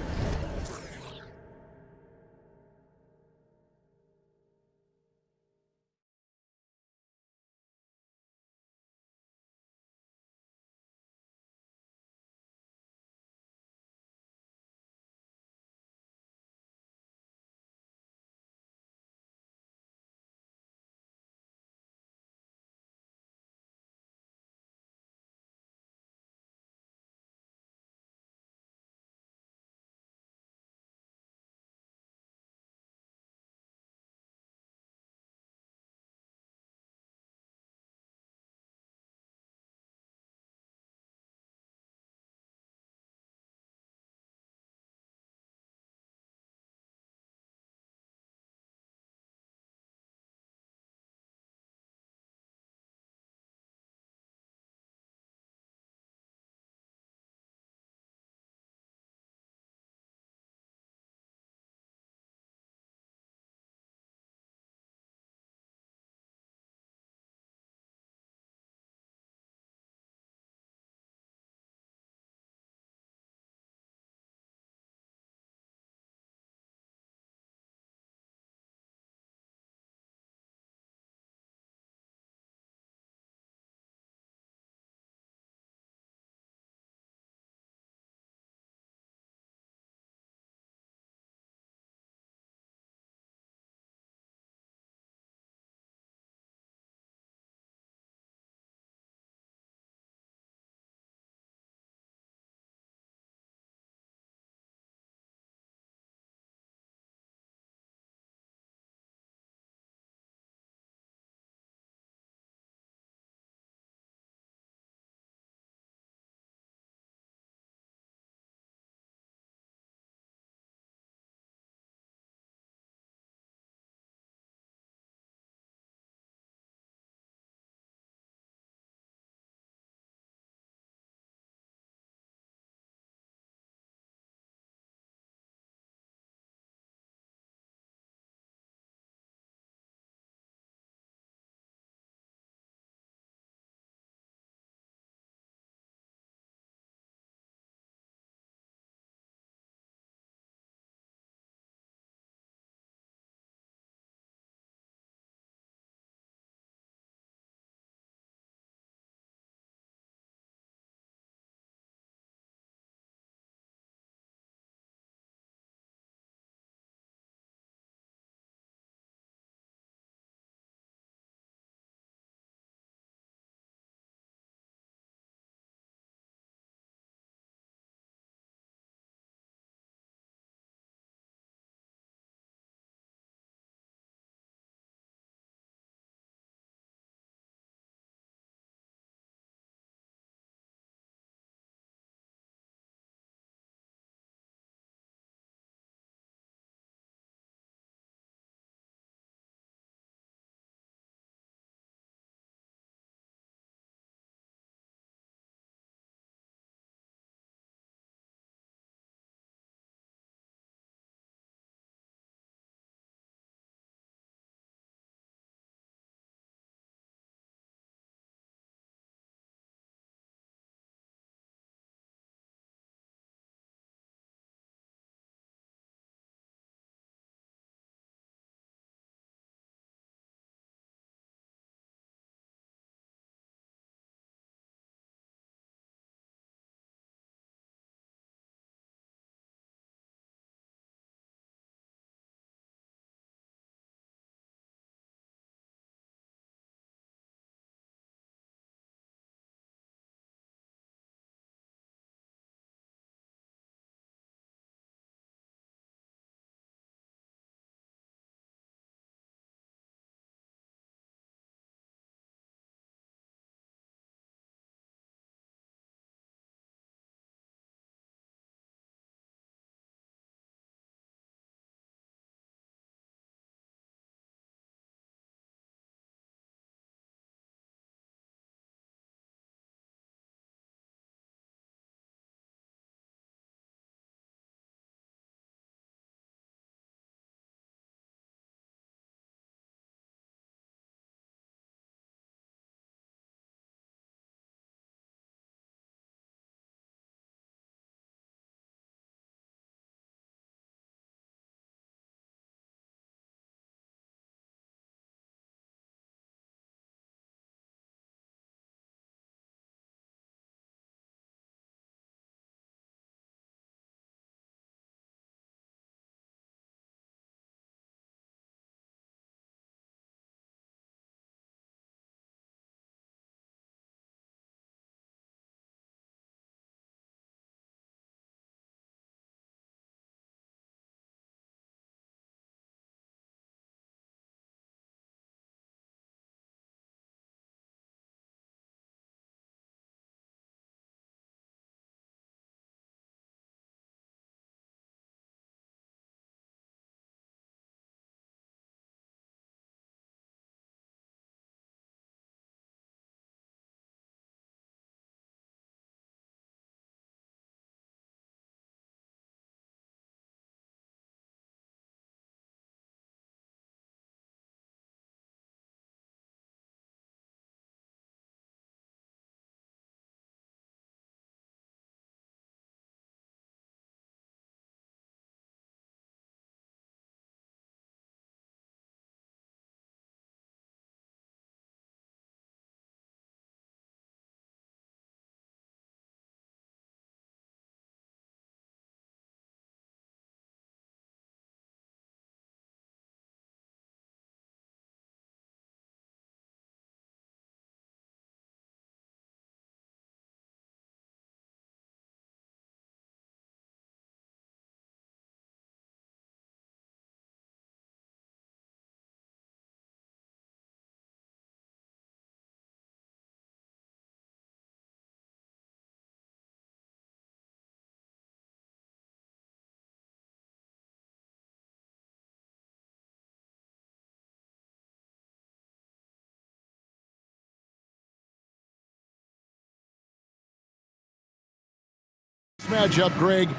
Matchup, Greg,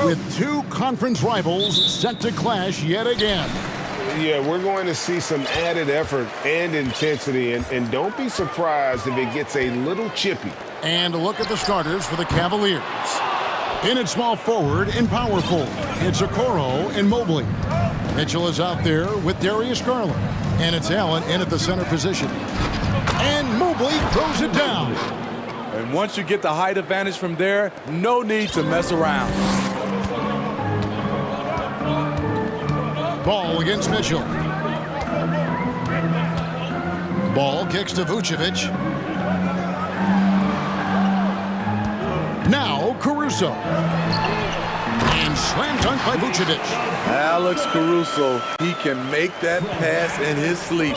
with two conference rivals set to clash yet again. Yeah, we're going to see some added effort and intensity, and don't be surprised if it gets a little chippy. And a look at the starters for the Cavaliers. In at small forward and power forward, it's Okoro and Mobley. Mitchell is out there with Darius Garland. And it's Allen in at the center position. And Mobley throws it down. And once you get the height advantage from there, no need to mess around. Ball against Mitchell. Ball kicks to Vucevic. Now Caruso. And slam dunk by Vucevic. Alex Caruso, he can make that pass in his sleep.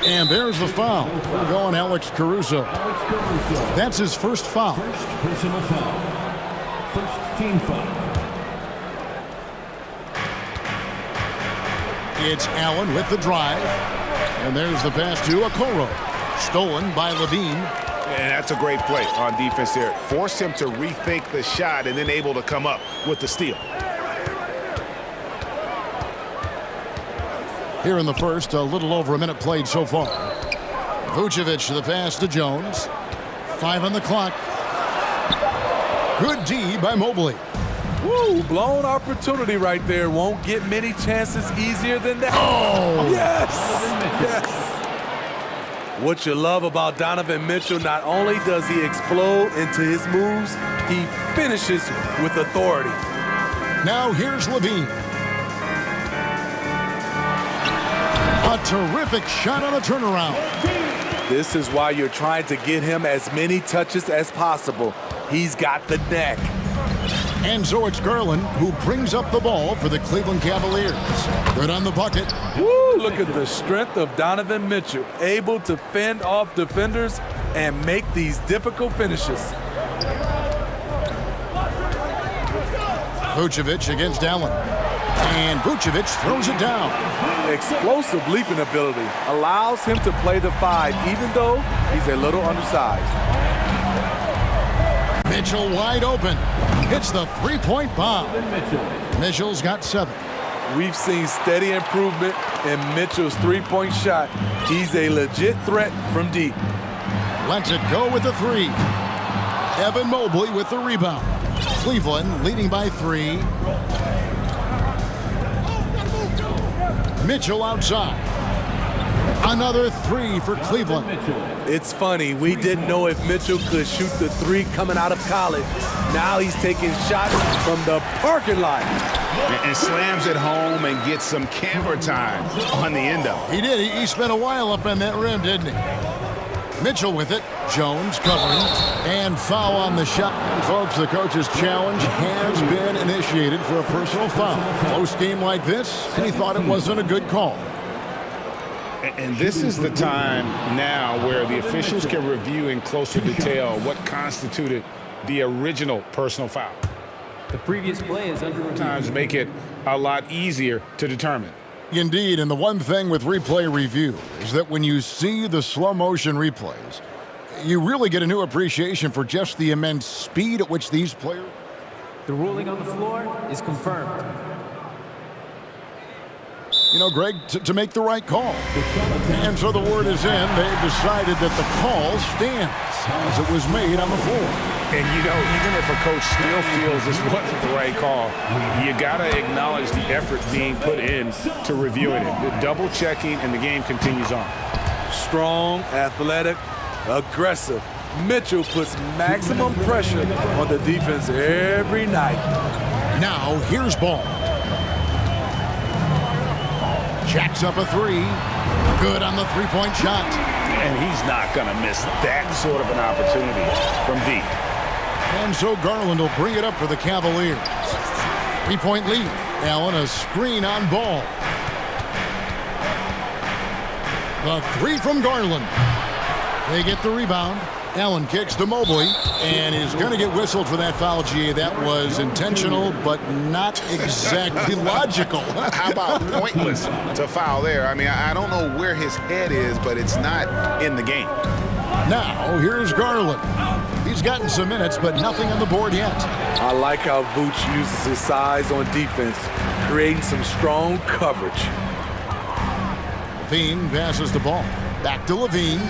And there's the foul. We're going Alex Caruso. That's his first foul. First personal foul. First team foul. It's Allen with the drive. And there's the pass to Okoro. Stolen by Levine. And that's a great play on defense there. Forced him to rethink the shot and then able to come up with the steal. Here in the first, a little over a minute played so far. Vucevic the pass to Jones. 5 on the clock. Good D by Mobley. Woo, blown opportunity right there. Won't get many chances easier than that. Oh! Yes! Yes! What you love about Donovan Mitchell, not only does he explode into his moves, he finishes with authority. Now here's Levine. A terrific shot on the turnaround. This is why you're trying to get him as many touches as possible. He's got the neck. And so it's Garland who brings up the ball for the Cleveland Cavaliers. Good on the bucket. Woo, look at the strength of Donovan Mitchell, able to fend off defenders and make these difficult finishes. Vucevic against Allen. And Vucevic throws it down. Explosive leaping ability allows him to play the 5, even though he's a little undersized. Mitchell wide open. Hits the three-point bomb. Mitchell's got 7. We've seen steady improvement in Mitchell's three-point shot. He's a legit threat from deep. Lets it go with the 3. Evan Mobley with the rebound. Cleveland leading by 3. Mitchell outside. Another 3 for Cleveland. It's funny, we didn't know if Mitchell could shoot the 3 coming out of college. Now he's taking shots from the parking lot. And slams it home and gets some camera time on the end of it. He did. He spent a while up on that rim, didn't he? Mitchell with it. Jones covering. And foul on the shot. And folks, the coach's challenge has been initiated for a personal foul. Close game like this, and he thought it wasn't a good call. And this is the time now where the officials can review in closer detail what constituted the original personal foul. The previous play is under review. Sometimes make it a lot easier to determine. Indeed, and the one thing with replay review is that when you see the slow motion replays, you really get a new appreciation for just the immense speed at which these players... The ruling on the floor is confirmed. You know, Greg, to make the right call. And so the word is in. They've decided that the call stands as it was made on the floor. And, you know, even if a coach still feels this wasn't the right call, you got to acknowledge the effort being put in to reviewing it. The double checking, and the game continues on. Strong, athletic, aggressive. Mitchell puts maximum pressure on the defense every night. Now, here's Ball. Jacks up a 3. Good on the three-point shot. And he's not going to miss that sort of an opportunity from deep. And so Garland will bring it up for the Cavaliers. 3-point lead. Allen a screen on Ball. The 3 from Garland. They get the rebound. Allen kicks to Mobley and is going to get whistled for that foul, G. That was intentional, but not exactly logical. How about pointless to foul there? I mean, I don't know where his head is, but it's not in the game. Now, here's Garland. He's gotten some minutes, but nothing on the board yet. I like how Vooch uses his size on defense, creating some strong coverage. Levine passes the ball. Back to Levine.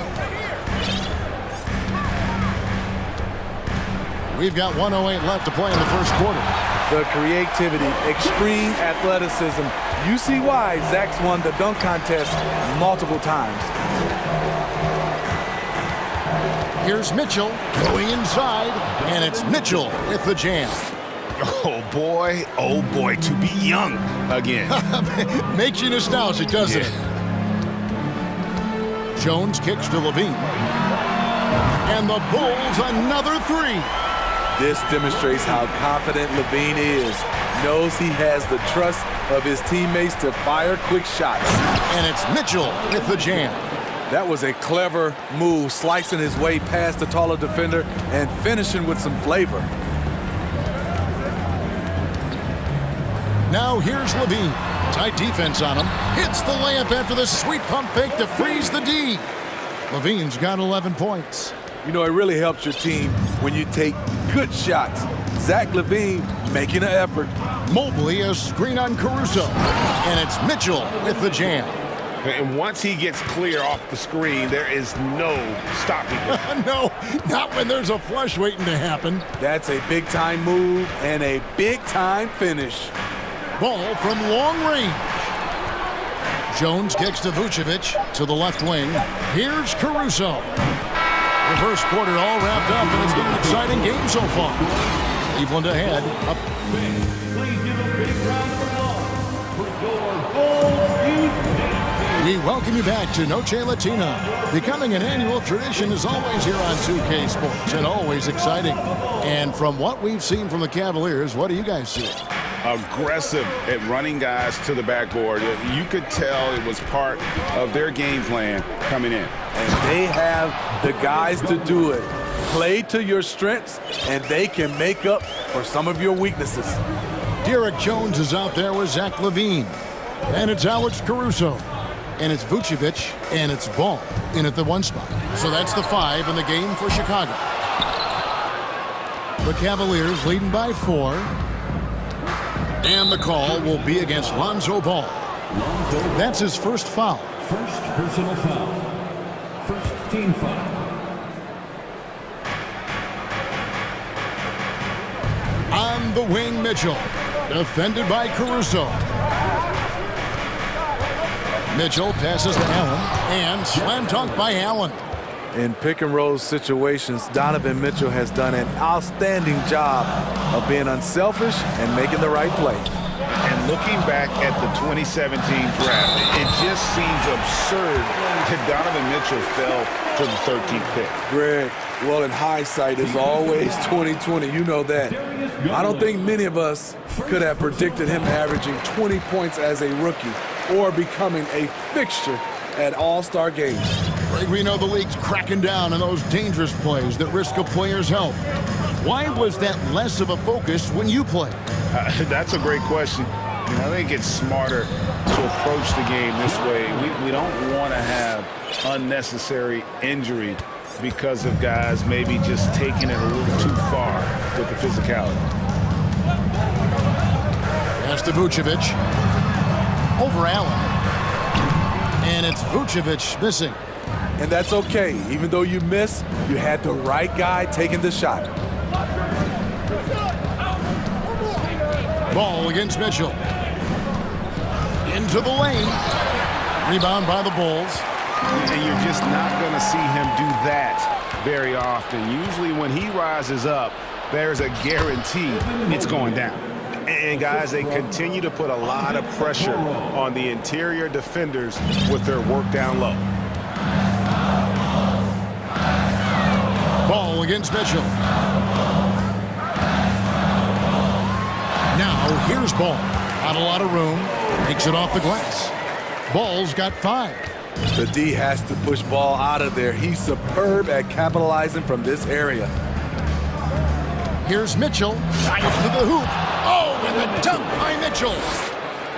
We've got 1:08 left to play in the first quarter. The creativity, extreme athleticism. You see why Zach's won the dunk contest multiple times. Here's Mitchell going inside, and it's Mitchell with the jam. Oh boy, to be young again. Makes you nostalgic, doesn't it? Jones kicks to Levine. And the Bulls another three. This demonstrates how confident Levine is. Knows he has the trust of his teammates to fire quick shots. And it's Mitchell with the jam. That was a clever move, slicing his way past the taller defender and finishing with some flavor. Now here's Levine. Tight defense on him. Hits the layup after the sweet pump fake to freeze the D. Levine's got 11 points. You know, it really helps your team when you take good shots. Zach Levine making an effort. Mobley a screen on Caruso. And it's Mitchell with the jam. And once he gets clear off the screen, there is no stopping him. No, not when there's a flush waiting to happen. That's a big-time move and a big-time finish. Ball from long range. Jones kicks to Vucevic to the left wing. Here's Caruso. The first quarter all wrapped up, and it's been an exciting game so far. Cleveland ahead. Up. Please give a big round of applause for your Bulls. We welcome you back to Noche Latina. Becoming an annual tradition is always here on 2K Sports, and always exciting. And from what we've seen from the Cavaliers, what do you guys see? Aggressive at running guys to the backboard. You could tell it was part of their game plan coming in. And they have the guys to do it. Play to your strengths, and they can make up for some of your weaknesses. Derek Jones is out there with Zach Levine. And it's Alex Caruso. And it's Vucevic, and it's Ball in at the one spot. So that's the 5 in the game for Chicago. The Cavaliers leading by 4. And the call will be against Lonzo Ball. That's his first foul. First personal foul. First team foul. On the wing, Mitchell. Defended by Caruso. Mitchell passes to Allen, and slam dunk by Allen. In pick-and-roll situations, Donovan Mitchell has done an outstanding job of being unselfish and making the right play. And looking back at the 2017 draft, it just seems absurd that Donovan Mitchell fell to the 13th pick. Greg, well, in hindsight, it's always 2020. You know that. I don't think many of us could have predicted him averaging 20 points as a rookie or becoming a fixture at all-star games. We know the league's cracking down on those dangerous plays that risk a player's health. Why was that less of a focus when you played? That's a great question. I think it's smarter to approach the game this way. We don't want to have unnecessary injury because of guys maybe just taking it a little too far with the physicality. Pass to Vucevic. Over Allen. And it's Vucevic missing. And that's okay. Even though you miss, you had the right guy taking the shot. Ball against Mitchell. Into the lane. Rebound by the Bulls. And you're just not going to see him do that very often. Usually when he rises up, there's a guarantee it's going down. And guys, they continue to put a lot of pressure on the interior defenders with their work down low. Ball against Mitchell. Now here's Ball. Not a lot of room. Makes it off the glass. Ball's got 5. The D has to push Ball out of there. He's superb at capitalizing from this area. Here's Mitchell. Dives to the hoop. Oh, and the dunk by Mitchell.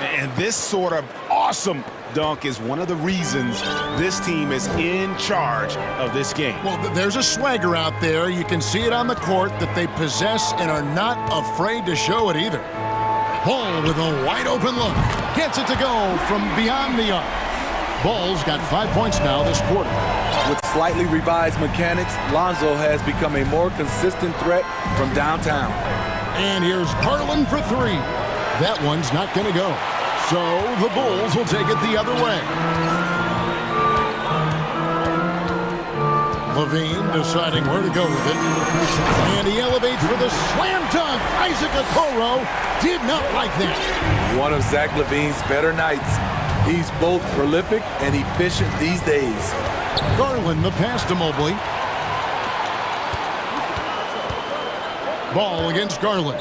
And this sort of awesome dunk is one of the reasons this team is in charge of this game. Well, there's a swagger out there. You can see it on the court that they possess and are not afraid to show it either. Ball with a wide open look. Gets it to go from beyond the arc. Ball's got 5 points now this quarter. With slightly revised mechanics, Lonzo has become a more consistent threat from downtown. And here's Garland for three. That one's not going to go. So the Bulls will take it the other way. Levine deciding where to go with it. And he elevates for the slam dunk. Isaac Okoro did not like that. One of Zach LaVine's better nights. He's both prolific and efficient these days. Garland the pass to Mobley. Ball against Garland.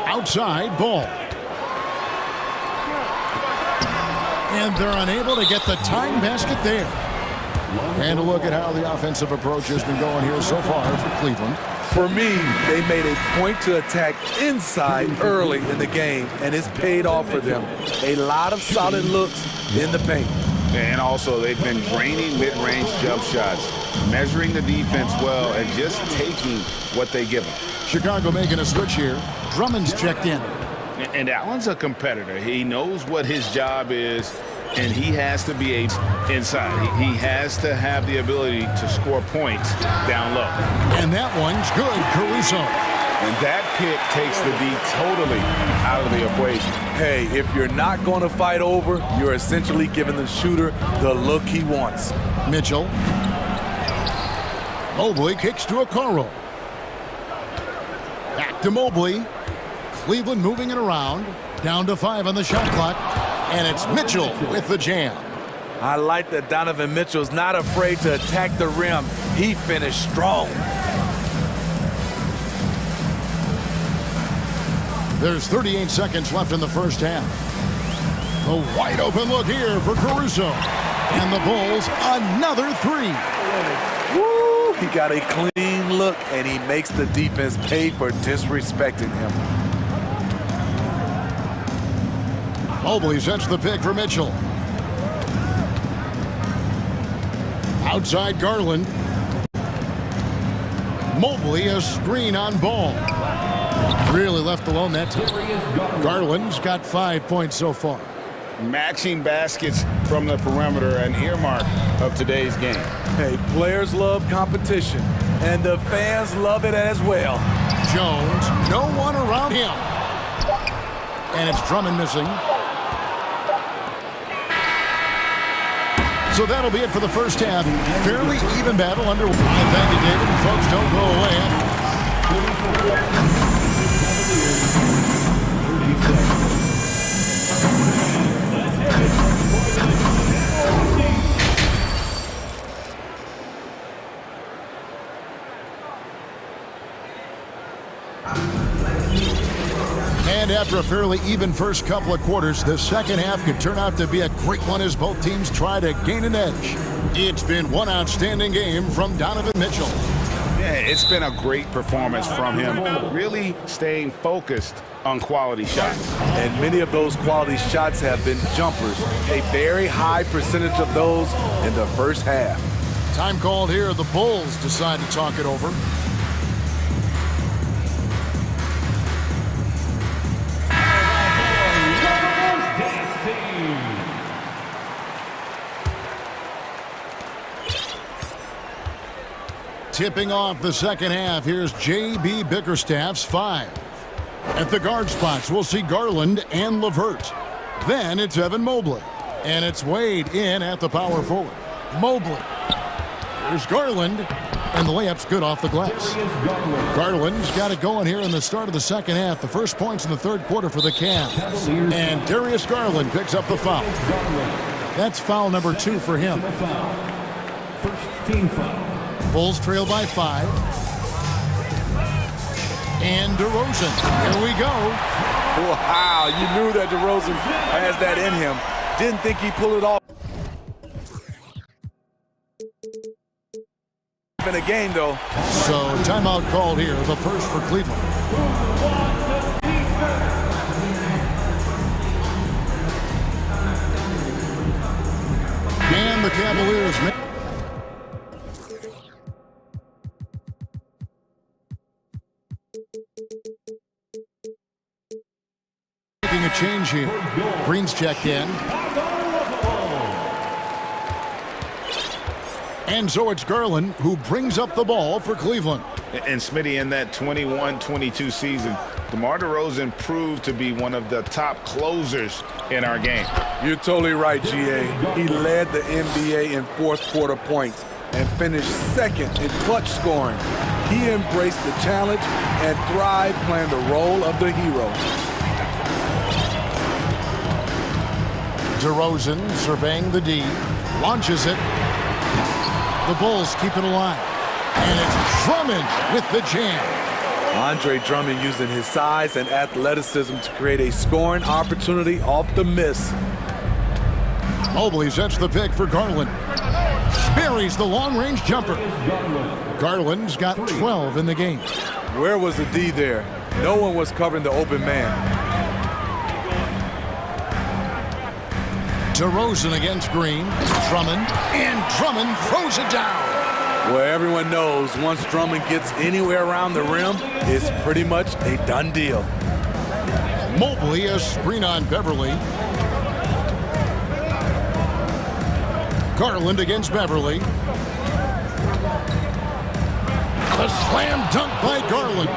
Outside ball. And they're unable to get the tying basket there. And a look at how the offensive approach has been going here so far for Cleveland. For me, they made a point to attack inside early in the game, and it's paid off for them. A lot of solid looks in the paint. And also, they've been draining mid-range jump shots, measuring the defense well, and just taking what they give them. Chicago making a switch here. Drummond's checked in. And Allen's a competitor. He knows what his job is, and he has to be inside. He has to have the ability to score points down low. And that one's good, Caruso. And that pick takes the D totally out of the equation. Hey, if you're not going to fight over, you're essentially giving the shooter the look he wants. Mitchell. Mobley kicks to Okoro. Back to Mobley. Cleveland moving it around. Down to 5 on the shot clock. And it's Mitchell with the jam. I like that Donovan Mitchell's not afraid to attack the rim. He finished strong. There's 38 seconds left in the first half. A wide open look here for Caruso. And the Bulls, another three. Woo! He got a clean look, and he makes the defense pay for disrespecting him. Mobley sets the pick for Mitchell. Outside Garland. Mobley a screen on ball. Really left alone that time. Garland's got 5 points so far. Matching baskets from the perimeter, an earmark of today's game. Hey, players love competition, and the fans love it as well. Jones, no one around him. And it's Drummond missing. So that'll be it for the first half. Fairly even battle underway. Thank you, David. And folks, don't go away. And after a fairly even first couple of quarters, the second half could turn out to be a great one as both teams try to gain an edge. It's been one outstanding game from Donovan Mitchell. Yeah, it's been a great performance from him, really staying focused on quality shots. And many of those quality shots have been jumpers. A very high percentage of those in the first half. Time called here. The Bulls decide to talk it over. Tipping off the second half, here's J.B. Bickerstaff's 5. At the guard spots, we'll see Garland and LeVert. Then it's Evan Mobley. And it's Wade in at the power forward. Mobley. Here's Garland. And the layup's good off the glass. Garland's got it going here in the start of the second half. The first points in the third quarter for the Cavs. And Darius Garland picks up the foul. That's foul number 2 for him. First team foul. Bulls trail by 5. And DeRozan. Here we go. Wow, you knew that DeRozan has that in him. Didn't think he'd pull it off in a game, though. So timeout called here, the first for Cleveland. And the Cavaliers making a change here. Green's checked in. And so it's Garland who brings up the ball for Cleveland. And Smitty, in that 21-22 season, DeMar DeRozan proved to be one of the top closers in our game. You're totally right, GA. He led the NBA in fourth quarter points and finished second in clutch scoring. He embraced the challenge and thrived playing the role of the hero. DeRozan surveying the D, launches it. The Bulls keep it alive. And it's Drummond with the jam. Andre Drummond using his size and athleticism to create a scoring opportunity off the miss. Mobley sets the pick for Garland. Buries the long-range jumper. Garland's got 12 in the game. Where was the D there? No one was covering the open man. DeRozan against Green. Drummond. And Drummond throws it down. Well, everyone knows once Drummond gets anywhere around the rim, it's pretty much a done deal. Mobley a screen on Beverly. Garland against Beverly. The slam dunk by Garland.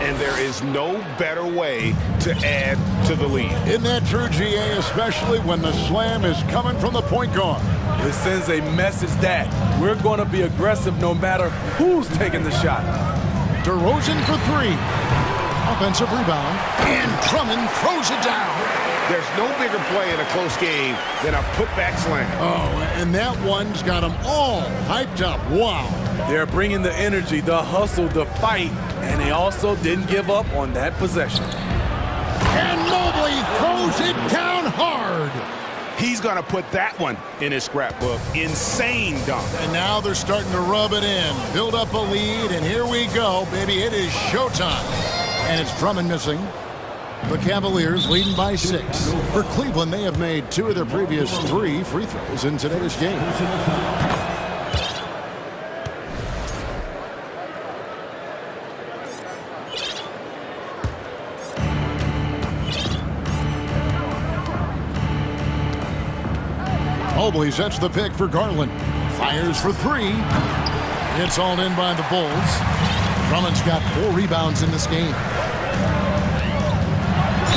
And there is no better way to add to the lead. Isn't that true, GA, especially when the slam is coming from the point guard? It sends a message that we're going to be aggressive no matter who's taking the shot. DeRozan for three. Offensive rebound. And Drummond throws it down. There's no bigger play in a close game than a putback slam. Oh, and that one's got them all hyped up. Wow. They're bringing the energy, the hustle, the fight, and they also didn't give up on that possession. And Mobley throws it down hard. He's going to put that one in his scrapbook. Insane dunk. And now they're starting to rub it in, build up a lead, and here we go, baby. It is showtime. And it's Drummond missing. The Cavaliers leading by 6. For Cleveland, they have made 2 of their previous 3 free throws in today's game. Mobley sets the pick for Garland. Fires for 3. It's all in by the Bulls. Drummond's got 4 rebounds in this game.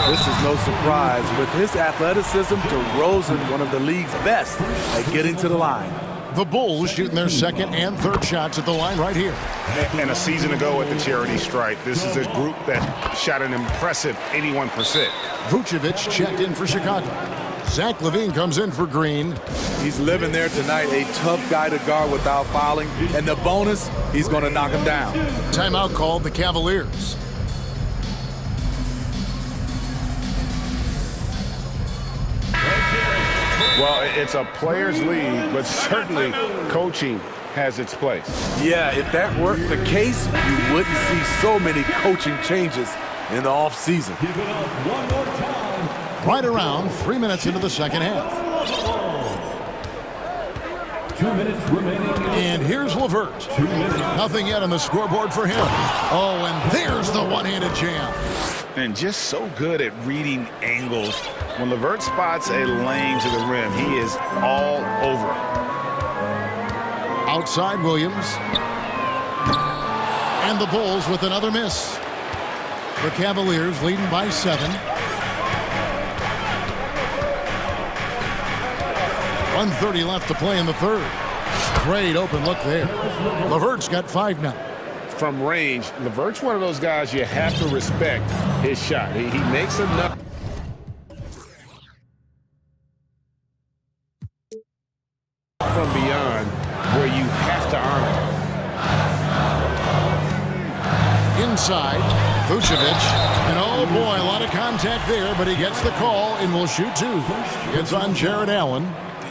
This is no surprise. With his athleticism, DeRozan, one of the league's best at getting to the line. The Bulls shooting their second and third shots at the line right here. And a season ago at the charity stripe, this is a group that shot an impressive 81%. Vucevic checked in for Chicago. Zach LaVine comes in for Green. He's living there tonight, a tough guy to guard without fouling. And the bonus, he's going to knock him down. Timeout called the Cavaliers. Well, it's a players' league, but certainly coaching has its place. Yeah, if that weren't the case, you wouldn't see so many coaching changes in the offseason. Right around 3 minutes into the second half. 2 minutes remaining. And here's LeVert. Nothing yet on the scoreboard for him. Oh, and there's the one-handed jam. And just so good at reading angles. When LeVert spots a lane to the rim, he is all over it. Outside Williams. And the Bulls with another miss. The Cavaliers leading by 7. 1:30 left to play in the third. Great open look there. LeVert's got 5 now. From range, LeVert's one of those guys you have to respect his shot. He makes enough. From beyond where you have to honor. Inside, Vucevic. And oh boy, a lot of contact there, but he gets the call and will shoot 2. It's on Jared Allen.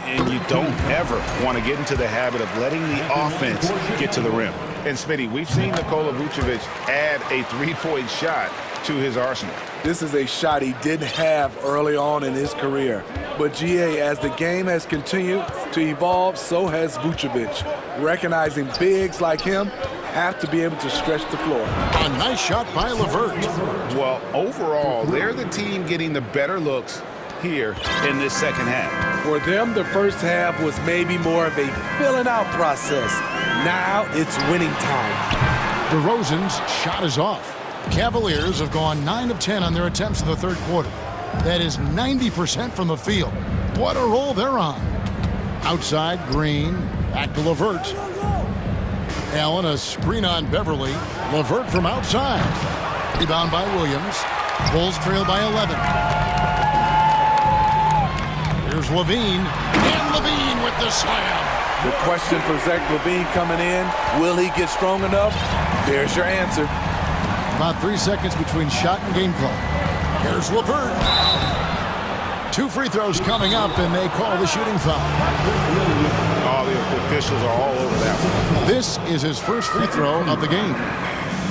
And you don't ever want to get into the habit of letting the offense get to the rim. And Smitty, we've seen Nikola Vucevic add a three-point shot to his arsenal. This is a shot he didn't have early on in his career. But GA, as the game has continued to evolve, so has Vucevic. Recognizing bigs like him have to be able to stretch the floor. A nice shot by LeVert. Well, overall, they're the team getting the better looks here in this second half. For them, the first half was maybe more of a filling out process. Now it's winning time. DeRozan's shot is off. Cavaliers have gone 9 of 10 on their attempts in the third quarter. That is 90% from the field. What a roll they're on. Outside, Green, back to LeVert. Allen, a screen on Beverly. LeVert from outside. Rebound by Williams. Bulls trail by 11. Here's Levine. And Levine with the slam. The question for Zach LaVine coming in, will he get strong enough? There's your answer. About 3 seconds between shot and game clock. Here's LeVert. 2 free throws coming up, and they call the shooting foul. All the officials are all over that one. This is his first free throw of the game.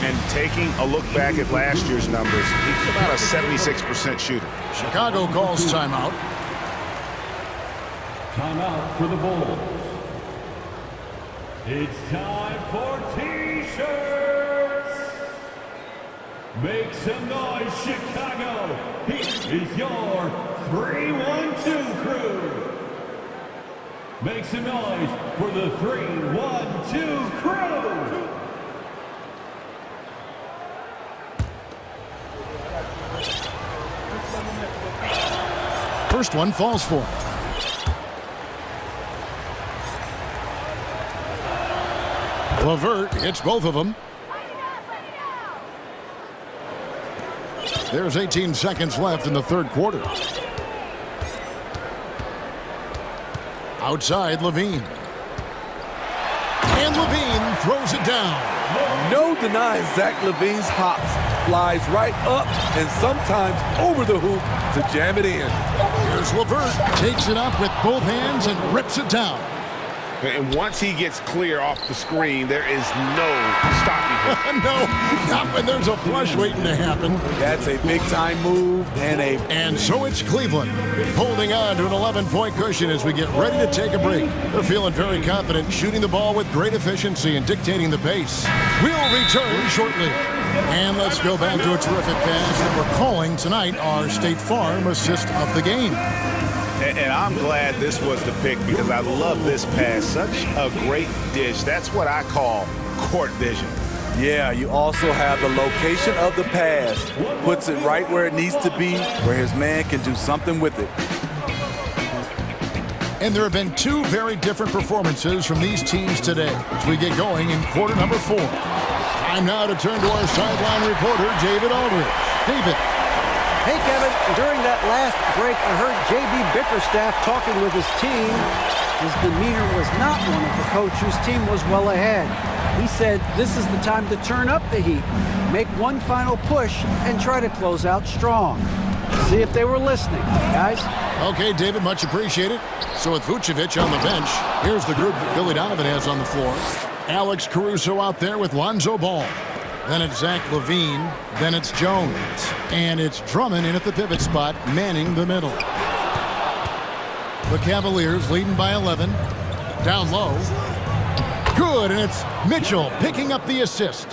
And taking a look back at last year's numbers, he's about a 76% shooter. Chicago calls timeout. Timeout for the Bulls. It's time for T-shirts. Make some noise, Chicago. Here is your 3-1-2 crew. Make some noise for the 3-1-2 crew. First one falls for it. LeVert hits both of them. There's 18 seconds left in the third quarter. Outside, Levine. And Levine throws it down. No denying Zach LaVine's hops. Flies right up and sometimes over the hoop to jam it in. Here's LeVert. Takes it up with both hands and rips it down. And once he gets clear off the screen, there is no stopping him. No, not when there's a flush waiting to happen. That's a big-time move And so it's Cleveland holding on to an 11-point cushion as we get ready to take a break. They're feeling very confident, shooting the ball with great efficiency and dictating the pace. We'll return shortly. And let's go back to a terrific pass that we're calling tonight our State Farm assist of the game. And I'm glad this was the pick because I love this pass. Such a great dish. That's what I call court vision. Yeah, you also have the location of the pass. Puts it right where it needs to be, where his man can do something with it. And there have been 2 very different performances from these teams today as we get going in quarter number 4. Time now to turn to our sideline reporter, David Aldridge. David. Hey, Kevin, during that last break, I heard J.B. Bickerstaff talking with his team. His demeanor was not one of the coach whose team was well ahead. He said this is the time to turn up the heat, make one final push, and try to close out strong. See if they were listening, guys. Okay, David, much appreciated. So with Vucevic on the bench, here's the group that Billy Donovan has on the floor. Alex Caruso out there with Lonzo Ball. Then it's Zach LaVine. Then it's Jones. And it's Drummond in at the pivot spot, manning the middle. The Cavaliers leading by 11. Down low. Good, and it's Mitchell picking up the assist.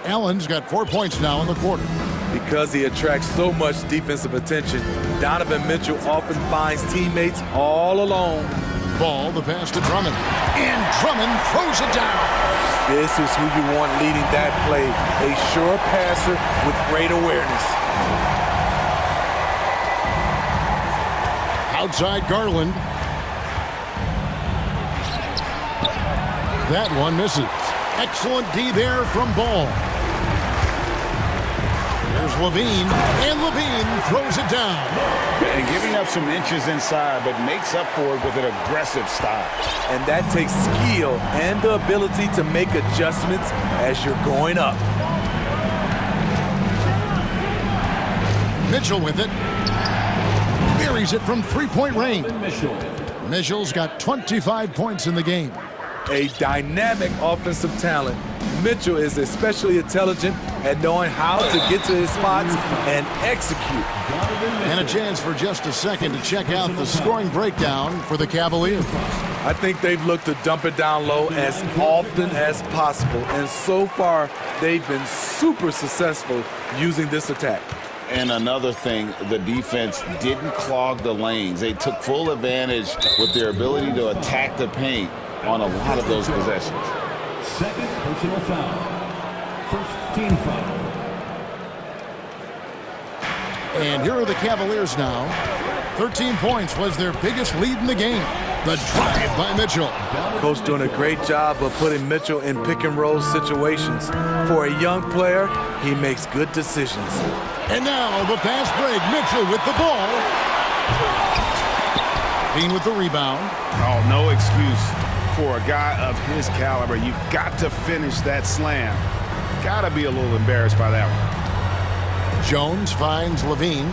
Allen's got 4 points now in the quarter. Because he attracts so much defensive attention, Donovan Mitchell often finds teammates all alone. Ball, the pass to Drummond. And Drummond throws it down. This is who you want leading that play. A sure passer with great awareness. Outside Garland. That one misses. Excellent D there from Ball. There's Levine, and Levine throws it down. And giving up some inches inside, but makes up for it with an aggressive style. And that takes skill and the ability to make adjustments as you're going up. Mitchell with it. Buries it from 3-point range. Mitchell's got 25 points in the game. A dynamic offensive talent. Mitchell is especially intelligent at knowing how to get to his spots and execute. And a chance for just a second to check out the scoring breakdown for the Cavaliers. I think they've looked to dump it down low as often as possible, and so far they've been super successful using this attack. And another thing, the defense didn't clog the lanes. They took full advantage with their ability to attack the paint on a lot of those possessions. Second personal foul. First team foul. And here are the Cavaliers now. 13 points was their biggest lead in the game. The drive by Mitchell. Coach doing a great job of putting Mitchell in pick-and-roll situations. For a young player, he makes good decisions. And now the fast break. Mitchell with the ball. Bean with the rebound. Oh, no excuse for a guy of his caliber. You've got to finish that slam. Got to be a little embarrassed by that one. Jones finds Levine.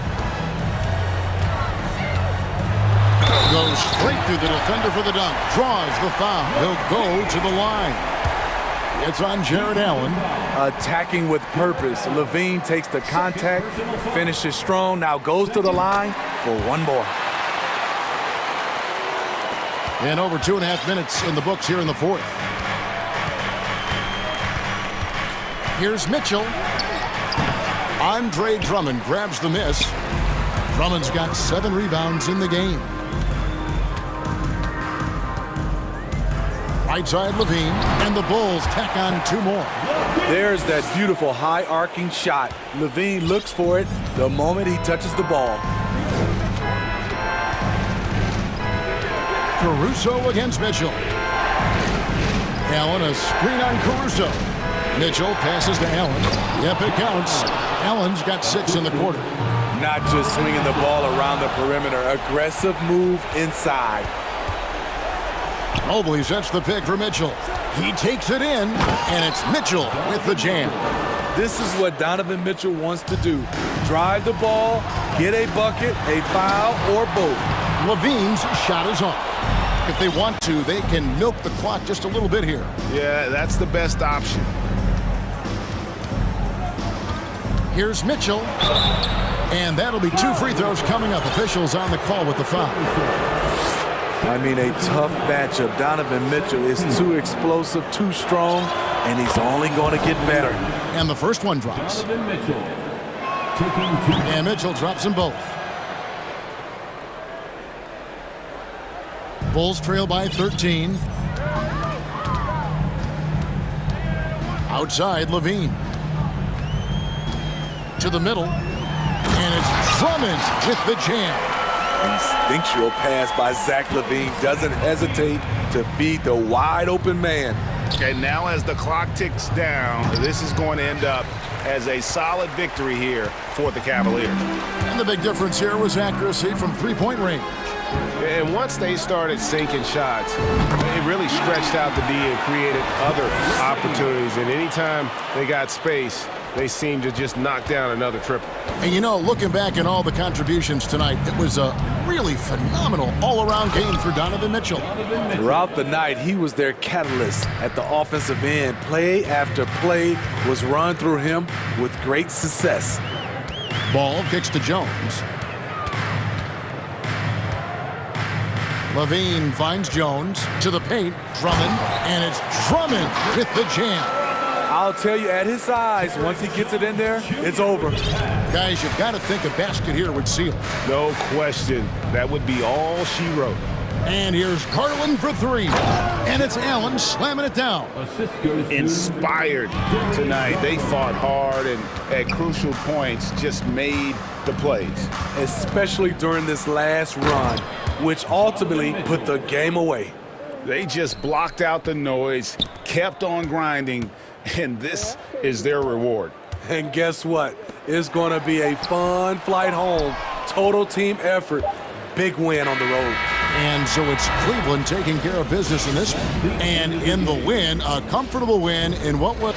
Goes straight through the defender for the dunk. Draws the foul. He'll go to the line. It's on Jared Allen. Attacking with purpose. Levine takes the contact, finishes strong, now goes to the line for one more. And over 2.5 minutes in the books here in the fourth. Here's Mitchell. Andre Drummond grabs the miss. Drummond's got 7 rebounds in the game. Right side Levine, and the Bulls tack on 2 more. There's that beautiful high arcing shot. Levine looks for it the moment he touches the ball. Caruso against Mitchell. Allen a screen on Caruso. Mitchell passes to Allen. Yep, it counts. Allen's got 6 in the quarter. Not just swinging the ball around the perimeter. Aggressive move inside. Mobley sets the pick for Mitchell. He takes it in, and it's Mitchell with the jam. This is what Donovan Mitchell wants to do. Drive the ball, get a bucket, a foul, or both. Levine's shot is off. If they want to, they can milk the clock just a little bit here. Yeah, that's the best option. Here's Mitchell. And that'll be 2 free throws coming up. Officials on the call with the foul. I mean, a tough matchup. Donovan Mitchell is too explosive, too strong, and he's only going to get better. And the first one drops. And Mitchell drops them both. Bulls trail by 13. Outside, Levine. To the middle. And it's Drummond with the jam. Instinctual pass by Zach Levine. Doesn't hesitate to feed the wide open man. And now as the clock ticks down, this is going to end up as a solid victory here for the Cavaliers. And the big difference here was accuracy from 3-point range. And once they started sinking shots, it really stretched out the D and created other opportunities. And anytime they got space, they seemed to just knock down another triple. And you know, looking back at all the contributions tonight, it was a really phenomenal all-around game for Donovan Mitchell. Throughout the night, he was their catalyst at the offensive end. Play after play was run through him with great success. Ball kicks to Jones. Levine finds Jones to the paint. Drummond, and it's Drummond with the jam. I'll tell you, at his size, once he gets it in there, it's over. Guys, you've got to think a basket here would seal. No question. That would be all she wrote. And here's Garland for 3. And it's Allen slamming it down. Inspired tonight. They fought hard and at crucial points just made the plays. Especially during this last run, which ultimately put the game away. They just blocked out the noise, kept on grinding, and this is their reward. And guess what? It's going to be a fun flight home. Total team effort. Big win on the road. And so it's Cleveland taking care of business in this one. And in the win, a comfortable win in what was...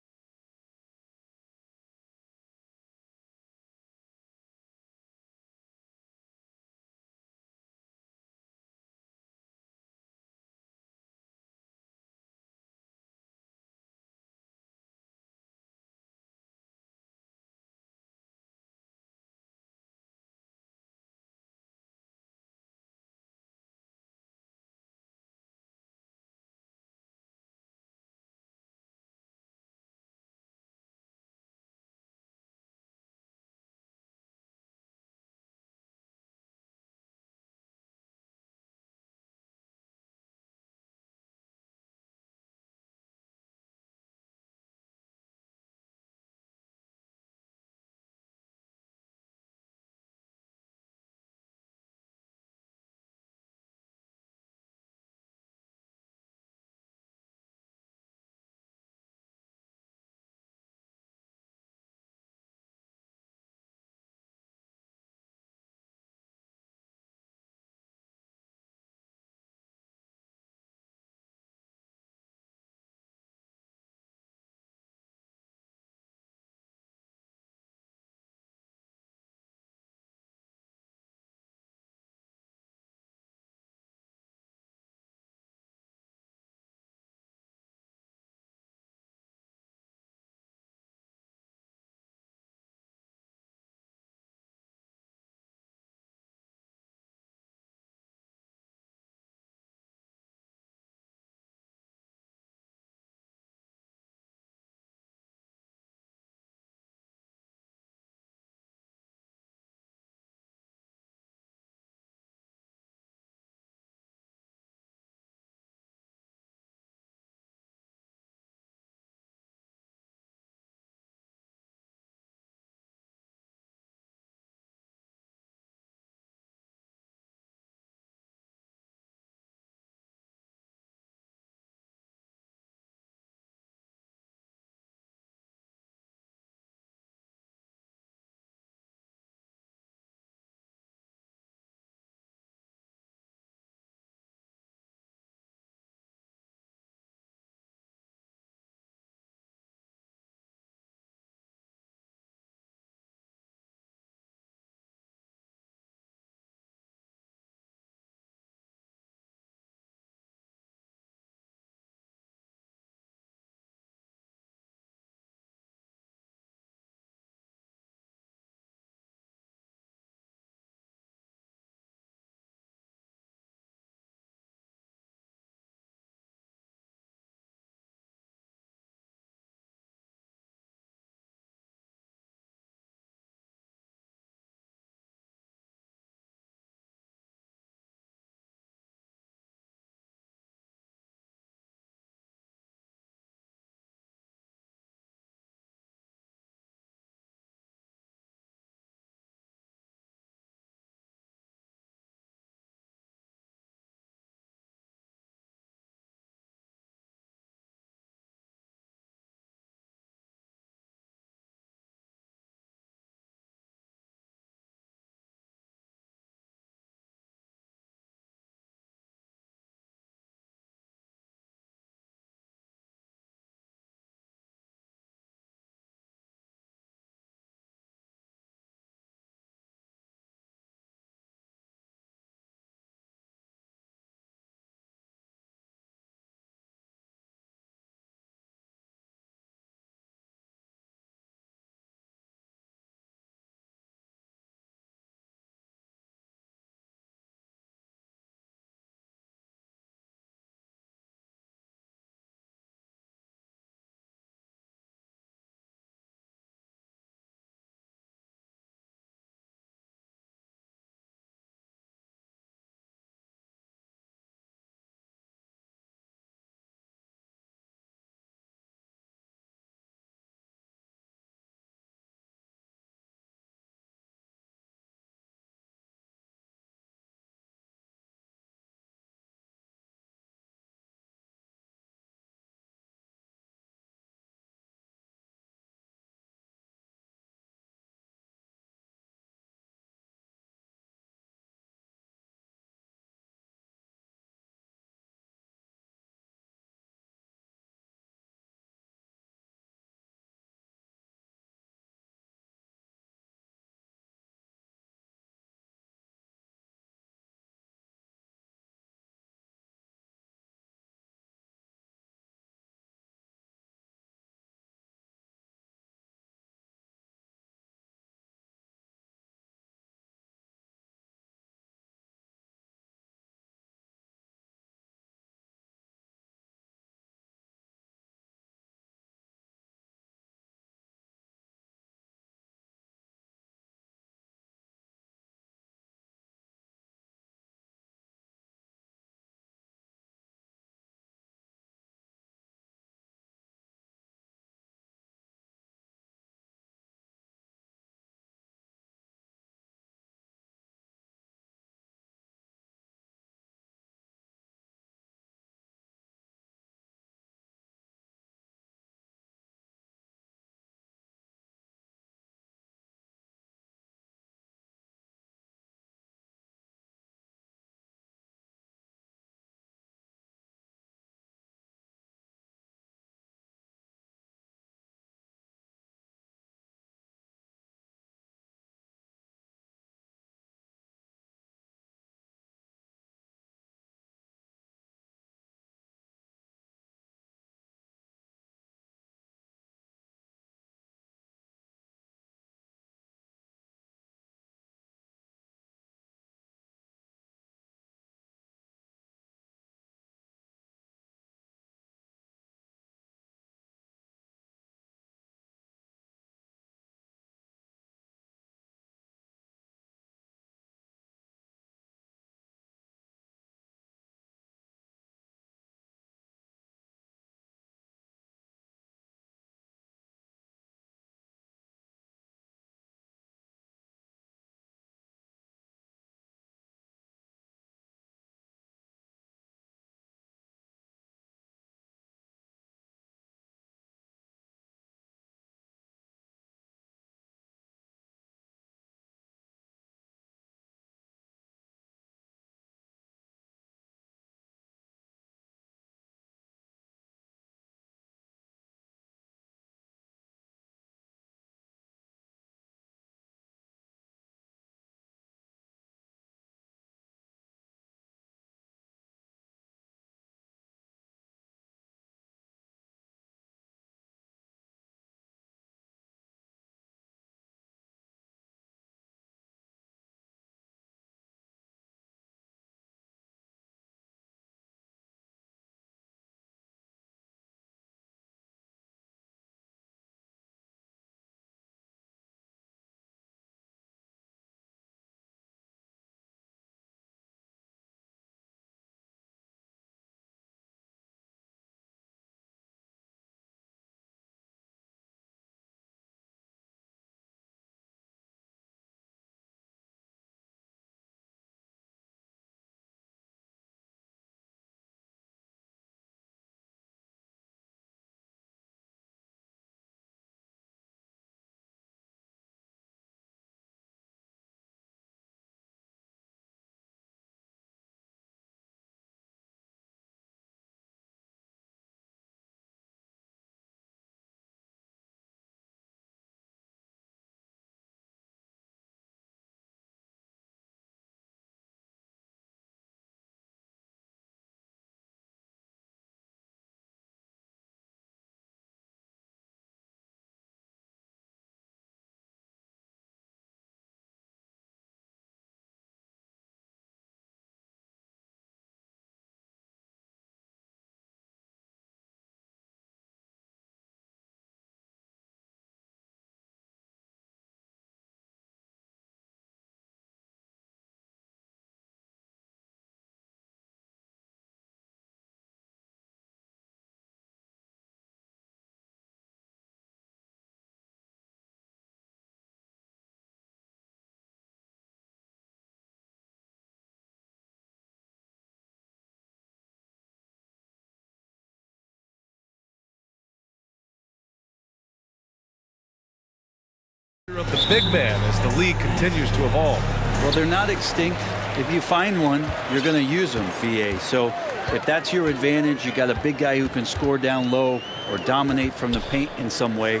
big man as the league continues to evolve. Well, they're not extinct. If you find one, you're going to use them, BA. So if that's your advantage, you got a big guy who can score down low or dominate from the paint in some way,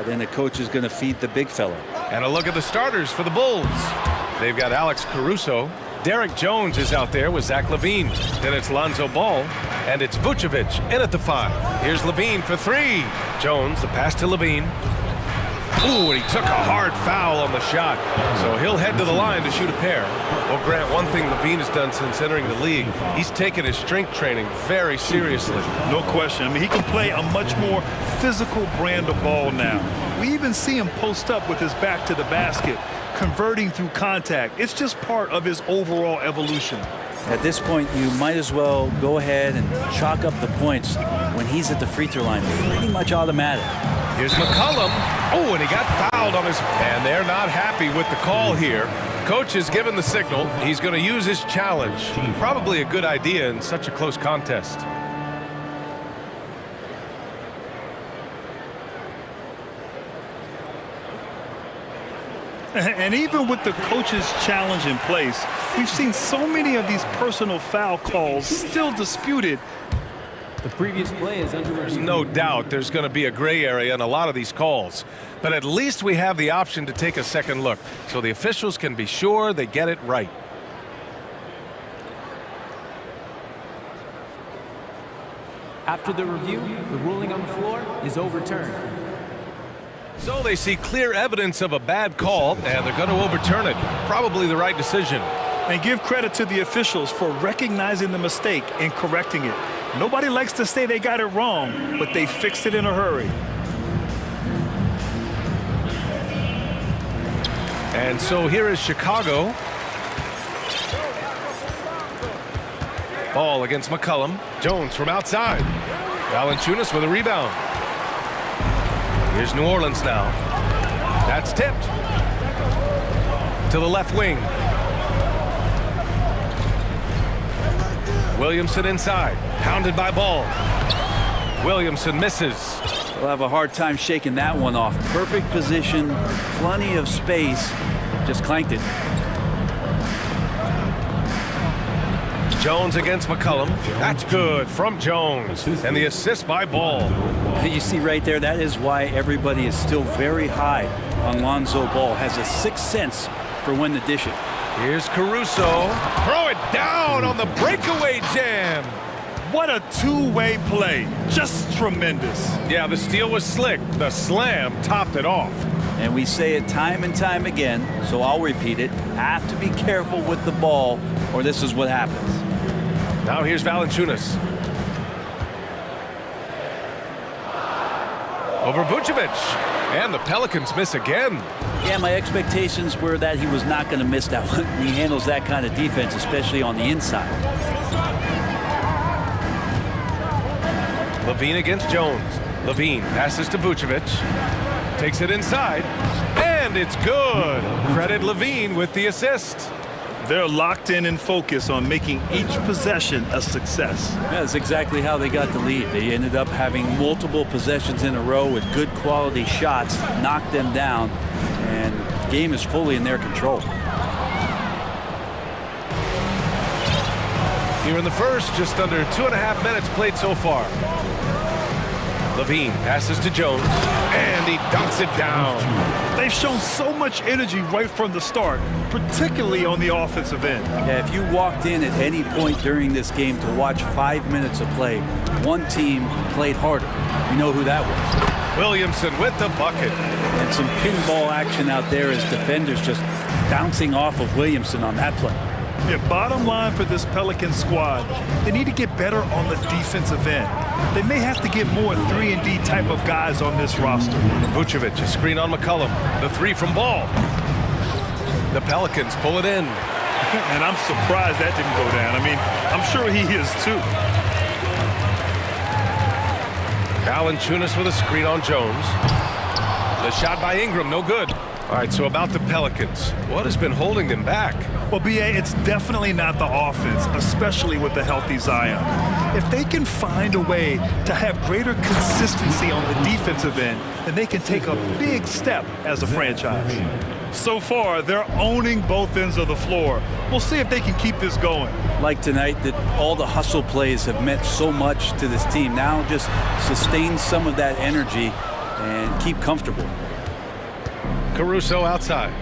then the coach is going to feed the big fella. And a look at the starters for the Bulls. They've got Alex Caruso. Derek Jones is out there with Zach LaVine. Then it's Lonzo Ball, and it's Vucevic in at the 5. Here's LaVine for 3. Jones, the pass to LaVine. Ooh, and he took a hard foul on the shot. So he'll head to the line to shoot a pair. Well, Grant, one thing LaVine has done since entering the league, he's taken his strength training very seriously. No question. I mean, he can play a much more physical brand of ball now. We even see him post up with his back to the basket, converting through contact. It's just part of his overall evolution. At this point, you might as well go ahead and chalk up the points when he's at the free throw line. Pretty much automatic. Here's McCollum. Oh, and he got fouled on his... And they're not happy with the call here. Coach has given the signal. He's going to use his challenge. Probably a good idea in such a close contest. And even with the coach's challenge in place, we've seen so many of these personal foul calls still disputed. The previous play is under review. There's no doubt there's going to be a gray area in a lot of these calls. But at least we have the option to take a second look, so the officials can be sure they get it right. After the review, the ruling on the floor is overturned. So they see clear evidence of a bad call, and they're going to overturn it. Probably the right decision. And give credit to the officials for recognizing the mistake and correcting it. Nobody likes to say they got it wrong, but they fixed it in a hurry. And so here is Chicago. Ball against McCollum. Jones from outside. Valanciunas with a rebound. Here's New Orleans now. That's tipped to the left wing. Williamson inside, pounded by Ball. Williamson misses. We'll have a hard time shaking that one off. Perfect position, plenty of space, just clanked it. Jones against McCollum. That's good from Jones. And the assist by Ball. You see right there, that is why everybody is still very high on Lonzo Ball. Has a sixth sense for when to dish it. Here's Caruso. Throw it down on the breakaway jam. What a two-way play. Just tremendous. Yeah, the steal was slick. The slam topped it off. And we say it time and time again, so I'll repeat it. Have to be careful with the ball, or this is what happens. Now here's Valanciunas. Over Vucevic. And the Pelicans miss again. Yeah, my expectations were that he was not going to miss that one. He handles that kind of defense, especially on the inside. LaVine against Jones. LaVine passes to Vucevic. Takes it inside. And it's good. Credit LaVine with the assist. They're locked in and focused on making each possession a success. That's exactly how they got the lead. They ended up having multiple possessions in a row with good quality shots, knocked them down, and the game is fully in their control. Here in the first, just under 2.5 minutes played so far. LaVine passes to Jones, and he dunks it down. They've shown so much energy right from the start, particularly on the offensive end. Yeah, if you walked in at any point during this game to watch 5 minutes of play, one team played harder. You know who that was. Williamson with the bucket. And some pinball action out there as defenders just bouncing off of Williamson on that play. Yeah, bottom line for this Pelican squad, they need to get better on the defensive end. They may have to get more 3-and-D type of guys on this roster. Vucevic, a screen on McCollum. The three from Ball. The Pelicans pull it in. And I'm surprised that didn't go down. I mean, I'm sure he is too. Valanciunas with a screen on Jones. The shot by Ingram, no good. All right, so about the Pelicans. What has been holding them back? Well, BA, it's definitely not the offense, especially with the healthy Zion. If they can find a way to have greater consistency on the defensive end, then they can take a big step as a franchise. So far, they're owning both ends of the floor. We'll see if they can keep this going. Like tonight, that all the hustle plays have meant so much to this team. Now just sustain some of that energy and keep comfortable. Caruso outside.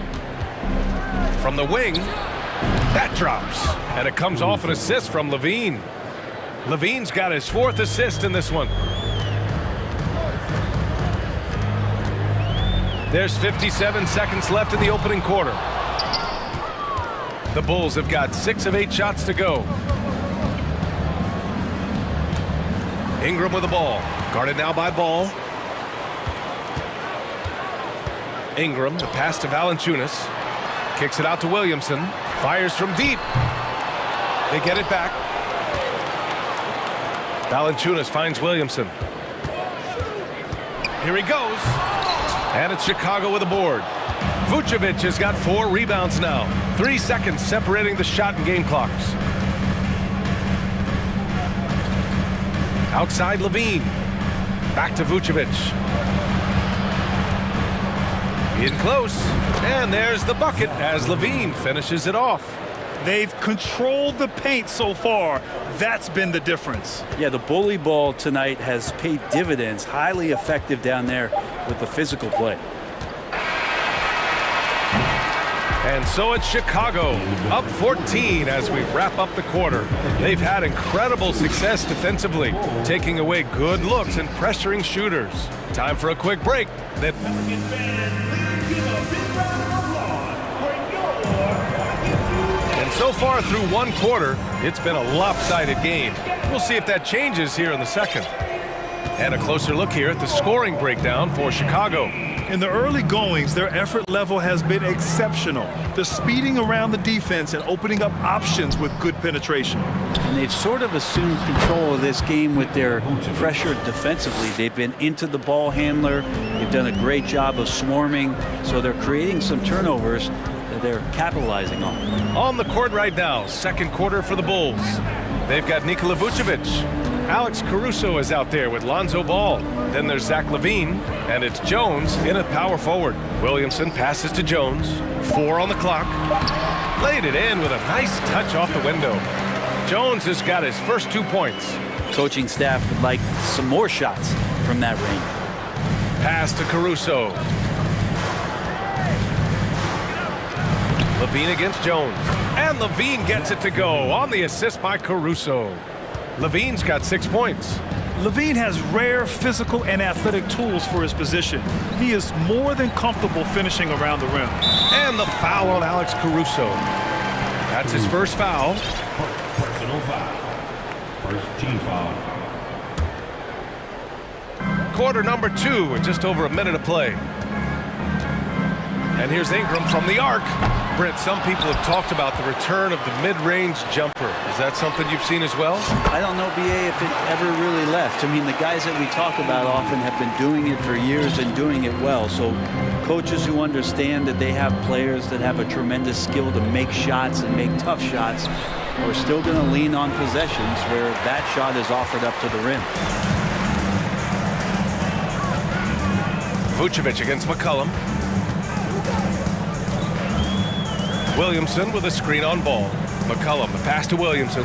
From the wing, that drops. And it comes off an assist from Levine. Levine's got his 4th assist in this one. There's 57 seconds left in the opening quarter. The Bulls have got 6 of 8 shots to go. Ingram with the ball. Guarded now by Ball. Ingram, the pass to Valanciunas. Kicks it out to Williamson. Fires from deep. They get it back. Valanciunas finds Williamson. Here he goes. And it's Chicago with a board. Vucevic has got 4 rebounds now. 3 seconds separating the shot and game clocks. Outside Levine. Back to Vucevic. In close. And there's the bucket as Levine finishes it off. They've controlled the paint so far. That's been the difference. Yeah, the bully ball tonight has paid dividends. Highly effective down there with the physical play. And so it's Chicago, up 14 as we wrap up the quarter. They've had incredible success defensively, taking away good looks and pressuring shooters. Time for a quick break. And so far through one quarter, it's been a lopsided game. We'll see if that changes here in the second. And a closer look here at the scoring breakdown for Chicago. In the early goings, their effort level has been exceptional. They're speeding around the defense and opening up options with good penetration. And they've sort of assumed control of this game with their pressure defensively. They've been into the ball handler. They've done a great job of swarming. So they're creating some turnovers that they're capitalizing on. On the court right now, second quarter for the Bulls. They've got Nikola Vucevic. Alex Caruso is out there with Lonzo Ball. Then there's Zach LaVine, and it's Jones in at power forward. Williamson passes to Jones. 4 on the clock. Laid it in with a nice touch off the window. Jones has got his first 2 points. Coaching staff would like some more shots from that range. Pass to Caruso. LaVine against Jones. And LaVine gets it to go on the assist by Caruso. LaVine's got 6 points. LaVine has rare physical and athletic tools for his position. He is more than comfortable finishing around the rim. And the foul on Alex Caruso. That's his first foul. Personal foul. First team foul. Quarter number 2 with just over a minute of play. And here's Ingram from the arc. Brent, some people have talked about the return of the mid-range jumper. Is that something you've seen as well? I don't know, BA, if it ever really left. I mean, the guys that we talk about often have been doing it for years and doing it well. So coaches who understand that they have players that have a tremendous skill to make shots and make tough shots are still going to lean on possessions where that shot is offered up to the rim. Vucevic against McCollum. Williamson with a screen on Ball. McCollum, the pass to Williamson.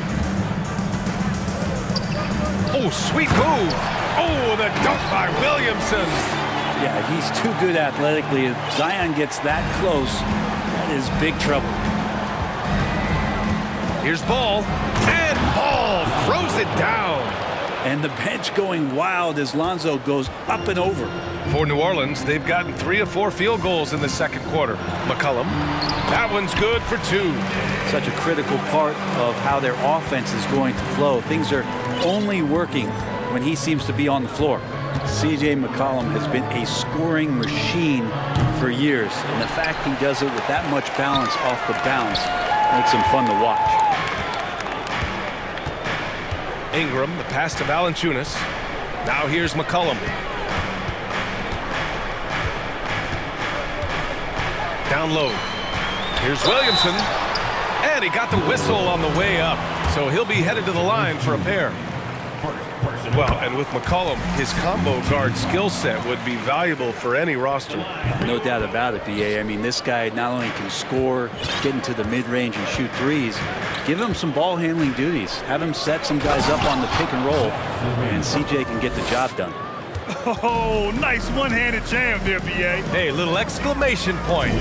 Oh, sweet move. Oh, the dunk by Williamson. Yeah, he's too good athletically. If Zion gets that close, that is big trouble. Here's Ball. And Ball throws it down. And the bench going wild as Lonzo goes up and over. For New Orleans, they've gotten 3 of 4 field goals in the second quarter. McCollum, that one's good for 2. Such a critical part of how their offense is going to flow. Things are only working when he seems to be on the floor. C.J. McCollum has been a scoring machine for years, and the fact he does it with that much balance off the bounce makes him fun to watch. Ingram, the pass to Valanciunas. Now here's McCollum. Down low. Here's Williamson. And he got the whistle on the way up, so he'll be headed to the line for a pair. Well, and with McCollum, his combo guard skill set would be valuable for any roster. No doubt about it, BA. I mean, this guy not only can score, get into the mid-range and shoot threes, give him some ball handling duties. Have him set some guys up on the pick and roll, and CJ can get the job done. Oh, nice one-handed jam there, BA. Hey, little exclamation point.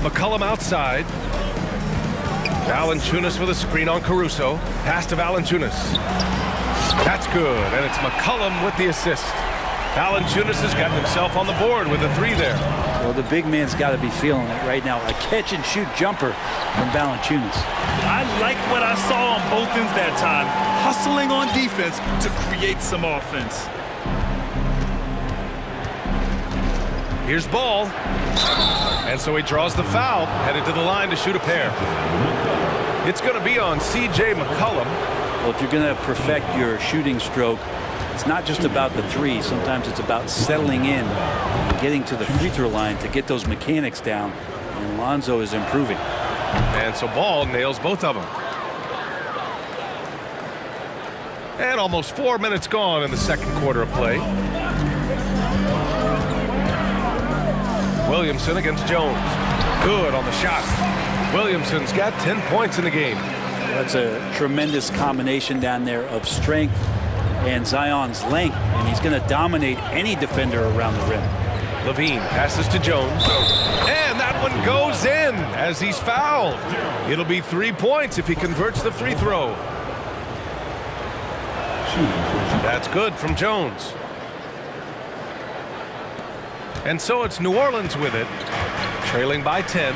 McCollum outside. Valanciunas with a screen on Caruso. Pass to Valanciunas. That's good, and it's McCollum with the assist. Valanciunas has got himself on the board with a three there. Well, the big man's got to be feeling it right now. A catch-and-shoot jumper from Valanciunas. I like what I saw on both ends that time, hustling on defense to create some offense. Here's Ball. And so he draws the foul, headed to the line to shoot a pair. It's going to be on C.J. McCollum. Well, if you're going to perfect your shooting stroke, it's not just about the three. Sometimes it's about settling in and getting to the free throw line to get those mechanics down. And Lonzo is improving. And so Ball nails both of them. And almost 4 minutes gone in the second quarter of play. Williamson against Jones. Good on the shot. Williamson's got 10 points in the game. That's a tremendous combination down there of strength and Zion's length, and he's going to dominate any defender around the rim. Levine passes to Jones, and that one goes in as he's fouled. It'll be 3 points if he converts the free throw. That's good from Jones. And so it's New Orleans with it, trailing by 10.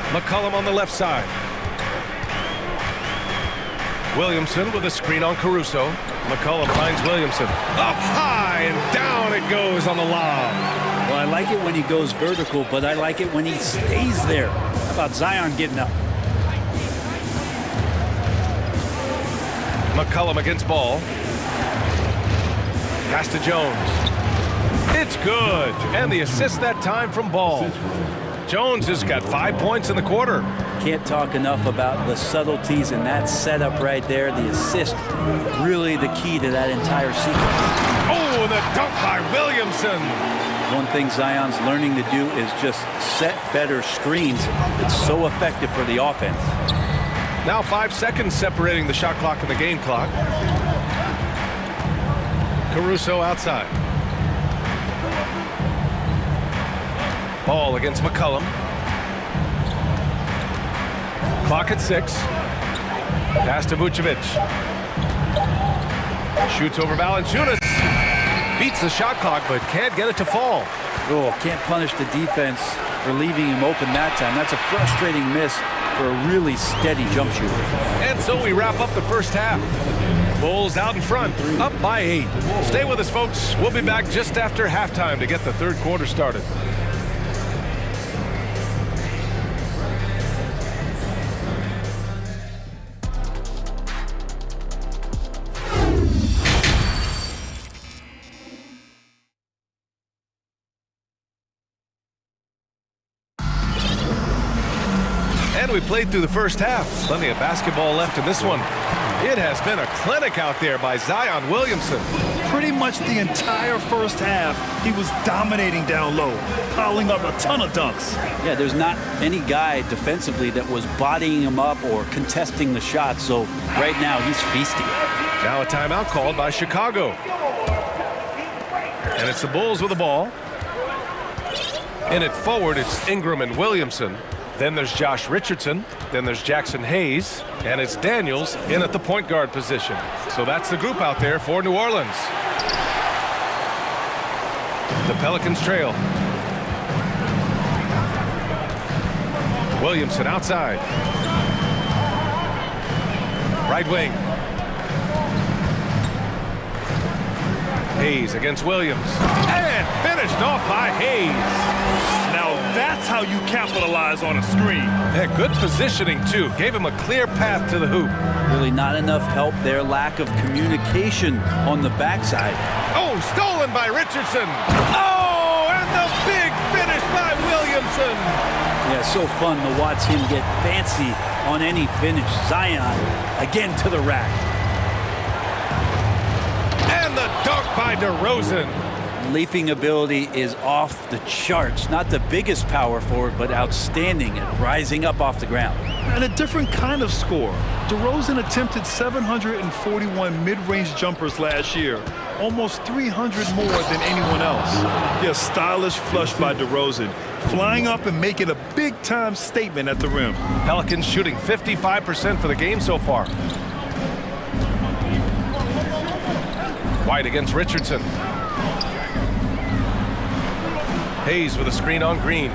McCollum on the left side. Williamson with a screen on Caruso. McCollum finds Williamson. Up high and down it goes on the lob. Well, I like it when he goes vertical, but I like it when he stays there. How about Zion getting up? McCollum against Ball. Pass to Jones. It's good. And the assist that time from Ball. Jones has got 5 points in the quarter. Can't talk enough about the subtleties in that setup right there. The assist, really the key to that entire sequence. Oh, and the dunk by Williamson. One thing Zion's learning to do is just set better screens. It's so effective for the offense. Now 5 seconds separating the shot clock and the game clock. Caruso outside. Ball against McCollum. Clock at 6. Pass to Vucevic. Shoots over Valanciunas. Beats the shot clock, but can't get it to fall. Oh, can't punish the defense for leaving him open that time. That's a frustrating miss for a really steady jump shooter. And so we wrap up the first half. Bulls out in front, up by 8. Stay with us, folks. We'll be back just after halftime to get the third quarter started. And we played through the first half. Plenty of basketball left in this one. It has been a clinic out there by Zion Williamson. Pretty much the entire first half, he was dominating down low, piling up a ton of dunks. Yeah, there's not any guy defensively that was bodying him up or contesting the shot, so right now he's feasting. Now a timeout called by Chicago. And it's the Bulls with the ball. In it forward, it's Ingram and Williamson. Then there's Josh Richardson. Then there's Jackson Hayes. And it's Daniels in at the point guard position. So that's the group out there for New Orleans. The Pelicans trail. Williamson outside. Right wing. Hayes against Williams. And finished off by Hayes. Now that's how you capitalize on a screen. Yeah, good positioning, too. Gave him a clear path to the hoop. Really not enough help there. Lack of communication on the backside. Oh, stolen by Richardson. Oh! DeRozan. Yeah, so fun to watch him get fancy on any finish. Zion again to the rack. And the dunk by DeRozan. Leaping ability is off the charts. Not the biggest power forward, but outstanding at rising up off the ground. And a different kind of score. DeRozan attempted 741 mid-range jumpers last year, almost 300 more than anyone else. Yeah, stylish flush by DeRozan, flying up and making a big-time statement at the rim. Pelicans shooting 55% for the game so far. White against Richardson. Hayes with a screen on Green.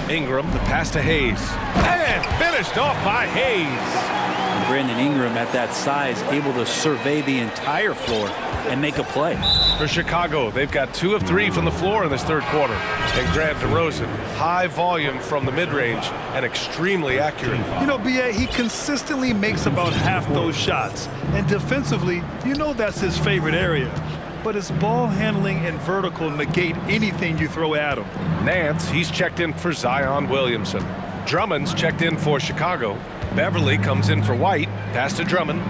Ingram, the pass to Hayes. And finished off by Hayes. And Brandon Ingram at that size, able to survey the entire floor and make a play. For Chicago, they've got 2 of 3 from the floor in this third quarter. And Grant DeRozan, high volume from the mid-range and extremely accurate. You know, B.A., he consistently makes about half those shots. And defensively, you know that's his favorite area. But his ball handling and vertical negate anything you throw at him. Nance, he's checked in for Zion Williamson. Drummond's checked in for Chicago. Beverly comes in for White. Pass to Drummond.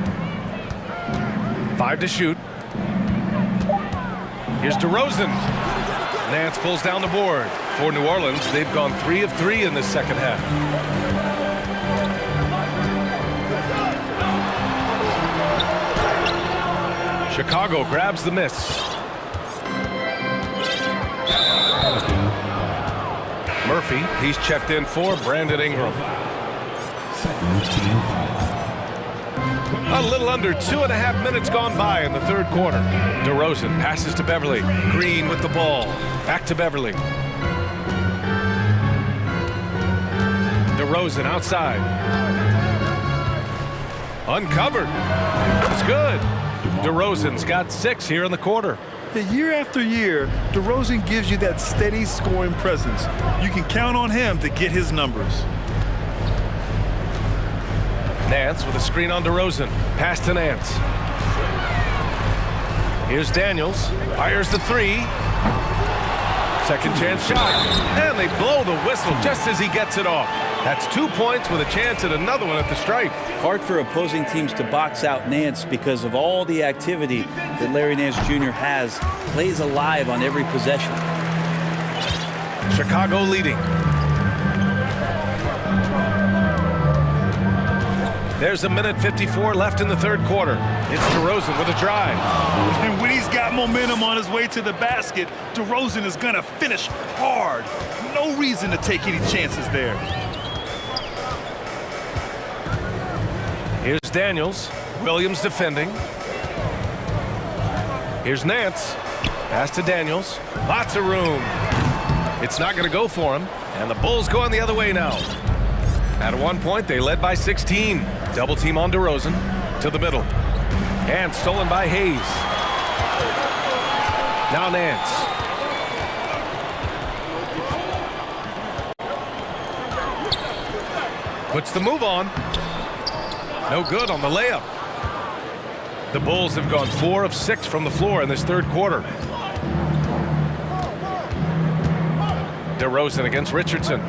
5 to shoot. Here's DeRozan. Nance pulls down the board. For New Orleans, they've gone 3 of 3 in this second half. Chicago grabs the miss. Murphy, he's checked in for Brandon Ingram. A little under 2.5 minutes gone by in the third quarter. DeRozan passes to Beverly. Green with the ball. Back to Beverly. DeRozan outside. Uncovered. It's good. DeRozan's got 6 here in the quarter. Year after year, DeRozan gives you that steady scoring presence. You can count on him to get his numbers. Nance with a screen on DeRozan. Pass to Nance. Here's Daniels. Fires the 3. Second chance shot. And they blow the whistle just as he gets it off. That's 2 points with a chance at another one at the stripe. Hard for opposing teams to box out Nance because of all the activity that Larry Nance Jr. has. Plays alive on every possession. Chicago leading. There's 1:54 left in the third quarter. It's DeRozan with a drive. And when he's got momentum on his way to the basket, DeRozan is going to finish hard. No reason to take any chances there. Here's Daniels. Williams defending. Here's Nance. Pass to Daniels. Lots of room. It's not going to go for him. And the Bulls going the other way now. At one point, they led by 16. Double team on DeRozan. To the middle. And stolen by Hayes. Now Nance. Puts the move on. No good on the layup. The Bulls have gone 4 of 6 from the floor in this third quarter. DeRozan against Richardson.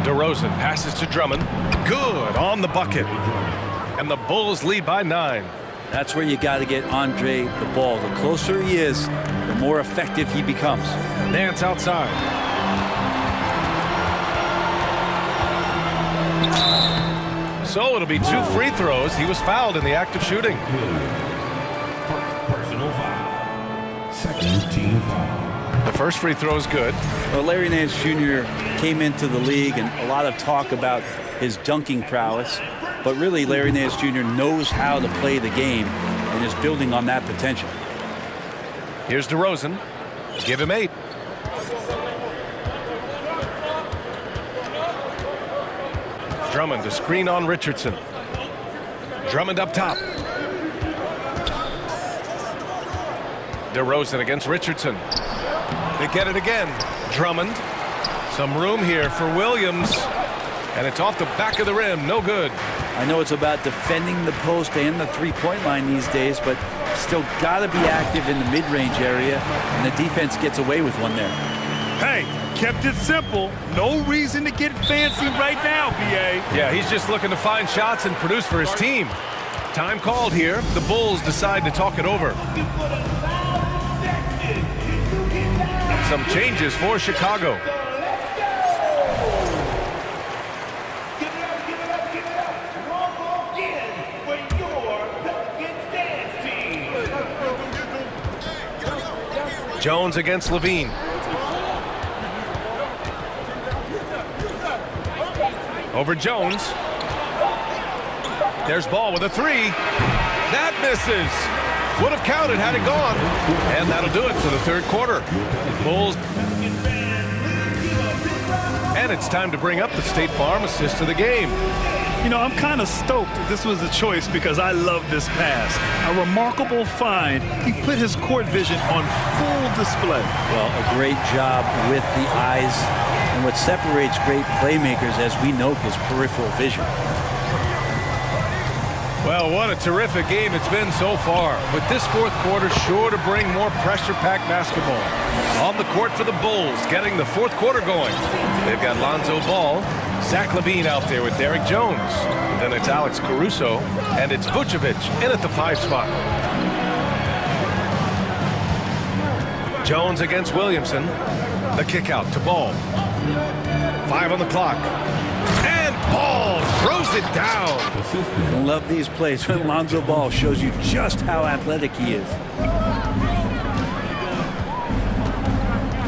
DeRozan passes to Drummond. Good on the bucket. And the Bulls lead by 9. That's where you got to get Andre the ball. The closer he is, the more effective he becomes. Nance outside. So it'll be 2 free throws. He was fouled in the act of shooting. Personal foul. Second team foul. The first free throw is good. Well, Larry Nance Jr. came into the league and a lot of talk about his dunking prowess. But really, Larry Nance Jr. knows how to play the game and is building on that potential. Here's DeRozan. Give him 8. Drummond to screen on Richardson. Drummond up top. DeRozan against Richardson. They get it again. Drummond. Some room here for Williams. And it's off the back of the rim. No good. I know it's about defending the post and the three-point line these days, but still got to be active in the mid-range area, and the defense gets away with one there. Hey, kept it simple. No reason to get fancy right now, B.A. Yeah, he's just looking to find shots and produce for his team. Time called here. The Bulls decide to talk it over. Some changes for Chicago. Jones against Levine. Over Jones. There's Ball with a three. That misses. Would have counted had it gone. And that'll do it for the third quarter. Bulls. And it's time to bring up the State Farm assist of the game. You know, I'm kind of stoked this was a choice because I love this pass. A remarkable find. He put his court vision on full display. Well, a great job with the eyes. And what separates great playmakers, as we know, is peripheral vision. Well, what a terrific game it's been so far. But this fourth quarter sure to bring more pressure-packed basketball. On the court for the Bulls, getting the fourth quarter going. They've got Lonzo Ball, Zach LaVine out there with Derek Jones. Then it's Alex Caruso, and it's Vucevic in at the 5 spot. Jones against Williamson. The kick out to Ball. 5 on the clock. And Ball throws it down. I love these plays when Lonzo Ball shows you just how athletic he is.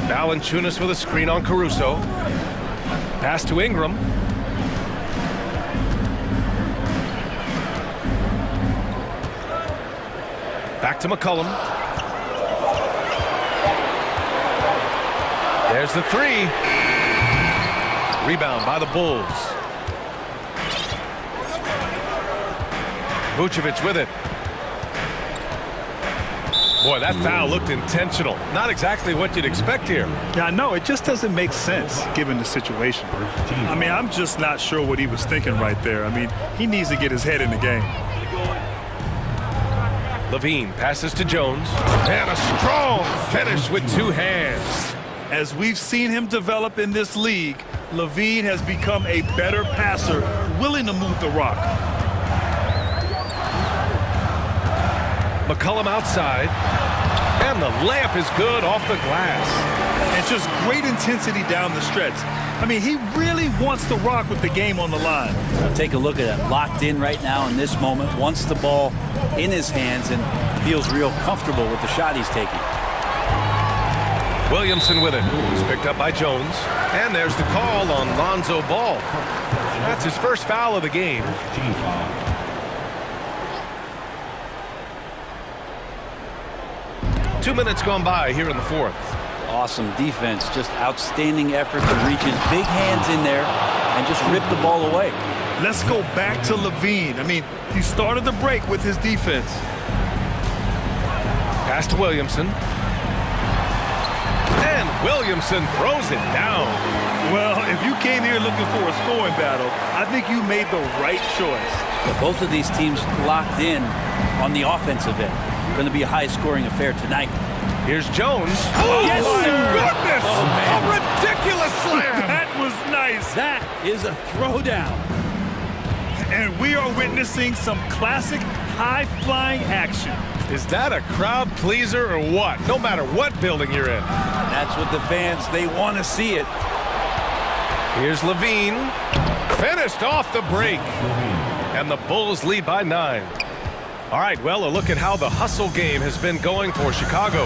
Valanciunas with a screen on Caruso. Pass to Ingram. Back to McCollum. There's the three. Rebound by the Bulls. Vucevic with it. Boy, that foul looked intentional. Not exactly what you'd expect here. Yeah, I know. It just doesn't make sense given the situation. I mean, I'm just not sure what he was thinking right there. I mean, he needs to get his head in the game. LaVine passes to Jones. And a strong finish with 2 hands. As we've seen him develop in this league, LaVine has become a better passer, willing to move the rock. McCollum outside. And the layup is good off the glass. And just great intensity down the stretch. I mean, he really wants to rock with the game on the line. Well, take a look at him. Locked in right now in this moment. Wants the ball in his hands and feels real comfortable with the shot he's taking. Williamson with it. He's picked up by Jones. And there's the call on Lonzo Ball. That's his first foul of the game. Team foul. Two minutes gone by here in the fourth. Awesome defense. Just outstanding effort to reach his big hands in there and just rip the ball away. Let's go back to LaVine. I mean, he started the break with his defense. Pass to Williamson. And Williamson throws it down. Well, if you came here looking for a scoring battle, I think you made the right choice. But both of these teams locked in on the offensive end. Going to be a high-scoring affair tonight. Here's Jones. Oh, yes, my goodness! A ridiculous slam! That was nice. That is a throwdown. And we are witnessing some classic high-flying action. Is that a crowd pleaser or what? No matter what building you're in. That's what the fans, they want to see it. Here's LaVine. Finished off the break. And the Bulls lead by 9. All right, well, a look at how the hustle game has been going for Chicago.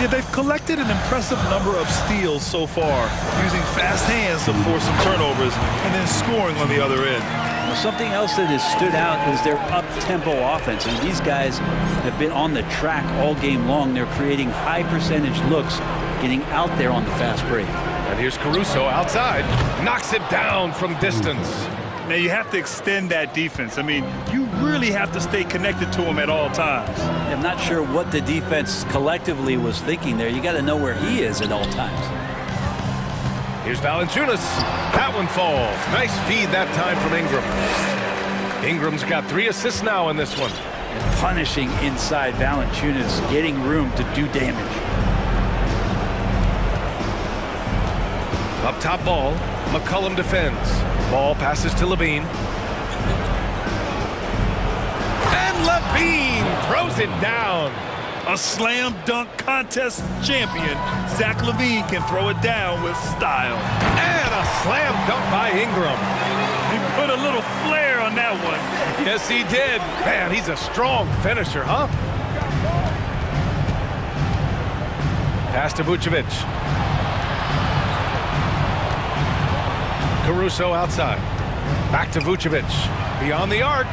Yeah, they've collected an impressive number of steals so far, using fast hands to force some turnovers and then scoring on the other end. Well, something else that has stood out is their up-tempo offense. And these guys have been on the track all game long. They're creating high-percentage looks, getting out there on the fast break. And here's Caruso outside. Knocks it down from distance. Now, you have to extend that defense. I mean, you really have to stay connected to him at all times. I'm not sure what the defense collectively was thinking there. You got to know where he is at all times. Here's Valanciunas. That one falls. Nice feed that time from Ingram. Ingram's got 3 assists now in this one. And punishing inside Valanciunas, getting room to do damage. Up top ball. McCollum defends. Ball passes to Levine. And Levine throws it down. A slam dunk contest champion, Zach Levine can throw it down with style. And a slam dunk by Ingram. He put a little flair on that one. Yes, he did. Man, he's a strong finisher, huh? Pass to Vucevic. Caruso outside. Back to Vucevic. Beyond the arc.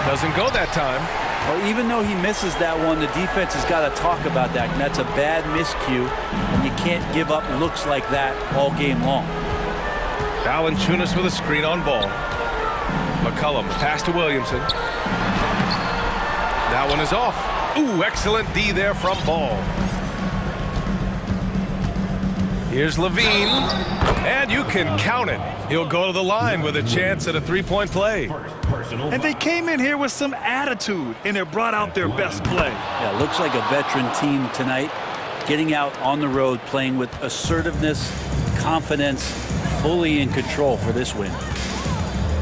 Doesn't go that time. Well, even though he misses that one, the defense has got to talk about that. And that's a bad miscue. And you can't give up looks like that all game long. Valanciunas with a screen on ball. McCollum pass to Williamson. That one is off. Ooh, excellent D there from Ball. Here's Levine. And you can count it. He'll go to the line with a chance at a three-point play. And they came in here with some attitude, and they brought out their best play. Yeah, looks like a veteran team tonight. Getting out on the road, playing with assertiveness, confidence, fully in control for this win.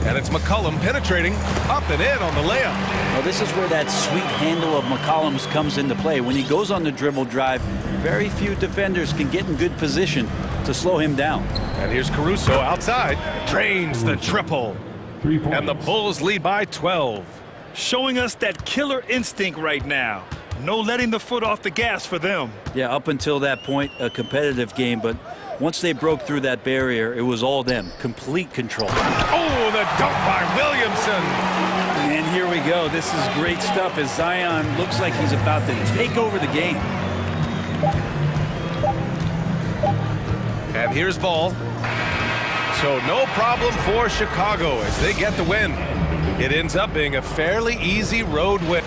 And it's McCollum penetrating up and in on the layup. Well, this is where that sweet handle of McCollum's comes into play. When he goes on the dribble drive, very few defenders can get in good position to slow him down. And here's Caruso outside. Drains the triple. And the Bulls lead by 12. Showing us that killer instinct right now. No letting the foot off the gas for them. Yeah, up until that point, a competitive game, but once they broke through that barrier, it was all them. Complete control. Oh, the dunk by Williamson. And here we go. This is great stuff as Zion looks like he's about to take over the game. And here's Ball. So no problem for Chicago as they get the win. It ends up being a fairly easy road win.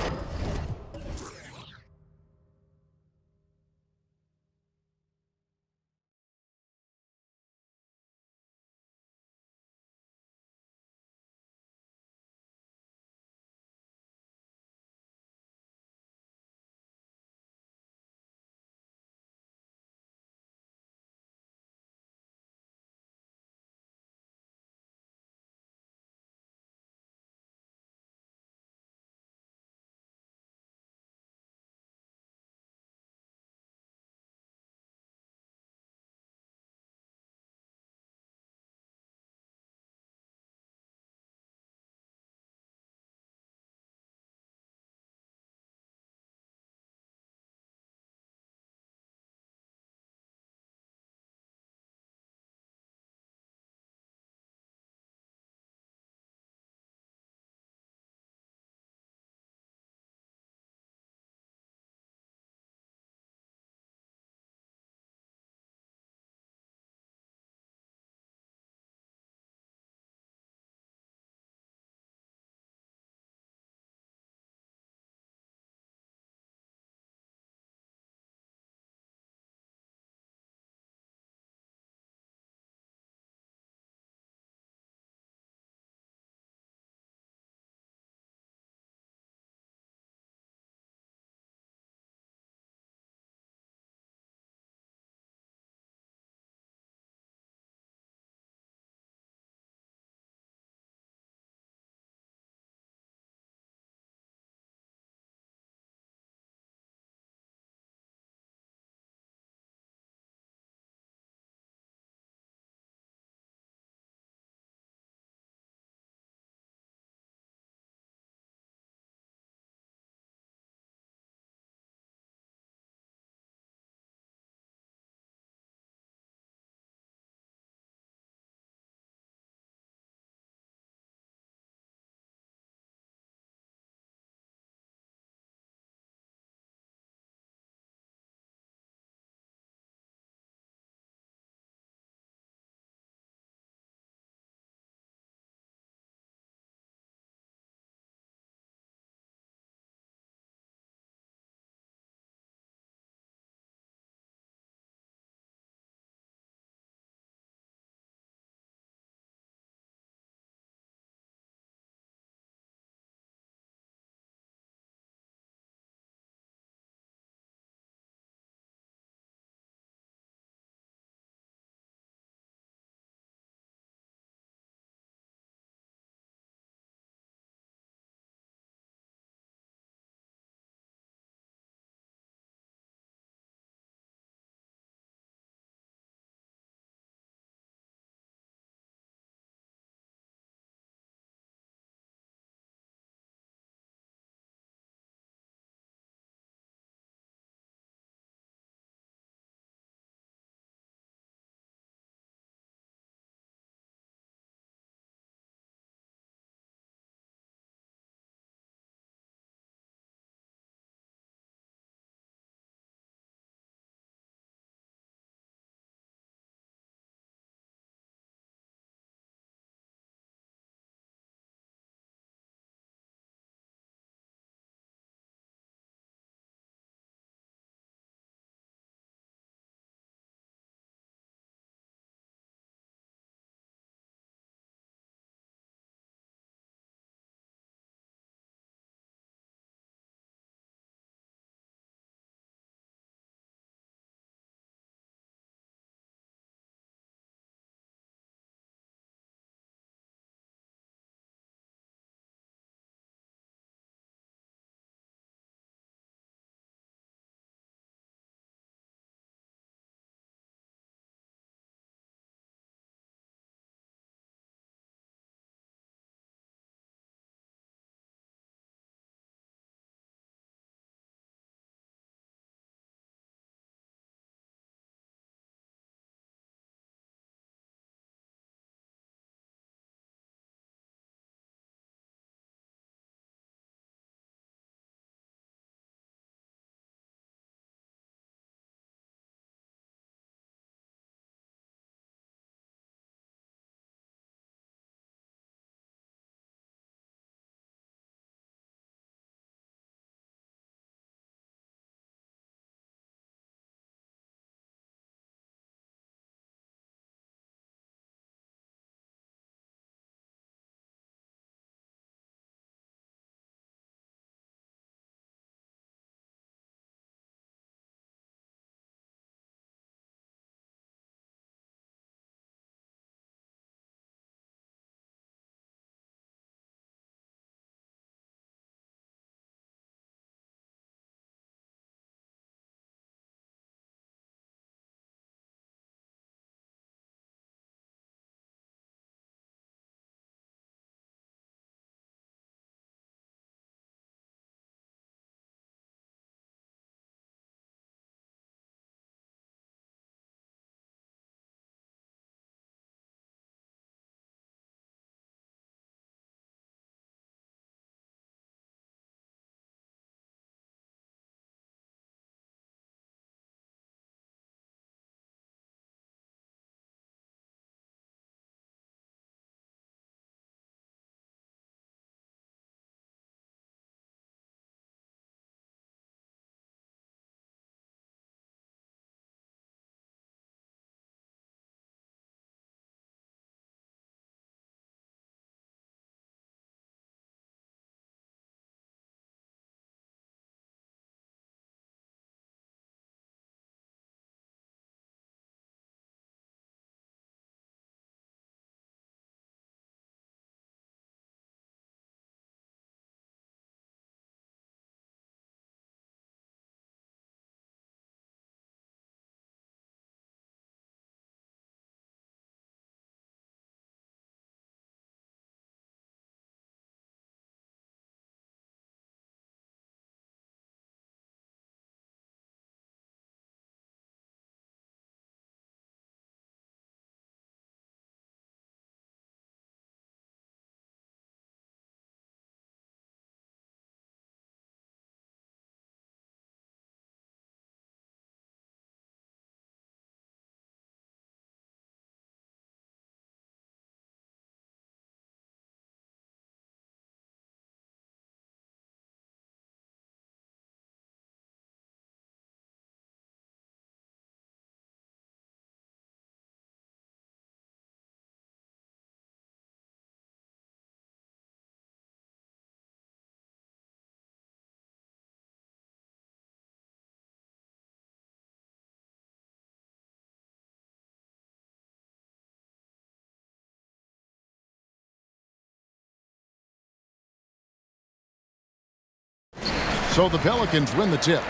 So the Pelicans win the tip.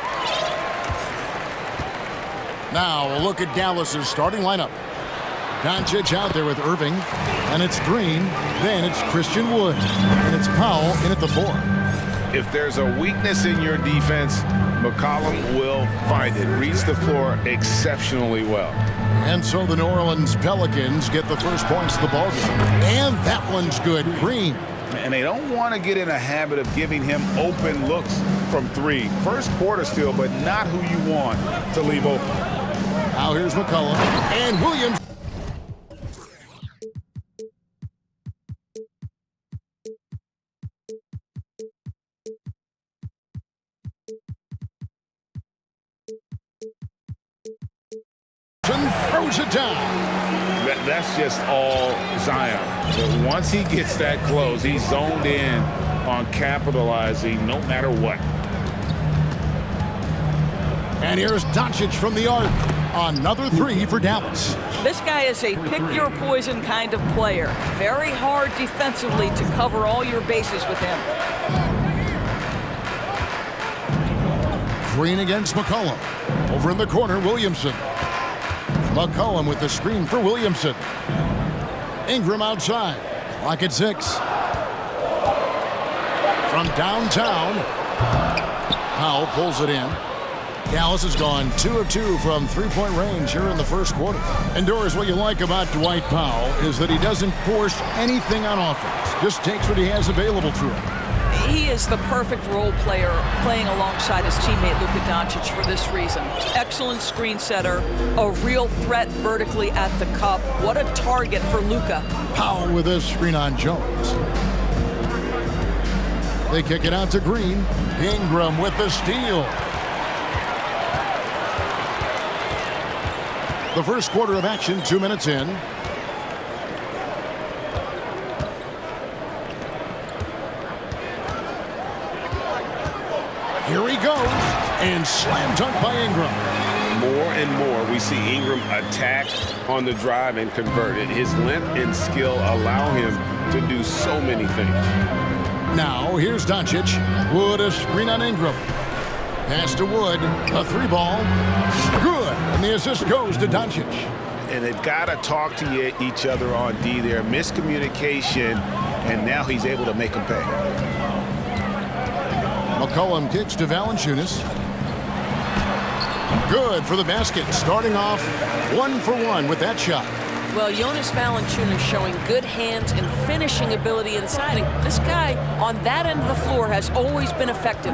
Now a look at Dallas's starting lineup. Doncic out there with Irving, and it's Green, then it's Christian Wood, and it's Powell in at the 4. If there's a weakness in your defense, McCollum will find it. Reads the floor exceptionally well. And so the New Orleans Pelicans get the first points of the ballgame. And that one's good. Green. And they don't want to get in a habit of giving him open looks from 3. First quarter still, but not who you want to leave open. Now here's McCollum and Williams. Throws it down. That's just all Zion. But once he gets that close, he's zoned in on capitalizing no matter what. And here's Doncic from the arc. Another 3 for Dallas. This guy is a pick-your-poison kind of player. Very hard defensively to cover all your bases with him. Green against McCollum. Over in the corner, Williamson. McCollum with the screen for Williamson. Ingram outside. Clock at 6. From downtown, Powell pulls it in. Dallas has gone 2 of 2 from three-point range here in the first quarter. And Doris, what you like about Dwight Powell is that he doesn't force anything on offense. Just takes what he has available to him. He is the perfect role player playing alongside his teammate Luka Doncic for this reason. Excellent screen setter, a real threat vertically at the cup. What a target for Luka. Powell with a screen on Jones. They kick it out to Green. Ingram with the steal. The first quarter of action, 2 minutes in. Here he goes, and slam dunk by Ingram. More and more, we see Ingram attack on the drive and convert it. His length and skill allow him to do so many things. Now, here's Doncic. Wood a screen on Ingram. Pass to Wood. A 3-ball. Good. And the assist goes to Doncic. And they've got to talk to each other on D there. Miscommunication, and now he's able to make them pay. McCollum kicks to Valanciunas. Good for the basket. Starting off 1 for 1 with that shot. Well, Jonas Valanciunas showing good hands and finishing ability inside. And this guy on that end of the floor has always been effective.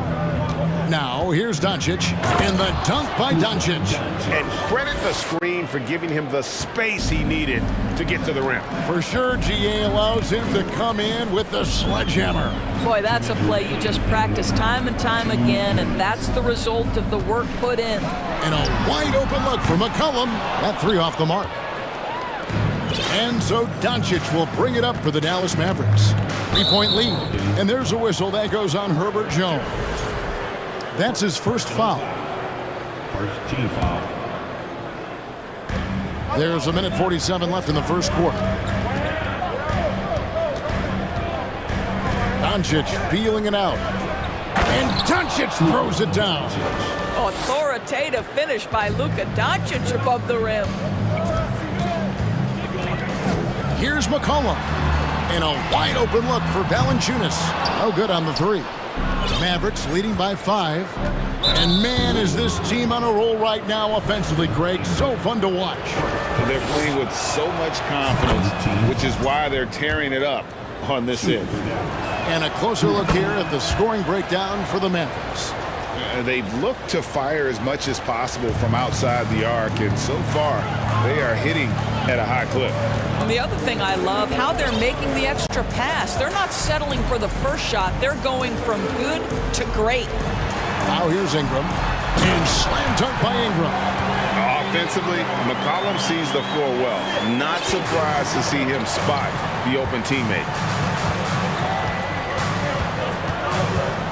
Now, here's Doncic, and the dunk by Doncic. And credit the screen for giving him the space he needed to get to the rim. For sure, GA allows him to come in with the sledgehammer. Boy, that's a play you just practice time and time again, and that's the result of the work put in. And a wide open look for McCollum. That 3 off the mark. And so Doncic will bring it up for the Dallas Mavericks. 3-point lead. And there's a whistle that goes on Herbert Jones. That's his first foul. First team foul. There's 1:47 left in the first quarter. Doncic feeling it out. And Doncic throws it down. Authoritative finish by Luka Doncic above the rim. Here's McCollum. And a wide open look for Valanciunas. No good on the 3. Mavericks leading by 5. And man, is this team on a roll right now offensively, Greg. So fun to watch. They're playing with so much confidence, which is why they're tearing it up on this end. And a closer look here at the scoring breakdown for the Mavericks. They've looked to fire as much as possible from outside the arc, and so far they are hitting at a high clip. And the other thing I love, how they're making the extra pass. They're not settling for the first shot. They're going from good to great. Now here's Ingram. And slam dunk by Ingram. Offensively, McCollum sees the floor well. Not surprised to see him spot the open teammate.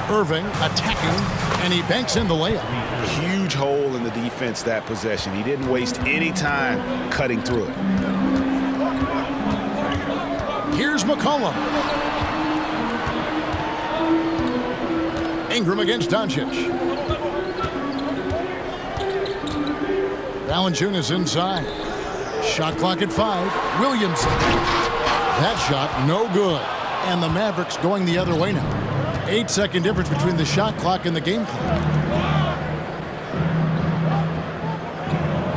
Irving attacking, and he banks in the layup. Huge hole in the defense that possession. He didn't waste any time cutting through it. Here's McCollum. Ingram against Doncic. Valanciunas inside. Shot clock at 5. Williamson. That shot no good. And the Mavericks going the other way now. 8-second difference between the shot clock and the game clock.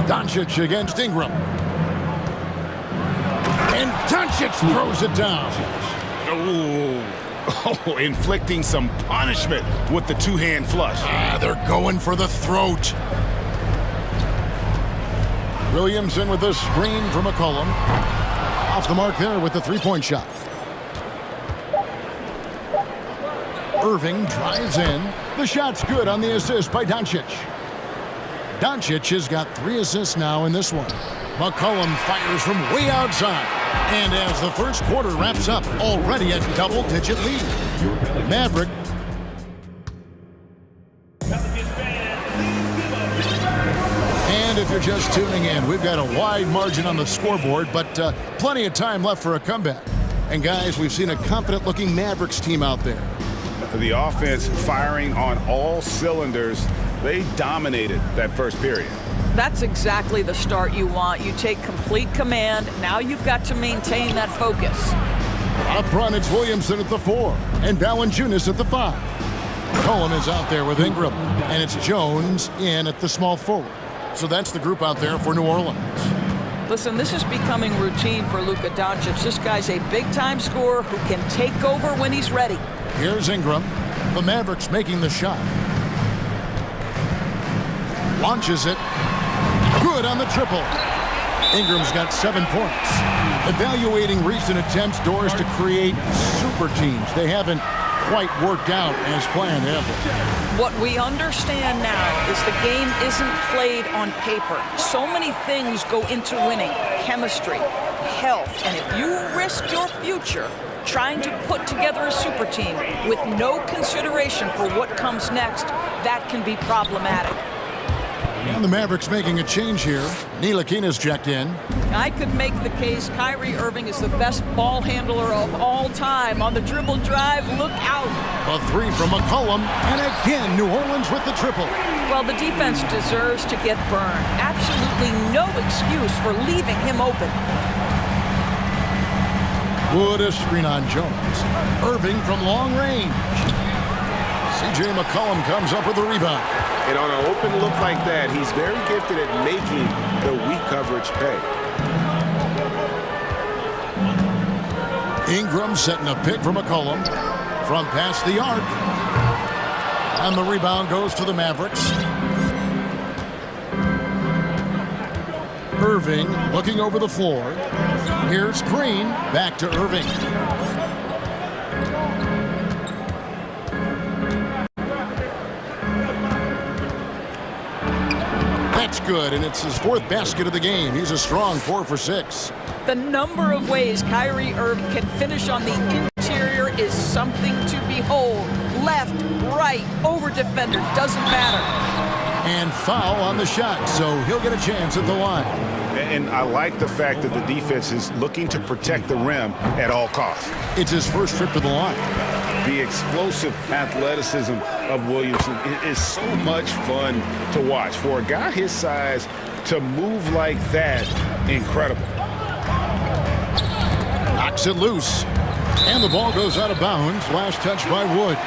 Doncic against Ingram. And Doncic throws it down. Oh, inflicting some punishment with the two-hand flush. They're going for the throat. Williamson with a screen from McCollum. Off the mark there with the three-point shot. Irving drives in. The shot's good on the assist by Doncic. Doncic has got 3 assists now in this one. McCollum fires from way outside. And as the first quarter wraps up, already a double-digit lead. Maverick. And if you're just tuning in, we've got a wide margin on the scoreboard, but plenty of time left for a comeback. And guys, we've seen a confident-looking Mavericks team out there. The offense firing on all cylinders. They dominated that first period. That's exactly the start you want. You take complete command. Now you've got to maintain that focus. Up front, it's Williamson at the 4 and Valanciunas at the 5. Cohen is out there with Ingram, and it's Jones in at the small forward. So that's the group out there for New Orleans. Listen, this is becoming routine for Luka Doncic. This guy's a big-time scorer who can take over when he's ready. Here's Ingram. The Mavericks making the shot. Launches it. Good on the triple. Ingram's got 7 points. Evaluating recent attempts, Doris, to create super teams. They haven't quite worked out as planned, have they? What we understand now is the game isn't played on paper. So many things go into winning. Chemistry, health, and if you risk your future trying to put together a super team with no consideration for what comes next, that can be problematic. And the Mavericks making a change here. Ntilikina's checked in. I could make the case Kyrie Irving is the best ball handler of all time. On the dribble drive, look out. A 3 from McCollum, and again, New Orleans with the triple. Well, the defense deserves to get burned. Absolutely no excuse for leaving him open. Wood a screen on Jones. Irving from long range. C.J. McCollum comes up with the rebound. And on an open look like that, he's very gifted at making the weak coverage pay. Ingram setting a pick for McCollum from past the arc. And the rebound goes to the Mavericks. Irving looking over the floor. Here's Green, back to Irving. That's good, and it's his 4th basket of the game. He's a strong 4 for 6. The number of ways Kyrie Irving can finish on the interior is something to behold. Left, right, over defender, doesn't matter. And foul on the shot, so he'll get a chance at the line. And I like the fact that the defense is looking to protect the rim at all costs. It's his first trip to the line. The explosive athleticism of Williamson is so much fun to watch. For a guy his size to move like that, incredible. Knocks it loose. And the ball goes out of bounds. Last touch by Wood.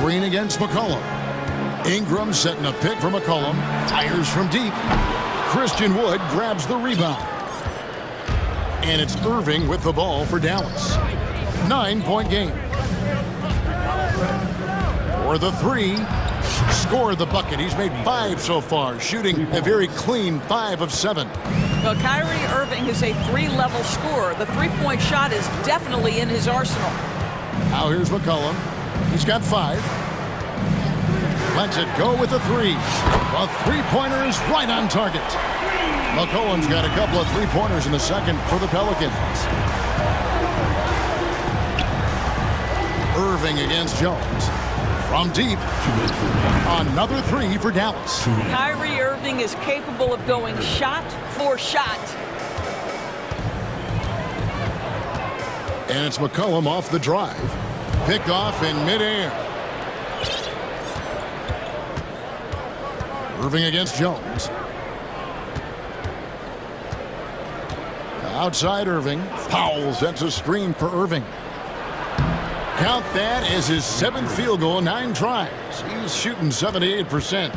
Green against McCollum. Ingram setting a pick for McCollum. Fires from deep. Christian Wood grabs the rebound. And it's Irving with the ball for Dallas. 9-point game. For the 3. Scored the bucket. He's made 5 so far, shooting a very clean 5 of 7. Well, Kyrie Irving is a 3-level scorer. The 3-point shot is definitely in his arsenal. Now here's McCollum. He's got 5. Lets it go with a 3. A 3-pointer is right on target. McCollum's got a couple of 3-pointers in the second for the Pelicans. Irving against Jones. From deep, another three for Dallas. Kyrie Irving is capable of going shot for shot. And it's McCollum off the drive. Picked off in midair. Irving against Jones. Outside Irving. Powell sets a screen for Irving. Count that as his 7th field goal, 9 tries. He's shooting 78%.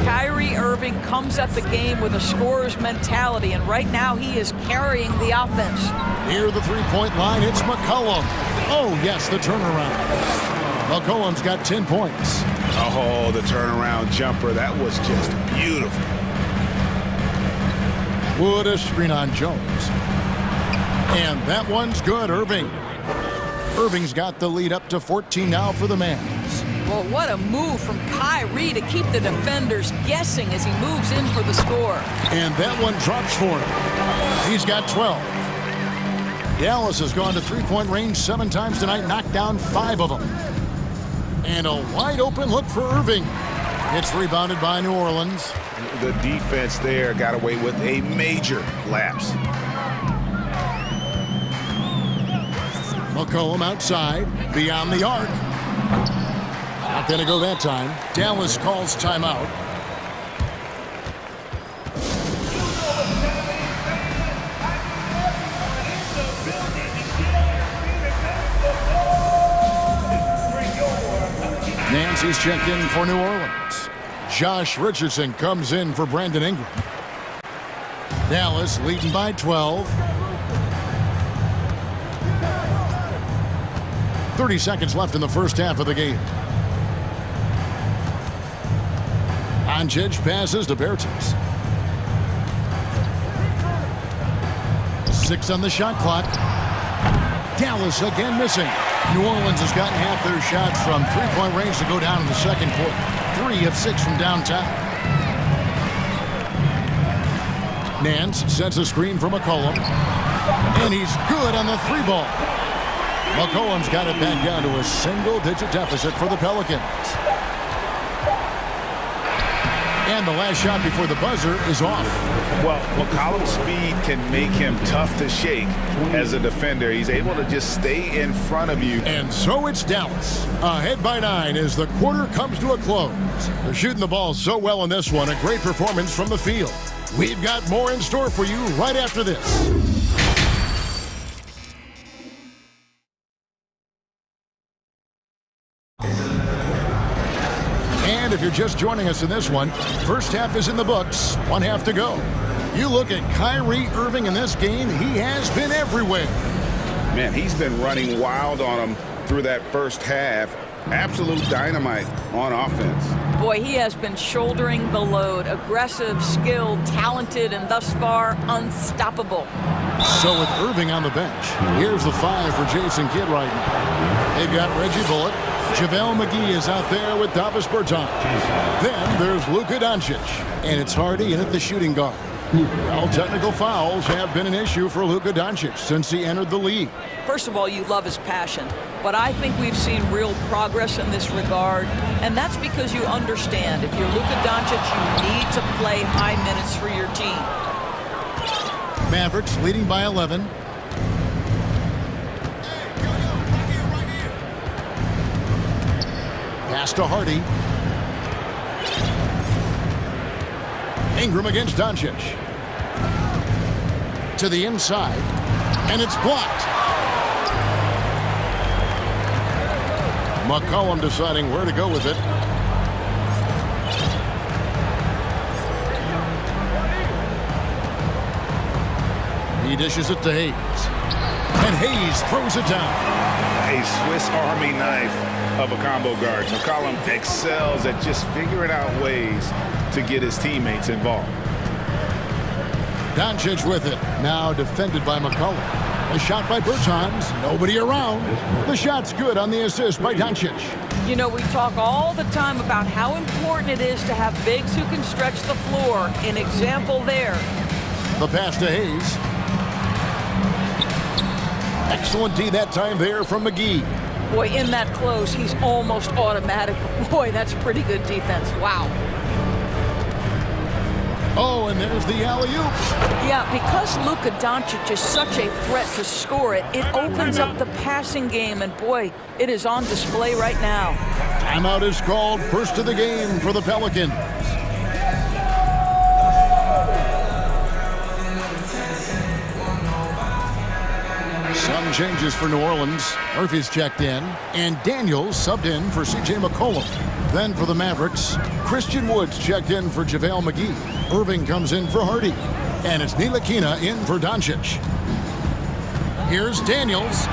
Kyrie Irving comes at the game with a scorer's mentality, and right now he is carrying the offense. Near the three-point line, it's McCollum. Oh, yes, the turnaround. McCollum's got 10 points. Oh, the turnaround jumper. That was just beautiful. Wood a screen on Jones. And that one's good, Irving. Irving's got the lead up to 14 now for the Mavs. Well, what a move from Kyrie to keep the defenders guessing as he moves in for the score. And that one drops for him. He's got 12. Dallas has gone to three-point range 7 times tonight, knocked down 5 of them. And a wide-open look for Irving. It's rebounded by New Orleans. The defense there got away with a major lapse. McCollum outside, beyond the arc. Not going to go that time. Dallas calls timeout. Nancy's checked in for New Orleans. Josh Richardson comes in for Brandon Ingram. Dallas leading by 12. 30 seconds left in the first half of the game. Doncic passes to Bertans. 6 on the shot clock. Dallas again missing. New Orleans has gotten half their shots from three-point range to go down in the second quarter. 3 of 6 from downtown. Nance sets a screen for McCollum. And he's good on the 3-ball. McCollum's got it back down to a single-digit deficit for the Pelicans. And the last shot before the buzzer is off. Well, McCollum's speed can make him tough to shake as a defender. He's able to just stay in front of you. And so it's Dallas, ahead by 9 as the quarter comes to a close. They're shooting the ball so well in this one. A great performance from the field. We've got more in store for you right after this. And if you're just joining us in this one, first half is in the books, 1 half to go. You look at Kyrie Irving in this game, he has been everywhere. Man, he's been running wild on him through that first half. Absolute dynamite on offense. Boy, he has been shouldering the load. Aggressive, skilled, talented, and thus far, unstoppable. So with Irving on the bench, here's the 5 for Jason Kidd right now. They've got Reggie Bullock. JaVale McGee is out there with Davis Bertans. Then there's Luka Doncic. And it's Hardy in at the shooting guard. Well, technical fouls have been an issue for Luka Doncic since he entered the league. First of all, you love his passion. But I think we've seen real progress in this regard. And that's because you understand, if you're Luka Doncic, you need to play high minutes for your team. Mavericks leading by 11. Pass to Hardy. Ingram against Doncic. To the inside. And it's blocked. McCollum deciding where to go with it. He dishes it to Hayes. And Hayes throws it down. A Swiss Army knife of a combo guard. McCollum excels at just figuring out ways to get his teammates involved. Doncic with it. Now defended by McCollum. A shot by Bertans. Nobody around. The shot's good on the assist by Doncic. You know, we talk all the time about how important it is to have bigs who can stretch the floor. An example there. The pass to Hayes. Excellent D that time there from McGee. Boy, in that close, he's almost automatic. Boy, that's pretty good defense. Wow. Oh, and there's the alley-oop. Yeah, because Luka Doncic is such a threat to score it, it opens up the passing game, and boy, it is on display right now. Timeout is called, first of the game for the Pelicans. Some changes for New Orleans. Murphy's checked in, and Daniels subbed in for C.J. McCollum. Then for the Mavericks, Christian Woods checked in for JaVale McGee. Irving comes in for Hardy. And it's Ntilikina in for Doncic. Here's Daniels.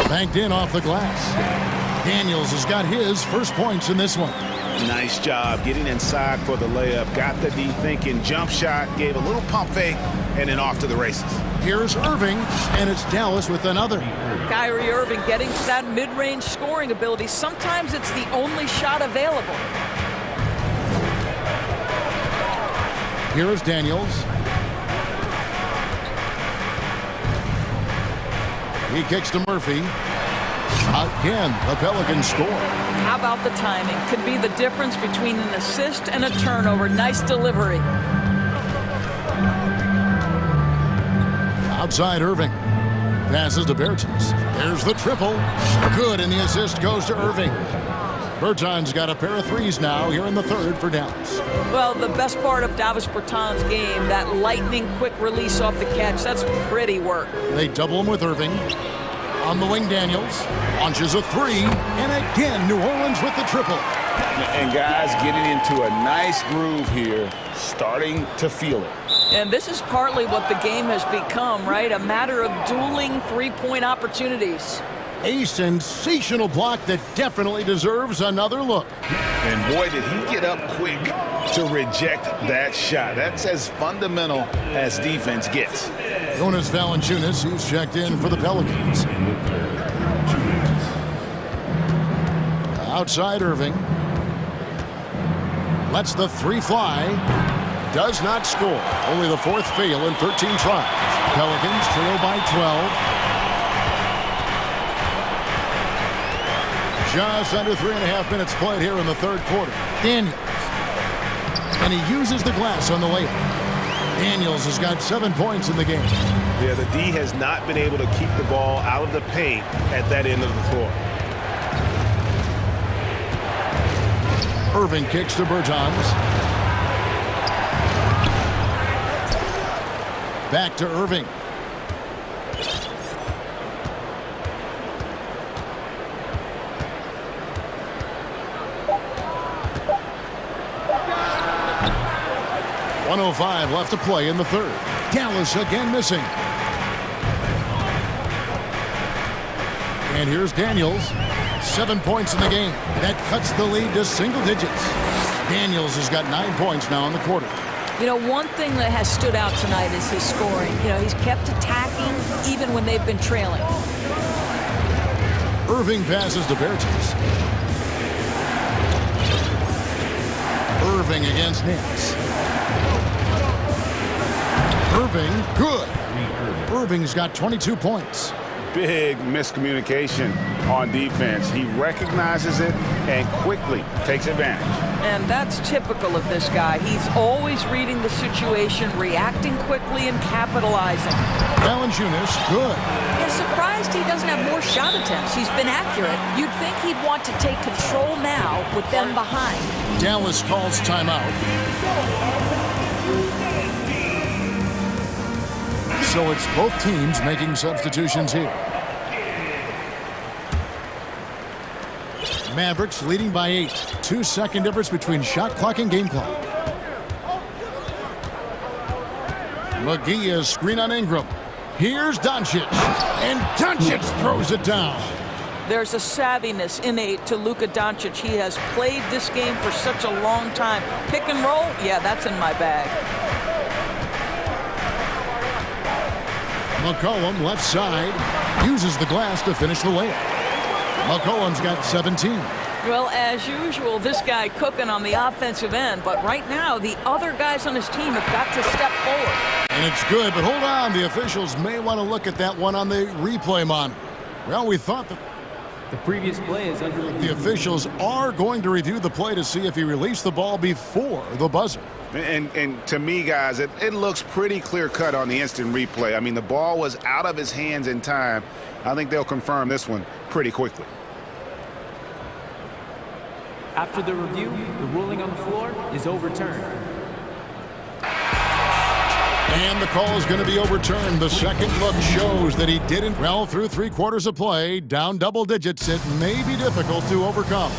Banked in off the glass. Daniels has got his first points in this one. Nice job getting inside for the layup. Got the D thinking, jump shot, gave a little pump fake, and then off to the races. Here's Irving, and it's Dallas with another. Kyrie Irving getting to that mid-range scoring ability. Sometimes it's the only shot available. Here's Daniels. He kicks to Murphy. Again, the Pelicans score. How about the timing? Could be the difference between an assist and a turnover. Nice delivery. Outside Irving. Passes to Bertans. There's the triple. Good, and the assist goes to Irving. Bertans got a pair of threes now here in the third for Dallas. Well, the best part of Davis Bertans' game, that lightning quick release off the catch, that's pretty work. They double him with Irving. On the wing, Daniels launches a three, and again, New Orleans with the triple. And guys getting into a nice groove here, starting to feel it. And this is partly what the game has become, right? A matter of dueling three-point opportunities. A sensational block that definitely deserves another look. And boy, did he get up quick to reject that shot. That's as fundamental as defense gets. Jonas Valanciunas, who's checked in for the Pelicans. Outside Irving. Lets the three fly. Does not score. Only the fourth fail in 13 tries. Pelicans trail by 12. Just under 3.5 minutes played here in the third quarter. Daniels. And he uses the glass on the layup. Daniels has got 7 points in the game. Yeah, the D has not been able to keep the ball out of the paint at that end of the floor. Irving kicks to Bertans. Back to Irving. .105 left to play in the third. Dallas again missing. And here's Daniels. 7 points in the game. That cuts the lead to single digits. Daniels has got 9 points now in the quarter. You know, one thing that has stood out tonight is his scoring. You know, he's kept attacking even when they've been trailing. Irving passes to Bertans. Irving against Nance. Irving, good. Irving's got 22 points. Big miscommunication on defense. He recognizes it and quickly takes advantage. And that's typical of this guy. He's always reading the situation, reacting quickly, and capitalizing. Valanciunas, good. I'm surprised he doesn't have more shot attempts. He's been accurate. You'd think he'd want to take control now with them behind. Dallas calls timeout. So it's both teams making substitutions here. Mavericks leading by 8. 2-second difference between shot clock and game clock. McGee is screen on Ingram. Here's Doncic. And Doncic throws it down. There's a savviness innate to Luka Doncic. He has played this game for such a long time. Pick and roll, yeah, that's in my bag. McCollum, left side, uses the glass to finish the layup. McCollum's got 17. Well, as usual, this guy cooking on the offensive end, but right now, the other guys on his team have got to step forward. And it's good, but hold on. The officials may want to look at that one on the replay monitor. Well, we thought that... The previous play is under review. The officials are going to review the play to see if he released the ball before the buzzer. And to me, guys, it looks pretty clear-cut on the instant replay. I mean, the ball was out of his hands in time. I think they'll confirm this one pretty quickly. After the review, the ruling on the floor is overturned. And the call is going to be overturned. The second look shows that he didn't. Well, through 3 quarters of play, down double digits, it may be difficult to overcome.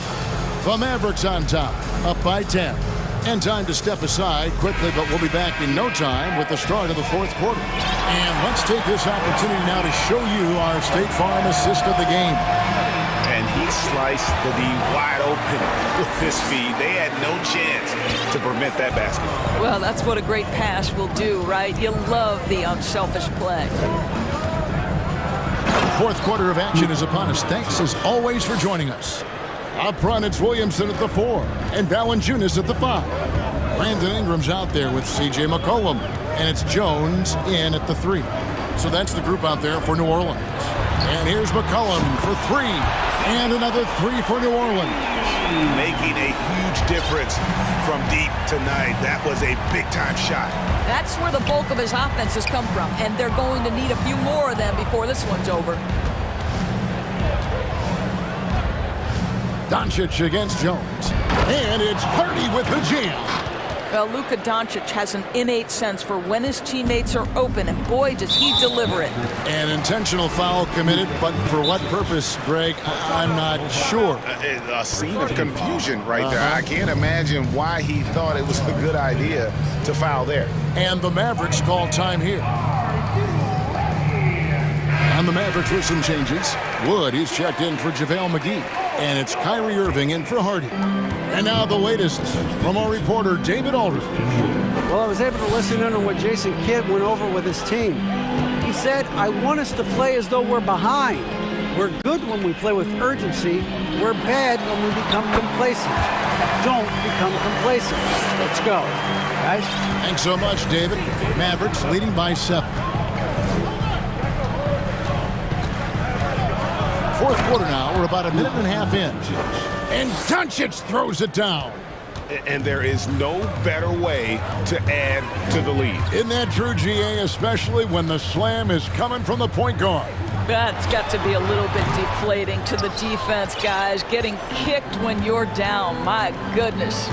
The Mavericks on top, up by 10. And time to step aside quickly, but we'll be back in no time with the start of the 4th quarter. And let's take this opportunity now to show you our State Farm assist of the game. And he sliced the D wide open with his speed. They had no chance to prevent that basket. Well, that's what a great pass will do, right? You love the unselfish play. 4th quarter of action is upon us. Thanks as always for joining us. Up front, it's Williamson at the 4 and Valanciunas at the 5. Brandon Ingram's out there with C.J. McCollum, and it's Jones in at the 3. So that's the group out there for New Orleans. And here's McCollum for 3, and another 3 for New Orleans. Making a huge difference from deep tonight. That was a big-time shot. That's where the bulk of his offense has come from, and they're going to need a few more of them before this one's over. Doncic against Jones. And it's Hardy with the jam. Well, Luka Doncic has an innate sense for when his teammates are open, and boy, does he deliver it. An intentional foul committed, but for what purpose, Greg? I'm not sure. A scene of confusion right there. I can't imagine why he thought it was a good idea to foul there. And the Mavericks call time here. On the Mavericks with some changes. Wood, he's checked in for JaVale McGee. And it's Kyrie Irving in for Hardy. And now the latest from our reporter, David Aldridge. Well, I was able to listen in on what Jason Kidd went over with his team. He said, I want us to play as though we're behind. We're good when we play with urgency. We're bad when we become complacent. Don't become complacent. Let's go, guys. Thanks so much, David. Mavericks leading by 7. 4th quarter now. We're about a minute and a half in. And Doncic throws it down. And there is no better way to add to the lead. Isn't that true, GA, especially when the slam is coming from the point guard? That's got to be a little bit deflating to the defense, guys. Getting kicked when you're down. My goodness.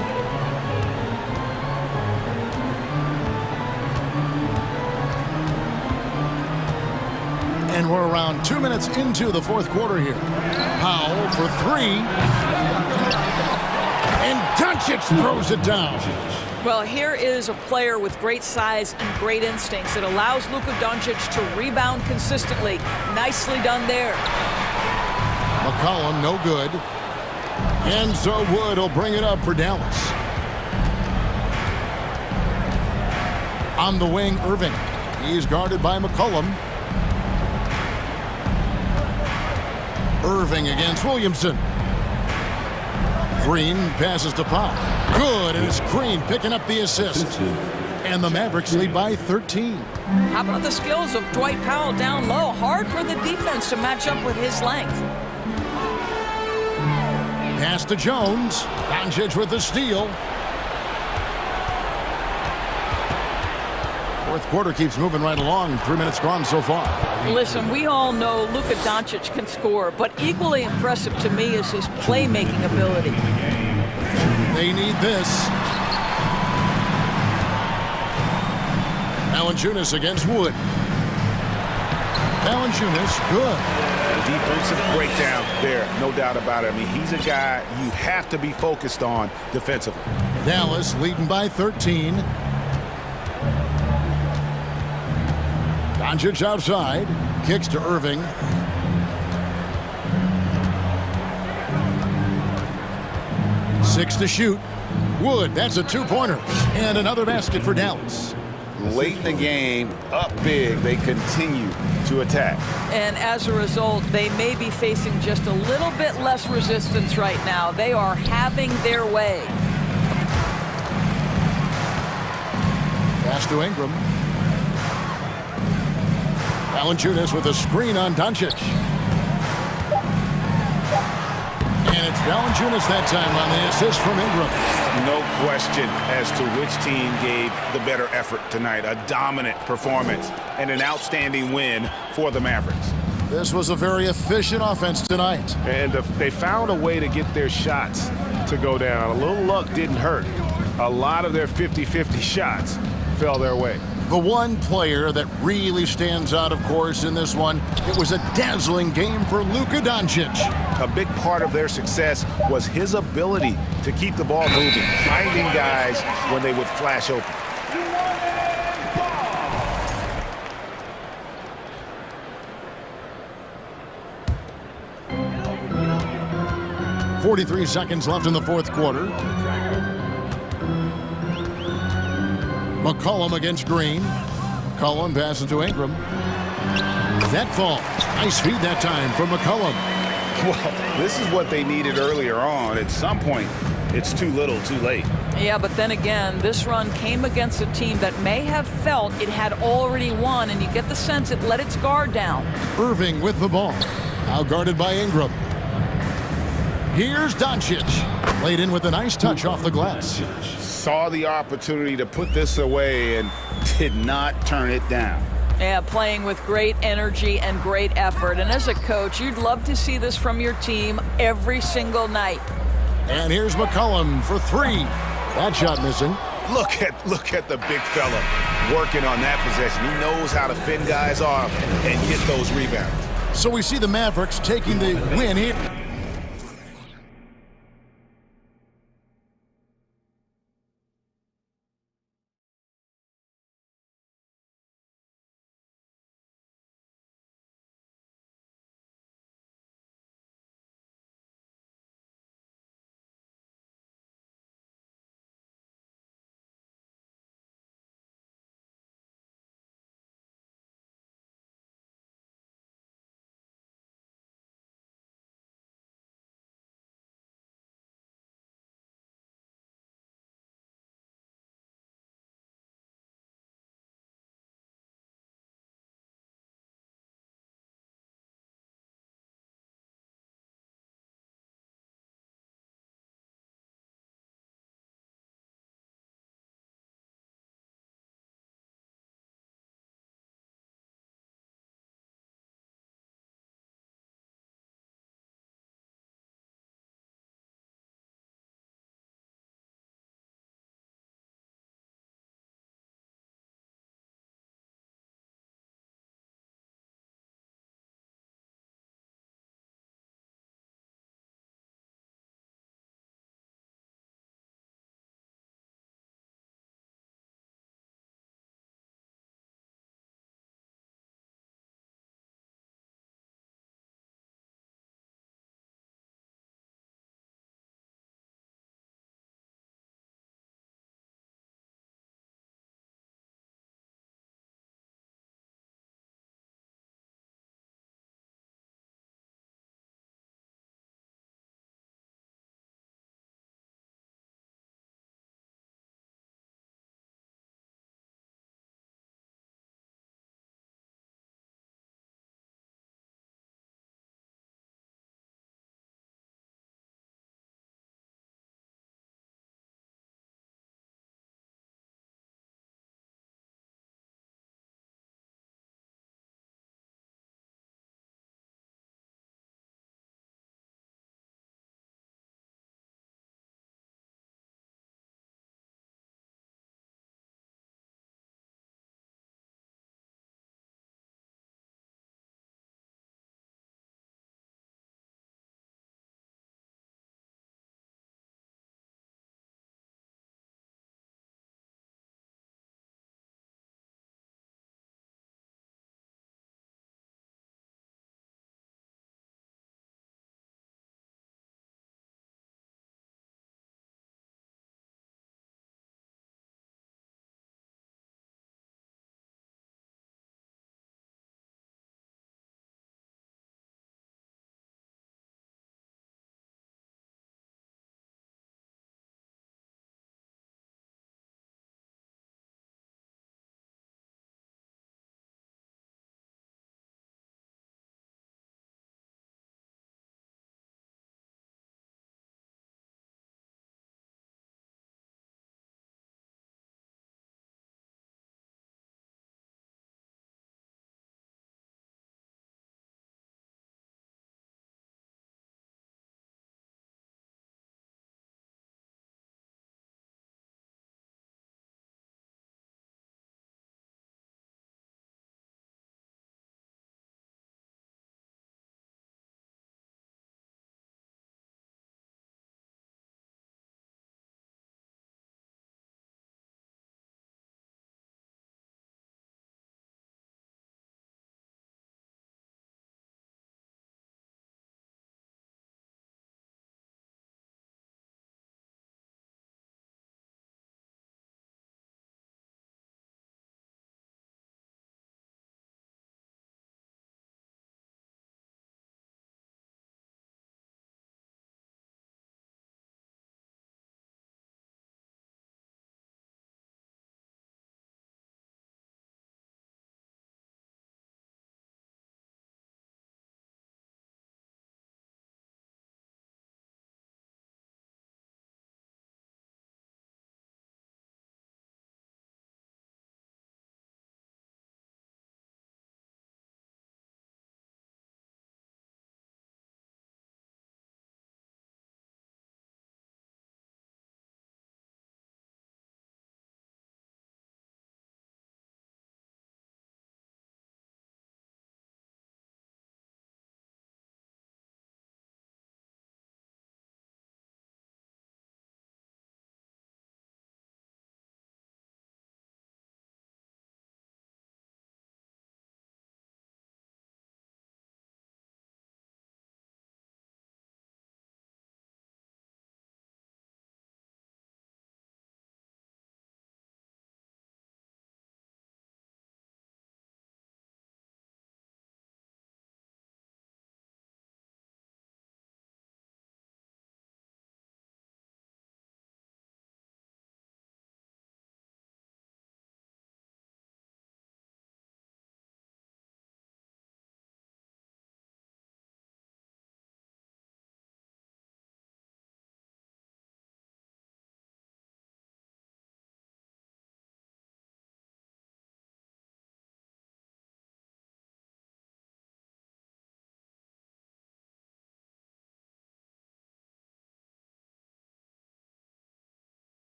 And we're around 2 minutes into the 4th quarter here. Powell for 3. And Doncic throws it down. Well, here is a player with great size and great instincts. It allows Luka Doncic to rebound consistently. Nicely done there. McCollum, no good. And so Wood will bring it up for Dallas. On the wing, Irving. He's guarded by McCollum. Irving against Williamson. Green passes to Powell. Good, and it's Green picking up the assist. And the Mavericks lead by 13. How about the skills of Dwight Powell down low? Hard for the defense to match up with his length. Pass to Jones. Doncic with the steal. 4th quarter keeps moving right along. 3 minutes gone so far. Listen, we all know Luka Doncic can score, but equally impressive to me is his playmaking ability. They need this. Valanciunas against Wood. Valanciunas, good. Defensive breakdown there, no doubt about it. I mean, he's a guy you have to be focused on defensively. Dallas leading by 13. Doncic outside, kicks to Irving. Six to shoot. Wood, that's a 2-pointer. And another basket for Dallas. Late in the game, up big, they continue to attack. And as a result, they may be facing just a little bit less resistance right now. They are having their way. Pass to Ingram. Valanciunas with a screen on Doncic. Valanciunas that time on the assist from Ingram. No question as to which team gave the better effort tonight. A dominant performance and an outstanding win for the Mavericks. This was a very efficient offense tonight. And they found a way to get their shots to go down. A little luck didn't hurt. A lot of their 50-50 shots fell their way. The one player that really stands out, of course, in this one, it was a dazzling game for Luka Doncic. A big part of their success was his ability to keep the ball moving, finding guys when they would flash open. .43 seconds left in the fourth quarter. McCollum against Green. McCollum passes to Ingram. That falls. Nice feed that time from McCollum. Well, this is what they needed earlier on. At some point, it's too little, too late. Yeah, but then again, this run came against a team that may have felt it had already won, and you get the sense it let its guard down. Irving with the ball. Now guarded by Ingram. Here's Doncic. Played in with a nice touch off the glass. Saw the opportunity to put this away and did not turn it down. Yeah, playing with great energy and great effort. And as a coach, you'd love to see this from your team every single night. And here's McCollum for three. That shot missing. Look at the big fella working on that possession. He knows how to fend guys off and get those rebounds. So we see the Mavericks taking the win here.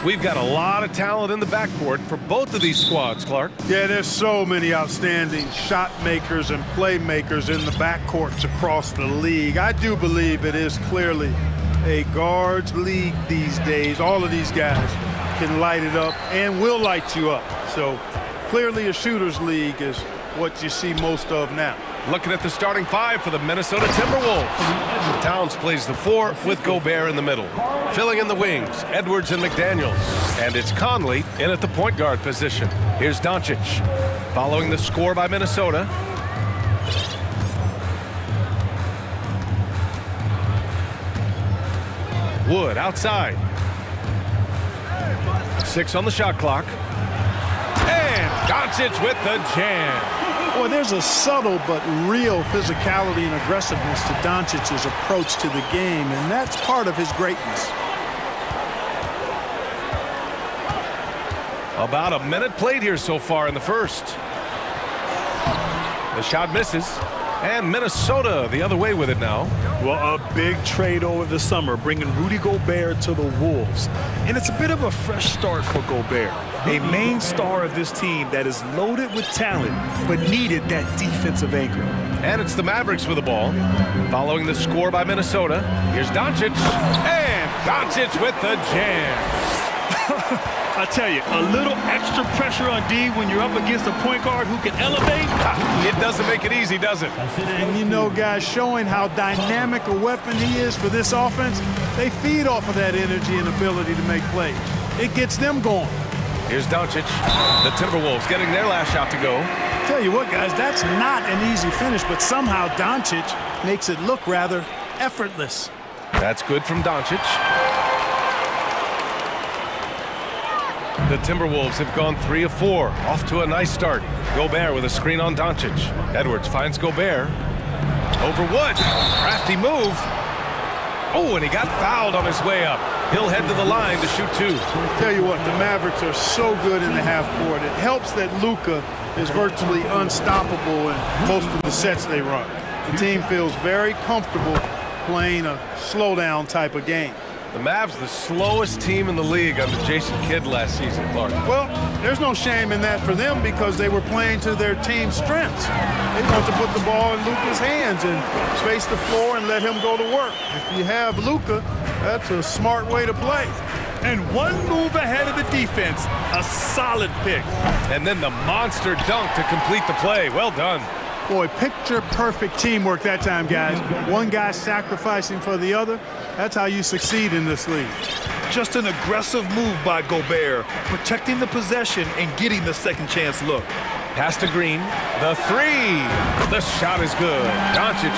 We've got a lot of talent in the backcourt for both of these squads, Clark. Yeah, there's so many outstanding shot makers and playmakers in the backcourts across the league. I do believe it is clearly a guards league these days. All of these guys can light it up and will light you up. So clearly a shooter's league is what you see most of now. Looking at the starting five for the Minnesota Timberwolves. Towns plays the 4 with Gobert in the middle. Filling in the wings, Edwards and McDaniels. And it's Conley in at the point guard position. Here's Doncic. Following the score by Minnesota. Wood outside. 6 on the shot clock. And Doncic with the jam. Boy, there's a subtle but real physicality and aggressiveness to Doncic's approach to the game, and that's part of his greatness. About a minute played here so far in the first. The shot misses, and Minnesota the other way with it now. Well, a big trade over the summer, bringing Rudy Gobert to the Wolves. And it's a bit of a fresh start for Gobert, a main star of this team that is loaded with talent, but needed that defensive anchor. And it's the Mavericks with the ball. Following the score by Minnesota, here's Doncic. And Doncic with the jam. I tell you, a little extra pressure on D when you're up against a point guard who can elevate. It doesn't make it easy, does it? And you know, guys, showing how dynamic a weapon he is for this offense, they feed off of that energy and ability to make plays. It gets them going. Here's Doncic. The Timberwolves getting their last shot to go. Tell you what, guys, that's not an easy finish, but somehow Doncic makes it look rather effortless. That's good from Doncic. The Timberwolves have gone 3 of 4, off to a nice start. Gobert with a screen on Doncic. Edwards finds Gobert. Over Wood. Crafty move. Oh, and he got fouled on his way up. He'll head to the line to shoot 2. Tell you what, the Mavericks are so good in the half court. It helps that Luka is virtually unstoppable in most of the sets they run. The team feels very comfortable playing a slowdown type of game. The Mavs, the slowest team in the league under Jason Kidd last season, Clark. Well, there's no shame in that for them because they were playing to their team's strengths. They want to put the ball in Luka's hands and space the floor and let him go to work. If you have Luka, that's a smart way to play. And one move ahead of the defense, a solid pick. And then the monster dunk to complete the play. Well done. Boy, picture-perfect teamwork that time, guys. One guy sacrificing for the other. That's how you succeed in this league. Just an aggressive move by Gobert, protecting the possession and getting the second chance look. Pass to Green. The 3. The shot is good. Doncic.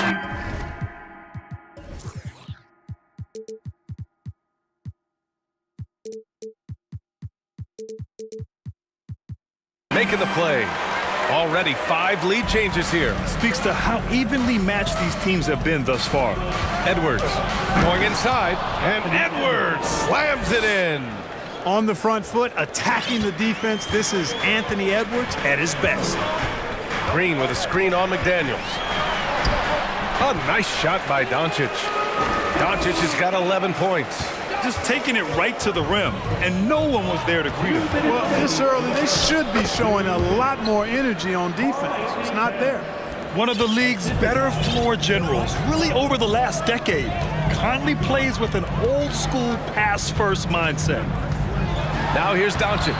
Making the play. Already 5 lead changes here. Speaks to how evenly matched these teams have been thus far. Edwards going inside, and Edwards slams it in. On the front foot, attacking the defense. This is Anthony Edwards at his best. Green with a screen on McDaniels. A nice shot by Doncic. Doncic has got 11 points. Just taking it right to the rim, and no one was there to greet him. Well, this early, they should be showing a lot more energy on defense. It's not there. One of the league's better floor generals, really over the last decade. Conley plays with an old-school pass-first mindset. Now here's Doncic.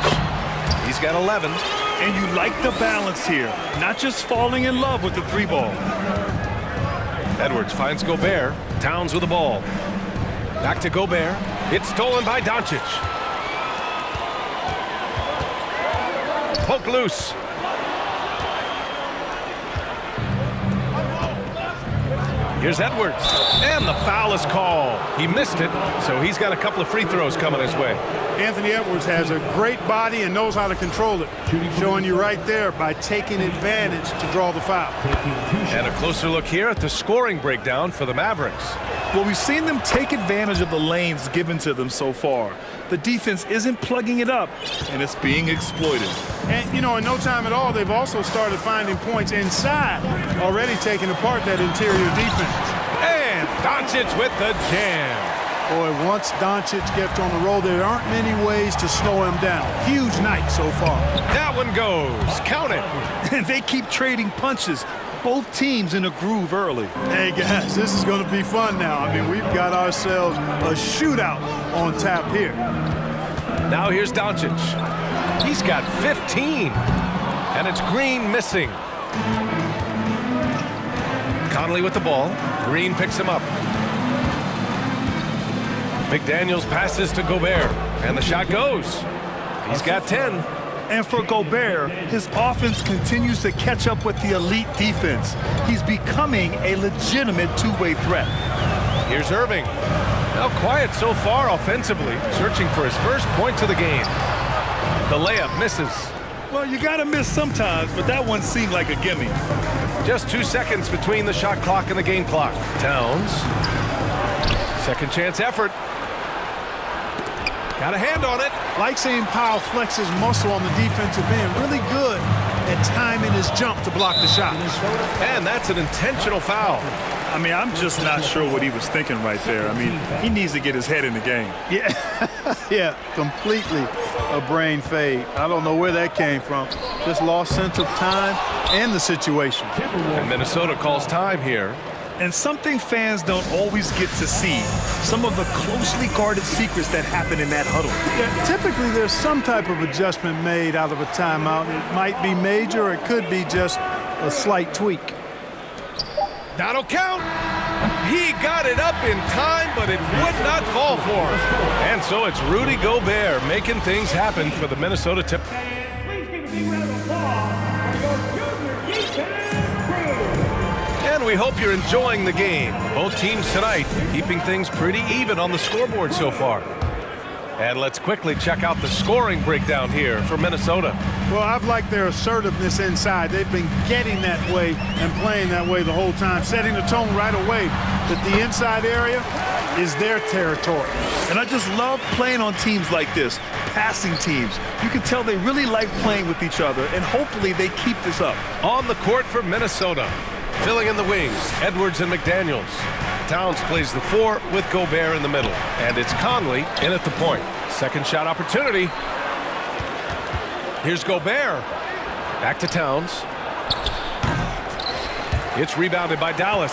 He's got 11. And you like the balance here, not just falling in love with the 3-ball. Edwards finds Gobert. Towns with the ball. Back to Gobert. It's stolen by Doncic. Poke loose. Here's Edwards. And the foul is called. He missed it, so he's got a couple of free throws coming his way. Anthony Edwards has a great body and knows how to control it. Showing you right there by taking advantage to draw the foul. And a closer look here at the scoring breakdown for the Mavericks. Well, we've seen them take advantage of the lanes given to them so far. The defense isn't plugging it up, and it's being exploited. And, you know, in no time at all, they've also started finding points inside, already taking apart that interior defense. And Doncic with the jam. Boy, once Doncic gets on the roll, there aren't many ways to slow him down. Huge night so far. That one goes. Count it. And they keep trading punches. Both teams in a groove early. Hey, guys, this is going to be fun now. I mean, we've got ourselves a shootout on tap here. Now here's Doncic. He's got 15. And it's Green missing. Conley with the ball. Green picks him up. McDaniels passes to Gobert, and the shot goes. He's got 10. And for Gobert, his offense continues to catch up with the elite defense. He's becoming a legitimate two-way threat. Here's Irving. Now quiet so far offensively, searching for his first points of the game. The layup misses. Well, you gotta miss sometimes, but that one seemed like a gimme. Just 2 seconds between the shot clock and the game clock. Towns. Second chance effort. Got a hand on it. Like seeing Powell flex his muscle on the defensive end. Really good at timing his jump to block the shot. And that's an intentional foul. I mean, I'm just not sure what he was thinking right there. I mean, he needs to get his head in the game. Yeah, yeah, completely a brain fade. I don't know where that came from. Just lost sense of time and the situation. And Minnesota calls time here. And something fans don't always get to see, some of the closely guarded secrets that happen in that huddle. Yeah, typically there's some type of adjustment made out of a timeout. It might be major or it could be just a slight tweak. That'll count. He got it up in time, but it would not fall for him. And so it's Rudy Gobert making things happen for the Minnesota Tip. And we hope you're enjoying the game. Both teams tonight keeping things pretty even on the scoreboard so far. And let's quickly check out the scoring breakdown here for Minnesota. Well, I've liked their assertiveness inside. They've been getting that way and playing that way the whole time, setting the tone right away that the inside area is their territory. And I just love playing on teams like this, passing teams. You can tell they really like playing with each other, and hopefully they keep this up. On the court for Minnesota, filling in the wings, Edwards and McDaniels. Towns plays the 4 with Gobert in the middle. And it's Conley in at the point. Second shot opportunity. Here's Gobert. Back to Towns. It's rebounded by Dallas.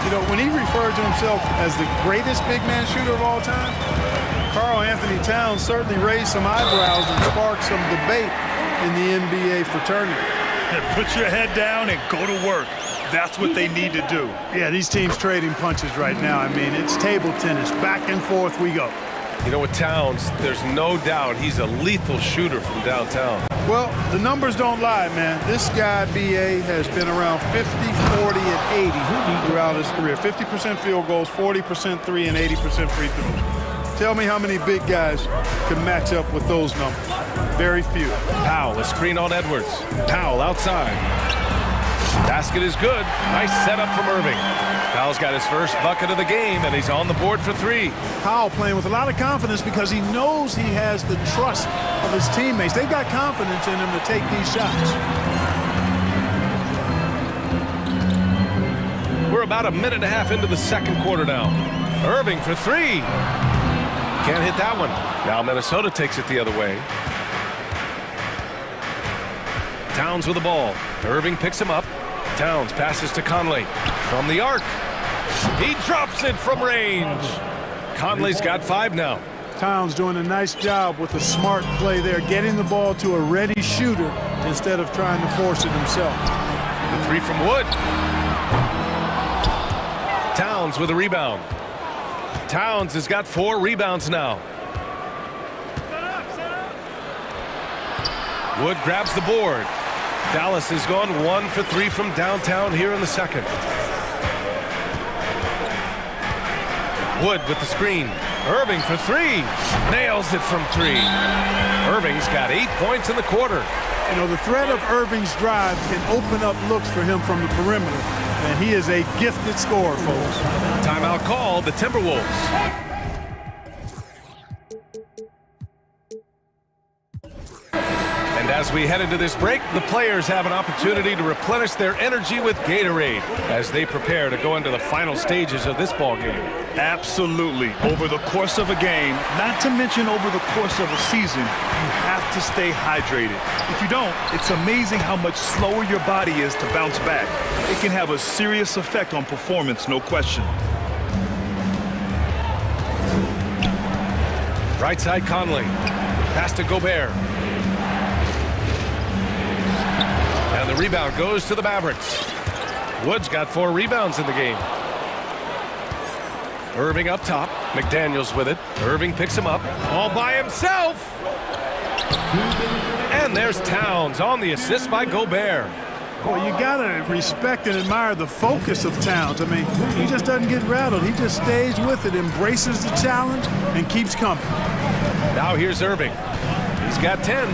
You know, when he referred to himself as the greatest big man shooter of all time, Karl Anthony Towns certainly raised some eyebrows and sparked some debate in the NBA fraternity. Put your head down and go to work. That's what they need to do. Yeah, these teams trading punches right now. I mean, it's table tennis. Back and forth we go. You know, with Towns, there's no doubt he's a lethal shooter from downtown. Well, the numbers don't lie, man. This guy, B.A., has been around 50, 40, and 80 throughout his career. 50% field goals, 40% three, and 80% free throws. Tell me how many big guys can match up with those numbers. Very few. Powell, a screen on Edwards. Powell outside. Basket is good. Nice setup from Irving. Powell's got his first bucket of the game, and he's on the board for 3. Powell playing with a lot of confidence because he knows he has the trust of his teammates. They've got confidence in him to take these shots. We're about a minute and a half into the second quarter now. Irving for 3. Can't hit that one. Now Minnesota takes it the other way. Towns with the ball. Irving picks him up. Towns passes to Conley from the arc. He drops it from range. Conley's got 5 now. Towns doing a nice job with a smart play there, getting the ball to a ready shooter instead of trying to force it himself. The 3 from Wood. Towns with a rebound. Towns has got 4 rebounds now. Wood grabs the board. Dallas has gone 1 for 3 from downtown here in the second. Wood with the screen. Irving for 3. Nails it from 3. Irving's got 8 points in the quarter. You know, the threat of Irving's drive can open up looks for him from the perimeter. And he is a gifted scorer, folks. Timeout call, the Timberwolves. And as we head into this break, the players have an opportunity to replenish their energy with Gatorade as they prepare to go into the final stages of this ball game. Absolutely. Over the course of a game, not to mention over the course of a season, you have to stay hydrated. If you don't, it's amazing how much slower your body is to bounce back. It can have a serious effect on performance, no question. Right side Conley. Pass to Gobert. And the rebound goes to the Mavericks. Wood's got 4 rebounds in the game. Irving up top. McDaniels with it. Irving picks him up. All by himself. And there's Towns on the assist by Gobert. Well, you got to respect and admire the focus of Towns. I mean, he just doesn't get rattled. He just stays with it, embraces the challenge, and keeps coming. Now here's Irving. He's got 10.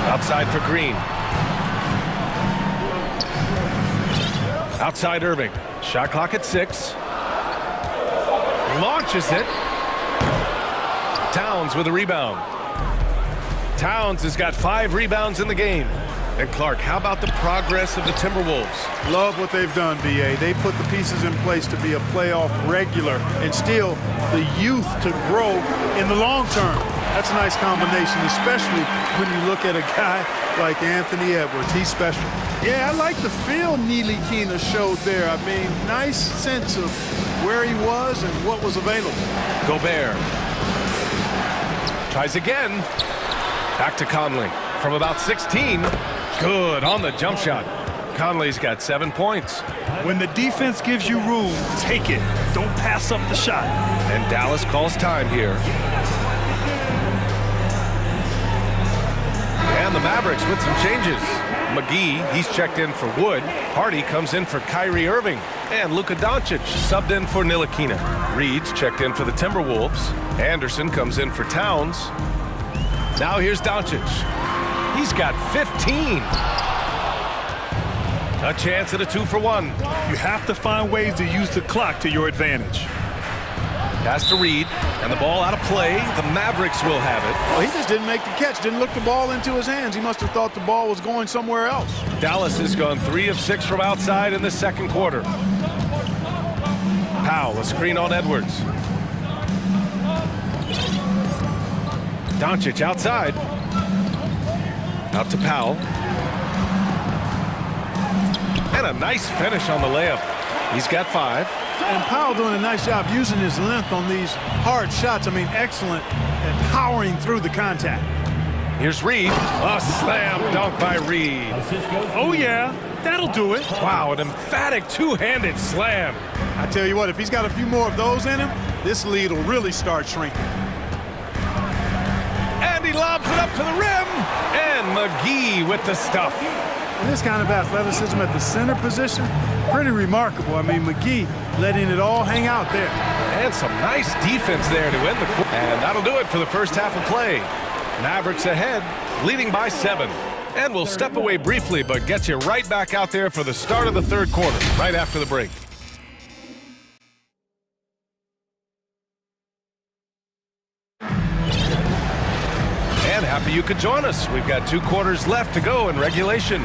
Outside for Green. Outside Irving. Shot clock at 6. Launches it. Towns with a rebound. Towns has got 5 rebounds in the game. And Clark, how about the progress of the Timberwolves? Love what they've done, BA. They put the pieces in place to be a playoff regular and still the youth to grow in the long term. That's a nice combination, especially when you look at a guy like Anthony Edwards. He's special. Yeah, I like the feel Ntilikina showed there. I mean, nice sense of where he was and what was available. Gobert. Tries again. Back to Conley. From about 16. Good on the jump shot. Conley's got 7 points. When the defense gives you room, take it. Don't pass up the shot. And Dallas calls time here. And the Mavericks with some changes. McGee, he's checked in for Wood. Hardy comes in for Kyrie Irving. And Luka Doncic subbed in for Ntilikina. Reed's checked in for the Timberwolves. Anderson comes in for Towns. Now here's Doncic. He's got 15. A chance at a 2-for-1. You have to find ways to use the clock to your advantage. Pass to Reed, and the ball out of play. The Mavericks will have it. Well, he just didn't make the catch, didn't look the ball into his hands. He must have thought the ball was going somewhere else. Dallas has gone 3 of 6 from outside in the second quarter. Powell, a screen on Edwards. Doncic outside. Out to Powell. And a nice finish on the layup. He's got 5. And Powell doing a nice job using his length on these hard shots. I mean, excellent at powering through the contact. Here's Reed. A slam dunk by Reed. Oh, yeah. That'll do it. Wow, an emphatic two-handed slam. I tell you what, if he's got a few more of those in him, this lead will really start shrinking. And he lobs it up to the rim. And McGee with the stuff. And this kind of athleticism at the center position, pretty remarkable. I mean, McGee letting it all hang out there. And some nice defense there to end the quarter. And that'll do it for the first half of play. Mavericks ahead, leading by 7. And we'll step away briefly, but get you right back out there for the start of the third quarter, right after the break. And happy you could join us. We've got 2 quarters left to go in regulation.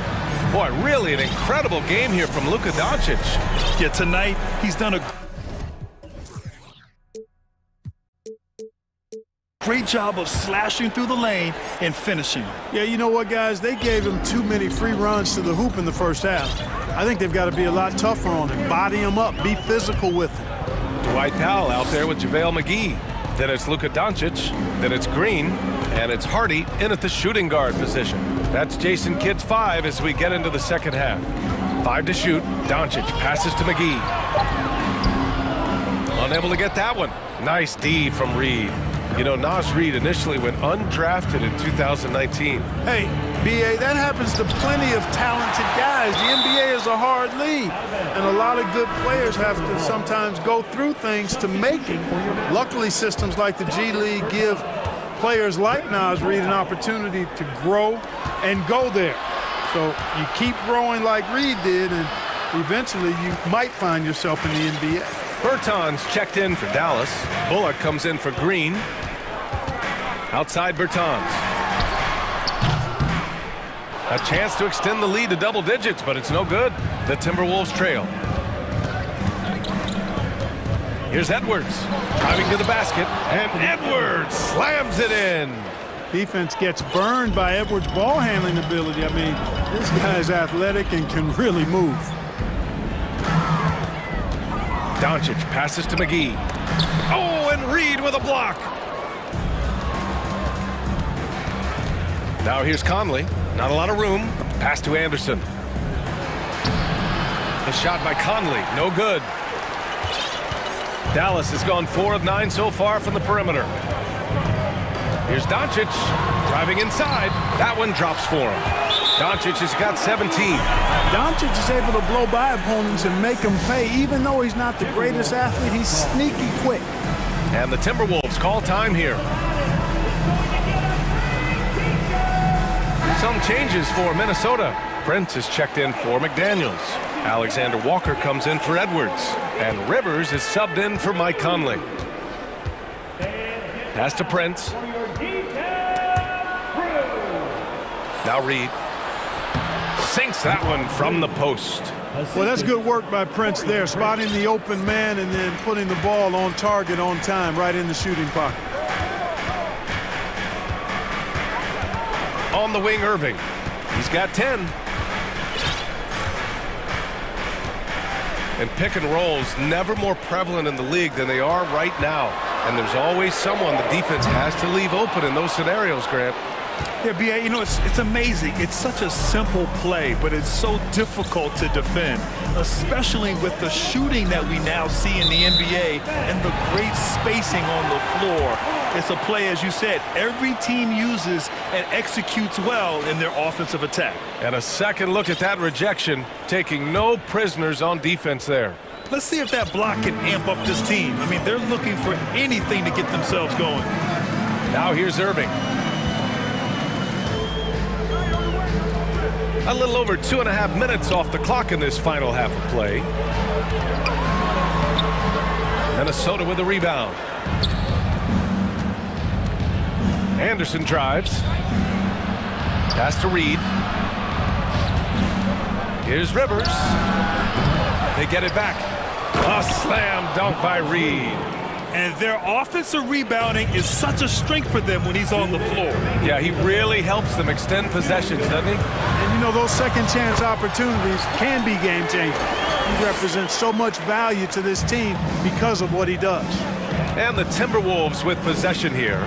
Boy, really an incredible game here from Luka Doncic. Yeah, tonight he's done a great job of slashing through the lane and finishing. Yeah, you know what, guys? They gave him too many free runs to the hoop in the first half. I think they've got to be a lot tougher on him. Body him up. Be physical with him. Dwight Powell out there with JaVale McGee. Then it's Luka Doncic. Then it's Green. And it's Hardy in at the shooting guard position. That's Jason Kidd's 5 as we get into the second half. 5 to shoot. Doncic passes to McGee. Unable to get that one. Nice D from Reed. You know, Naz Reid initially went undrafted in 2019. Hey, BA, that happens to plenty of talented guys. The NBA is a hard league, and a lot of good players have to sometimes go through things to make it. Luckily, systems like the G League give players like Naz Reid an opportunity to grow and go there. So you keep growing like Reed did, and eventually you might find yourself in the NBA. Bertans checked in for Dallas. Bullock comes in for Green. Outside Bertans. A chance to extend the lead to double digits, but it's no good. The Timberwolves trail. Here's Edwards driving to the basket, and Edwards slams it in. Defense gets burned by Edwards' ball handling ability. I mean, this guy's athletic and can really move. Doncic passes to McGee. Oh, and Reed with a block. Now here's Conley. Not a lot of room. Pass to Anderson. The shot by Conley, no good. Dallas has gone 4 of 9 so far from the perimeter. Here's Doncic driving inside. That one drops for him. Doncic has got 17. Doncic is able to blow by opponents and make them pay. Even though he's not the greatest athlete, he's sneaky quick. And the Timberwolves call time here. Some changes for Minnesota. Prince is checked in for McDaniels. Alexander Walker comes in for Edwards. And Rivers is subbed in for Mike Conley. Pass to Prince. Now Reed. Sinks that one from the post. Well, that's good work by Prince there, spotting the open man and then putting the ball on target on time, right in the shooting pocket. On the wing, Irving. He's got 10. And pick and rolls never more prevalent in the league than they are right now. And there's always someone the defense has to leave open in those scenarios, Grant. Yeah, B.A., you know, it's amazing. It's such a simple play, but it's so difficult to defend, especially with the shooting that we now see in the NBA and the great spacing on the floor. It's a play, as you said, every team uses and executes well in their offensive attack. And a second look at that rejection, taking no prisoners on defense there. Let's see if that block can amp up this team. I mean, they're looking for anything to get themselves going. Now here's Irving. A little over 2.5 minutes off the clock in this final half of play. Minnesota with a rebound. Anderson drives. Pass to Reed. Here's Rivers. They get it back. A slam dunk by Reed. And their offensive rebounding is such a strength for them when he's on the floor. Yeah, he really helps them extend possessions, doesn't he? And you know, those second chance opportunities can be game changing. He represents so much value to this team because of what he does. And the Timberwolves with possession here.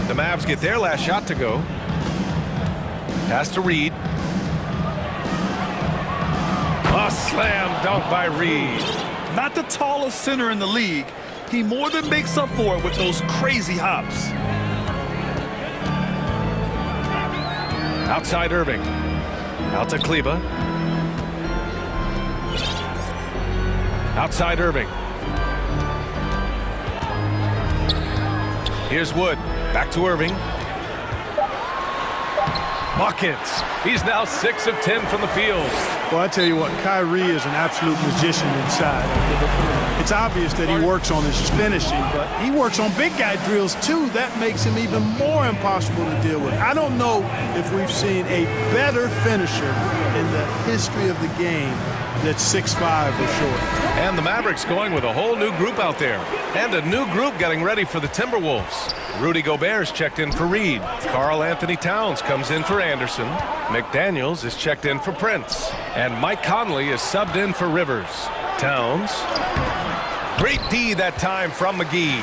The Mavs get their last shot to go. Pass to Reed. A slam dunk by Reed. Not the tallest center in the league. He more than makes up for it with those crazy hops. Outside Irving. Out to Kleba. Outside Irving. Here's Wood. Back to Irving. Buckets. He's now 6 of 10 from the field. Well, I tell you what, Kyrie is an absolute magician inside. It's obvious that he works on his finishing, but he works on big guy drills too. That makes him even more impossible to deal with. I don't know if we've seen a better finisher in the history of the game that's 6'5" or short. And the Mavericks going with a whole new group out there. And a new group getting ready for the Timberwolves. Rudy Gobert's checked in for Reed. Karl Anthony Towns comes in for Anderson. McDaniels is checked in for Prince. And Mike Conley is subbed in for Rivers. Towns. Great D that time from McGee.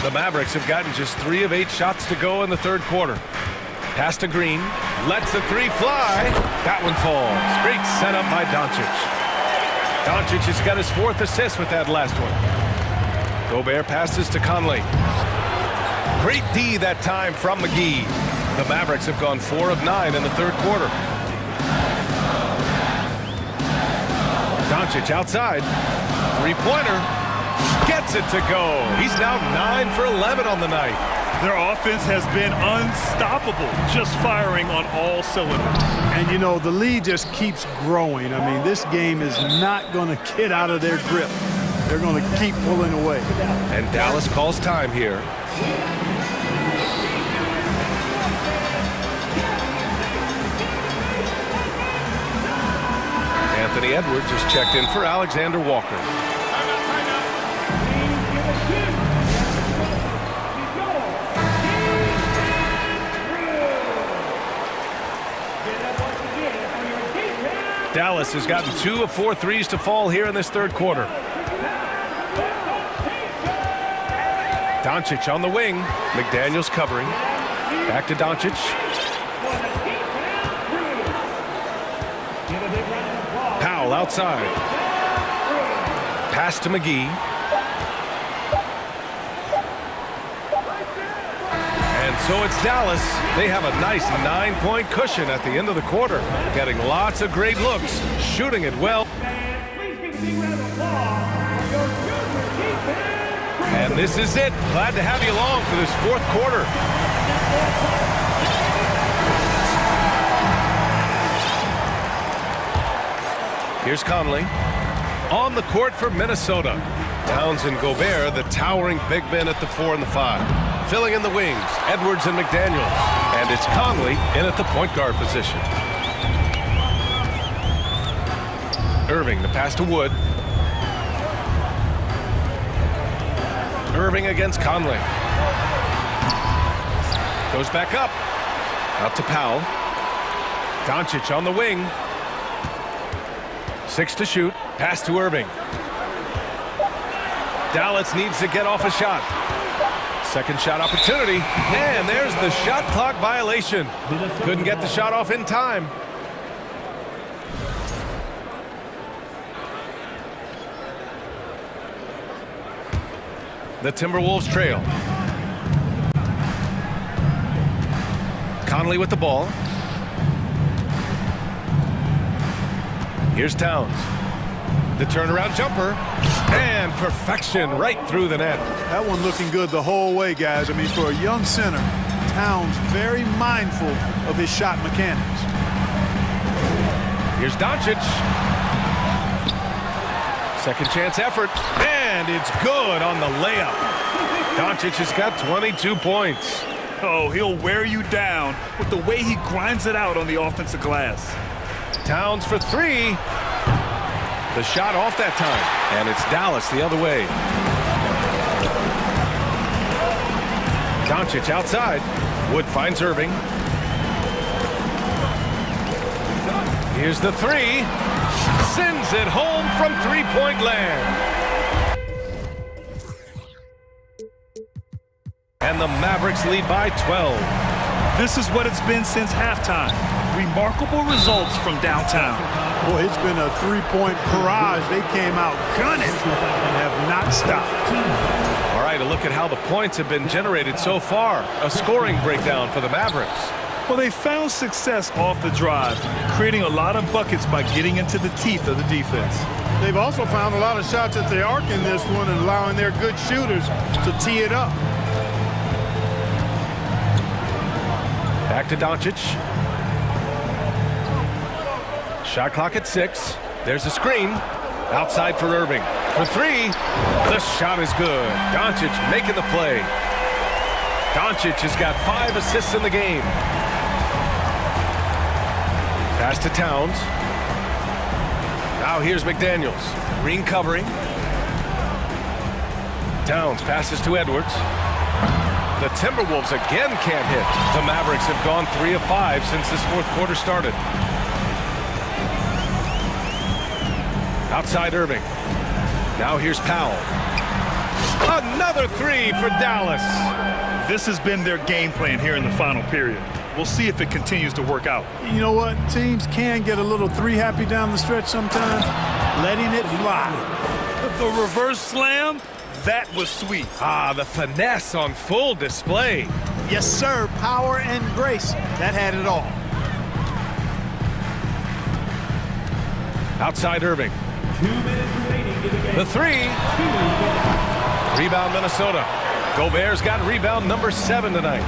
The Mavericks have gotten just 3 of 8 shots to go in the third quarter. Pass to Green. Lets the 3 fly. That one falls. Great setup by Doncic. Doncic has got his 4th assist with that last one. Gobert passes to Conley. Great D that time from McGee. The Mavericks have gone 4 of 9 in the third quarter. Doncic outside. 3-pointer. Gets it to go. He's now 9 for 11 on the night. Their offense has been unstoppable, just firing on all cylinders. And, you know, the lead just keeps growing. I mean, this game is not going to get out of their grip. They're going to keep pulling away. And Dallas calls time here. Anthony Edwards is checked in for Alexander Walker. Dallas has gotten 2 of 4 threes to fall here in this third quarter. Doncic on the wing. McDaniels covering. Back to Doncic. Powell outside. Pass to McGee. And so it's Dallas. They have a nice 9-point cushion at the end of the quarter. Getting lots of great looks. Shooting it well. And this is it. Glad to have you along for this fourth quarter. Here's Conley. On the court for Minnesota. Towns and Gobert, the towering big men at the 4 and the 5. Filling in the wings, Edwards and McDaniels. And it's Conley in at the point guard position. Irving, the pass to Wood. Irving against Conley. Goes back up. Out to Powell. Doncic on the wing. 6 to shoot. Pass to Irving. Dallas needs to get off a shot. Second shot opportunity. And there's the shot clock violation. Couldn't get the shot off in time. The Timberwolves trail. Conley with the ball. Here's Towns. The turnaround jumper. And perfection right through the net. That one looking good the whole way, guys. I mean, for a young center, Towns very mindful of his shot mechanics. Here's Doncic. Second chance effort. And it's good on the layup. Doncic has got 22 points. Oh, he'll wear you down with the way he grinds it out on the offensive glass. Towns for 3. The shot off that time. And it's Dallas the other way. Doncic outside. Wood finds Irving. Here's the 3. Sends it home from three-point land. And the Mavericks lead by 12. This is what it's been since halftime. Remarkable results from downtown. Boy, it's been a three-point barrage. They came out gunning and have not stopped. All right, a look at how the points have been generated so far. A scoring breakdown for the Mavericks. Well, they found success off the drive, creating a lot of buckets by getting into the teeth of the defense. They've also found a lot of shots at the arc in this one and allowing their good shooters to tee it up. Back to Doncic. Shot clock at 6. There's a screen. Outside for Irving. For 3. The shot is good. Doncic making the play. Doncic has got 5 assists in the game. Pass to Towns. Now here's McDaniels. Green covering. Towns passes to Edwards. The Timberwolves again can't hit. The Mavericks have gone 3 of 5 since this fourth quarter started. Outside Irving. Now here's Powell. Another 3 for Dallas. This has been their game plan here in the final period. We'll see if it continues to work out. You know what? Teams can get a little 3-happy down the stretch sometimes. Letting it fly. The reverse slam, that was sweet. Ah, the finesse on full display. Yes, sir. Power and grace. That had it all. Outside Irving. The 3. Rebound Minnesota. Gobert's got rebound number 7 tonight.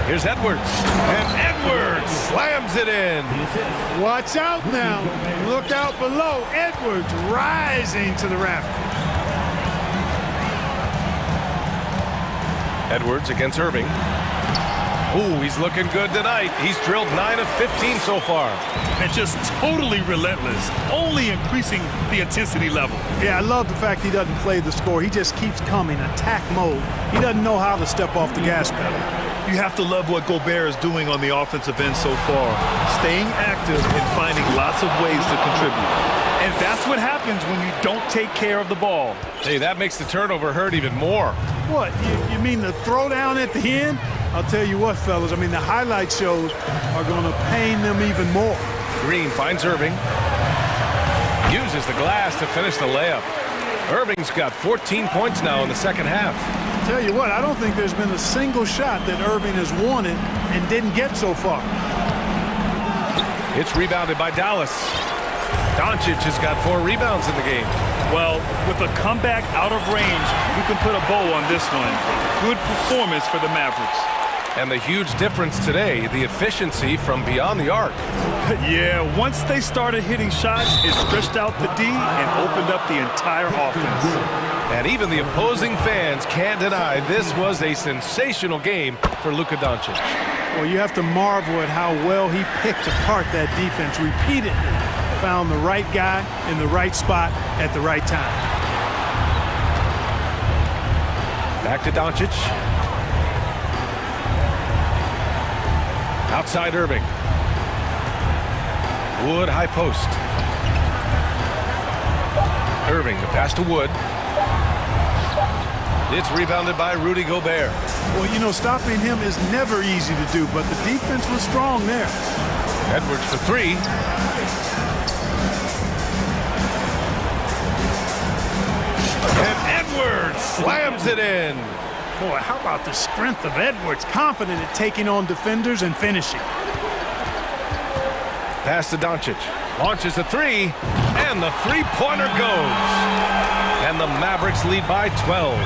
Here's Edwards, and Edwards slams it in. Watch out now. Look out below. Edwards rising to the raft. Edwards against Irving. Ooh, he's looking good tonight. He's drilled 9 of 15 so far. And just totally relentless, only increasing the intensity level. Yeah, I love the fact he doesn't play the score. He just keeps coming, attack mode. He doesn't know how to step off the gas pedal. You have to love what Gobert is doing on the offensive end so far, staying active and finding lots of ways to contribute. And that's what happens when you don't take care of the ball. Hey, that makes the turnover hurt even more. What, you mean the throwdown at the end? I'll tell you what, fellas, I mean, the highlight shows are going to pain them even more. Green finds Irving. Uses the glass to finish the layup. Irving's got 14 points now in the second half. Tell you what, I don't think there's been a single shot that Irving has wanted and didn't get so far. It's rebounded by Dallas. Doncic has got 4 rebounds in the game. Well, with a comeback out of range, you can put a bow on this one. Good performance for the Mavericks. And the huge difference today, the efficiency from beyond the arc. Yeah, once they started hitting shots, it stretched out the D and opened up the entire offense. And even the opposing fans can't deny this was a sensational game for Luka Doncic. Well, you have to marvel at how well he picked apart that defense repeatedly. Found the right guy in the right spot at the right time. Back to Doncic. Outside Irving. Wood high post. Irving, the pass to Wood. It's rebounded by Rudy Gobert. Well, you know, stopping him is never easy to do, but the defense was strong there. Edwards for 3. And Edwards slams it in. Boy, how about the strength of Edwards, confident at taking on defenders and finishing. Pass to Doncic. Launches a 3, and the three-pointer goes. And the Mavericks lead by 12.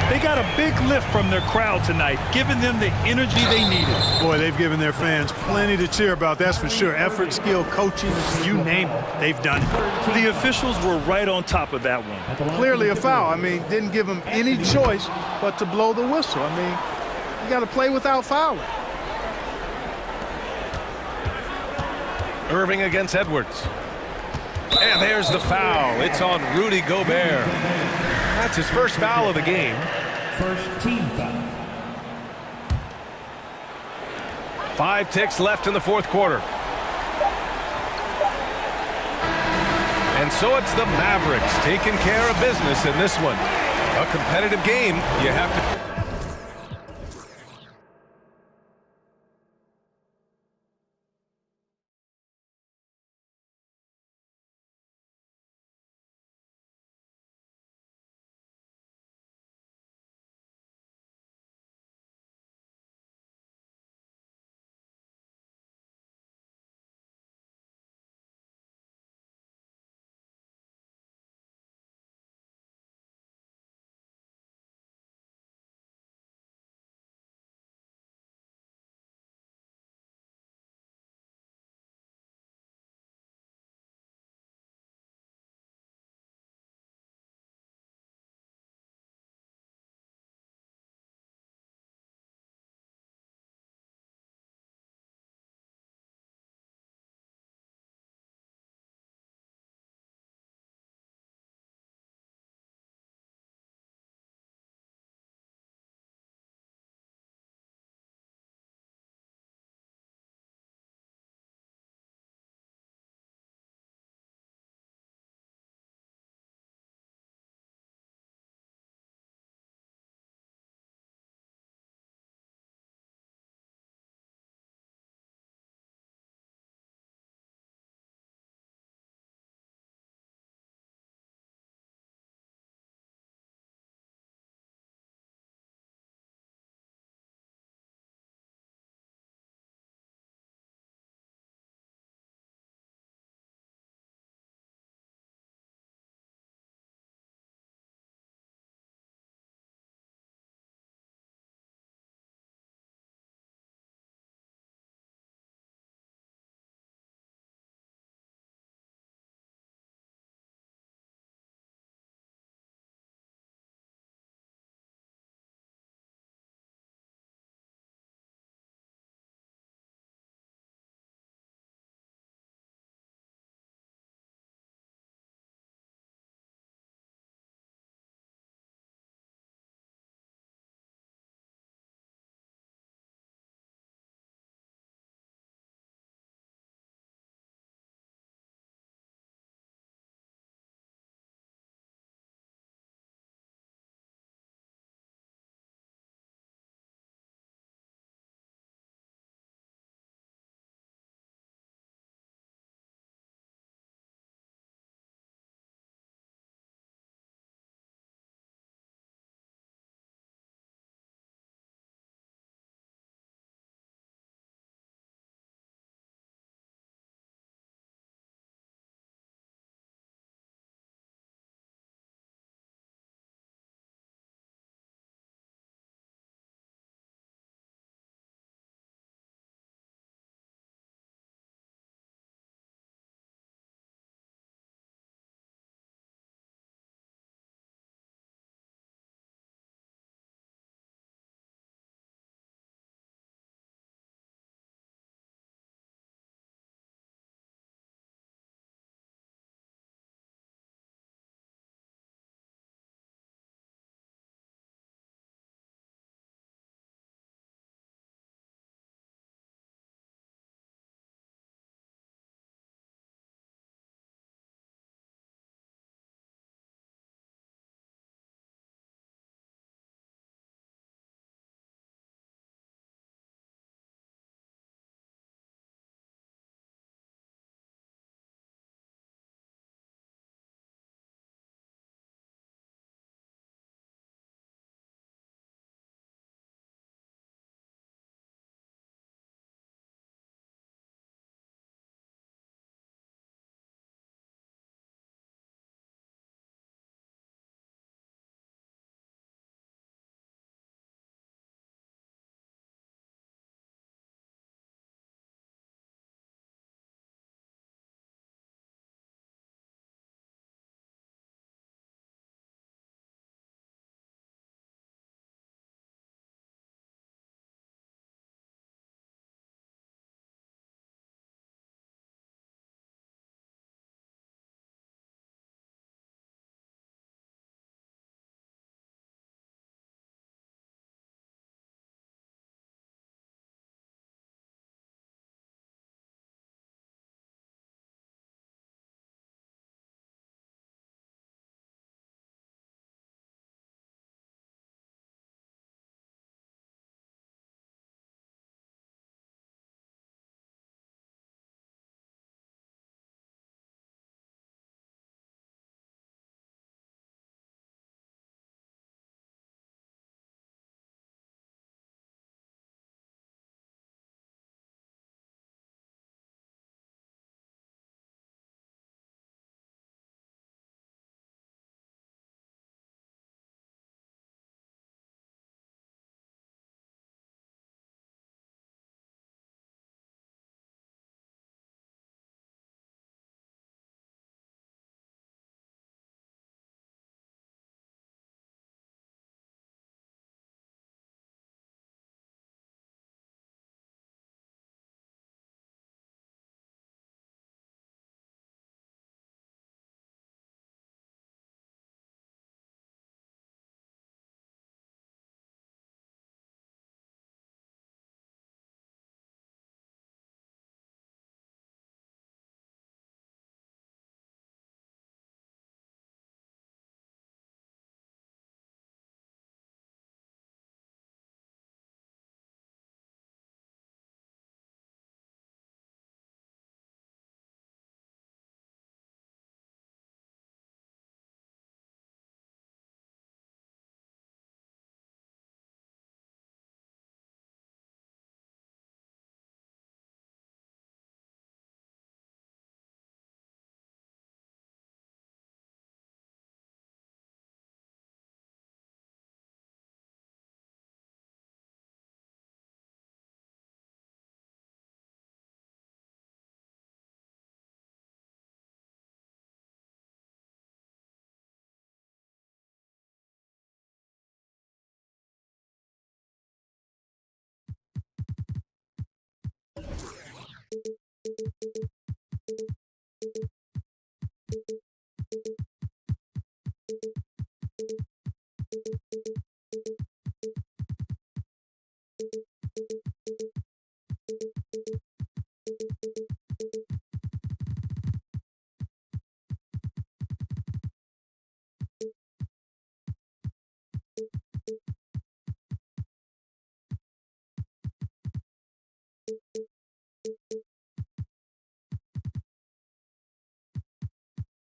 They got a big lift from their crowd tonight, giving them the energy they needed. Boy, they've given their fans plenty to cheer about, that's for sure. Effort, skill, coaching, you name it, they've done it. The officials were right on top of that one. Clearly a foul. I mean, didn't give them any choice but to blow the whistle. I mean, you got to play without fouling. Irving against Edwards. And there's the foul. It's on Rudy Gobert. That's his first foul of the game. First team foul. 5 ticks left in the fourth quarter. And so it's the Mavericks taking care of business in this one. A competitive game, you have to...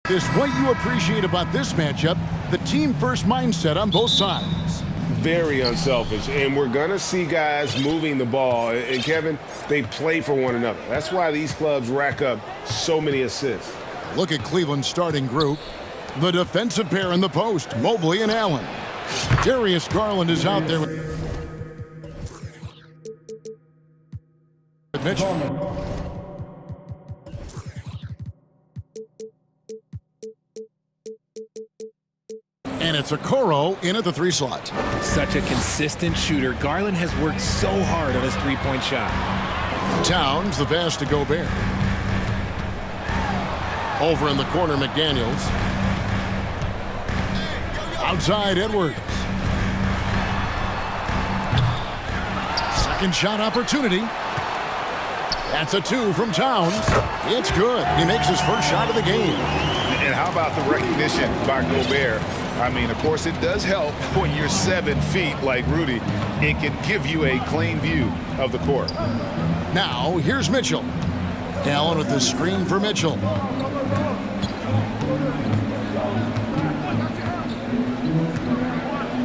Is what you appreciate about this matchup, the team-first mindset on both sides. Very unselfish, and we're going to see guys moving the ball. And, Kevin, they play for one another. That's why these clubs rack up so many assists. Look at Cleveland's starting group. The defensive pair in the post, Mobley and Allen. Darius Garland is out there with Mitchell. And it's Okoro in at the 3 slot. Such a consistent shooter. Garland has worked so hard on his three-point shot. Towns, the pass to Gobert. Over in the corner, McDaniels. Outside, Edwards. Second shot opportunity. That's a 2 from Towns. It's good. He makes his first shot of the game. And how about the recognition by Gobert? I mean, of course, it does help when you're 7 feet like Rudy. It can give you a clean view of the court. Now, here's Mitchell. Allen with the screen for Mitchell.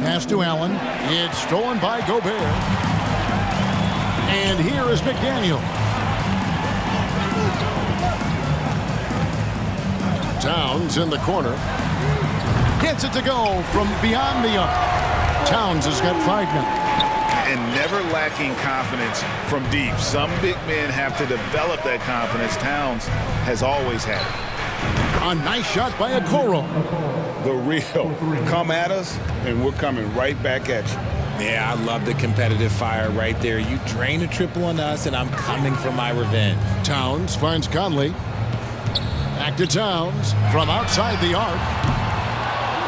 Pass to Allen. It's stolen by Gobert. And here is McDaniel. Towns in the corner. Gets it to go from beyond the arc. Towns has got 5 now. And never lacking confidence from deep. Some big men have to develop that confidence. Towns has always had it. A nice shot by Okoro. The real. Come at us, and we're coming right back at you. Yeah, I love the competitive fire right there. You drain a triple on us, and I'm coming for my revenge. Towns finds Conley. Back to Towns from outside the arc.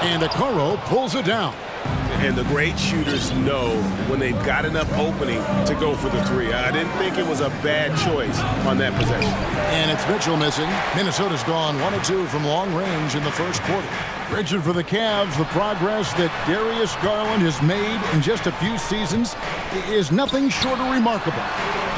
And Okoro pulls it down. And the great shooters know when they've got enough opening to go for the 3. I didn't think it was a bad choice on that possession. And it's Mitchell missing. Minnesota's gone 1 of 2 from long range in the first quarter. Richard, for the Cavs, the progress that Darius Garland has made in just a few seasons is nothing short of remarkable.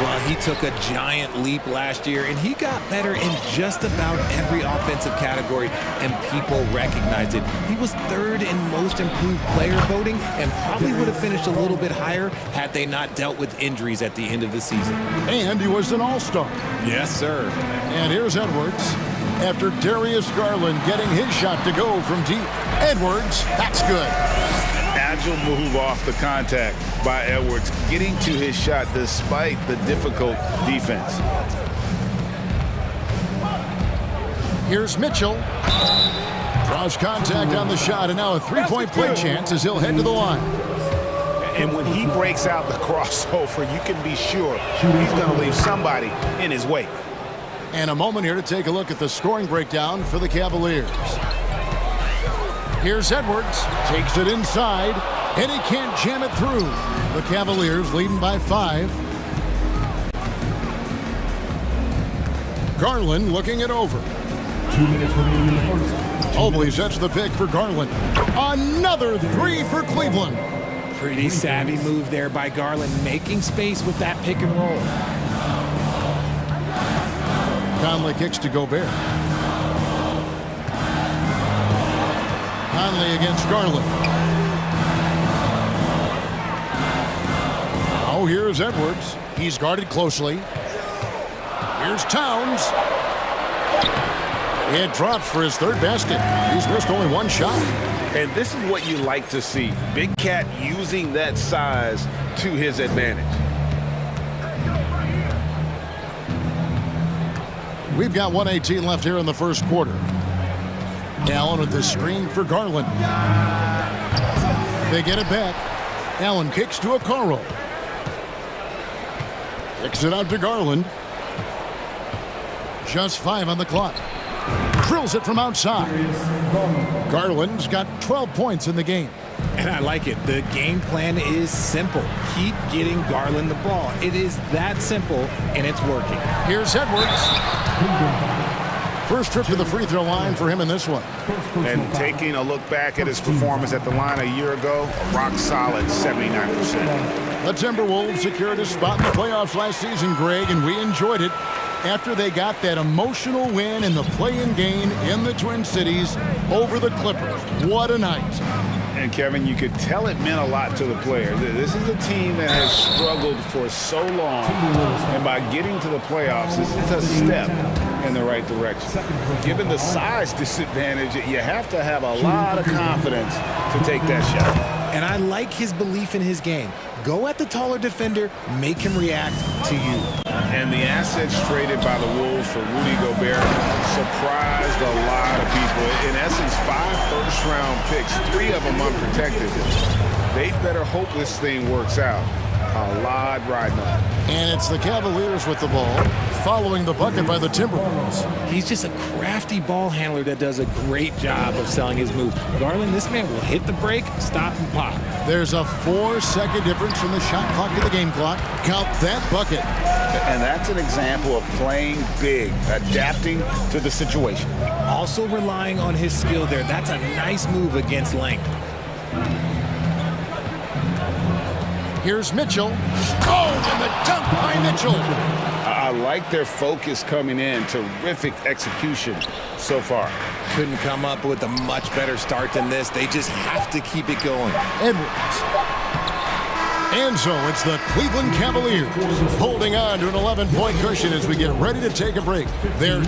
Well, he took a giant leap last year, and he got better in just about every offensive category, and people recognized it. He was 3rd in most improved player voting and probably would have finished a little bit higher had they not dealt with injuries at the end of the season. And he was an all-star. Yes, sir. And here's Edwards. After Darius Garland getting his shot to go from deep. Edwards, that's good. Agile move off the contact by Edwards, getting to his shot despite the difficult defense. Here's Mitchell. Draws contact on the shot, and now a 3-point play chance as he'll head to the line. And when he breaks out the crossover, you can be sure he's going to leave somebody in his wake. And a moment here to take a look at the scoring breakdown for the Cavaliers. Here's Edwards, takes it inside, and he can't jam it through. The Cavaliers leading by 5. Garland looking it over. 2 minutes remaining in the first. Mobley sets the pick for Garland. Another 3 for Cleveland. Pretty savvy move there by Garland, making space with that pick and roll. Conley kicks to Gobert. Conley against Garland. Oh, here's Edwards. He's guarded closely. Here's Towns. It drops for his 3rd basket. He's missed only 1 shot. And this is what you like to see. Big Cat using that size to his advantage. We've got 1:18 left here in the first quarter. Allen with the screen for Garland. They get it back. Allen kicks to Okoro. Kicks it out to Garland. Just 5 on the clock. Drills it from outside. Garland's got 12 points in the game. And I like it. The game plan is simple. Keep getting Garland the ball. It is that simple, and it's working. Here's Edwards. First trip to the free throw line for him in this one. And taking a look back at his performance at the line a year ago, a rock solid 79%. The Timberwolves secured a spot in the playoffs last season, Greg, and we enjoyed it after they got that emotional win in the play-in game in the Twin Cities over the Clippers. What a night. And Kevin, you could tell it meant a lot to the players. This is a team that has struggled for so long, and by getting to the playoffs, this is a step in the right direction. Given the size disadvantage, you have to have a lot of confidence to take that shot. And I like his belief in his game. Go at the taller defender, make him react to you. And the assets traded by the Wolves for Rudy Gobert surprised a lot of people. In essence, 5 first-round picks, 3 of them unprotected. They better hope this thing works out. A lot riding on. And it's the Cavaliers with the ball, following the bucket by the Timberwolves. He's just a crafty ball handler that does a great job of selling his move. Garland, this man will hit the break, stop, and pop. There's a 4-second difference from the shot clock to the game clock. Count that bucket. And that's an example of playing big, adapting to the situation. Also relying on his skill there. That's a nice move against length. Here's Mitchell. Oh, and the dunk by Mitchell. I like their focus coming in. Terrific execution so far. Couldn't come up with a much better start than this. They just have to keep it going. Edwards. And so it's the Cleveland Cavaliers holding on to an 11-point cushion as we get ready to take a break. They're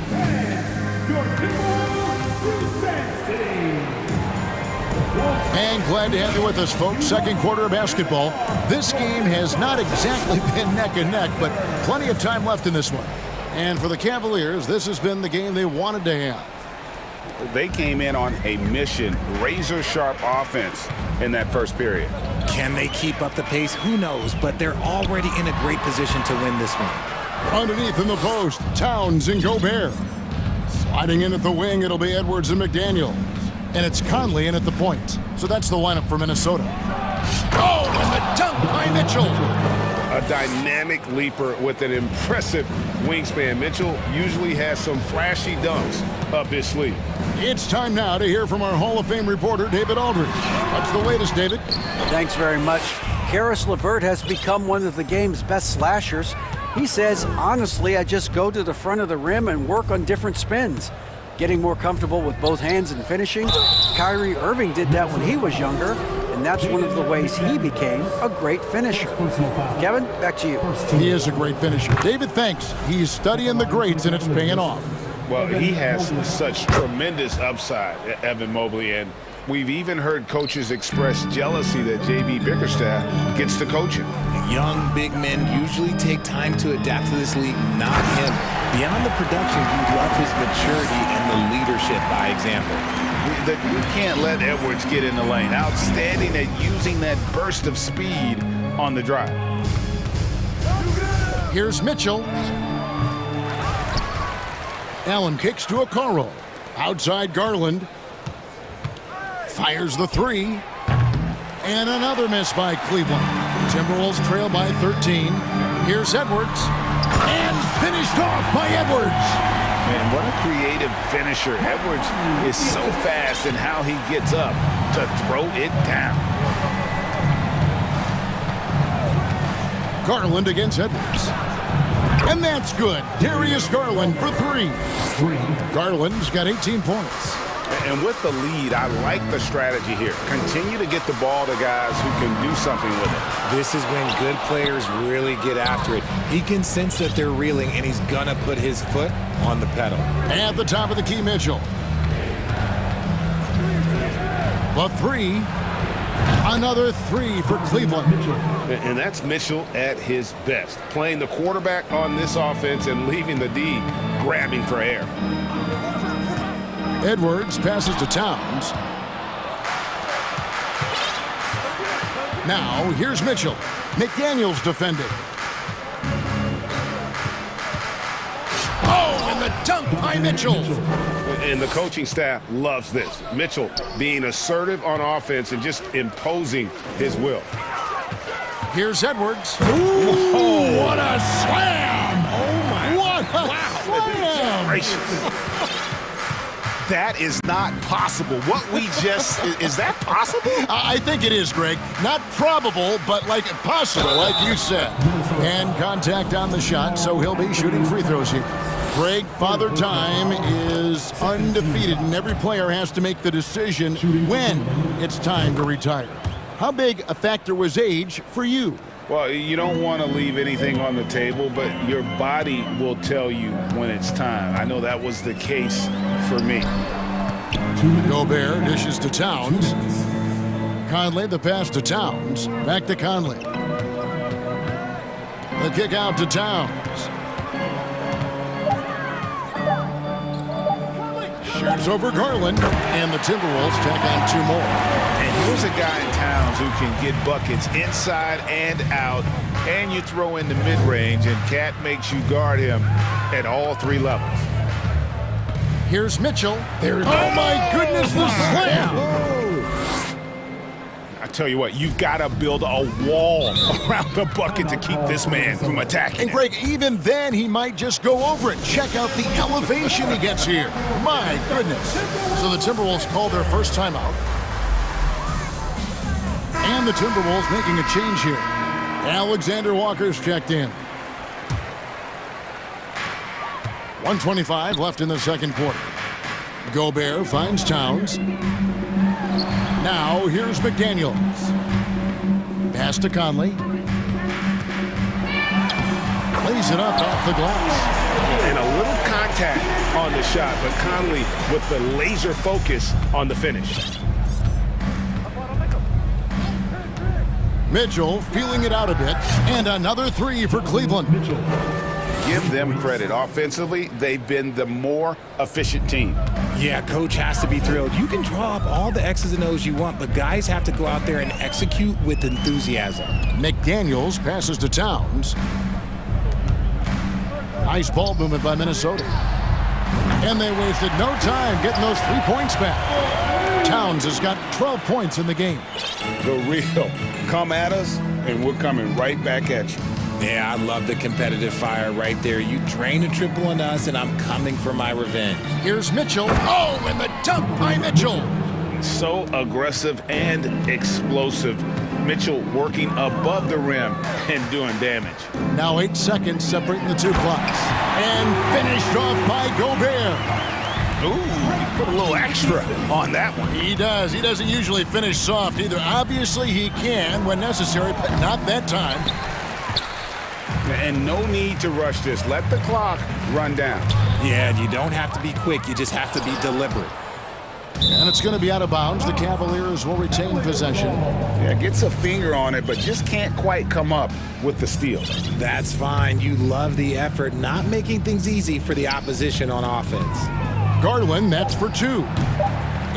And glad to have you with us, folks. Second quarter of basketball. This game has not exactly been neck and neck, but plenty of time left in this one. And for the Cavaliers, this has been the game they wanted to have. They came in on a mission, razor-sharp offense in that first period. Can they keep up the pace? Who knows, but they're already in a great position to win this one. Underneath in the post, Towns and Gobert. Sliding in at the wing, it'll be Edwards and McDaniel. And it's Conley in at the point. So that's the lineup for Minnesota. Oh, and the dunk by Mitchell. A dynamic leaper with an impressive wingspan. Mitchell usually has some flashy dunks up his sleeve. It's time now to hear from our Hall of Fame reporter, David Aldridge. What's the latest, David? Thanks very much. Karis LeVert has become one of the game's best slashers. He says, honestly, I just go to the front of the rim and work on different spins. Getting more comfortable with both hands and finishing. Kyrie Irving did that when he was younger, and that's one of the ways he became a great finisher. Kevin, back to you. He is a great finisher. David, thanks. He's studying the greats, and it's paying off. Well, he has such tremendous upside, Evan Mobley, and we've even heard coaches express jealousy that J.B. Bickerstaff gets to coaching. Young, big men usually take time to adapt to this league, not him. Beyond the production, you love his maturity and the leadership by example. We can't let Edwards get in the lane. Outstanding at using that burst of speed on the drive. Here's Mitchell. Allen kicks to Okoro. Outside Garland. Fires the three. And another miss by Cleveland. Timberwolves trail by 13. Here's Edwards. And finished off by Edwards. Man, what a creative finisher. Edwards is so fast in how he gets up to throw it down. Garland against Edwards. And that's good. Darius Garland for 3. Garland's got 18 points. And with the lead, I like the strategy here. Continue to get the ball to guys who can do something with it. This is when good players really get after it. He can sense that they're reeling, and he's going to put his foot on the pedal. At the top of the key, Mitchell. The 3. Another 3 for Cleveland. And that's Mitchell at his best. Playing the quarterback on this offense and leaving the D grabbing for air. Edwards passes to Towns. Now, here's Mitchell. McDaniel's defending. Oh, and the the dunk by Mitchell. And the coaching staff loves this. Mitchell being assertive on offense and just imposing his will. Here's Edwards. Ooh, what a slam! Oh, my. What a slam! That is not possible. What we just, is that possible? I think it is, Greg. Not probable, but like possible, like you said. And contact on the shot, so he'll be shooting free throws here. Greg, Father Time is undefeated, and every player has to make the decision when it's time to retire. How big a factor was age for you? Well, you don't want to leave anything on the table, but your body will tell you when it's time. I know that was the case for me. Gobert dishes to Towns. Conley, the pass to Towns. Back to Conley. The kick out to Towns. Shoots over Garland, and the Timberwolves tack on two more. And here's a guy in Towns who can get buckets inside and out, and you throw in the mid-range, and Cat makes you guard him at all three levels. Here's Mitchell. There's oh my goodness, the slam! I tell you what, you've got to build a wall around the bucket to keep this man from attacking. And Greg, even then, he might just go over it. Check out the elevation he gets here. My goodness. So the Timberwolves call their first timeout. And the Timberwolves making a change here. Alexander Walker's checked in. 1:25 left in the second quarter. Gobert finds Towns. Now here's McDaniels. Pass to Conley. Lays it up off the glass. And a little contact on the shot, but Conley with the laser focus on the finish. Mitchell feeling it out a bit, and another three for Cleveland. Give them credit. Offensively, they've been the more efficient team. Yeah, coach has to be thrilled. You can draw up all the X's and O's you want, but guys have to go out there and execute with enthusiasm. McDaniels passes to Towns. Nice ball movement by Minnesota. And they wasted no time getting those 3 points back. Towns has got 12 points in the game. The real come at us, and we're coming right back at you. Yeah, I love the competitive fire right there. You drain a triple on us, and I'm coming for my revenge. Here's Mitchell. Oh, and the dunk by Mitchell. So aggressive and explosive. Mitchell working above the rim and doing damage. Now 8 seconds separating the two clocks. And finished off by Gobert. Ooh, put a little extra on that one. He does. He doesn't usually finish soft either. Obviously, he can when necessary, but not that time. And no need to rush this. Let the clock run down. Yeah, and you don't have to be quick. You just have to be deliberate. And it's going to be out of bounds. The Cavaliers will retain possession. Yeah, gets a finger on it, but just can't quite come up with the steal. That's fine. You love the effort, not making things easy for the opposition on offense. Garland, that's for two.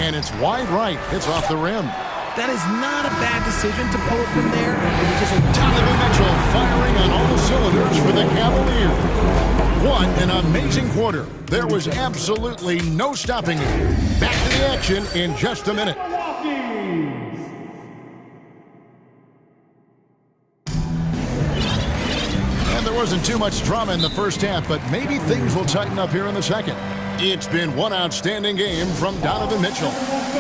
And it's wide right. It's off the rim. That is not a bad decision to pull it from there. Donovan Mitchell firing on all cylinders for the Cavaliers. What an amazing quarter. There was absolutely no stopping it. Back to the action in just a minute. And there wasn't too much drama in the first half, but maybe things will tighten up here in the second. It's been one outstanding game from Donovan Mitchell.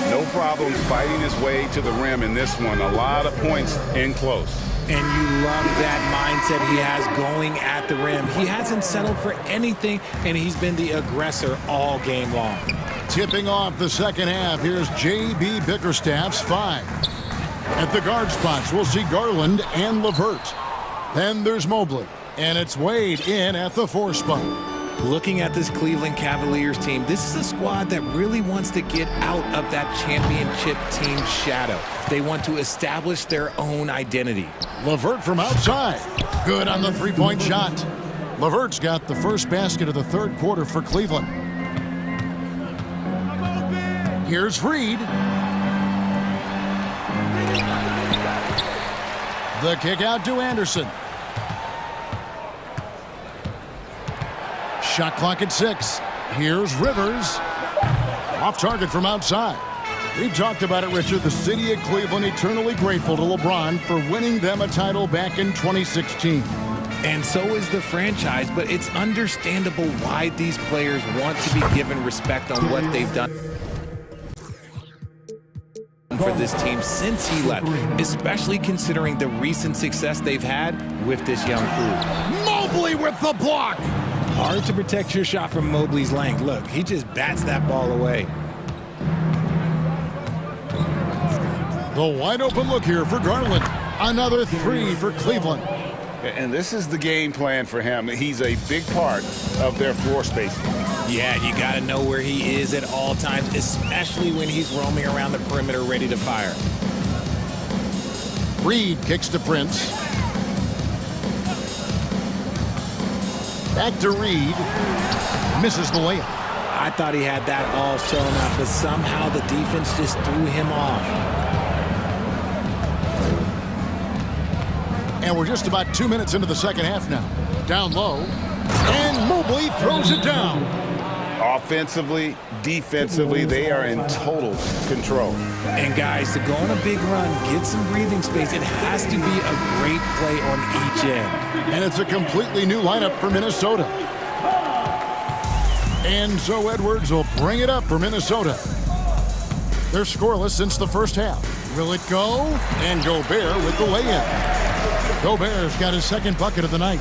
No problem fighting his way to the rim in this one. A lot of points in close. And you love that mindset he has going at the rim. He hasn't settled for anything, and he's been the aggressor all game long. Tipping off the second half, here's J.B. Bickerstaff's 5. At the guard spots, we'll see Garland and LeVert. Then there's Mobley, and it's Wade in at the 4 spot. Looking at this Cleveland Cavaliers team, this is a squad that really wants to get out of that championship team shadow. They want to establish their own identity. LeVert from outside. Good on the three-point shot. LeVert's got the first basket of the third quarter for Cleveland. Here's Reed. The kick out to Anderson. Shot clock at 6. Here's Rivers. Off target from outside. We've talked about it, Richard. The city of Cleveland eternally grateful to LeBron for winning them a title back in 2016. And so is the franchise, but it's understandable why these players want to be given respect on what they've done for this team since he left, especially considering the recent success they've had with this young crew. Mobley with the block. Hard to protect your shot from Mobley's length. Look, he just bats that ball away. The wide open look here for Garland. Another 3 for Cleveland. And this is the game plan for him. He's a big part of their floor spacing. Yeah, you got to know where he is at all times, especially when he's roaming around the perimeter ready to fire. Reed kicks to Prince. Back to Reed. Misses the layup. I thought he had that all sewn up, but somehow the defense just threw him off. And we're just about 2 minutes into the second half now. Down low. And Mobley throws it down. Offensively, defensively, they are in total control. And guys, to go on a big run, get some breathing space, it has to be a great play on each end. And it's a completely new lineup for Minnesota. And so Edwards will bring it up for Minnesota. They're scoreless since the first half. Will it go? And Gobert with the lay-in. Gobert's got his second bucket of the night.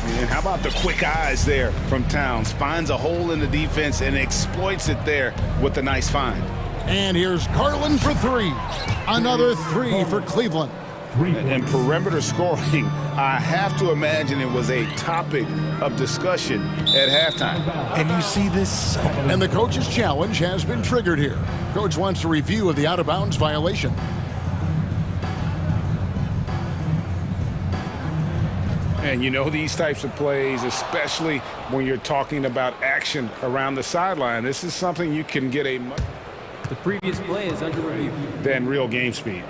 And how about the quick eyes there from Towns? Finds a hole in the defense and exploits it there with a nice find. And here's Garland for 3. Another 3 for Cleveland. And perimeter scoring, I have to imagine it was a topic of discussion at halftime. And you see this. And the coach's challenge has been triggered here. Coach wants a review of the out-of-bounds violation. And you know these types of plays, especially when you're talking about action around the sideline, this is something you can get the previous play is under review. Than real game speed.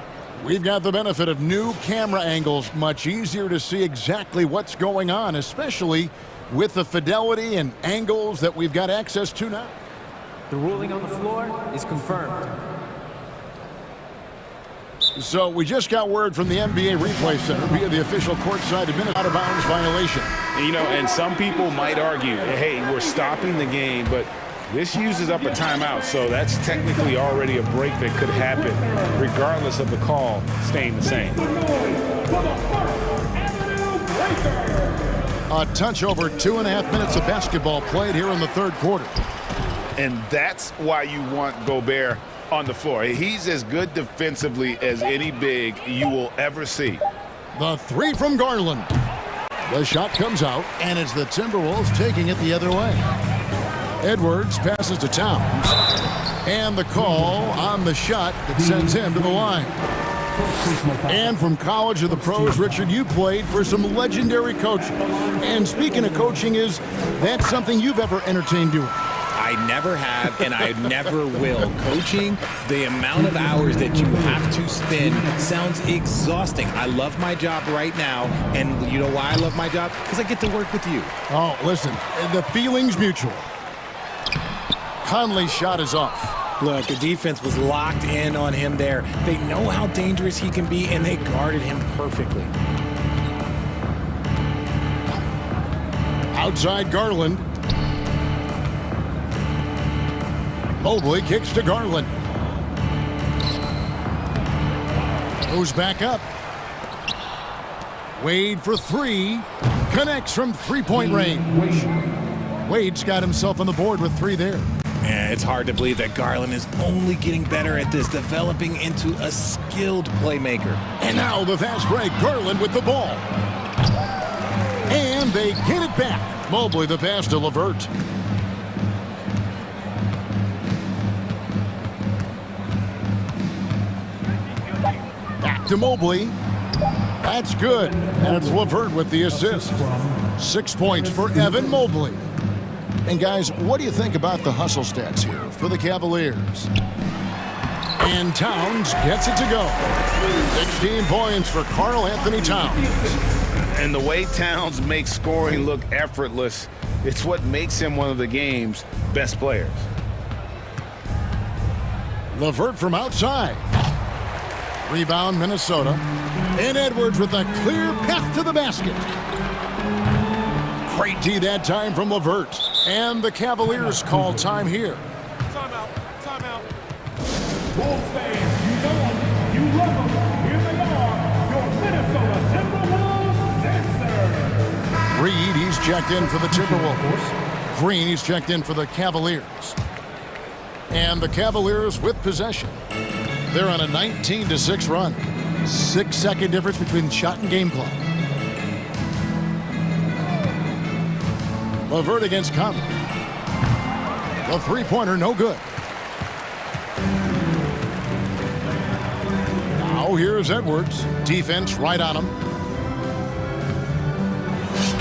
We've got the benefit of new camera angles, much easier to see exactly what's going on, especially with the fidelity and angles that we've got access to now. The ruling on the floor is confirmed. So we just got word from the NBA Replay Center via the official courtside out-of-bounds violation. You know, and some people might argue, hey, we're stopping the game, but this uses up a timeout, so that's technically already a break that could happen, regardless of the call staying the same. A touch over 2.5 minutes of basketball played here in the third quarter. And that's why you want Gobert on the floor. He's as good defensively as any big you will ever see. The 3 from Garland. The shot comes out, and it's the Timberwolves taking it the other way. Edwards passes to Towns. And the call on the shot that sends him to the line. And from college to the pros, Richard, you played for some legendary coaching. And speaking of coaching, that something you've ever entertained doing? I never have, and I never will. Coaching, the amount of hours that you have to spend sounds exhausting. I love my job right now, and you know why I love my job? Because I get to work with you. Oh, listen, the feeling's mutual. Conley's shot is off. Look, the defense was locked in on him there. They know how dangerous he can be, and they guarded him perfectly. Outside Garland. Mobley kicks to Garland. Goes back up. Wade for 3. Connects from three-point range. Wade's got himself on the board with 3 there. Yeah, it's hard to believe that Garland is only getting better at this, developing into a skilled playmaker. And now the fast break. Garland with the ball. And they get it back. Mobley the pass to LeVert. Back to Mobley. That's good. And it's LeVert with the assist. 6 points for Evan Mobley. And guys, what do you think about the hustle stats here for the Cavaliers? And Towns gets it to go. 16 points for Karl Anthony Towns. And the way Towns makes scoring look effortless, It's what makes him one of the game's best players. LeVert from outside. Rebound, Minnesota. And Edwards with a clear path to the basket. Great D that time from LeVert. And the Cavaliers call time here. Timeout. Timeout. Bulls fans, you know them. You love them. Here they are. Your Minnesota Timberwolves dancers. Reed, he's checked in for the Timberwolves. Green, he's checked in for the Cavaliers. And the Cavaliers with possession. They're on a 19-6 run. 6-second difference between shot and game clock. LeVert against Conley. The three-pointer, no good. Now here's Edwards. Defense right on him.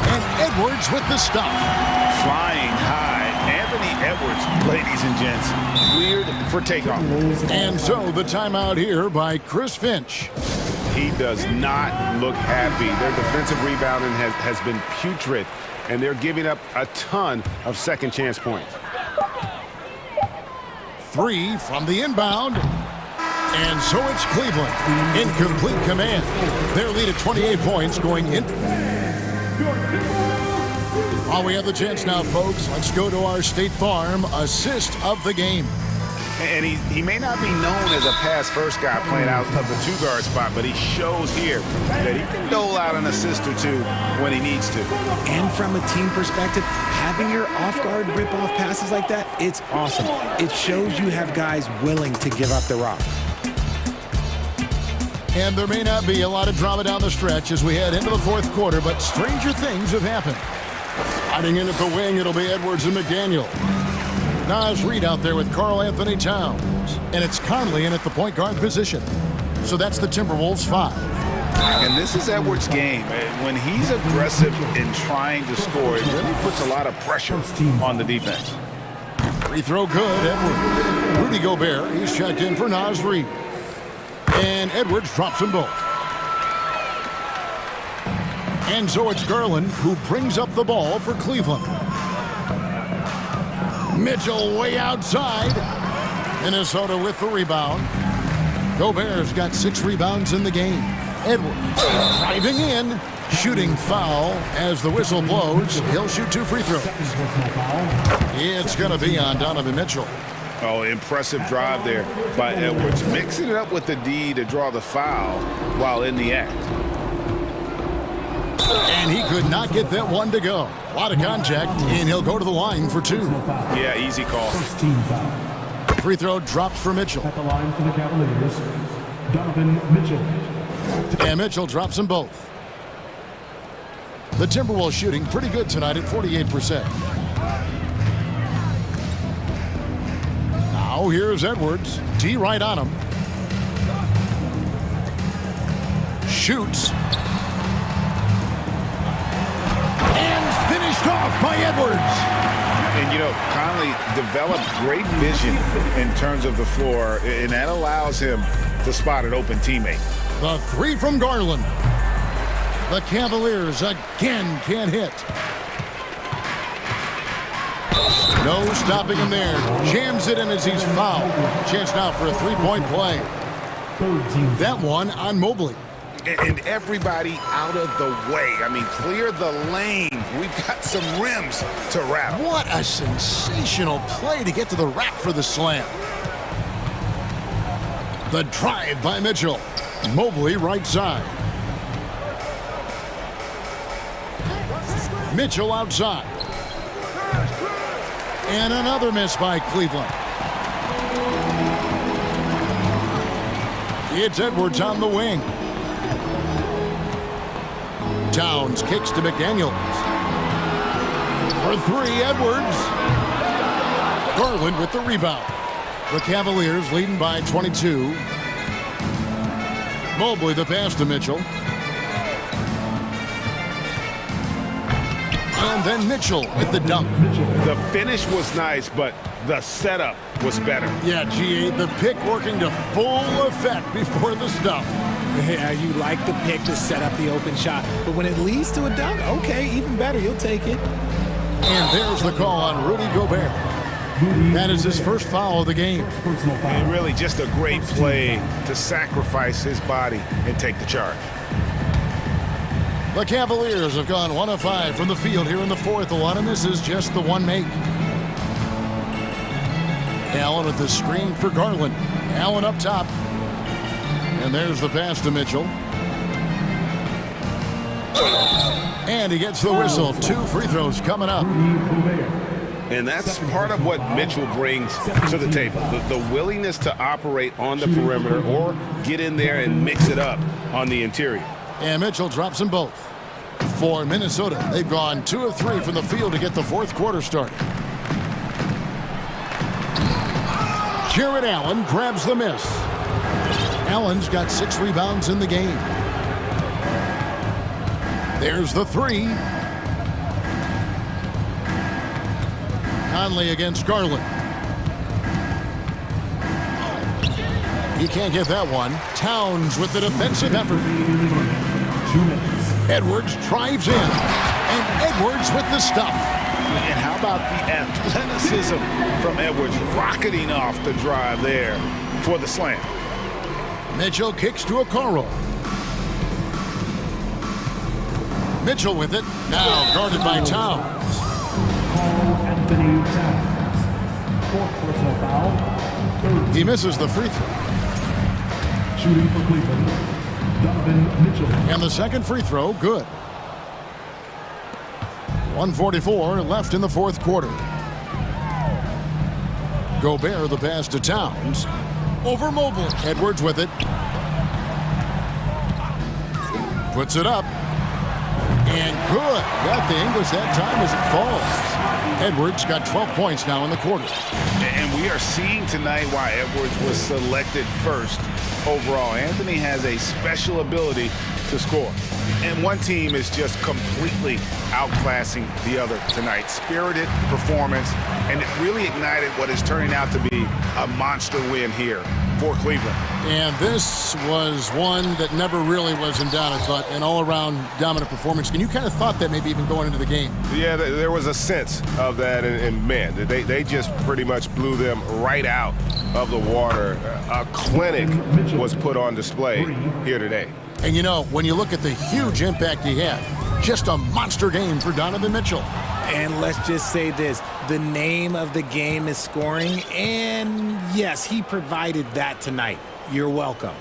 And Edwards with the stop. Flying high. Anthony Edwards, ladies and gents, cleared for takeoff. And so the timeout here by Chris Finch. He does not look happy. Their defensive rebounding has been putrid, and they're giving up a ton of second chance points. 3 from the inbound. And so it's Cleveland in complete command. Their lead at 28 points going in. While we have the chance now, folks, let's go to our State Farm assist of the game. And he may not be known as a pass-first guy playing out of the two-guard spot, but he shows here that he can dole out an assist or two when he needs to. And from a team perspective, having your off-guard rip-off passes like that, it's awesome. It shows you have guys willing to give up the rock. And there may not be a lot of drama down the stretch as we head into the fourth quarter, but stranger things have happened. Hiding in at the wing, it'll be Edwards and McDaniel. Naz Reid out there with Karl Anthony Towns. And it's Conley in at the point guard position. So that's the Timberwolves 5. And this is Edwards' game. When he's aggressive in trying to score, it really puts a lot of pressure on the defense. Free throw good, Edwards. Rudy Gobert, he's checked in for Naz Reid. And Edwards drops them both. And so it's Garland who brings up the ball for Cleveland. Mitchell way outside. Minnesota with the rebound. Gobert's got 6 rebounds in the game. Edwards driving in. Shooting foul as the whistle blows. He'll shoot 2 free throws. It's going to be on Donovan Mitchell. Oh, impressive drive there by Edwards. Mixing it up with the D to draw the foul while in the act. And he could not get that one to go. A lot of contact, and he'll go to the line for 2. Yeah, easy call. Free throw drops for Mitchell. At the line for the Cavaliers, Donovan Mitchell. And Mitchell drops them both. The Timberwolves shooting pretty good tonight at 48%. Now here's Edwards. D right on him. Shoots. Finished off by Edwards. And, you know, Conley developed great vision in terms of the floor, and that allows him to spot an open teammate. The 3 from Garland. The Cavaliers again can't hit. No stopping him there. Jams it in as he's fouled. Chance now for a 3-point play. That one on Mobley. And everybody out of the way. I mean, clear the lane. We've got some rims to wrap. What a sensational play to get to the rack for the slam. The drive by Mitchell. Mobley right side. Mitchell outside. And another miss by Cleveland. It's Edwards on the wing. Towns kicks to McDaniels. For 3, Edwards. Garland with the rebound. The Cavaliers leading by 22. Mobley the pass to Mitchell. And then Mitchell with the dunk. The finish was nice, but the setup was better. Yeah, GA, the pick working to full effect before the stuff. Yeah, you like the pick to set up the open shot, but when it leads to a dunk, okay, even better, you'll take it. And there's the call on Rudy Gobert. That is his first foul of the game. And really just a great play to sacrifice his body and take the charge. The Cavaliers have gone 1 of 5 from the field here in the fourth. A lot of misses, just the one make. Allen with the screen for Garland. Allen up top. And there's the pass to Mitchell. And he gets the whistle. 2 free throws coming up. And that's part of what Mitchell brings to the table. The willingness to operate on the perimeter or get in there and mix it up on the interior. And Mitchell drops them both. For Minnesota, they've gone 2 of 3 from the field to get the fourth quarter started. Jared Allen grabs the miss. Allen's got 6 rebounds in the game. There's the 3. Conley against Garland. He can't get that one. Towns with the defensive effort. Edwards drives in. And Edwards with the stuff. And how about the athleticism from Edwards rocketing off the drive there for the slam. Mitchell kicks to Okoro. Mitchell with it. Now guarded by Towns. Anthony Towns. 4th personal foul. He misses the free throw. Shooting for Cleveland, Donovan Mitchell. And the second free throw, good. 1:44 left in the fourth quarter. Gobert the pass to Towns. Over Mobile. Edwards with it. Puts it up. And good. Got the English that time as it falls. Edwards got 12 points now in the quarter. And we are seeing tonight why Edwards was selected first overall. Anthony has a special ability to score. And one team is just completely outclassing the other tonight. Spirited performance, and it really ignited what is turning out to be a monster win here for Cleveland. And this was one that never really was in doubt, I thought, an all-around dominant performance. And you kind of thought that maybe even going into the game. Yeah, there was a sense of that, and man, they just pretty much blew them right out of the water. A clinic was put on display here today. And you know, when you look at the huge impact he had, just a monster game for Donovan Mitchell. And let's just say this, the name of the game is scoring, and yes, he provided that tonight. You're welcome.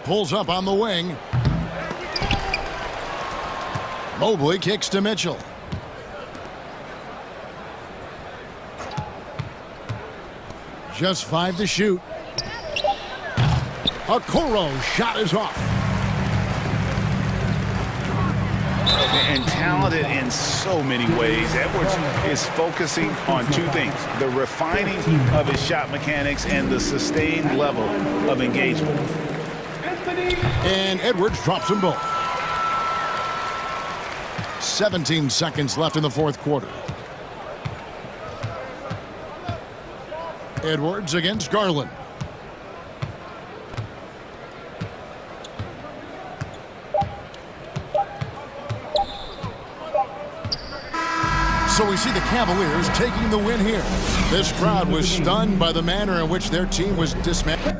Pulls up on the wing. Mobley kicks to Mitchell. Just 5 to shoot. Okoro shot is off. And talented in so many ways. Edwards is focusing on 2 things: the refining of his shot mechanics and the sustained level of engagement. And Edwards drops them both. 17 seconds left in the fourth quarter. Edwards against Garland. So we see the Cavaliers taking the win here. This crowd was stunned by the manner in which their team was dismantled.